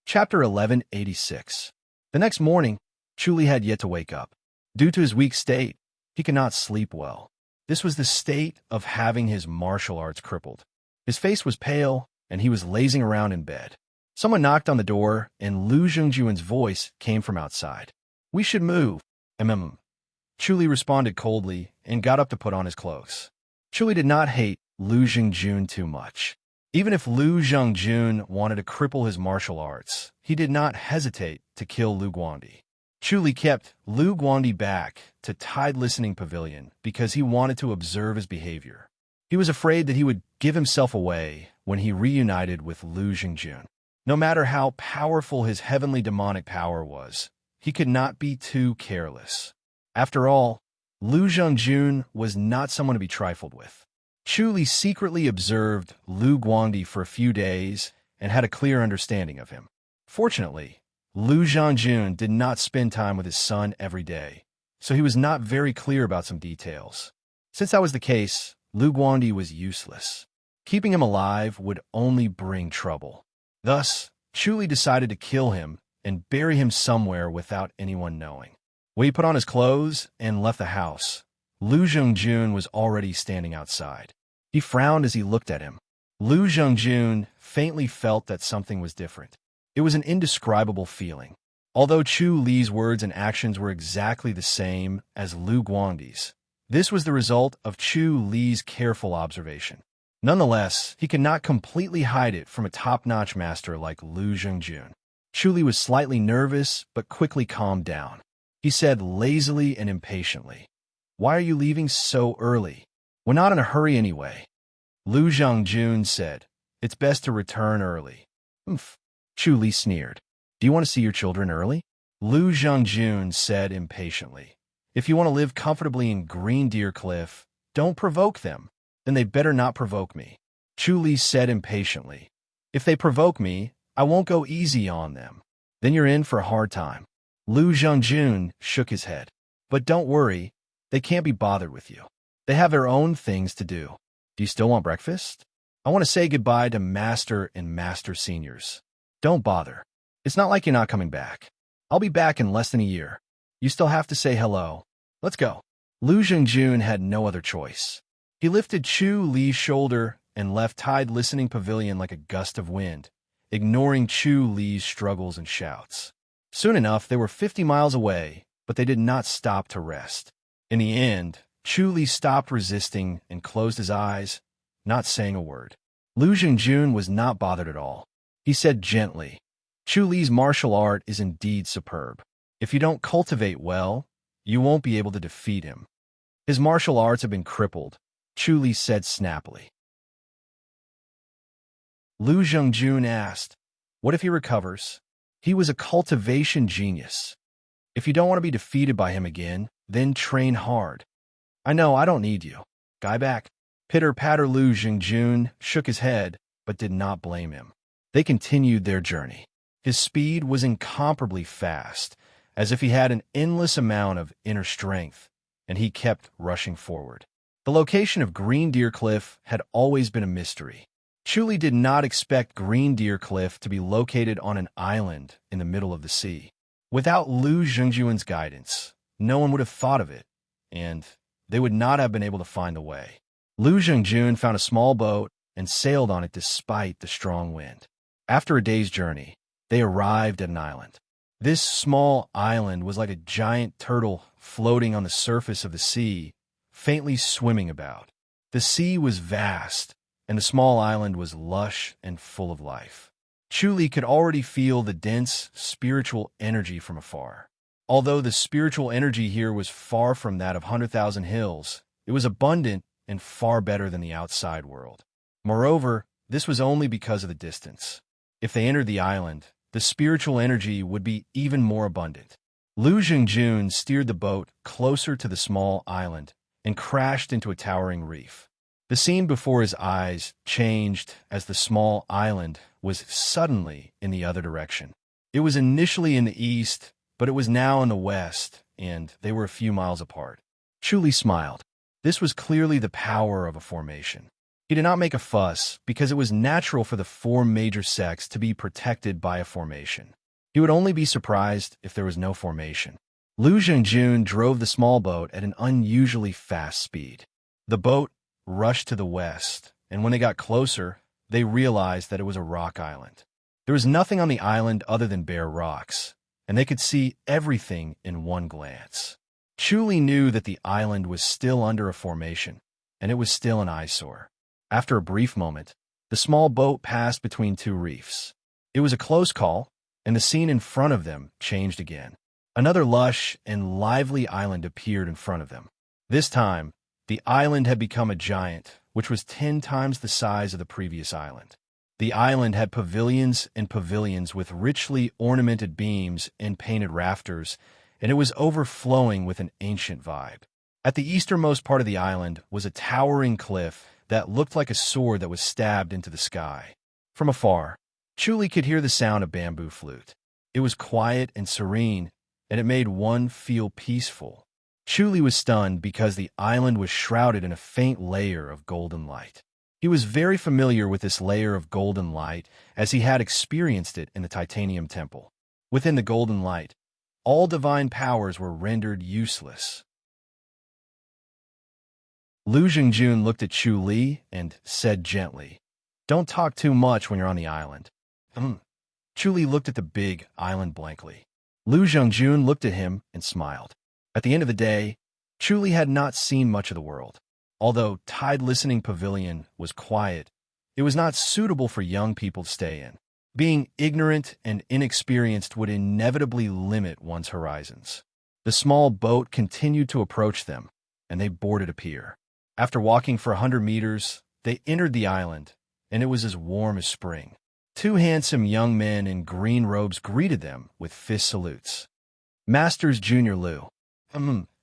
S1: Chapter 1186. The next morning, Chu Li had yet to wake up. Due to his weak state, he could not sleep well. This was the state of having his martial arts crippled. His face was pale, and he was lazing around in bed. Someone knocked on the door, and Lu Jingjun's voice came from outside. "We should move." Chu Li responded coldly and got up to put on his clothes. Chu Li did not hate Lu Jingjun too much. Even if Lu Jingjun wanted to cripple his martial arts, he did not hesitate to kill Lu Guandi. Chu Li kept Lu Guangdi back to Tide Listening Pavilion because he wanted to observe his behavior. He was afraid that he would give himself away when he reunited with Lu Jingjun. No matter how powerful his heavenly demonic power was, he could not be too careless. After all, Lu Jingjun was not someone to be trifled with. Chu Li secretly observed Lu Guangdi for a few days and had a clear understanding of him. Fortunately, Lu Jingjun did not spend time with his son every day, so he was not very clear about some details. Since that was the case, Lu Guangdi was useless. Keeping him alive would only bring trouble. Thus, Chu Li decided to kill him and bury him somewhere without anyone knowing. When he put on his clothes and left the house, Lu Jingjun was already standing outside. He frowned as he looked at him. Lu Jingjun faintly felt that something was different. It was an indescribable feeling. Although Chu Li's words and actions were exactly the same as Lu Guangdi's, this was the result of Chu Li's careful observation. Nonetheless, he could not completely hide it from a top-notch master like Lu Jingjun. Chu Li was slightly nervous, but quickly calmed down. He said lazily and impatiently, "Why are you leaving so early? We're not in a hurry anyway." Lu Jingjun said, "It's best to return early." "Humph." Chu Li sneered. "Do you want to see your children early?" Lu Jingjun said impatiently, "If you want to live comfortably in Green Deer Cliff, don't provoke them. Then they better not provoke me." Chu Li said impatiently, "If they provoke me, I won't go easy on them. Then you're in for a hard time." Lu Jingjun shook his head. "But don't worry, they can't be bothered with you. They have their own things to do. Do you still want breakfast? I want to say goodbye to Master and Master Seniors. Don't bother. It's not like you're not coming back. I'll be back in less than a year. You still have to say hello. Let's go." Lu Jingjun had no other choice. He lifted Chu Li's shoulder and left Tide Listening Pavilion like a gust of wind, ignoring Chu Li's struggles and shouts. Soon enough, they were 50 miles away, but they did not stop to rest. In the end, Chu Li stopped resisting and closed his eyes, not saying a word. Lu Jingjun was not bothered at all. He said gently, "Chu Li's martial art is indeed superb. If you don't cultivate well, you won't be able to defeat him. His martial arts have been crippled," Chu Li said snappily. Lu Jingjun asked, "What if he recovers? He was a cultivation genius. If you don't want to be defeated by him again, then train hard." "I know, I don't need you. Guy back." Pitter-patter. Lu Jingjun shook his head, but did not blame him. They continued their journey. His speed was incomparably fast, as if he had an endless amount of inner strength, and he kept rushing forward. The location of Green Deer Cliff had always been a mystery. Chu Li did not expect Green Deer Cliff to be located on an island in the middle of the sea. Without Lu Jingjun's guidance, no one would have thought of it, and they would not have been able to find the way. Lu Jingjun found a small boat and sailed on it despite the strong wind. After a day's journey, they arrived at an island. This small island was like a giant turtle floating on the surface of the sea, faintly swimming about. The sea was vast, and the small island was lush and full of life. Chu Li could already feel the dense spiritual energy from afar. Although the spiritual energy here was far from that of 100,000 Hills, it was abundant and far better than the outside world. Moreover, this was only because of the distance. If they entered the island, the spiritual energy would be even more abundant. Lu Jingjun steered the boat closer to the small island and crashed into a towering reef. The scene before his eyes changed as the small island was suddenly in the other direction. It was initially in the east, but it was now in the west, and they were a few miles apart. Chu Li smiled. This was clearly the power of a formation. He did not make a fuss because it was natural for the four major sects to be protected by a formation. He would only be surprised if there was no formation. Lu Jingjun drove the small boat at an unusually fast speed. The boat rushed to the west, and when they got closer, they realized that it was a rock island. There was nothing on the island other than bare rocks, and they could see everything in one glance. Chu Li knew that the island was still under a formation, and it was still an eyesore. After a brief moment, the small boat passed between two reefs. It was a close call, and the scene in front of them changed again. Another lush and lively island appeared in front of them. This time, the island had become a giant, which was 10 times the size of the previous island. The island had pavilions and pavilions with richly ornamented beams and painted rafters, and it was overflowing with an ancient vibe. At the easternmost part of the island was a towering cliff that looked like a sword that was stabbed into the sky. From afar, Chuli could hear the sound of bamboo flute. It was quiet and serene, and it made one feel peaceful. Chuli was stunned because the island was shrouded in a faint layer of golden light. He was very familiar with this layer of golden light as he had experienced it in the Titanium Temple. Within the golden light, all divine powers were rendered useless. Lu Jingjun looked at Chu Li and said gently, "Don't talk too much when you're on the island." Chu Li looked at the big island blankly. Lu Jingjun looked at him and smiled. At the end of the day, Chu Li had not seen much of the world. Although Tide Listening Pavilion was quiet, it was not suitable for young people to stay in. Being ignorant and inexperienced would inevitably limit one's horizons. The small boat continued to approach them, and they boarded a pier. After walking for 100 meters, they entered the island, and it was as warm as spring. 2 handsome young men in green robes greeted them with fist salutes. "Masters Junior Lu.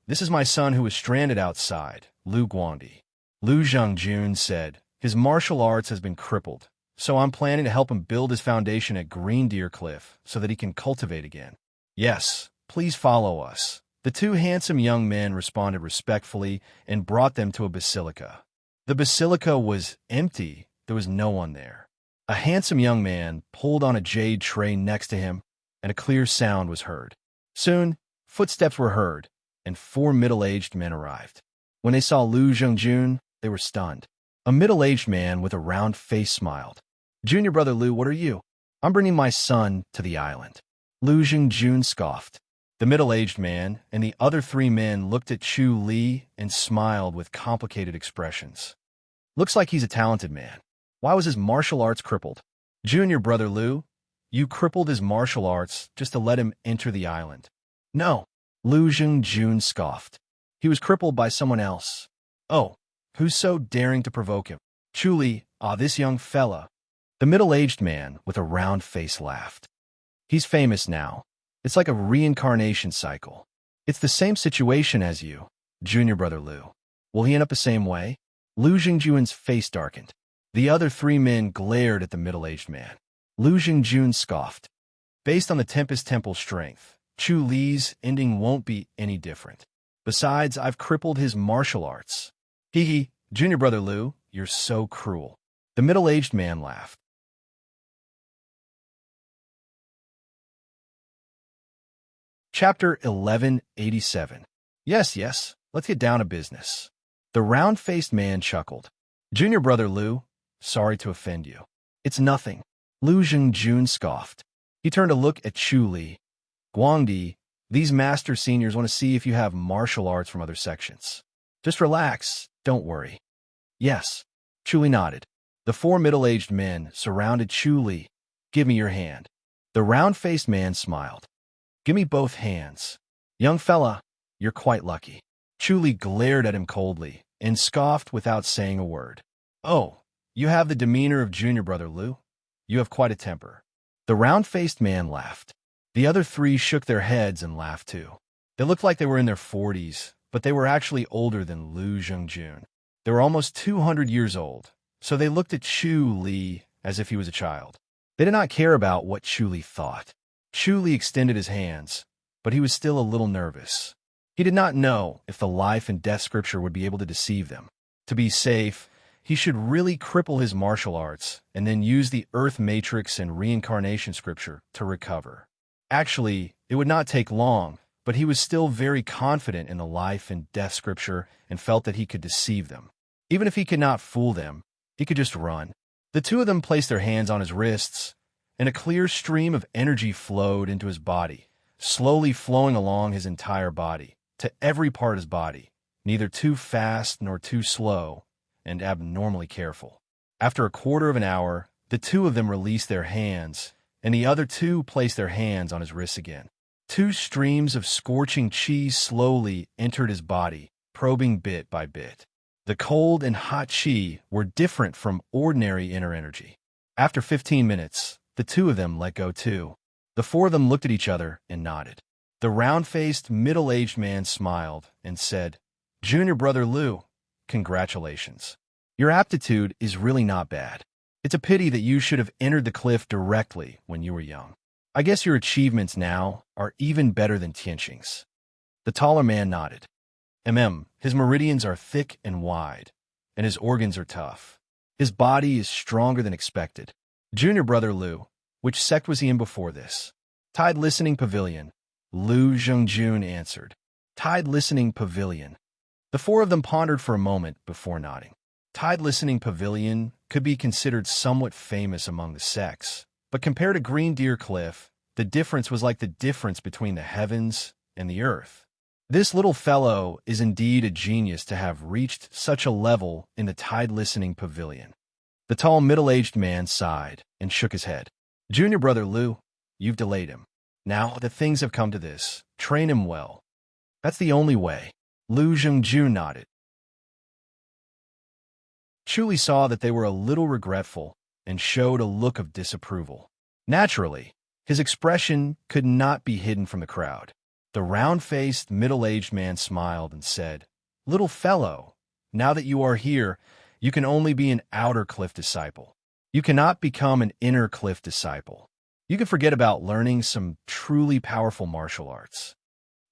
S1: This is my son who was stranded outside, Lu Guangdi." Lu Zhengjun said, "His martial arts has been crippled, so I'm planning to help him build his foundation at Green Deer Cliff so that he can cultivate again." "Yes, please follow us." The 2 handsome young men responded respectfully and brought them to a basilica. The basilica was empty. There was no one there. A handsome young man pulled on a jade tray next to him, and a clear sound was heard. Soon, footsteps were heard, and 4 middle-aged men arrived. When they saw Lu Zhengjun, they were stunned. A middle-aged man with a round face smiled. "Junior brother Lu, what are you?" "I'm bringing my son to the island." Lu Zhengjun scoffed. The middle-aged man and the other 3 men looked at Chu Li and smiled with complicated expressions. "Looks like he's a talented man. Why was his martial arts crippled?" "Junior brother Lu, you crippled his martial arts just to let him enter the island." "No." Lu Zhengjun scoffed. "He was crippled by someone else." "Oh, who's so daring to provoke him?" "Chu Li, this young fella." The middle-aged man with a round face laughed. "He's famous now. It's like a reincarnation cycle. It's the same situation as you, Junior brother Lu. Will he end up the same way?" Lu Zhengjun's face darkened. The other 3 men glared at the middle-aged man. Lu Zhengjun scoffed. "Based on the Tempest Temple's strength, Chu Li's ending won't be any different. Besides, I've crippled his martial arts." "Hee hee, Junior brother Lu, you're so cruel." The middle-aged man laughed. Chapter 1187. Yes, let's get down to business." The round-faced man chuckled. "Junior brother Lu, sorry to offend you." "It's nothing." Lu Zhengjun scoffed. He turned to look at Chu Li. "Guangdi, these master seniors want to see if you have martial arts from other sections. Just relax, don't worry." "Yes." Chu Li nodded. The 4 middle-aged men surrounded Chu Li. "Give me your hand." The round-faced man smiled. "Give me both hands." "Young fella, you're quite lucky." Chu Li glared at him coldly and scoffed without saying a word. "Oh, you have the demeanor of Junior brother Lu. You have quite a temper." The round-faced man laughed. The other 3 shook their heads and laughed too. They looked like they were in their 40s, but they were actually older than Lu Zhengjun. They were almost 200 years old, so they looked at Chu Li as if he was a child. They did not care about what Chu Li thought. Chu Li extended his hands, but he was still a little nervous. He did not know if the life and death scripture would be able to deceive them. To be safe, he should really cripple his martial arts and then use the Earth Matrix and Reincarnation scripture to recover. Actually, it would not take long, but he was still very confident in the life and death scripture and felt that he could deceive them. Even if he could not fool them, he could just run. The 2 of them placed their hands on his wrists, and a clear stream of energy flowed into his body, slowly flowing along his entire body, to every part of his body, neither too fast nor too slow, and abnormally careful. After a quarter of an hour, the 2 of them released their hands, and the other 2 placed their hands on his wrists again. 2 streams of scorching chi slowly entered his body, probing bit by bit. The cold and hot chi were different from ordinary inner energy. After 15 minutes, the 2 of them let go too. The 4 of them looked at each other and nodded. The round-faced, middle-aged man smiled and said, "Junior brother Lou, congratulations. Your aptitude is really not bad. It's a pity that you should have entered the cliff directly when you were young. I guess your achievements now are even better than Tianqing's." The taller man nodded. His meridians are thick and wide, and his organs are tough. His body is stronger than expected. Junior brother Lou, which sect was he in before this? Tide Listening Pavilion. Lu Zhengjun answered. Tide Listening Pavilion. The 4 of them pondered for a moment before nodding. Tide Listening Pavilion could be considered somewhat famous among the sects, but compared to Green Deer Cliff, the difference was like the difference between the heavens and the earth. This little fellow is indeed a genius to have reached such a level in the Tide Listening Pavilion. The tall middle-aged man sighed and shook his head. Junior brother Lou, you've delayed him. Now that things have come to this, train him well. That's the only way. Lu Zhengjun nodded. Chuli saw that they were a little regretful and showed a look of disapproval. Naturally, his expression could not be hidden from the crowd. The round-faced, middle-aged man smiled and said, "Little fellow, now that you are here, you can only be an outer cliff disciple. You cannot become an inner cliff disciple. You can forget about learning some truly powerful martial arts.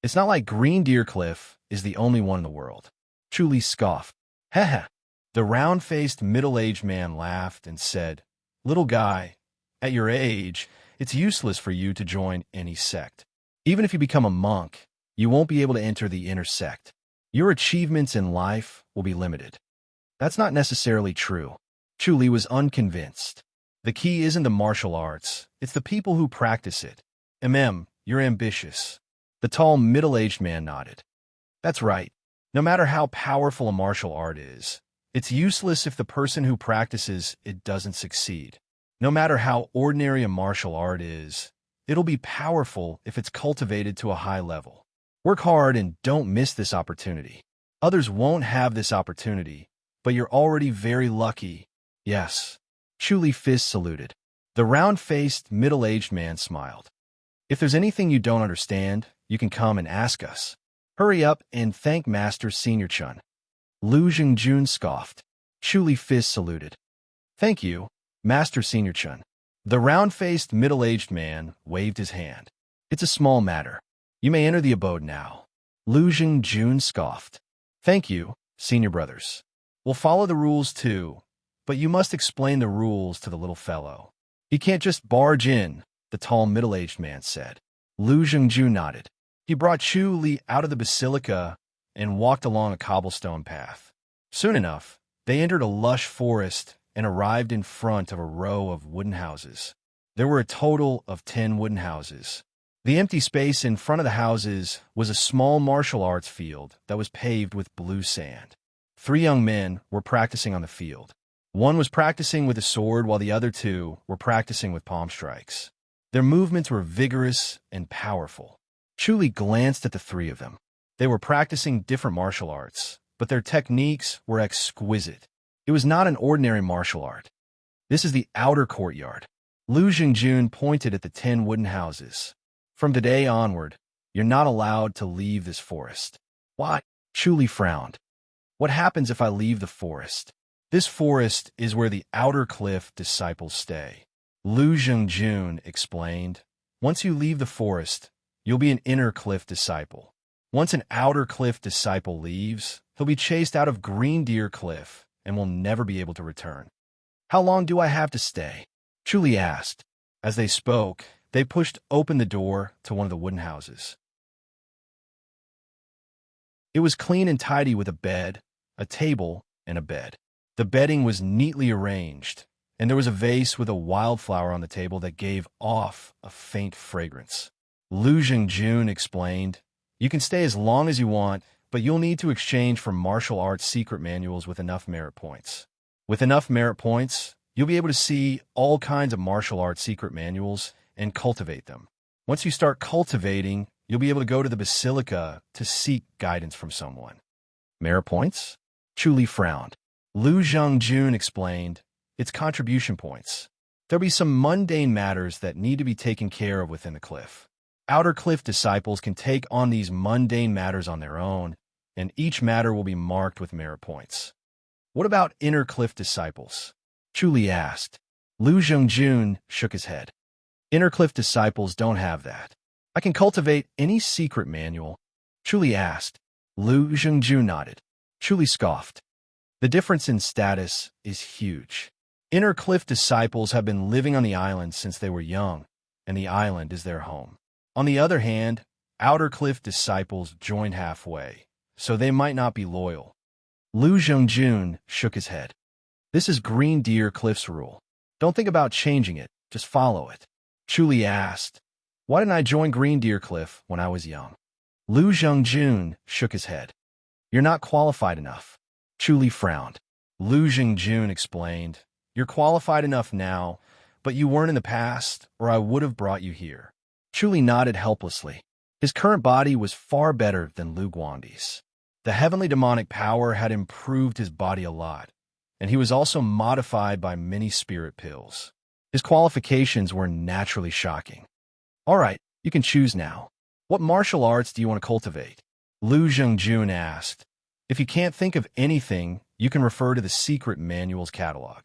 S1: It's not like Green Deer Cliff is the only one in the world." Chuli scoffed. Heh. The round-faced, middle-aged man laughed and said, "Little guy, at your age, it's useless for you to join any sect. Even if you become a monk, you won't be able to enter the inner sect. Your achievements in life will be limited." That's not necessarily true. Chuli was unconvinced. The key isn't the martial arts, it's the people who practice it. You're ambitious. The tall, middle-aged man nodded. That's right. No matter how powerful a martial art is, it's useless if the person who practices it doesn't succeed. No matter how ordinary a martial art is, it'll be powerful if it's cultivated to a high level. Work hard and don't miss this opportunity. Others won't have this opportunity, but you're already very lucky. Yes. Chuli fist saluted. The round-faced, middle-aged man smiled. If there's anything you don't understand, you can come and ask us. Hurry up and thank Master Senior Chun. Lu Zhengjun scoffed. Chuli fist saluted. Thank you, Master Senior Chun. The round-faced, middle-aged man waved his hand. It's a small matter. You may enter the abode now. Lu Zhengjun scoffed. Thank you, senior brothers. We'll follow the rules too, but you must explain the rules to the little fellow. He can't just barge in, the tall middle-aged man said. Lu Zhengjun nodded. He brought Chu Li out of the basilica and walked along a cobblestone path. Soon enough, they entered a lush forest and arrived in front of a row of wooden houses. There were a total of 10 wooden houses. The empty space in front of the houses was a small martial arts field that was paved with blue sand. 3 young men were practicing on the field. One was practicing with a sword while the other 2 were practicing with palm strikes. Their movements were vigorous and powerful. Chuli glanced at the 3 of them. They were practicing different martial arts, but their techniques were exquisite. It was not an ordinary martial art. This is the outer courtyard. Lu Zhengjun pointed at the 10 wooden houses. From today onward, you're not allowed to leave this forest. What? Chuli frowned. What happens if I leave the forest? This forest is where the outer cliff disciples stay. Lu Zhengjun explained. Once you leave the forest, you'll be an inner cliff disciple. Once an outer cliff disciple leaves, he'll be chased out of Green Deer Cliff and will never be able to return. How long do I have to stay? Chuli asked. As they spoke, they pushed open the door to one of the wooden houses. It was clean and tidy with a bed, a table, and a bed. The bedding was neatly arranged, and there was a vase with a wildflower on the table that gave off a faint fragrance. Lu Zhengjun explained, "You can stay as long as you want, but you'll need to exchange for martial arts secret manuals with enough merit points. With enough merit points, you'll be able to see all kinds of martial arts secret manuals and cultivate them. Once you start cultivating, you'll be able to go to the basilica to seek guidance from someone. Merit points? Chu Li frowned. Lu Zhengjun explained, it's contribution points. There'll be some mundane matters that need to be taken care of within the cliff. Outer cliff disciples can take on these mundane matters on their own, and each matter will be marked with merit points. What about inner cliff disciples? Chu Li asked. Lu Zhengjun shook his head. Inner cliff disciples don't have that. I can cultivate any secret manual. Chu Li asked. Lu Zhengjun nodded. Chu Li scoffed. The difference in status is huge. Inner cliff disciples have been living on the island since they were young, and the island is their home. On the other hand, outer cliff disciples joined halfway, so they might not be loyal. Lu Zhengjun shook his head. This is Green Deer Cliff's rule. Don't think about changing it, just follow it. Chu Li asked, why didn't I join Green Deer Cliff when I was young? Lu Zhengjun shook his head. You're not qualified enough. Chu Li frowned. Lu Zhengjun explained, you're qualified enough now, but you weren't in the past, or I would have brought you here. Chu Li nodded helplessly. His current body was far better than Lu Guandi's. The heavenly demonic power had improved his body a lot, and he was also modified by many spirit pills. His qualifications were naturally shocking. All right, you can choose now. What martial arts do you want to cultivate? Lu Zhengjun asked. If you can't think of anything, you can refer to the secret manuals catalog.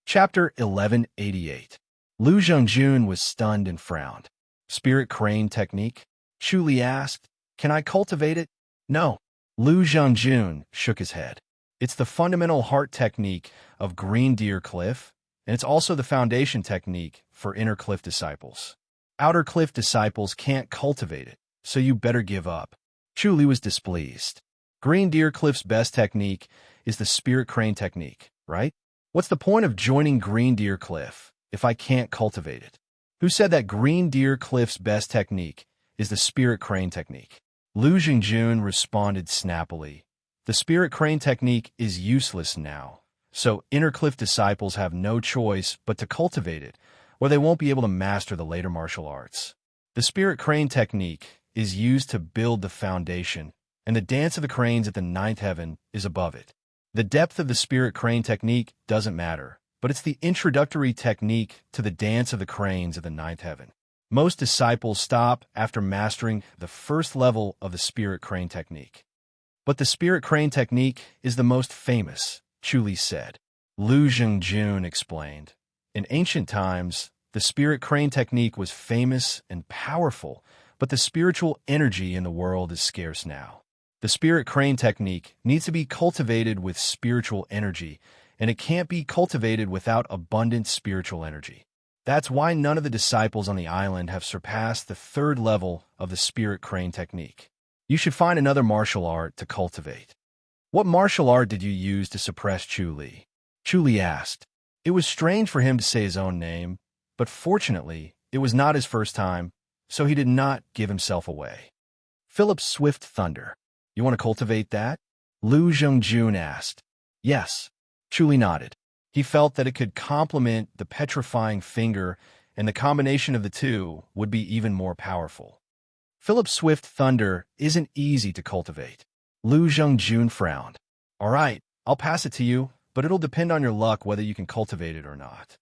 S1: Chapter 1188. Lu Zhengjun was stunned and frowned. Spirit crane technique? Chu Li asked. Can I cultivate it? No. Lu Zhengjun shook his head. It's the fundamental heart technique of Green Deer Cliff, and it's also the foundation technique for inner cliff disciples. Outer cliff disciples can't cultivate it, so you better give up. Chu Li was displeased. Green Deer Cliff's best technique is the spirit crane technique, right? What's the point of joining Green Deer Cliff if I can't cultivate it? Who said that Green Deer Cliff's best technique is the spirit crane technique? Lu Zhengjun responded snappily. The spirit crane technique is useless now, so inner cliff disciples have no choice but to cultivate it, or they won't be able to master the later martial arts. The spirit crane technique is used to build the foundation, and the dance of the cranes at the ninth heaven is above it. The depth of the spirit crane technique doesn't matter, but it's the introductory technique to the dance of the cranes at the ninth heaven. Most disciples stop after mastering the first level of the spirit crane technique. But the spirit crane technique is the most famous, Chu Li said. Lu Zhengjun explained. In ancient times, the spirit crane technique was famous and powerful, but the spiritual energy in the world is scarce now. The spirit crane technique needs to be cultivated with spiritual energy, and it can't be cultivated without abundant spiritual energy. That's why none of the disciples on the island have surpassed the third level of the spirit crane technique. You should find another martial art to cultivate. What martial art did you use to suppress Chu Li? Chu Li asked. It was strange for him to say his own name, but fortunately, it was not his first time, so he did not give himself away. Philip's Swift Thunder. You want to cultivate that? Lu Zhengjun asked. Yes. Chu Li nodded. He felt that it could complement the petrifying finger, and the combination of the two would be even more powerful. Philip's Swift Thunder isn't easy to cultivate. Lu Zhengjun frowned. All right, I'll pass it to you, but it'll depend on your luck whether you can cultivate it or not.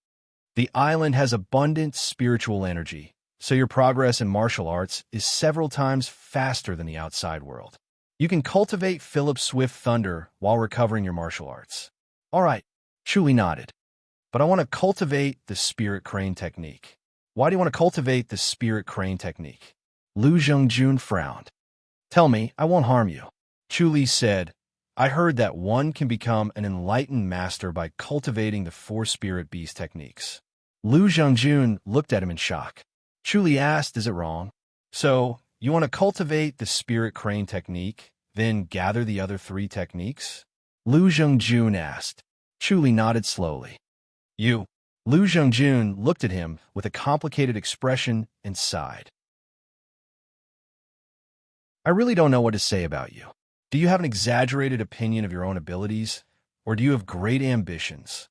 S1: The island has abundant spiritual energy, so your progress in martial arts is several times faster than the outside world. You can cultivate Philip's Swift Thunder while recovering your martial arts. All right, Chu Li nodded. But I want to cultivate the spirit crane technique. Why do you want to cultivate the spirit crane technique? Lu Zhengjun frowned. Tell me, I won't harm you. Chu Li said, I heard that one can become an enlightened master by cultivating the four spirit beast techniques. Lu Zhengjun looked at him in shock. Chu Li asked, is it wrong? So, you want to cultivate the spirit crane technique, then gather the other three techniques? Lu Zhengjun asked. Chu Li nodded slowly. You. Lu Zhengjun looked at him with a complicated expression and sighed. I really don't know what to say about you. Do you have an exaggerated opinion of your own abilities, or do you have great ambitions?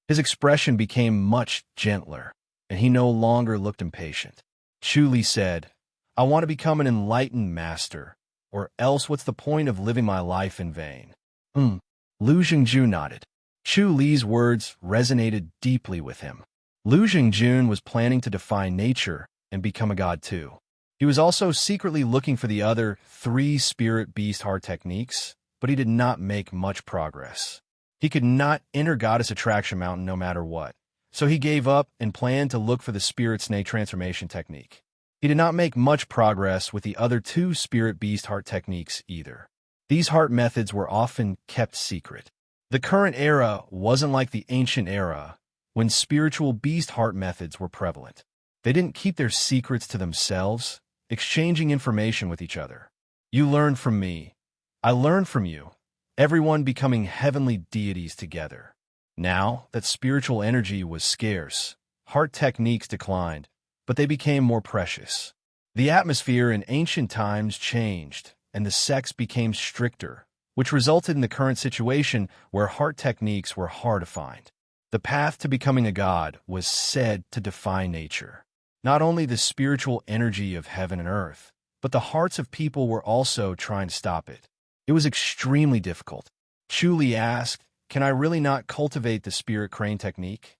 S1: His expression became much gentler, and he no longer looked impatient. Chu Li said, I want to become an enlightened master, or else what's the point of living my life in vain? Lu Xingju nodded. Chu Li's words resonated deeply with him. Lu Xingjun was planning to defy nature and become a god too. He was also secretly looking for the other 3 spirit beast heart techniques, but he did not make much progress. He could not enter Goddess Attraction Mountain no matter what, so he gave up and planned to look for the spirit snake transformation technique. He did not make much progress with the other 2 spirit beast heart techniques either. These heart methods were often kept secret. The current era wasn't like the ancient era, when spiritual beast heart methods were prevalent. They didn't keep their secrets to themselves, exchanging information with each other. You learned from me. I learned from you. Everyone becoming heavenly deities together. Now that spiritual energy was scarce, heart techniques declined, but they became more precious. The atmosphere in ancient times changed, and the sects became stricter, which resulted in the current situation where heart techniques were hard to find. The path to becoming a god was said to defy nature. Not only the spiritual energy of heaven and earth, but the hearts of people were also trying to stop it. It was extremely difficult. Chu Li asked, can I really not cultivate the spirit crane technique?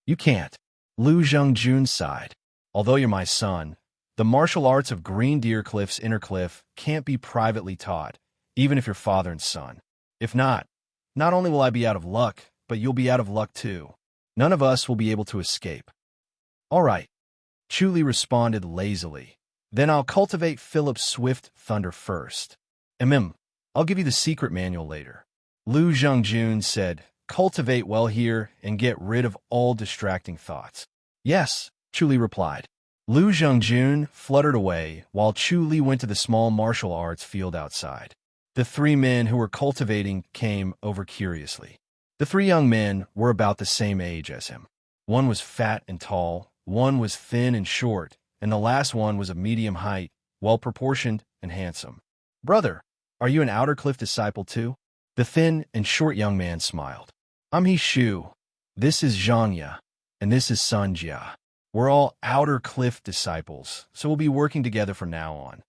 S1: You can't. Lu Zhengjun sighed. Although you're my son, the martial arts of Green Deer Cliff's Inner Cliff can't be privately taught, even if you're father and son. If not only will I be out of luck, but you'll be out of luck too. None of us will be able to escape. All right, Chu Li responded lazily. Then I'll cultivate Philip's swift thunder first. I'll give you the secret manual later. Lu Zhengjun said, cultivate well here and get rid of all distracting thoughts. Yes, Chu Li replied. Lu Zhengjun fluttered away while Chu Li went to the small martial arts field outside. The 3 men who were cultivating came over curiously. The 3 young men were about the same age as him. One was fat and tall, one was thin and short, and the last one was of medium height, well-proportioned and handsome. Brother, are you an Outer Cliff disciple too? The thin and short young man smiled. I'm He Shu. This is Zhangya, and this is Sun Jia. We're all Outer Cliff disciples, so we'll be working together from now on.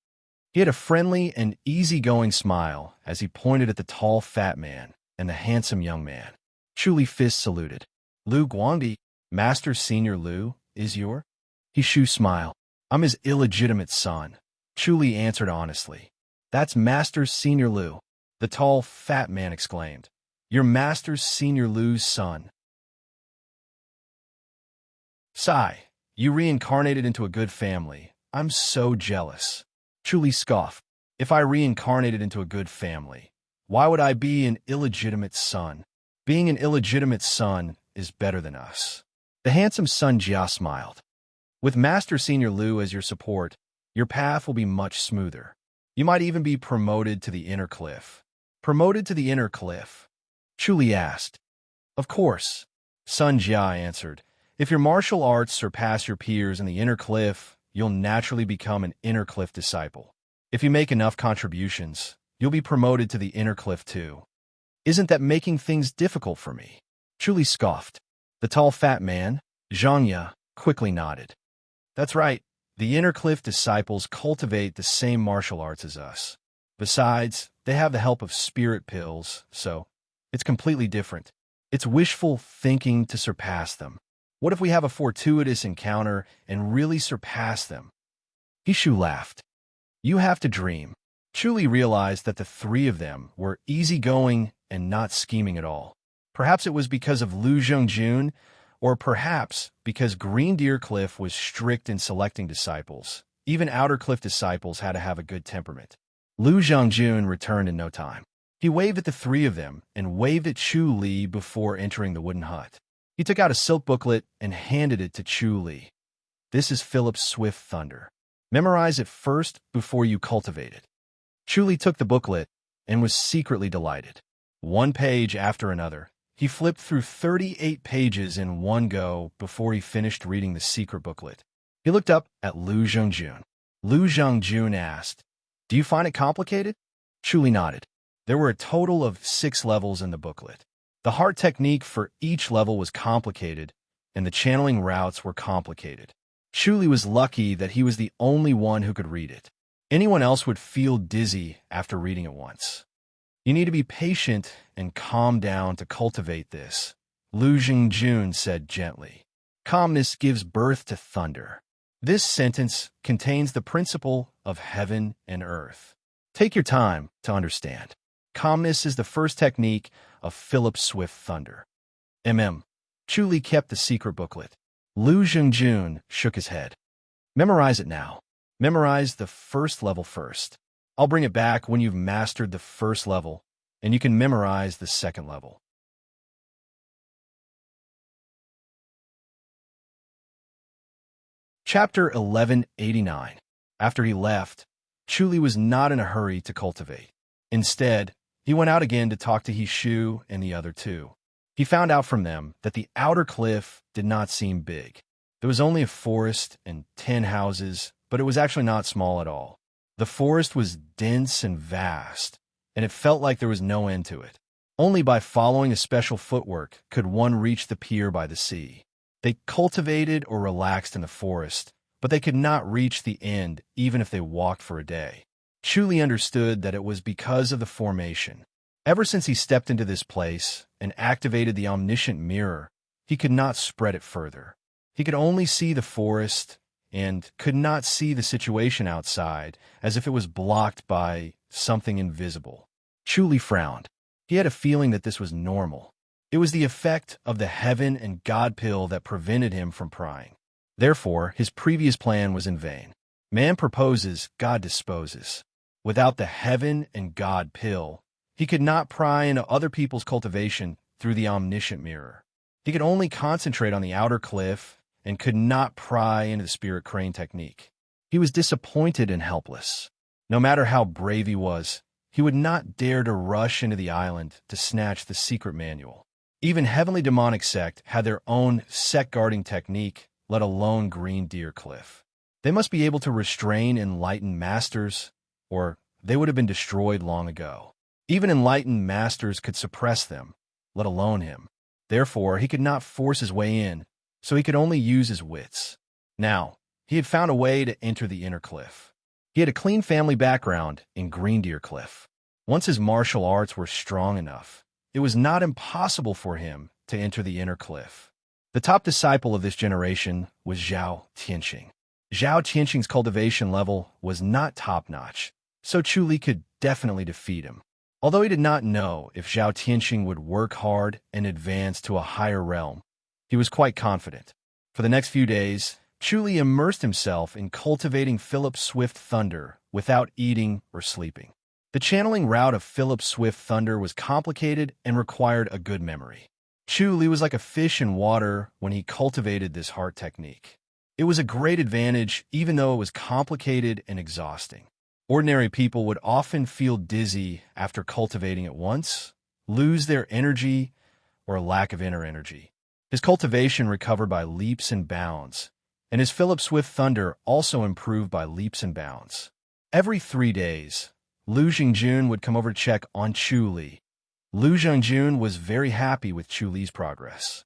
S1: He had a friendly and easygoing smile as he pointed at the tall fat man and the handsome young man. Chu Li fist saluted. Lu Guangdi, Master Senior Lu, is your? He Shu smiled. I'm his illegitimate son. Chu Li answered honestly. That's Master Senior Lu. The tall fat man exclaimed. You're Master Senior Lu's son. Sigh. You reincarnated into a good family. I'm so jealous. Chu Li scoffed. If I reincarnated into a good family, why would I be an illegitimate son? Being an illegitimate son is better than us. The handsome Sun Jia smiled. With Master Senior Lu as your support, your path will be much smoother. You might even be promoted to the Inner Cliff. Promoted to the Inner Cliff? Chu Li asked. Of course, Sun Jia answered. If your martial arts surpass your peers in the Inner Cliff, you'll naturally become an Inner Cliff disciple. If you make enough contributions, you'll be promoted to the Inner Cliff too. Isn't that making things difficult for me? Chu Li scoffed. The tall fat man, Zhangya, quickly nodded. That's right. The Inner Cliff disciples cultivate the same martial arts as us. Besides, they have the help of spirit pills, so it's completely different. It's wishful thinking to surpass them. What if we have a fortuitous encounter and really surpass them? He Shu laughed. You have to dream. Chu Li realized that the 3 of them were easygoing and not scheming at all. Perhaps it was because of Lu Zhengjun, or perhaps because Green Deer Cliff was strict in selecting disciples. Even Outer Cliff disciples had to have a good temperament. Lu Zhengjun returned in no time. He waved at the 3 of them and waved at Chu Li before entering the wooden hut. He took out a silk booklet and handed it to Chu Li. This is Philip's swift thunder. Memorize it first before you cultivate it. Chu Li took the booklet and was secretly delighted. One page after another, he flipped through 38 pages in one go before he finished reading the secret booklet. He looked up at Lu Zhengjun. Lu Zhengjun asked, Do you find it complicated? Chu Li nodded. There were a total of 6 levels in the booklet. The heart technique for each level was complicated, and the channeling routes were complicated. Chu was lucky that he was the only one who could read it. Anyone else would feel dizzy after reading it once. You need to be patient and calm down to cultivate this, Lu Jingjun said gently. Calmness gives birth to thunder. This sentence contains the principle of heaven and earth. Take your time to understand. Calmness is the first technique of Philip Swift thunder. Chu kept the secret booklet. Lu Jingjun shook his head. Memorize it now. Memorize the first level first. I'll bring it back when you've mastered the first level, and you can memorize the second level. Chapter 1189. After he left, Chu was not in a hurry to cultivate. Instead, he went out again to talk to Hishu and the other two. He found out from them that the outer cliff did not seem big. There was only a forest and 10 houses, but it was actually not small at all. The forest was dense and vast, and it felt like there was no end to it. Only by following a special footwork could one reach the pier by the sea. They cultivated or relaxed in the forest, but they could not reach the end even if they walked for a day. Chu understood that it was because of the formation. Ever since he stepped into this place and activated the omniscient mirror, he could not spread it further. He could only see the forest and could not see the situation outside, as if it was blocked by something invisible. Chu frowned. He had a feeling that this was normal. It was the effect of the heaven and God pill that prevented him from prying. Therefore, his previous plan was in vain. Man proposes, God disposes. Without the heaven and God pill, he could not pry into other people's cultivation through the omniscient mirror. He could only concentrate on the outer cliff and could not pry into the spirit crane technique. He was disappointed and helpless. No matter how brave he was, he would not dare to rush into the island to snatch the secret manual. Even Heavenly Demonic Sect had their own sect guarding technique, let alone Green Deer Cliff. They must be able to restrain enlightened masters, or they would have been destroyed long ago. Even enlightened masters could suppress them, let alone him. Therefore, he could not force his way in, so he could only use his wits. Now, he had found a way to enter the inner cliff. He had a clean family background in Green Deer Cliff. Once his martial arts were strong enough, it was not impossible for him to enter the inner cliff. The top disciple of this generation was Zhao Tianxing. Zhao Tianxing's cultivation level was not top-notch, so Chu could definitely defeat him. Although he did not know if Zhao Tianxing would work hard and advance to a higher realm, he was quite confident. For the next few days, Chu immersed himself in cultivating Philip Swift thunder without eating or sleeping. The channeling route of Philip Swift thunder was complicated and required a good memory. Chu was like a fish in water when he cultivated this heart technique. It was a great advantage even though it was complicated and exhausting. Ordinary people would often feel dizzy after cultivating it once, lose their energy, or a lack of inner energy. His cultivation recovered by leaps and bounds, and his Philip Swift thunder also improved by leaps and bounds. Every 3 days, Lu Jingjun would come over to check on Chu. Lu Jingjun was very happy with Chu progress.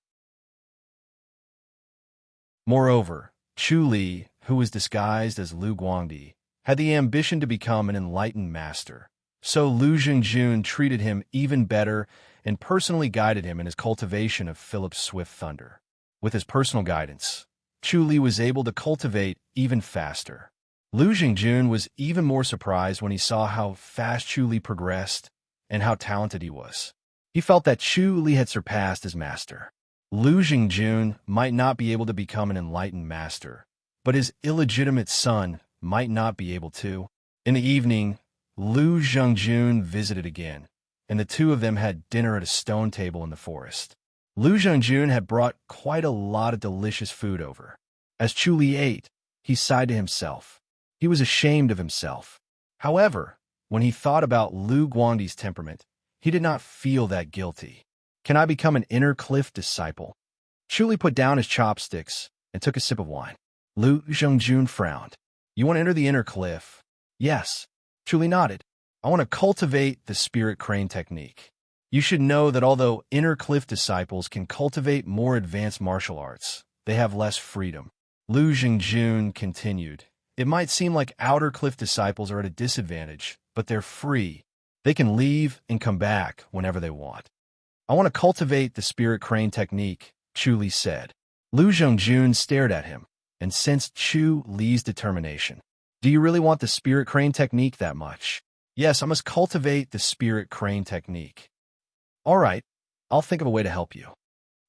S1: Moreover, Chu, who was disguised as Lu Guangdi, had the ambition to become an enlightened master. So Lu Jingjun treated him even better and personally guided him in his cultivation of Philip Swift thunder. With his personal guidance, Chu was able to cultivate even faster. Lu Jingjun was even more surprised when he saw how fast Chu progressed and how talented he was. He felt that Chu had surpassed his master. Lu Jingjun might not be able to become an enlightened master, but his illegitimate son might not be able to. In the evening, Lu Jingjun visited again, and the two of them had dinner at a stone table in the forest. Lu Jingjun had brought quite a lot of delicious food over. As Chu ate, he sighed to himself. He was ashamed of himself. However, when he thought about Lu Guangdi's temperament, he did not feel that guilty. Can I become an inner cliff disciple? Chu put down his chopsticks and took a sip of wine. Lu Jingjun frowned. You want to enter the inner cliff? Yes. Chu nodded. I want to cultivate the spirit crane technique. You should know that although inner cliff disciples can cultivate more advanced martial arts, they have less freedom. Lu Jingjun continued. It might seem like outer cliff disciples are at a disadvantage, but they're free. They can leave and come back whenever they want. I want to cultivate the spirit crane technique, Chu Li said. Lu Jingjun stared at him and sensed Chu Li's determination. Do you really want the spirit crane technique that much? Yes, I must cultivate the spirit crane technique. All right, I'll think of a way to help you.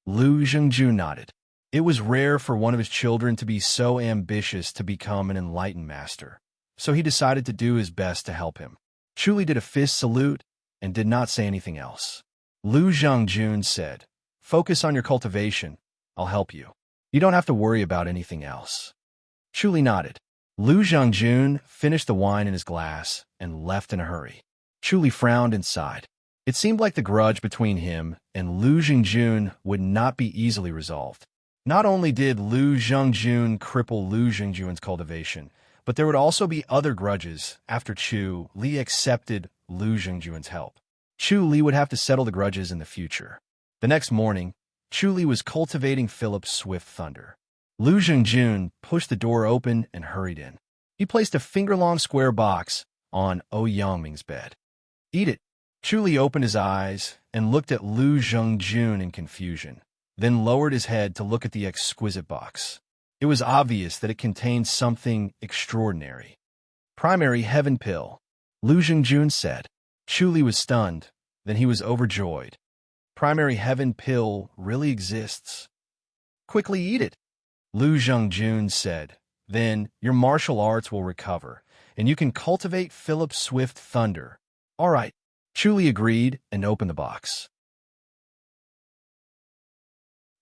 S1: Lu Jingjun nodded. It was rare for one of his children to be so ambitious to become an enlightened master, so he decided to do his best to help him. Chu Li did a fist salute and did not say anything else. Lu Jingjun said, "Focus on your cultivation. I'll help you. You don't have to worry about anything else." Chu Li nodded. Lu Jingjun finished the wine in his glass and left in a hurry. Chu Li frowned and sighed. It seemed like the grudge between him and Lu Jingjun would not be easily resolved. Not only did Lu Jingjun cripple Lu Jingjun's cultivation, but there would also be other grudges after Chu Li accepted Lu Jingjun's help. Chu Li would have to settle the grudges in the future. The next morning, Chu Li was cultivating Philip's swift thunder. Lu Jingjun pushed the door open and hurried in. He placed a finger-long square box on Yangming's bed. "Eat it." Chu Li opened his eyes and looked at Lu Jingjun in confusion, then lowered his head to look at the exquisite box. It was obvious that it contained something extraordinary. "Primary heaven pill," Lu Jingjun said. Chu Li was stunned, then he was overjoyed. "Primary heaven pill really exists." "Quickly eat it," Lu Jingjun said. "Then your martial arts will recover, and you can cultivate Philip's swift thunder." "All right." Chu Li agreed and opened the box.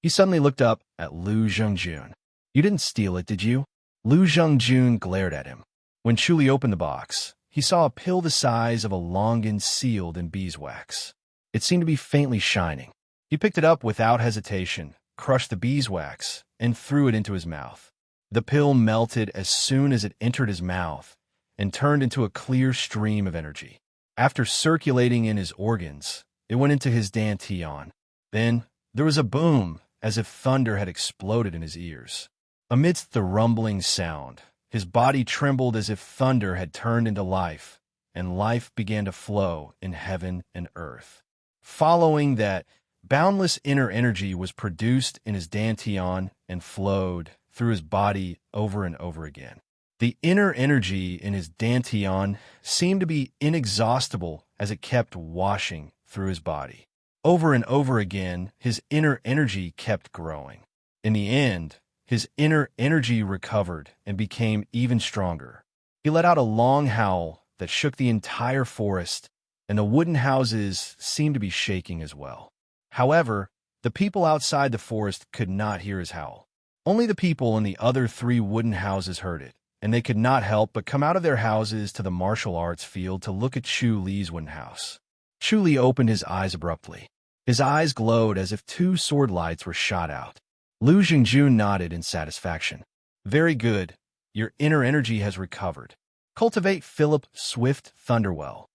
S1: He suddenly looked up at Lu Jingjun. "You didn't steal it, did you?" Lu Jingjun glared at him. When Chu Li opened the box, he saw a pill the size of a longan sealed in beeswax. It seemed to be faintly shining. He picked it up without hesitation, crushed the beeswax, and threw it into his mouth. The pill melted as soon as it entered his mouth and turned into a clear stream of energy. After circulating in his organs, it went into his dantian. Then there was a boom, as if thunder had exploded in his ears. Amidst the rumbling sound, his body trembled as if thunder had turned into life, and life began to flow in heaven and earth. Following that, boundless inner energy was produced in his dantian and flowed through his body over and over again. The inner energy in his dantian seemed to be inexhaustible as it kept washing through his body. Over and over again, his inner energy kept growing. In the end, his inner energy recovered and became even stronger. He let out a long howl that shook the entire forest, and the wooden houses seemed to be shaking as well. However, the people outside the forest could not hear his howl. Only the people in the other 3 wooden houses heard it, and they could not help but come out of their houses to the martial arts field to look at Chu Li's wooden house. Chu Li opened his eyes abruptly. His eyes glowed as if 2 sword lights were shot out. Lu Jingjun nodded in satisfaction. "Very good. Your inner energy has recovered. Cultivate Philip Swift Thunderwell."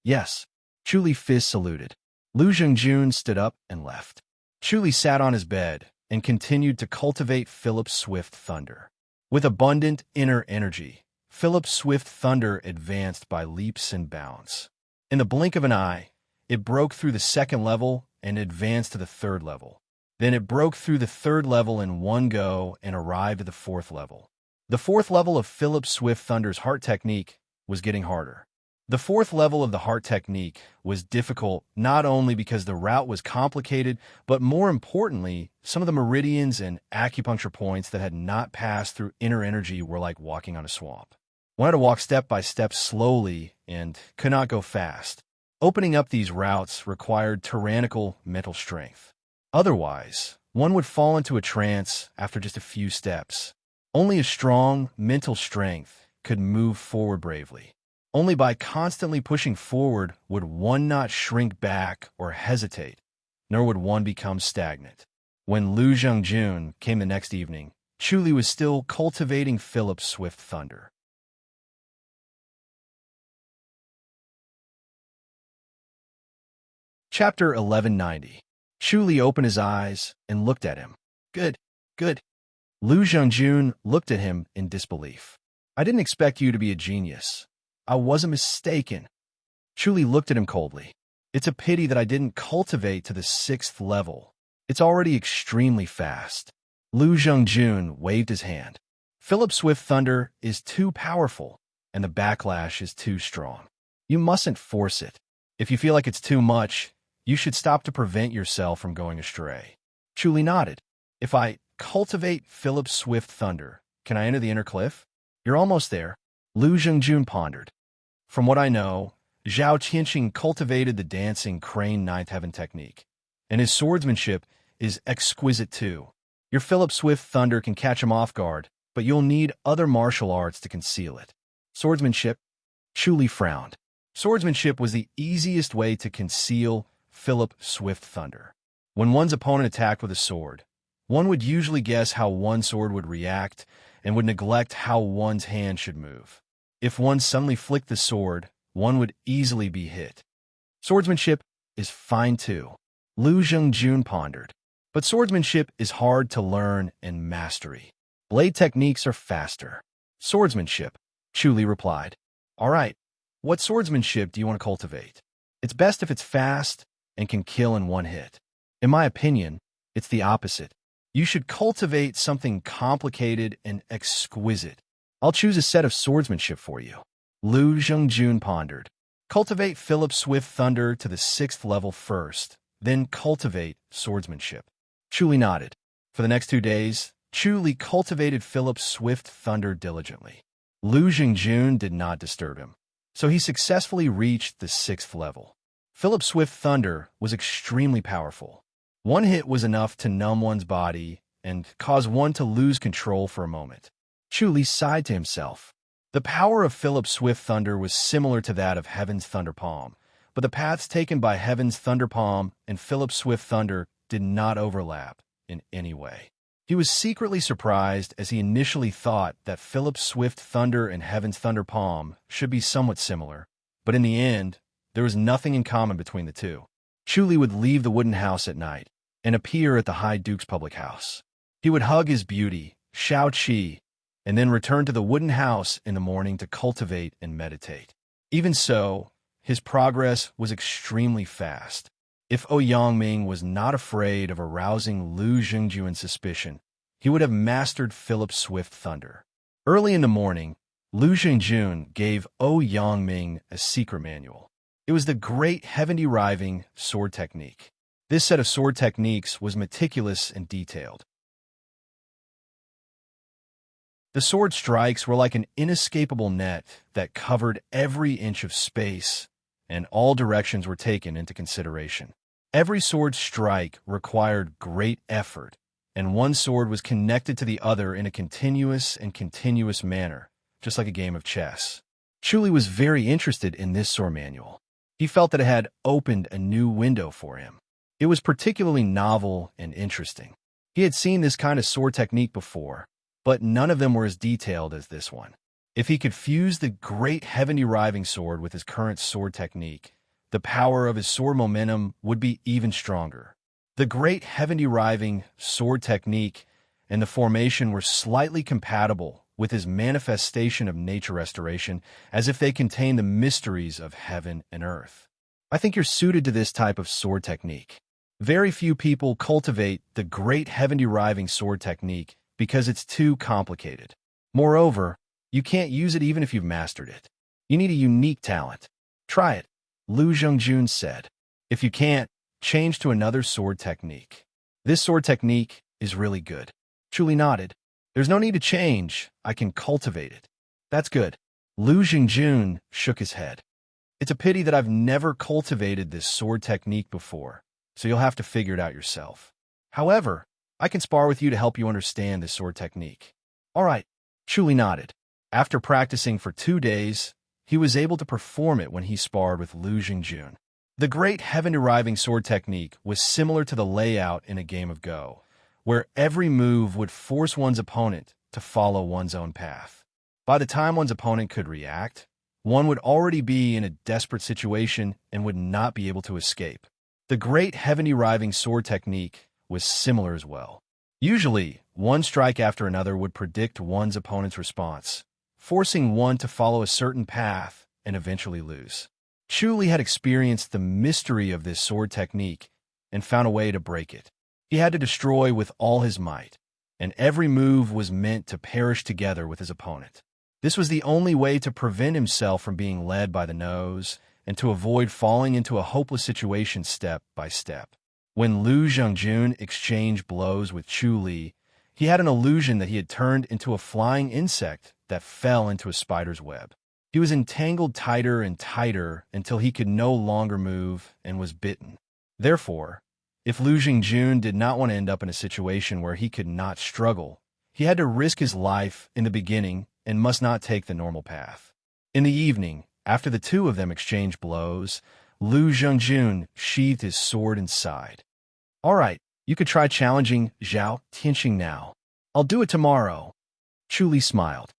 S1: "Yes." Chu Li fist saluted. Lu Jingjun stood up and left. Chu Li sat on his bed and continued to cultivate Philip's swift thunder. With abundant inner energy, Philip's swift thunder advanced by leaps and bounds. In the blink of an eye, it broke through the 2nd level and advanced to the 3rd level. Then it broke through the 3rd level in one go and arrived at the 4th level. The 4th level of Philip Swift Thunder's heart technique was getting harder. The 4th level of the heart technique was difficult not only because the route was complicated, but more importantly, some of the meridians and acupuncture points that had not passed through inner energy were like walking on a swamp. One had to walk step by step slowly and could not go fast. Opening up these routes required tyrannical mental strength. Otherwise, one would fall into a trance after just a few steps. Only a strong mental strength could move forward bravely. Only by constantly pushing forward would one not shrink back or hesitate, nor would one become stagnant. When Lu Jingjun came the next evening, Chu Li was still cultivating Philip's swift thunder. Chapter 1190. Chu Li opened his eyes and looked at him. Good, good. Lu Zhengjun looked at him in disbelief. I didn't expect you to be a genius. I wasn't mistaken. Chu Li looked at him coldly. It's a pity that I didn't cultivate to the 6th level. It's already extremely fast. Lu Zhengjun waved his hand. Philip's Swift Thunder is too powerful, and the backlash is too strong. You mustn't force it. If you feel like it's too much, you should stop to prevent yourself from going astray. Chu Li nodded. If I cultivate Philip's Swift Thunder, can I enter the inner cliff? You're almost there. Lu Zhengjun pondered. From what I know, Zhao Qianxing cultivated the dancing crane ninth heaven technique, and his swordsmanship is exquisite too. Your Philip Swift Thunder can catch him off guard, but you'll need other martial arts to conceal it. Swordsmanship? Chu Li frowned. Swordsmanship was the easiest way to conceal Philip Swift Thunder. When one's opponent attacked with a sword, one would usually guess how one sword would react and would neglect how one's hand should move. If one suddenly flicked the sword, one would easily be hit. Swordsmanship is fine too. Lu Zhengjun pondered. But swordsmanship is hard to learn and mastery. Blade techniques are faster. Swordsmanship, Chu Li replied. All right, what swordsmanship do you want to cultivate? It's best if it's fast and can kill in one hit. In my opinion, it's the opposite. You should cultivate something complicated and exquisite. I'll choose a set of swordsmanship for you. Lu Zhengjun pondered. Cultivate Philip's Swift Thunder to the 6th level first, then cultivate swordsmanship. Chu Li nodded. For the next 2 days, Chu Li cultivated Philip's Swift Thunder diligently. Lu Zhengjun did not disturb him, so he successfully reached the 6th level. Philip's Swift Thunder was extremely powerful. One hit was enough to numb one's body and cause one to lose control for a moment. Chu Li sighed to himself. The power of Philip's Swift Thunder was similar to that of Heaven's Thunder Palm, but the paths taken by Heaven's Thunder Palm and Philip's Swift Thunder did not overlap in any way. He was secretly surprised as he initially thought that Philip's Swift Thunder and Heaven's Thunder Palm should be somewhat similar, but in the end, there was nothing in common between the two. Chu Li would leave the wooden house at night and appear at the High Duke's public house. He would hug his beauty, Shao Qi, and then return to the wooden house in the morning to cultivate and meditate. Even so, his progress was extremely fast. If Ouyangming was not afraid of arousing Lu Zhengjun's suspicion, he would have mastered Philip's Swift Thunder. Early in the morning, Lu Zhengjun gave Ouyangming a secret manual. It was the Great Heaven-Deriving Sword Technique. This set of sword techniques was meticulous and detailed. The sword strikes were like an inescapable net that covered every inch of space, and all directions were taken into consideration. Every sword strike required great effort, and one sword was connected to the other in a continuous manner, just like a game of chess. Chu Li was very interested in this sword manual. He felt that it had opened a new window for him. It was particularly novel and interesting. He had seen this kind of sword technique before, but none of them were as detailed as this one. If he could fuse the Great Heaven-Deriving Sword with his current sword technique, the power of his sword momentum would be even stronger. The Great Heaven-Deriving Sword Technique and the formation were slightly compatible with his manifestation of nature restoration, as if they contained the mysteries of heaven and earth. I think you're suited to this type of sword technique. Very few people cultivate the Great Heaven-Deriving Sword Technique because it's too complicated. Moreover, you can't use it even if you've mastered it. You need a unique talent. Try it, Lu Zhengjun said. If you can't, change to another sword technique. This sword technique is really good. Chu Li nodded. There's no need to change. I can cultivate it. That's good. Lu Zhengjun shook his head. It's a pity that I've never cultivated this sword technique before, so you'll have to figure it out yourself. However, I can spar with you to help you understand this sword technique. All right, Chu Li nodded. After practicing for 2 days, he was able to perform it when he sparred with Lu Zhengjun. The Great Heaven-Deriving Sword Technique was similar to the layout in a game of Go, where every move would force one's opponent to follow one's own path. By the time one's opponent could react, one would already be in a desperate situation and would not be able to escape. The great heavenly riving sword technique was similar as well. Usually, one strike after another would predict one's opponent's response, forcing one to follow a certain path and eventually lose. Chu Li had experienced the mystery of this sword technique and found a way to break it. He had to destroy with all his might, and every move was meant to perish together with his opponent. This was the only way to prevent himself from being led by the nose and to avoid falling into a hopeless situation step by step. When Lu Zhengjun exchanged blows with Chu Li, he had an illusion that he had turned into a flying insect that fell into a spider's web. He was entangled tighter and tighter until he could no longer move and was bitten. Therefore, if Lu Zhengjun did not want to end up in a situation where he could not struggle, he had to risk his life in the beginning and must not take the normal path. In the evening, after the two of them exchanged blows, Lu Zhengjun sheathed his sword and sighed. "All right, you could try challenging Zhao Tianxing now. I'll do it tomorrow." Chu Li smiled.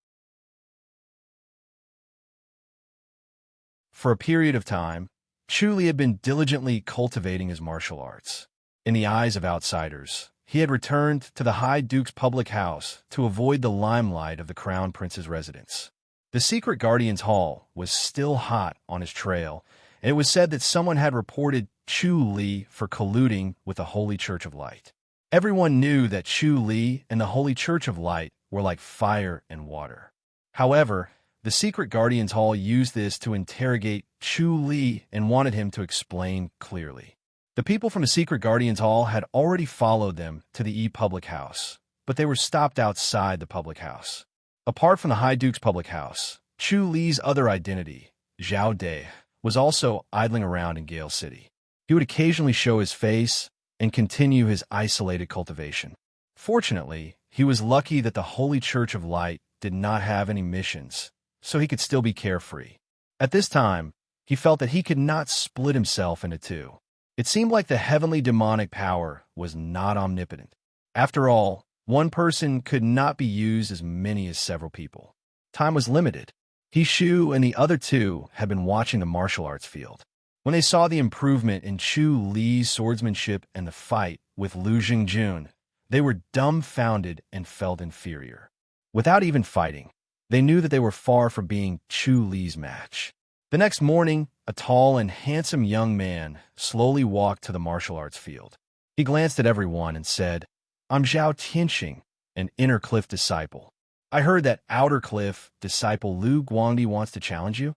S1: For a period of time, Chu Li had been diligently cultivating his martial arts. In the eyes of outsiders, he had returned to the High Duke's public house to avoid the limelight of the Crown Prince's residence. The secret Guardian's Hall was still hot on his trail, and it was said that someone had reported Chu Li for colluding with the Holy Church of Light. Everyone knew that Chu Li and the Holy Church of Light were like fire and water. However, the secret Guardian's Hall used this to interrogate Chu Li and wanted him to explain clearly. The people from the secret Guardian's Hall had already followed them to the public house, but they were stopped outside the public house. Apart from the High Duke's public house, Chu Li's other identity, Zhao De, was also idling around in Gale City. He would occasionally show his face and continue his isolated cultivation. Fortunately, he was lucky that the Holy Church of Light did not have any missions, so he could still be carefree. At this time, he felt that he could not split himself into two. It seemed like the heavenly demonic power was not omnipotent. After all, one person could not be used as many as several people. Time was limited. He Shu and the other two had been watching the martial arts field. When they saw the improvement in Chu Li's swordsmanship and the fight with Lu Zhengjun, they were dumbfounded and felt inferior. Without even fighting, they knew that they were far from being Chu Li's match. The next morning, a tall and handsome young man slowly walked to the martial arts field. He glanced at everyone and said, "I'm Zhao Tianxing, an Inner Cliff disciple. I heard that Outer Cliff disciple Lu Guangdi wants to challenge you."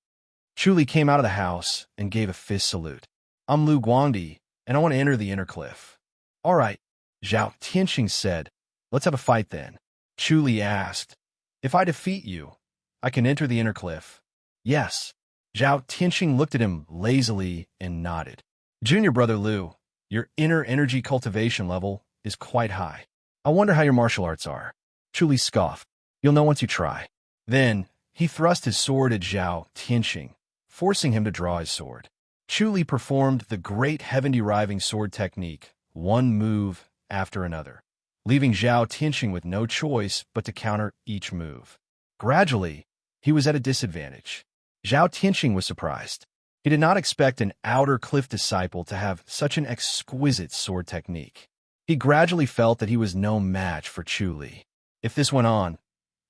S1: Chu Li came out of the house and gave a fist salute. "I'm Lu Guangdi, and I want to enter the Inner Cliff." "All right," Zhao Tianxing said. "Let's have a fight then." Chu Li asked, "If I defeat you, I can enter the Inner Cliff?" "Yes." Zhao Tianxing looked at him lazily and nodded. "Junior brother Lu, your inner energy cultivation level is quite high. I wonder how your martial arts are." Chu Li scoffed. "You'll know once you try." Then he thrust his sword at Zhao Tianxing, forcing him to draw his sword. Chu Li performed the great heaven-deriving sword technique, one move after another, leaving Zhao Tianxing with no choice but to counter each move. Gradually, he was at a disadvantage. Zhao Tianxing was surprised. He did not expect an Outer Cliff disciple to have such an exquisite sword technique. He gradually felt that he was no match for Chu Li. If this went on,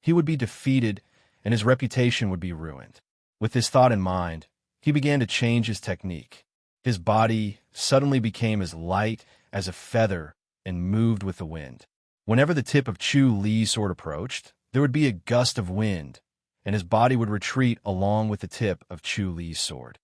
S1: he would be defeated and his reputation would be ruined. With this thought in mind, he began to change his technique. His body suddenly became as light as a feather and moved with the wind. Whenever the tip of Chu Li's sword approached, there would be a gust of wind, and his body would retreat along with the tip of Chu Li's sword.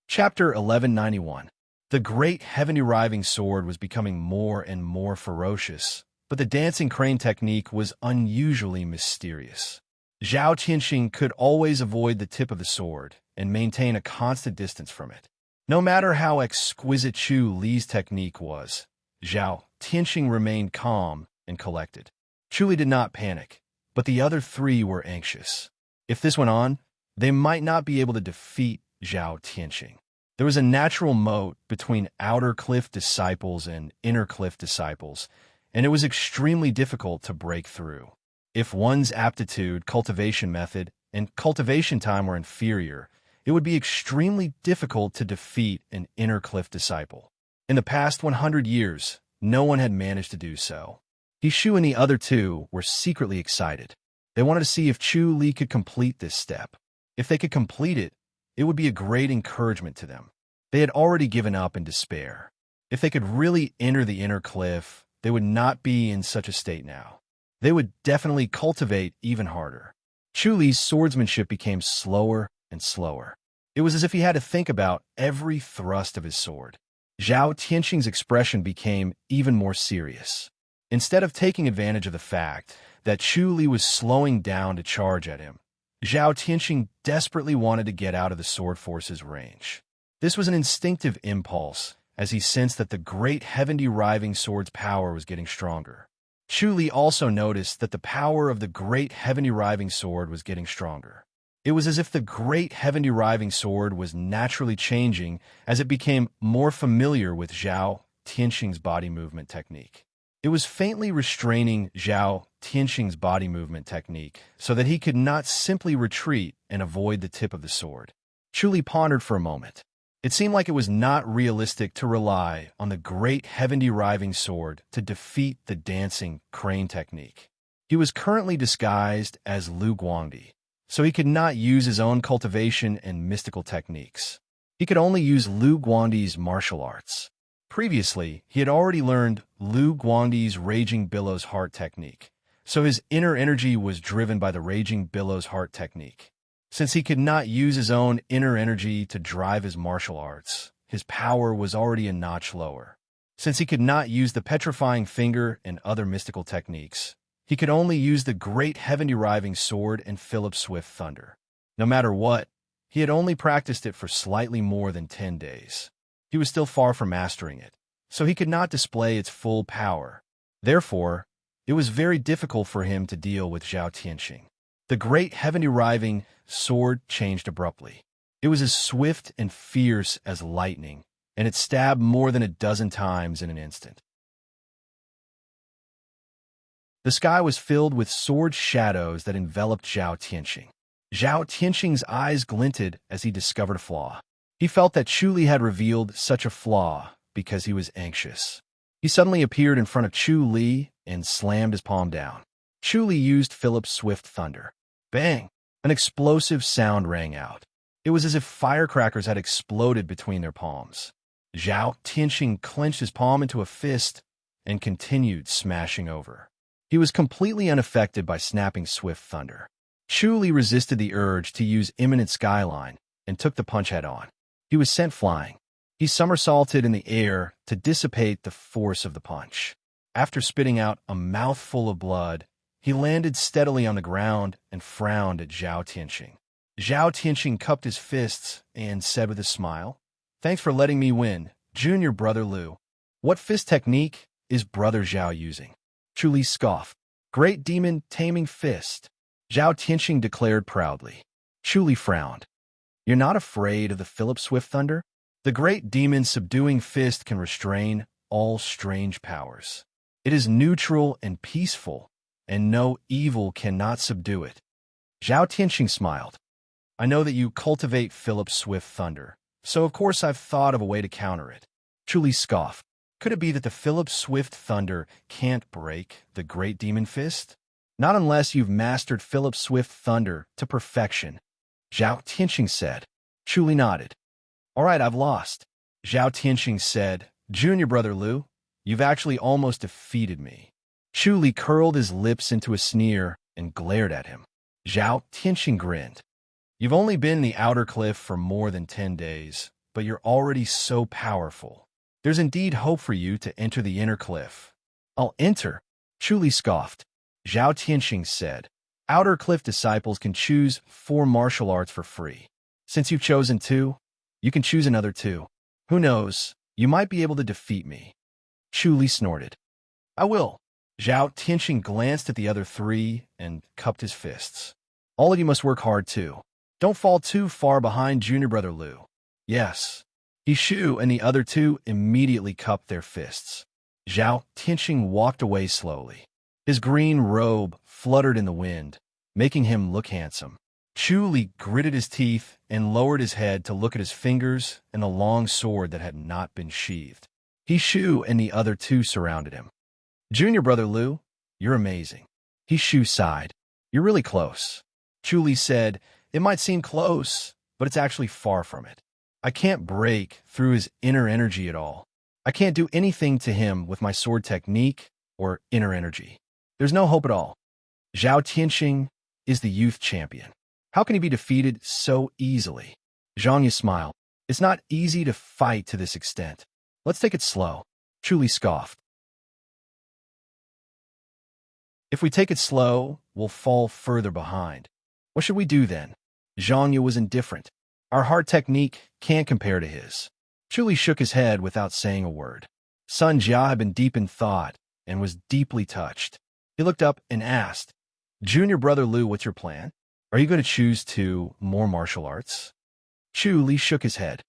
S1: Chapter 1191. The great heaven-deriving sword was becoming more and more ferocious, but the dancing crane technique was unusually mysterious. Zhao Tianxing could always avoid the tip of the sword and maintain a constant distance from it. No matter how exquisite Chu Li's technique was, Zhao Tianxing remained calm and collected. Chu Li did not panic, but the other three were anxious. If this went on, they might not be able to defeat Zhao Tianxing. There was a natural moat between Outer Cliff disciples and Inner Cliff disciples, and it was extremely difficult to break through. If one's aptitude cultivation method and cultivation time were inferior, it would be extremely difficult to defeat an inner cliff disciple. In the past 100 years, no one had managed to do so. Shu and the other two were secretly excited. They wanted to see if Chu Li could complete this step. If they could complete it, it would be a great encouragement to them. They had already given up in despair. If they could really enter the inner cliff, they would not be in such a state now. They would definitely cultivate even harder. Chu Li's swordsmanship became slower and slower. It was as if he had to think about every thrust of his sword. Zhao Tianxing's expression became even more serious. Instead of taking advantage of the fact that Chu Li was slowing down to charge at him, Zhao Tianxing desperately wanted to get out of the sword force's range. This was an instinctive impulse, as he sensed that the great heaven-deriving sword's power was getting stronger. Chu Li also noticed that the power of the great heaven-deriving sword was getting stronger. It was as if the great heaven-deriving sword was naturally changing as it became more familiar with Zhao Tianxing's body movement technique. It was faintly restraining Zhao Tianxing's body movement technique so that he could not simply retreat and avoid the tip of the sword. Chu Li pondered for a moment. It seemed like it was not realistic to rely on the great heaven-deriving sword to defeat the dancing crane technique. He was currently disguised as Lu Guangdi, so he could not use his own cultivation and mystical techniques. He could only use Lu Guangdi's martial arts. Previously, he had already learned Lu Guangdi's Raging Billows Heart technique, so his inner energy was driven by the Raging Billows Heart technique. Since he could not use his own inner energy to drive his martial arts, his power was already a notch lower. Since he could not use the petrifying finger and other mystical techniques, he could only use the great heaven-deriving sword and Philip Swift thunder. No matter what, he had only practiced it for slightly more than 10 days. He was still far from mastering it, so he could not display its full power. Therefore, it was very difficult for him to deal with Zhao Tianxing. The great heaven-deriving sword changed abruptly. It was as swift and fierce as lightning, and it stabbed more than a dozen times in an instant. The sky was filled with sword shadows that enveloped Zhao Tianxing. Zhao Tianxing's eyes glinted as he discovered a flaw. He felt that Chu Li had revealed such a flaw because he was anxious. He suddenly appeared in front of Chu Li and slammed his palm down. Chu Li used Philip's swift thunder. Bang! An explosive sound rang out. It was as if firecrackers had exploded between their palms. Zhao Tianxing clenched his palm into a fist and continued smashing over. He was completely unaffected by snapping swift thunder. Chu Li resisted the urge to use imminent skyline and took the punch head-on. He was sent flying. He somersaulted in the air to dissipate the force of the punch. After spitting out a mouthful of blood, he landed steadily on the ground and frowned at Zhao Tianxing. Zhao Tianxing cupped his fists and said with a smile, "Thanks for letting me win, Junior Brother Lu. What fist technique is Brother Zhao using?" Chu Li scoffed. "Great demon taming fist," Zhao Tianxing declared proudly. Chu Li frowned. "You're not afraid of the Philip Swift thunder? The great demon subduing fist can restrain all strange powers. It is neutral and peaceful, and no evil cannot subdue it." Zhao Tianxing smiled. "I know that you cultivate Philip Swift thunder, so of course I've thought of a way to counter it." Chu Li scoffed. "Could it be that the Philip Swift thunder can't break the great demon fist?" "Not unless you've mastered Philip Swift thunder to perfection," Zhao Tianxing said. Chu Li nodded. "All right, I've lost." Zhao Tianxing said, "Junior Brother Lu, you've actually almost defeated me." Chu Li curled his lips into a sneer and glared at him. Zhao Tianxing grinned. "You've only been in the outer cliff for more than 10 days, but you're already so powerful. There's indeed hope for you to enter the inner cliff." "I'll enter," Chu Li scoffed. Zhao Tianxing said, "Outer cliff disciples can choose 4 martial arts for free. Since you've chosen 2, you can choose another 2. Who knows, you might be able to defeat me." Chu Li snorted. "I will." Zhao Tianxing glanced at the other 3 and cupped his fists. "All of you must work hard too. Don't fall too far behind Junior Brother Lu." "Yes." Shu and the other 2 immediately cupped their fists. Zhao Tianxing walked away slowly. His green robe fluttered in the wind, making him look handsome. Chu Li gritted his teeth and lowered his head to look at his fingers and the long sword that had not been sheathed. He Shu and the other two surrounded him. Junior brother Liu, you're amazing. He Shu sighed. You're really close. Chu Li said, it might seem close, but it's actually far from it. I can't break through his inner energy at all. I can't do anything to him with my sword technique or inner energy. There's no hope at all. Zhao Tianxing is the youth champion. How can he be defeated so easily? Zhang Yi smiled. It's not easy to fight to this extent. Let's take it slow. Chu Li scoffed. If we take it slow, we'll fall further behind. What should we do then? Zhang Yi was indifferent. Our hard technique can't compare to his. Chu Li shook his head without saying a word. Sun Jia had been deep in thought and was deeply touched. He looked up and asked, Junior brother Liu, what's your plan? Are you going to choose more martial arts? Chu Li shook his head.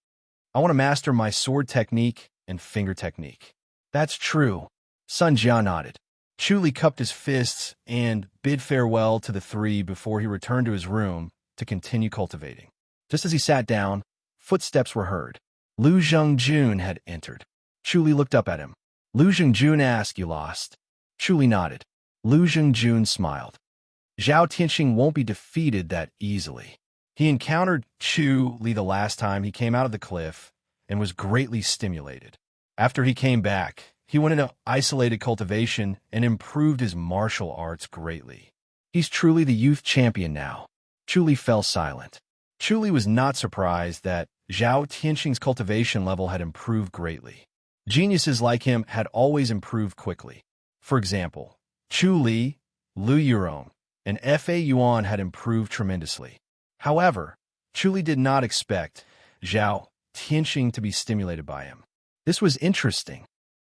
S1: I want to master my sword technique and finger technique. That's true. Sun Jia nodded. Chu Li cupped his fists and bid farewell to the three before he returned to his room to continue cultivating. Just as he sat down, footsteps were heard. Lu Zhengjun had entered. Chu Li looked up at him. Lu Zhengjun asked, you lost? Chu Li nodded. Lu Zhengjun smiled. Zhao Tianxing won't be defeated that easily. He encountered Chu Li the last time he came out of the cliff and was greatly stimulated. After he came back, he went into isolated cultivation and improved his martial arts greatly. He's truly the youth champion now. Chu Li fell silent. Chu Li was not surprised that Zhao Tianxing's cultivation level had improved greatly. Geniuses like him had always improved quickly. For example, Chu Li, Lu Yurong, and Fa Yuan had improved tremendously. However, Chu Li did not expect Zhao Tianxing to be stimulated by him. This was interesting.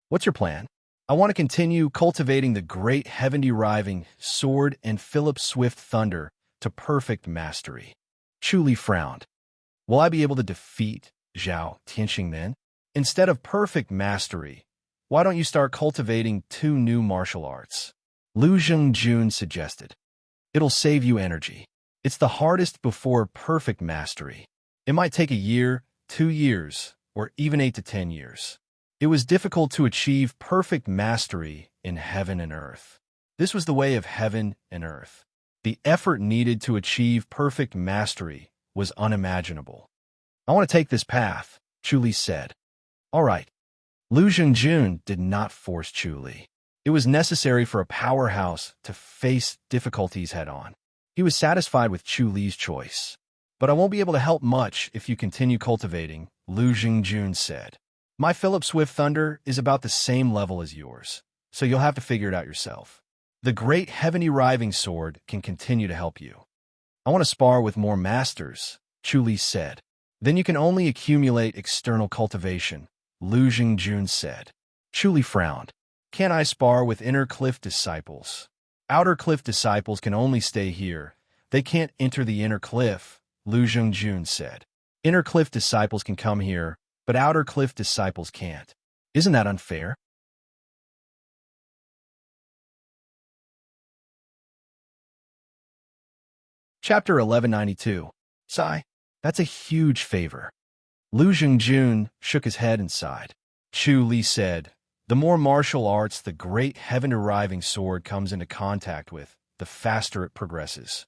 S1: What's your plan? I want to continue cultivating the great heaven-deriving sword and Philip Swift thunder to perfect mastery. Chu Li frowned. Will I be able to defeat Zhao Tianxing then? Instead of perfect mastery, why don't you start cultivating 2 new martial arts? Lu Zhengjun suggested. It'll save you energy. It's the hardest before perfect mastery. It might take a year, 2 years, or even 8 to 10 years. It was difficult to achieve perfect mastery in heaven and earth. This was the way of heaven and earth. The effort needed to achieve perfect mastery was unimaginable. I want to take this path, Chu Li said. All right. Lu Zhengjun did not force Chu Li. It was necessary for a powerhouse to face difficulties head-on. He was satisfied with Chu Li's choice. But I won't be able to help much if you continue cultivating, Lu Zhengjun said. My Philip Swift Thunder is about the same level as yours, so you'll have to figure it out yourself. The great heaven-deriving sword can continue to help you. I want to spar with more masters, Chu Li said. Then you can only accumulate external cultivation, Lu Zhengjun said. Chu Li frowned. Can't I spar with inner cliff disciples? Outer cliff disciples can only stay here. They can't enter the inner cliff, Lu Zhengjun said. Inner cliff disciples can come here, but outer cliff disciples can't. Isn't that unfair? Chapter 1192. Sigh. That's a huge favor. Lu Zhengjun shook his head and sighed. Chu Li said, the more martial arts the great heaven-deriving sword comes into contact with, the faster it progresses.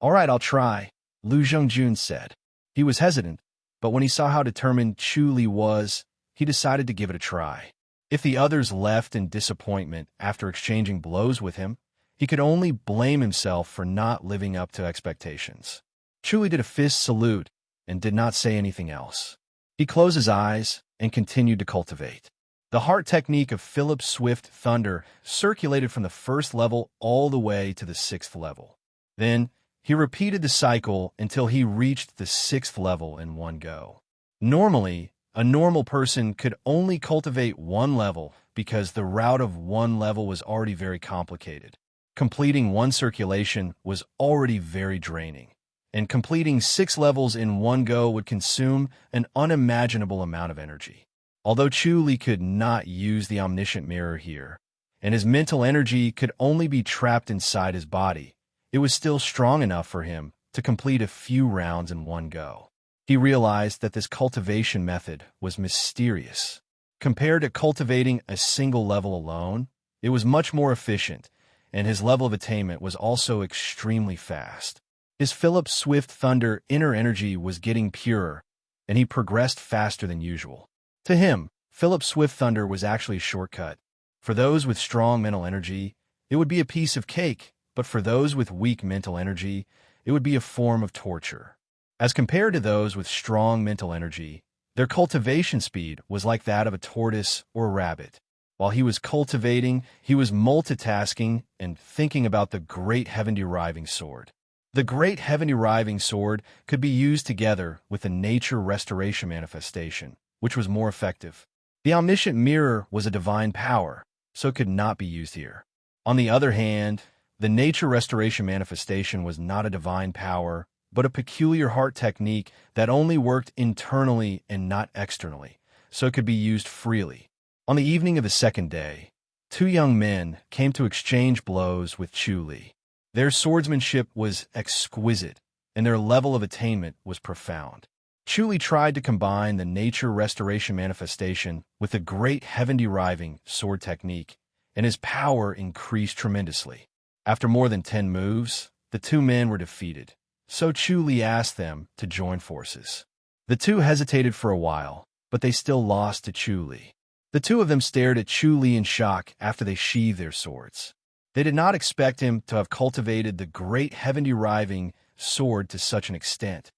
S1: All right, I'll try, Lu Zhengjun said. He was hesitant, but when he saw how determined Chu Li was, he decided to give it a try. If the others left in disappointment after exchanging blows with him, he could only blame himself for not living up to expectations. Chu Li did a fist salute and did not say anything else. He closed his eyes and continued to cultivate. The heart technique of Philip Swift Thunder circulated from the 1st level all the way to the 6th level. Then, he repeated the cycle until he reached the 6th level in one go. Normally, a normal person could only cultivate 1 level because the route of 1 level was already very complicated. Completing 1 circulation was already very draining, and completing 6 levels in one go would consume an unimaginable amount of energy. Although Chu Li could not use the omniscient mirror here, and his mental energy could only be trapped inside his body, it was still strong enough for him to complete a few rounds in one go. He realized that this cultivation method was mysterious. Compared to cultivating a single level alone, it was much more efficient, and his level of attainment was also extremely fast. His Philip Swift Thunder inner energy was getting purer, and he progressed faster than usual. To him, Philip Swift Thunder was actually a shortcut. For those with strong mental energy, it would be a piece of cake, but for those with weak mental energy, it would be a form of torture. As compared to those with strong mental energy, their cultivation speed was like that of a tortoise or a rabbit. While he was cultivating, he was multitasking and thinking about the great heaven-deriving sword. The great heaven-deriving sword could be used together with the nature restoration manifestation, which was more effective. The omniscient mirror was a divine power, so it could not be used here. On the other hand, the nature restoration manifestation was not a divine power, but a peculiar heart technique that only worked internally and not externally, so it could be used freely. On the evening of the second day, two young men came to exchange blows with Chu Li. Their swordsmanship was exquisite, and their level of attainment was profound. Chu Li tried to combine the nature restoration manifestation with the great heaven-deriving sword technique, and his power increased tremendously. After more than 10 moves, the two men were defeated, so Chu Li asked them to join forces. The two hesitated for a while, but they still lost to Chu Li. The two of them stared at Chu Li in shock after they sheathed their swords. They did not expect him to have cultivated the great heaven-deriving sword to such an extent.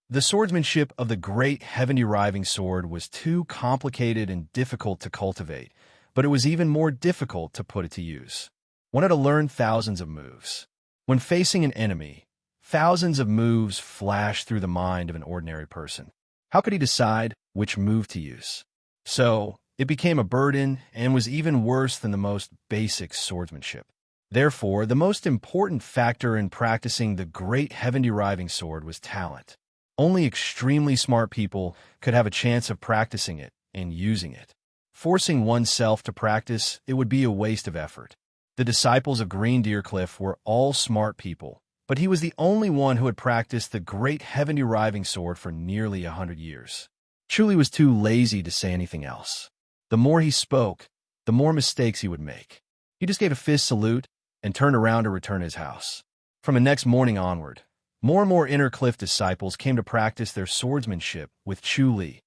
S1: The swordsmanship of the great heaven-deriving sword was too complicated and difficult to cultivate, but it was even more difficult to put it to use. One had to learn thousands of moves. When facing an enemy, thousands of moves flash through the mind of an ordinary person. How could he decide which move to use? So, it became a burden and was even worse than the most basic swordsmanship. Therefore, the most important factor in practicing the great heaven-deriving sword was talent. Only extremely smart people could have a chance of practicing it and using it. Forcing oneself to practice, it would be a waste of effort. The disciples of Green Deer Cliff were all smart people, but he was the only one who had practiced the great heaven-deriving sword for nearly 100 years. Chu Li was too lazy to say anything else. The more he spoke, the more mistakes he would make. He just gave a fist salute and turned around to return to his house. From the next morning onward, more and more Inner Cliff disciples came to practice their swordsmanship with Chu Li.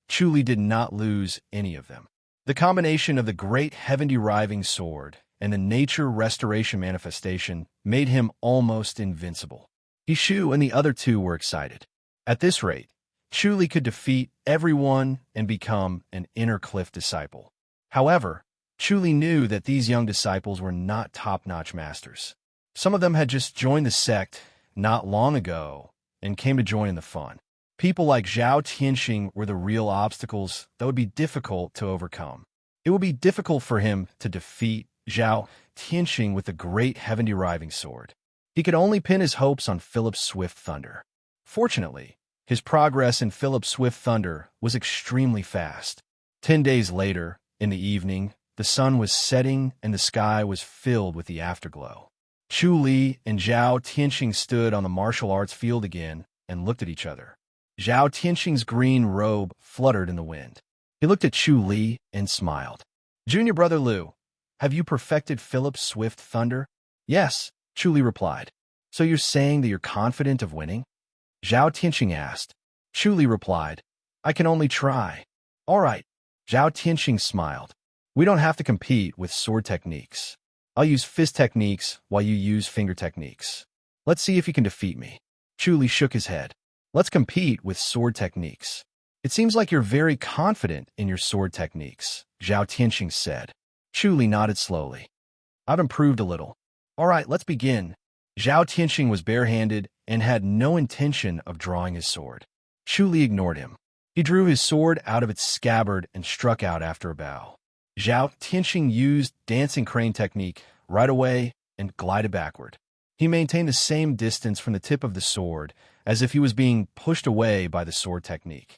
S1: Chu Li did not lose any of them. The combination of the great heaven-deriving sword and the nature restoration manifestation made him almost invincible. Shu and the other two were excited. At this rate, Chu Li could defeat everyone and become an Inner Cliff disciple. However, Chu Li knew that these young disciples were not top-notch masters. Some of them had just joined the sect not long ago and came to join in the fun. People like Zhao Tianxing were the real obstacles that would be difficult to overcome. It would be difficult for him to defeat Zhao Tianxing with the great heaven-deriving sword. He could only pin his hopes on Philip Swift Thunder. Fortunately, his progress in Philip Swift Thunder was extremely fast. 10 days later, in the evening, the sun was setting and the sky was filled with the afterglow. Chu Li and Zhao Tianxing stood on the martial arts field again and looked at each other. Zhao Tianxing's green robe fluttered in the wind. He looked at Chu Li and smiled. "Junior brother Liu, have you perfected Philip Swift Thunder?" "Yes," Chu Li replied. "So you're saying that you're confident of winning?" Zhao Tianxing asked. Chu Li replied, "I can only try." "All right." Zhao Tianxing smiled. "We don't have to compete with sword techniques. I'll use fist techniques while you use finger techniques. Let's see if you can defeat me." Chu Li shook his head. "Let's compete with sword techniques." "It seems like you're very confident in your sword techniques," Zhao Tianxing said. Chu Li nodded slowly. "I've improved a little." "All right, let's begin." Zhao Tianxing was barehanded and had no intention of drawing his sword. Chu Li ignored him. He drew his sword out of its scabbard and struck out after a bow. Zhao Tianxing used dancing crane technique right away and glided backward. He maintained the same distance from the tip of the sword as if he was being pushed away by the sword technique.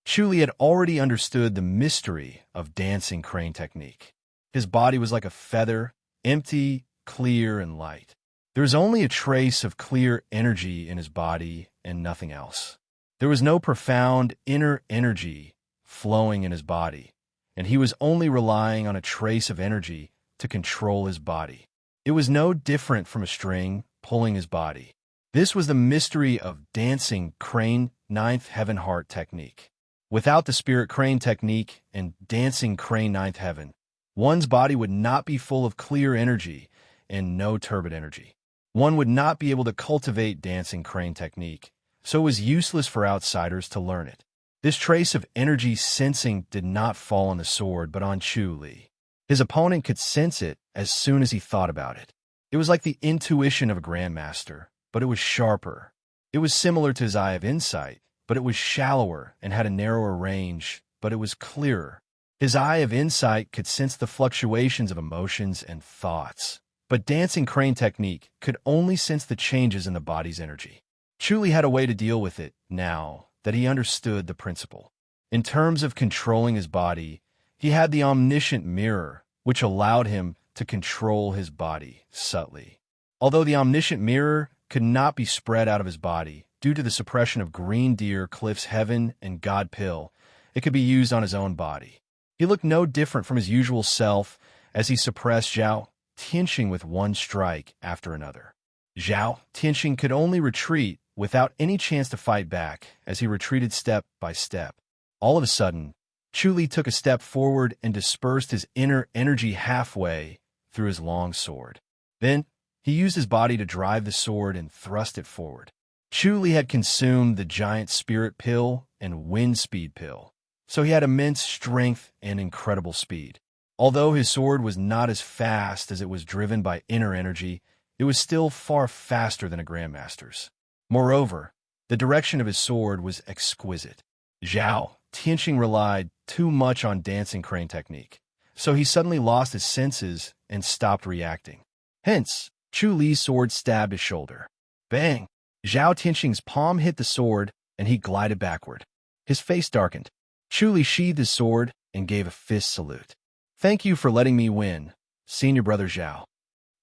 S1: Chu Li had already understood the mystery of dancing crane technique. His body was like a feather, empty, clear, and light. There was only a trace of clear energy in his body and nothing else. There was no profound inner energy flowing in his body, and he was only relying on a trace of energy to control his body. It was no different from a string pulling his body. This was the mystery of dancing crane ninth heaven heart technique. Without the spirit crane technique and dancing crane ninth heaven, one's body would not be full of clear energy and no turbid energy. One would not be able to cultivate dancing crane technique, so it was useless for outsiders to learn it. This trace of energy sensing did not fall on the sword, but on Chu Li. His opponent could sense it as soon as he thought about it. It was like the intuition of a grandmaster, but it was sharper. It was similar to his eye of insight, but it was shallower and had a narrower range, but it was clearer. His eye of insight could sense the fluctuations of emotions and thoughts, but dancing crane technique could only sense the changes in the body's energy. Chu Li had a way to deal with it now that he understood the principle. In terms of controlling his body, he had the omniscient mirror, which allowed him to control his body subtly. Although the omniscient mirror could not be spread out of his body due to the suppression of Green Deer, Cliff's Heaven, and God Pill, it could be used on his own body. He looked no different from his usual self as he suppressed Zhao Tianxing with one strike after another. Zhao Tianxing could only retreat without any chance to fight back as he retreated step by step. All of a sudden, Chu Li took a step forward and dispersed his inner energy halfway through his long sword. Then, he used his body to drive the sword and thrust it forward. Chu Li had consumed the giant spirit pill and wind speed pill, so he had immense strength and incredible speed. Although his sword was not as fast as it was driven by inner energy, it was still far faster than a grandmaster's. Moreover, the direction of his sword was exquisite. Zhao Tianxing relied too much on dancing crane technique, so he suddenly lost his senses and stopped reacting. Hence, Chu Li's sword stabbed his shoulder. Bang! Zhao Tianxing's palm hit the sword, and he glided backward. His face darkened. Chu Li sheathed his sword and gave a fist salute. "Thank you for letting me win, senior brother Zhao."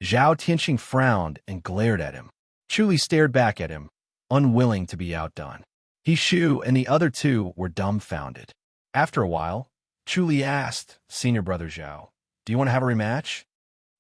S1: Zhao Tianxing frowned and glared at him. Chu Li stared back at him, unwilling to be outdone. He Shu and the other two were dumbfounded. After a while, Chu Li asked senior brother Zhao, "Do you want to have a rematch?"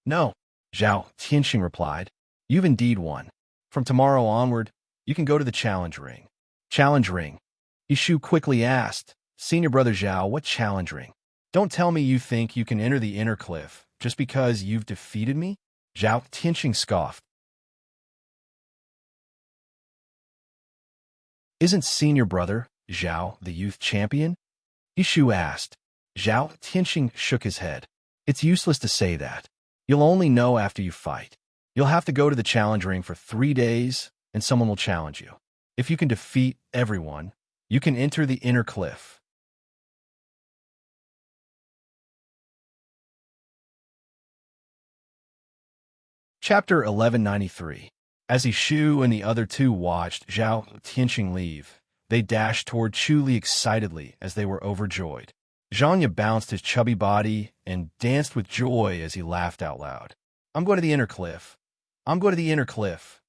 S1: "No," Zhao Tianxing replied. "You've indeed won. From tomorrow onward, you can go to the challenge ring." "Challenge ring?" He Shu quickly asked, "Senior brother Zhao, what challenge ring? Don't tell me you think you can enter the inner cliff just because you've defeated me?" Zhao Tianxing scoffed. "Isn't senior brother Zhao the youth champion?" Yishu asked. Zhao Tianxing shook his head. "It's useless to say that. You'll only know after you fight. You'll have to go to the challenge ring for 3 days, and someone will challenge you. If you can defeat everyone, you can enter the inner cliff." Chapter 1193. As Yishu and the other two watched Zhao Tianxing leave, they dashed toward Chu Li excitedly as they were overjoyed. Zhanya bounced his chubby body and danced with joy as he laughed out loud. "I'm going to the inner cliff. I'm going to the inner cliff."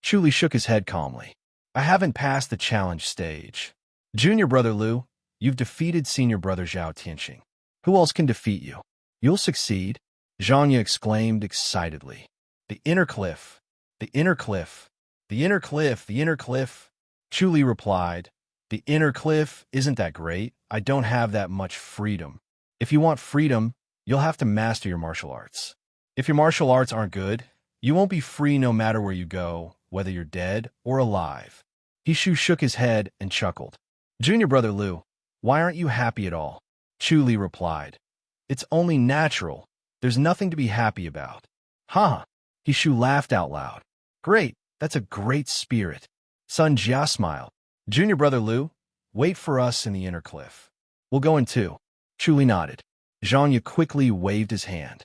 S1: Chu Li shook his head calmly. "I haven't passed the challenge stage. Junior brother Liu, you've defeated senior brother Zhao Tianxing. Who else can defeat you? You'll succeed," Zhanya exclaimed excitedly. "The inner cliff. The inner cliff. The inner cliff. The inner cliff." Chu Li replied, "The inner cliff isn't that great. I don't have that much freedom. If you want freedom, you'll have to master your martial arts. If your martial arts aren't good, you won't be free no matter where you go, whether you're dead or alive." Hishu shook his head and chuckled. "Junior brother Liu, why aren't you happy at all?" Chu Li replied, "It's only natural. There's nothing to be happy about." "Ha!" Hishu laughed out loud. "Great, that's a great spirit." Sun Jia smiled. "Junior brother Liu, wait for us in the inner cliff. We'll go in too." Chu Li nodded. Zhanya quickly waved his hand.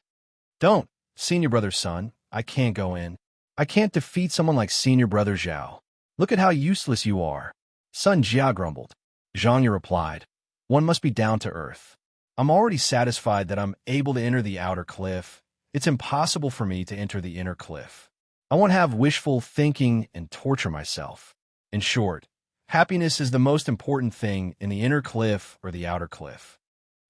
S1: "Don't, senior brother Sun, I can't go in. I can't defeat someone like senior brother Zhao. Look at how useless you are." Sun Jia grumbled. Zhanya replied, "One must be down to earth. I'm already satisfied that I'm able to enter the outer cliff. It's impossible for me to enter the inner cliff. I won't have wishful thinking and torture myself. In short, happiness is the most important thing in the inner cliff or the outer cliff.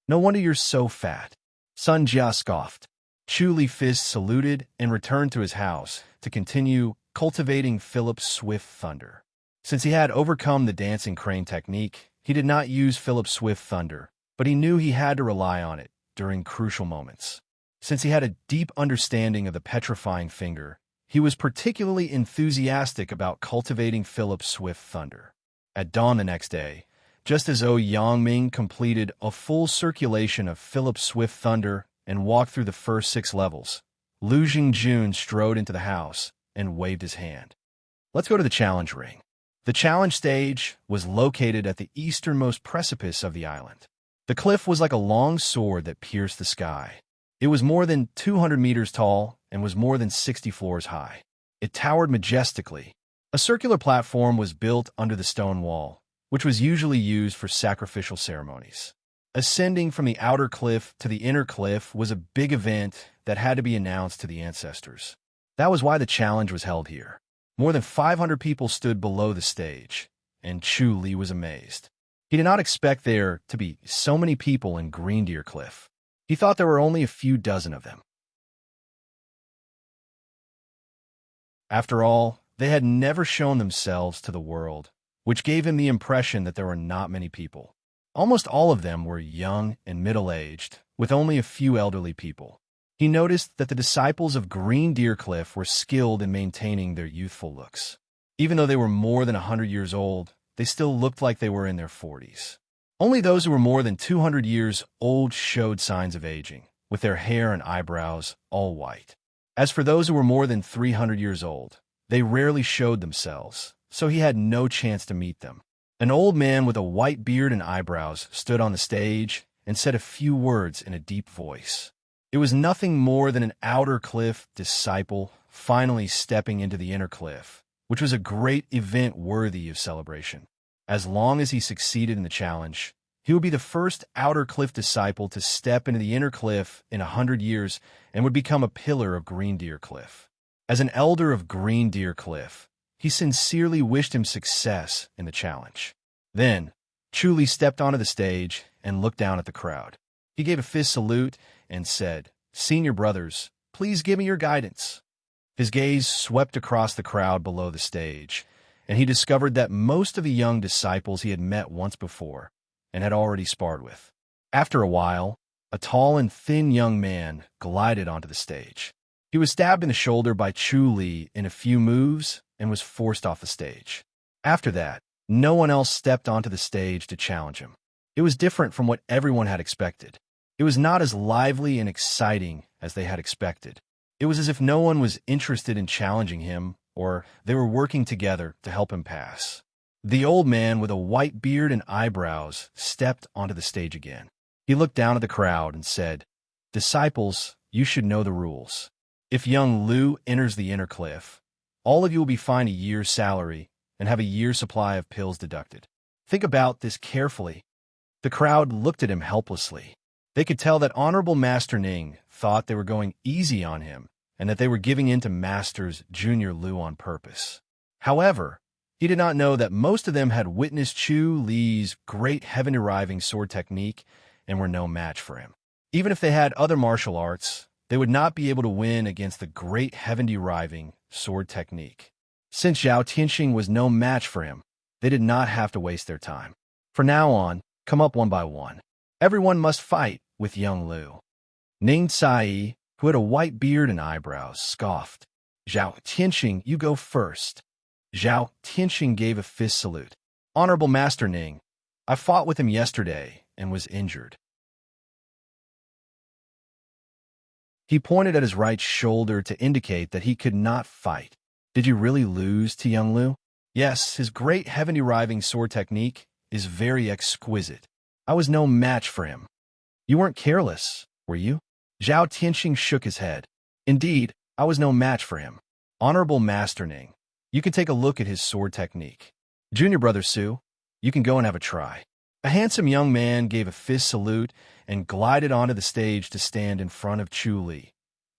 S1: No wonder you're so fat. Sun Jia scoffed. Chu Li Fizz saluted and returned to his house to continue cultivating Philip's swift thunder. Since he had overcome the dancing crane technique, he did not use Philip's swift thunder, but he knew he had to rely on it during crucial moments. Since he had a deep understanding of the petrifying finger, he was particularly enthusiastic about cultivating Philip's swift thunder. At dawn the next day, just as Zhou Yangming completed a full circulation of Philip's swift thunder and walked through the first 6 levels, Lu Jingjun strode into the house and waved his hand. Let's go to the challenge ring. The challenge stage was located at the easternmost precipice of the island. The cliff was like a long sword that pierced the sky. It was more than 200 meters tall and was more than 60 floors high. It towered majestically. A circular platform was built under the stone wall, which was usually used for sacrificial ceremonies. Ascending from the outer cliff to the inner cliff was a big event that had to be announced to the ancestors. That was why the challenge was held here. More than 500 people stood below the stage, and Chu Li was amazed. He did not expect there to be so many people in Green Deer Cliff. He thought there were only a few dozen of them. After all, they had never shown themselves to the world, which gave him the impression that there were not many people. Almost all of them were young and middle-aged, with only a few elderly people. He noticed that the disciples of Green Deer Cliff were skilled in maintaining their youthful looks. Even though they were more than 100 years old, they still looked like they were in their 40s. Only those who were more than 200 years old showed signs of aging, with their hair and eyebrows all white. As for those who were more than 300 years old, they rarely showed themselves, so he had no chance to meet them. An old man with a white beard and eyebrows stood on the stage and said a few words in a deep voice. It was nothing more than an outer cliff disciple finally stepping into the inner cliff, which was a great event worthy of celebration. As long as he succeeded in the challenge, he would be the first outer cliff disciple to step into the inner cliff in 100 years and would become a pillar of Green Deer Cliff. As an elder of Green Deer Cliff, he sincerely wished him success in the challenge. Then, Chu Li stepped onto the stage and looked down at the crowd. He gave a fist salute and said, "Senior brothers, please give me your guidance." His gaze swept across the crowd below the stage, and he discovered that most of the young disciples he had met once before and had already sparred with. After a while, a tall and thin young man glided onto the stage. He was stabbed in the shoulder by Chu Li in a few moves and was forced off the stage. After that, no one else stepped onto the stage to challenge him. It was different from what everyone had expected. It was not as lively and exciting as they had expected. It was as if no one was interested in challenging him, or they were working together to help him pass. The old man with a white beard and eyebrows stepped onto the stage again. He looked down at the crowd and said, "Disciples, you should know the rules. If young Lu enters the inner cliff, all of you will be fined a year's salary and have a year's supply of pills deducted. Think about this carefully." The crowd looked at him helplessly. They could tell that Honorable Master Ning thought they were going easy on him and that they were giving in to Masters Junior Lu on purpose. However, he did not know that most of them had witnessed Chu Li's great heaven-deriving sword technique and were no match for him. Even if they had other martial arts, they would not be able to win against the great heaven-deriving sword technique. Since Zhao Tianxing was no match for him, they did not have to waste their time. From now on, come up one by one. Everyone must fight with young Lu. Ning Cai, who had a white beard and eyebrows, scoffed. "Zhao Tianxing, you go first." Zhao Tianxing gave a fist salute. "Honorable Master Ning, I fought with him yesterday and was injured." He pointed at his right shoulder to indicate that he could not fight. "Did you really lose to young Lu?" "Yes, his great heaven-deriving sword technique is very exquisite. I was no match for him." "You weren't careless, were you?" Zhao Tianxing shook his head. "Indeed, I was no match for him. Honorable Master Ning, you can take a look at his sword technique. Junior Brother Su, you can go and have a try." A handsome young man gave a fist salute and glided onto the stage to stand in front of Chu Li.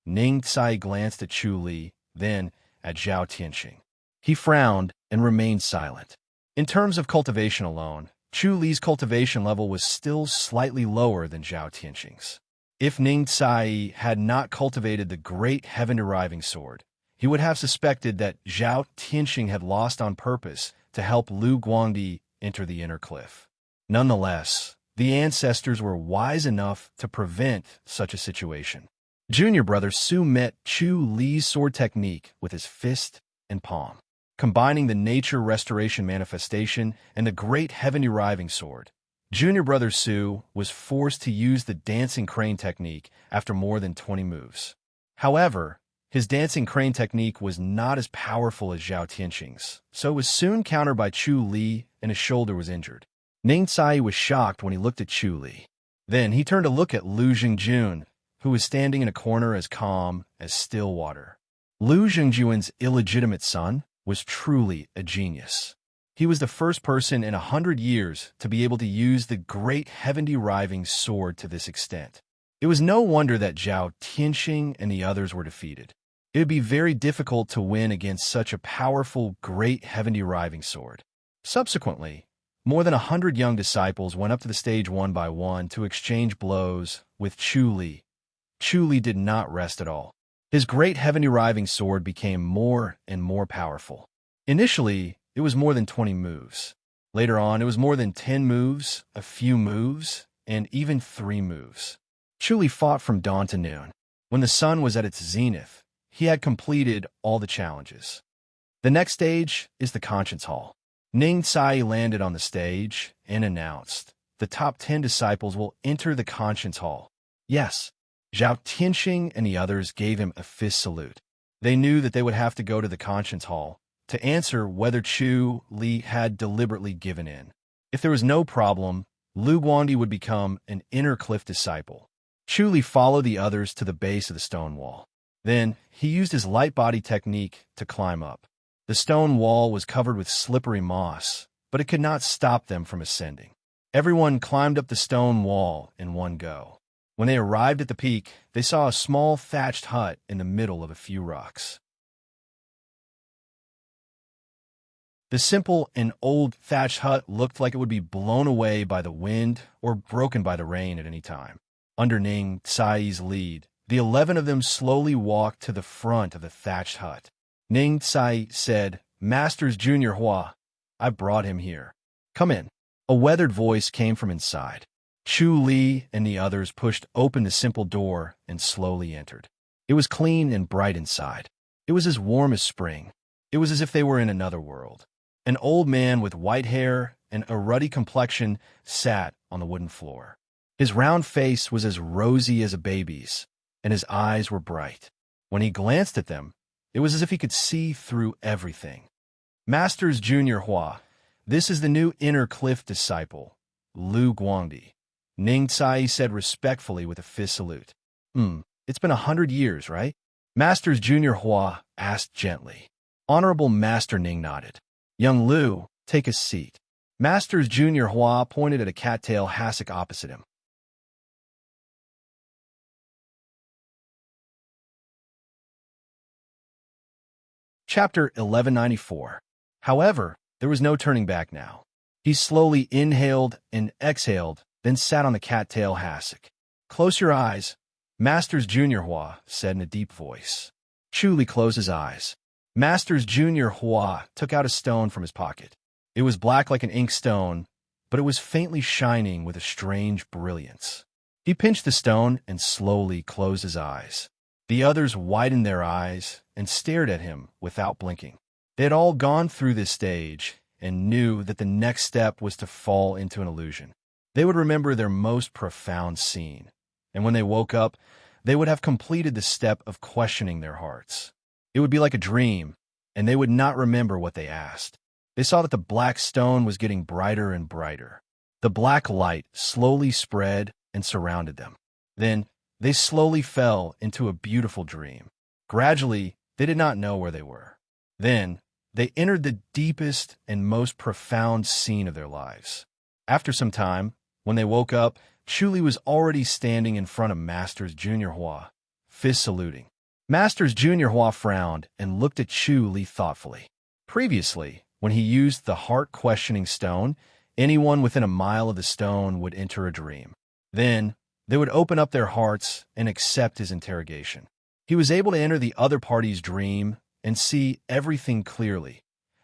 S1: Ning Tsai glanced at Chu Li, then at Zhao Tianxing. He frowned and remained silent. In terms of cultivation alone, Chu Li's cultivation level was still slightly lower than Zhao Tianxing's. If Ning Tsai had not cultivated the great heaven-deriving sword, he would have suspected that Zhao Tianxing had lost on purpose to help Lu Guangdi enter the inner cliff. Nonetheless, the ancestors were wise enough to prevent such a situation. Junior brother Su met Chu Li's sword technique with his fist and palm, combining the nature restoration manifestation and the great heaven-deriving sword. Junior brother Su was forced to use the dancing crane technique after more than 20 moves. However, his dancing crane technique was not as powerful as Zhao Tianxing's, so it was soon countered by Chu Li and his shoulder was injured. Ning Tsai was shocked when he looked at Chu Li. Then he turned to look at Lu Jingjun, who was standing in a corner as calm as still water. Lu Jingjun's illegitimate son was truly a genius. He was the first person in 100 years to be able to use the great heaven-deriving sword to this extent. It was no wonder that Zhao Tianxing and the others were defeated. It would be very difficult to win against such a powerful, great heaven-deriving sword. Subsequently, more than 100 young disciples went up to the stage one by one to exchange blows with Chu Li. Chu Li did not rest at all. His great heaven-deriving sword became more and more powerful. Initially, it was more than 20 moves. Later on, it was more than 10 moves, a few moves, and even 3 moves. Chu Li fought from dawn to noon. When the sun was at its zenith, he had completed all the challenges. The next stage is the Conscience Hall. Ning Tsai landed on the stage and announced, "The top 10 disciples will enter the Conscience Hall." Yes, Zhao Tianxing and the others gave him a fist salute. They knew that they would have to go to the Conscience Hall to answer whether Chu Li had deliberately given in. If there was no problem, Lu Guangdi would become an inner cliff disciple. Chu Li followed the others to the base of the stone wall. Then, he used his light body technique to climb up. The stone wall was covered with slippery moss, but it could not stop them from ascending. Everyone climbed up the stone wall in one go. When they arrived at the peak, they saw a small thatched hut in the middle of a few rocks. The simple and old thatched hut looked like it would be blown away by the wind or broken by the rain at any time. Under Ning Tsai's lead, the 11 of them slowly walked to the front of the thatched hut. Ning Tsai said, "Masters Junior Hua, I brought him here. Come in." A weathered voice came from inside. Chu Li and the others pushed open the simple door and slowly entered. It was clean and bright inside. It was as warm as spring. It was as if they were in another world. An old man with white hair and a ruddy complexion sat on the wooden floor. His round face was as rosy as a baby's, and his eyes were bright. When he glanced at them, it was as if he could see through everything. "Masters Junior Hua, this is the new inner cliff disciple, Lu Guangdi," Ning Tsai said respectfully with a fist salute. It's been 100 years, right?" Masters Junior Hua asked gently. Honorable Master Ning nodded. "Young Lu, take a seat." Masters Junior Hua pointed at a cattail hassock opposite him. Chapter 1194. However, there was no turning back now. He slowly inhaled and exhaled, then sat on the cattail hassock. "Close your eyes," Masters Junior Hua said in a deep voice. Chu Li closed his eyes. Masters Junior Hua took out a stone from his pocket. It was black like an ink stone, but it was faintly shining with a strange brilliance. He pinched the stone and slowly closed his eyes. The others widened their eyes and stared at him without blinking. They had all gone through this stage and knew that the next step was to fall into an illusion. They would remember their most profound scene, and when they woke up, they would have completed the step of questioning their hearts. It would be like a dream, and they would not remember what they asked. They saw that the black stone was getting brighter and brighter. The black light slowly spread and surrounded them. Then, they slowly fell into a beautiful dream. Gradually, they did not know where they were. Then, they entered the deepest and most profound scene of their lives. After some time, when they woke up, Chu Li was already standing in front of Masters Junior Hua, fist saluting. Masters Junior Hua frowned and looked at Chu Li thoughtfully. Previously, when he used the heart-questioning stone, anyone within a mile of the stone would enter a dream. Then, they would open up their hearts and accept his interrogation. He was able to enter the other party's dream and see everything clearly,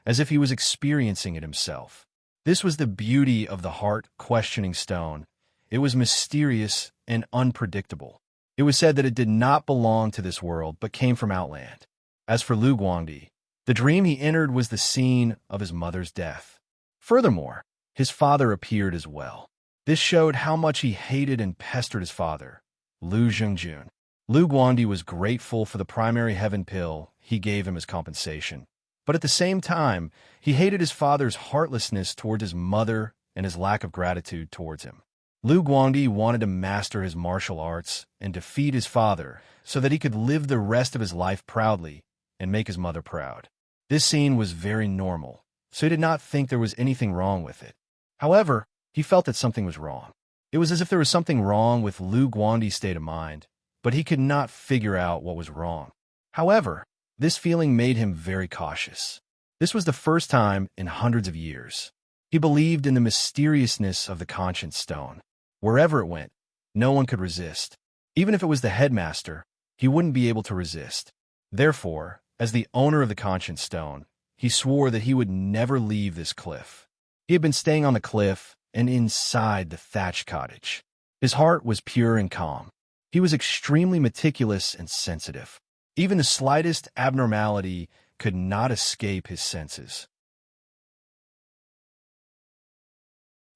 S1: as if he was experiencing it himself. This was the beauty of the heart-questioning stone. It was mysterious and unpredictable. It was said that it did not belong to this world, but came from Outland. As for Lu Guangdi, the dream he entered was the scene of his mother's death. Furthermore, his father appeared as well. This showed how much he hated and pestered his father, Lu Zhengjun. Lu Guangdi was grateful for the primary heaven pill he gave him as compensation. But at the same time, he hated his father's heartlessness towards his mother and his lack of gratitude towards him. Lu Guangdi wanted to master his martial arts and defeat his father so that he could live the rest of his life proudly and make his mother proud. This scene was very normal, so he did not think there was anything wrong with it. However, he felt that something was wrong. It was as if there was something wrong with Lu Guangdi's state of mind, but he could not figure out what was wrong. However, this feeling made him very cautious. This was the first time in hundreds of years. He believed in the mysteriousness of the conscience stone. Wherever it went, no one could resist. Even if it was the headmaster, he wouldn't be able to resist. Therefore, as the owner of the conscience stone, he swore that he would never leave this cliff. He had been staying on the cliff and inside the thatched cottage. His heart was pure and calm. He was extremely meticulous and sensitive. Even the slightest abnormality could not escape his senses.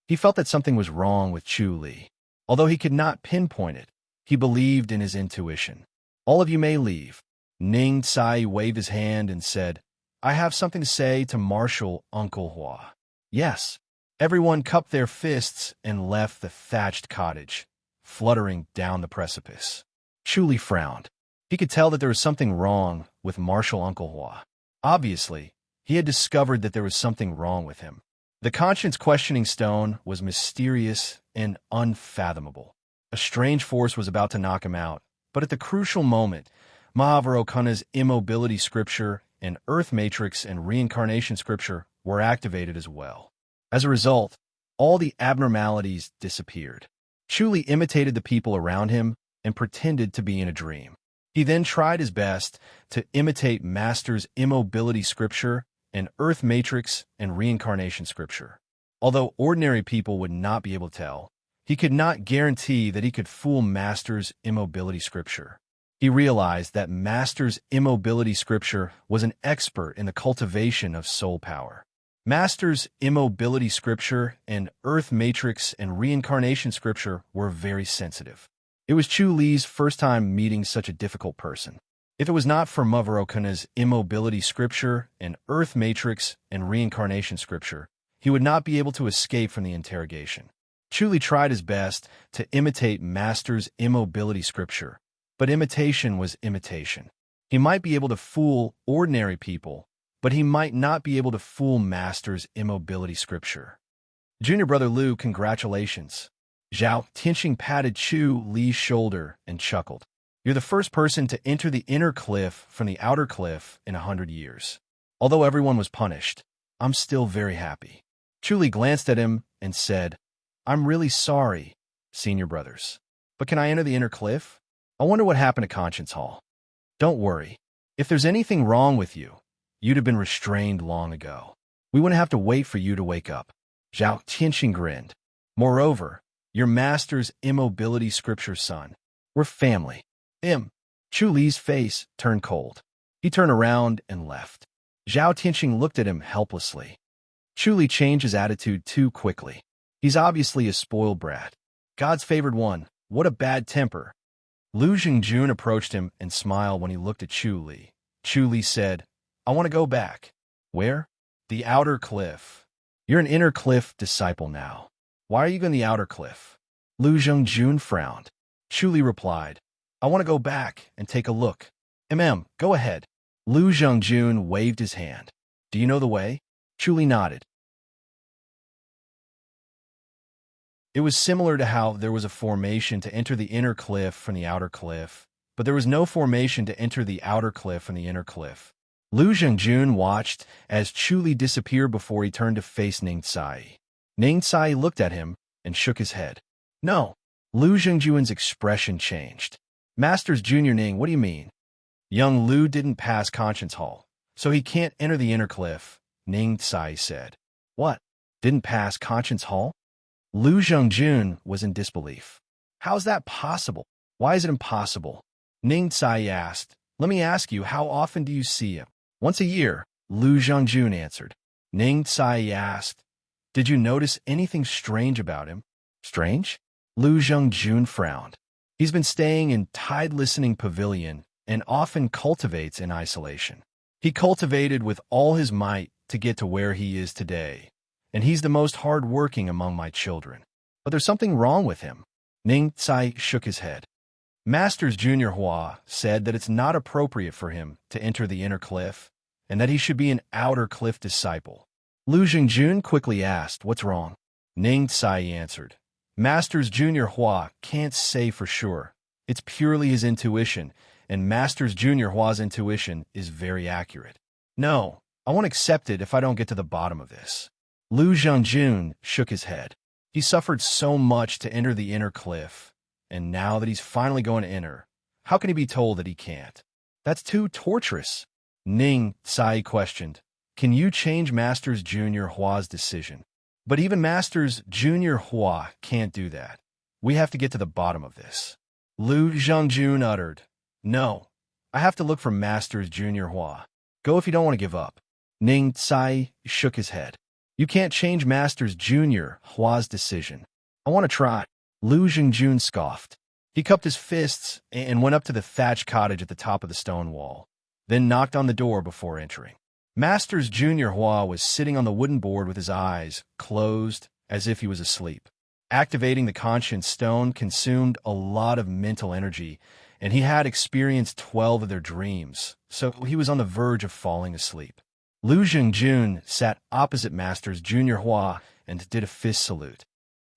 S1: He felt that something was wrong with Chu Li. Although he could not pinpoint it, he believed in his intuition. All of you may leave. Ning Tsai waved his hand and said, I have something to say to Marshal Uncle Hua. Yes. Everyone cupped their fists and left the thatched cottage, fluttering down the precipice. Chu Li frowned. He could tell that there was something wrong with Marshal Uncle Hua. Obviously, he had discovered that there was something wrong with him. The conscience-questioning stone was mysterious and unfathomable. A strange force was about to knock him out, but at the crucial moment, Mahavarokuna's immobility scripture and Earth Matrix and Reincarnation scripture were activated as well. As a result, all the abnormalities disappeared. Chu Li imitated the people around him and pretended to be in a dream. He then tried his best to imitate Master's immobility scripture and Earth Matrix and Reincarnation scripture. Although ordinary people would not be able to tell, he could not guarantee that he could fool Master's immobility scripture. He realized that Master's immobility scripture was an expert in the cultivation of soul power. Master's immobility scripture and Earth Matrix and Reincarnation scripture were very sensitive. It was Chu Li's first time meeting such a difficult person. If it was not for Mahavarokuna's immobility scripture and Earth Matrix and Reincarnation scripture, he would not be able to escape from the interrogation. Chu Li tried his best to imitate Master's immobility scripture, but imitation was imitation. He might be able to fool ordinary people, but he might not be able to fool Master's immobility scripture. Junior brother Lu, congratulations. Zhao Tianxing patted Chu Li's shoulder and chuckled. You're the first person to enter the inner cliff from the outer cliff in 100 years. Although everyone was punished, I'm still very happy. Chu Li glanced at him and said, I'm really sorry, senior brothers. But can I enter the inner cliff? I wonder what happened to Conscience Hall. Don't worry. If there's anything wrong with you, you'd have been restrained long ago. We wouldn't have to wait for you to wake up. Zhao Tianxing grinned. Moreover, your master's immobility scripture son. We're family. Chu Li's face turned cold. He turned around and left. Zhao Tianxing looked at him helplessly. Chu Li changed his attitude too quickly. He's obviously a spoiled brat. God's favored one. What a bad temper. Lu Zhengjun approached him and smiled when he looked at Chu Li. Chu Li said, I want to go back. Where? The outer cliff. You're an inner cliff disciple now. Why are you going to the outer cliff? Lu Zhengjun frowned. Chu Li replied, I want to go back and take a look. Go ahead. Lu Zhengjun waved his hand. Do you know the way? Chu Li nodded. It was similar to how there was a formation to enter the inner cliff from the outer cliff, but there was no formation to enter the outer cliff from the inner cliff. Lu Zhengjun watched as Chu Li disappeared before he turned to face Ning Tsai. Ning Tsai looked at him and shook his head. No. Lu Zhengjun's expression changed. Masters Junior Ning, what do you mean? Young Lu didn't pass Conscience Hall, so he can't enter the inner cliff, Ning Tsai said. What? Didn't pass Conscience Hall? Lu Zhengjun was in disbelief. How's that possible? Why is it impossible? Ning Tsai asked. Let me ask you, how often do you see him? Once a year, Lu Zhengjun answered. Ning Tsai asked. Did you notice anything strange about him? Strange? Lu Zhengjun frowned. He's been staying in Tide Listening Pavilion and often cultivates in isolation. He cultivated with all his might to get to where he is today, and he's the most hard-working among my children. But there's something wrong with him. Ning Tsai shook his head. Masters Junior Hua said that it's not appropriate for him to enter the inner cliff, and that he should be an outer cliff disciple. Lu Zhengjun quickly asked, what's wrong? Ning Tsai answered. Masters Junior Hua can't say for sure. It's purely his intuition, and Masters Junior Hua's intuition is very accurate. No, I won't accept it if I don't get to the bottom of this. Lu Zhengjun shook his head. He suffered so much to enter the inner cliff, and now that he's finally going to enter, how can he be told that he can't? That's too torturous. Ning Tsai questioned, can you change Masters Junior Hua's decision? But even Masters Junior Hua can't do that. We have to get to the bottom of this. Lu Zhengjun uttered, no, I have to look for Masters Junior Hua. Go if you don't want to give up. Ning Tsai shook his head. You can't change Masters Junior Hua's decision. I want to try. Lu Zhengjun scoffed. He cupped his fists and went up to the thatched cottage at the top of the stone wall, then knocked on the door before entering. Masters Junior Hua was sitting on the wooden board with his eyes closed as if he was asleep. Activating the conscience stone consumed a lot of mental energy, and he had experienced 12 of their dreams, so he was on the verge of falling asleep. Lu Zhengjun sat opposite Masters Junior Hua and did a fist salute.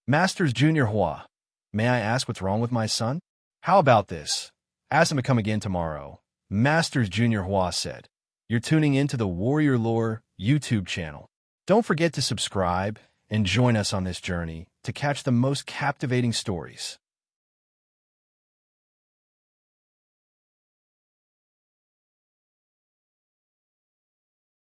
S1: Masters Junior Hua, may I ask what's wrong with my son? How about this? Ask him to come again tomorrow, Masters Junior Hua said. You're tuning into the Warrior Lore YouTube channel. Don't forget to subscribe and join us on this journey to catch the most captivating stories.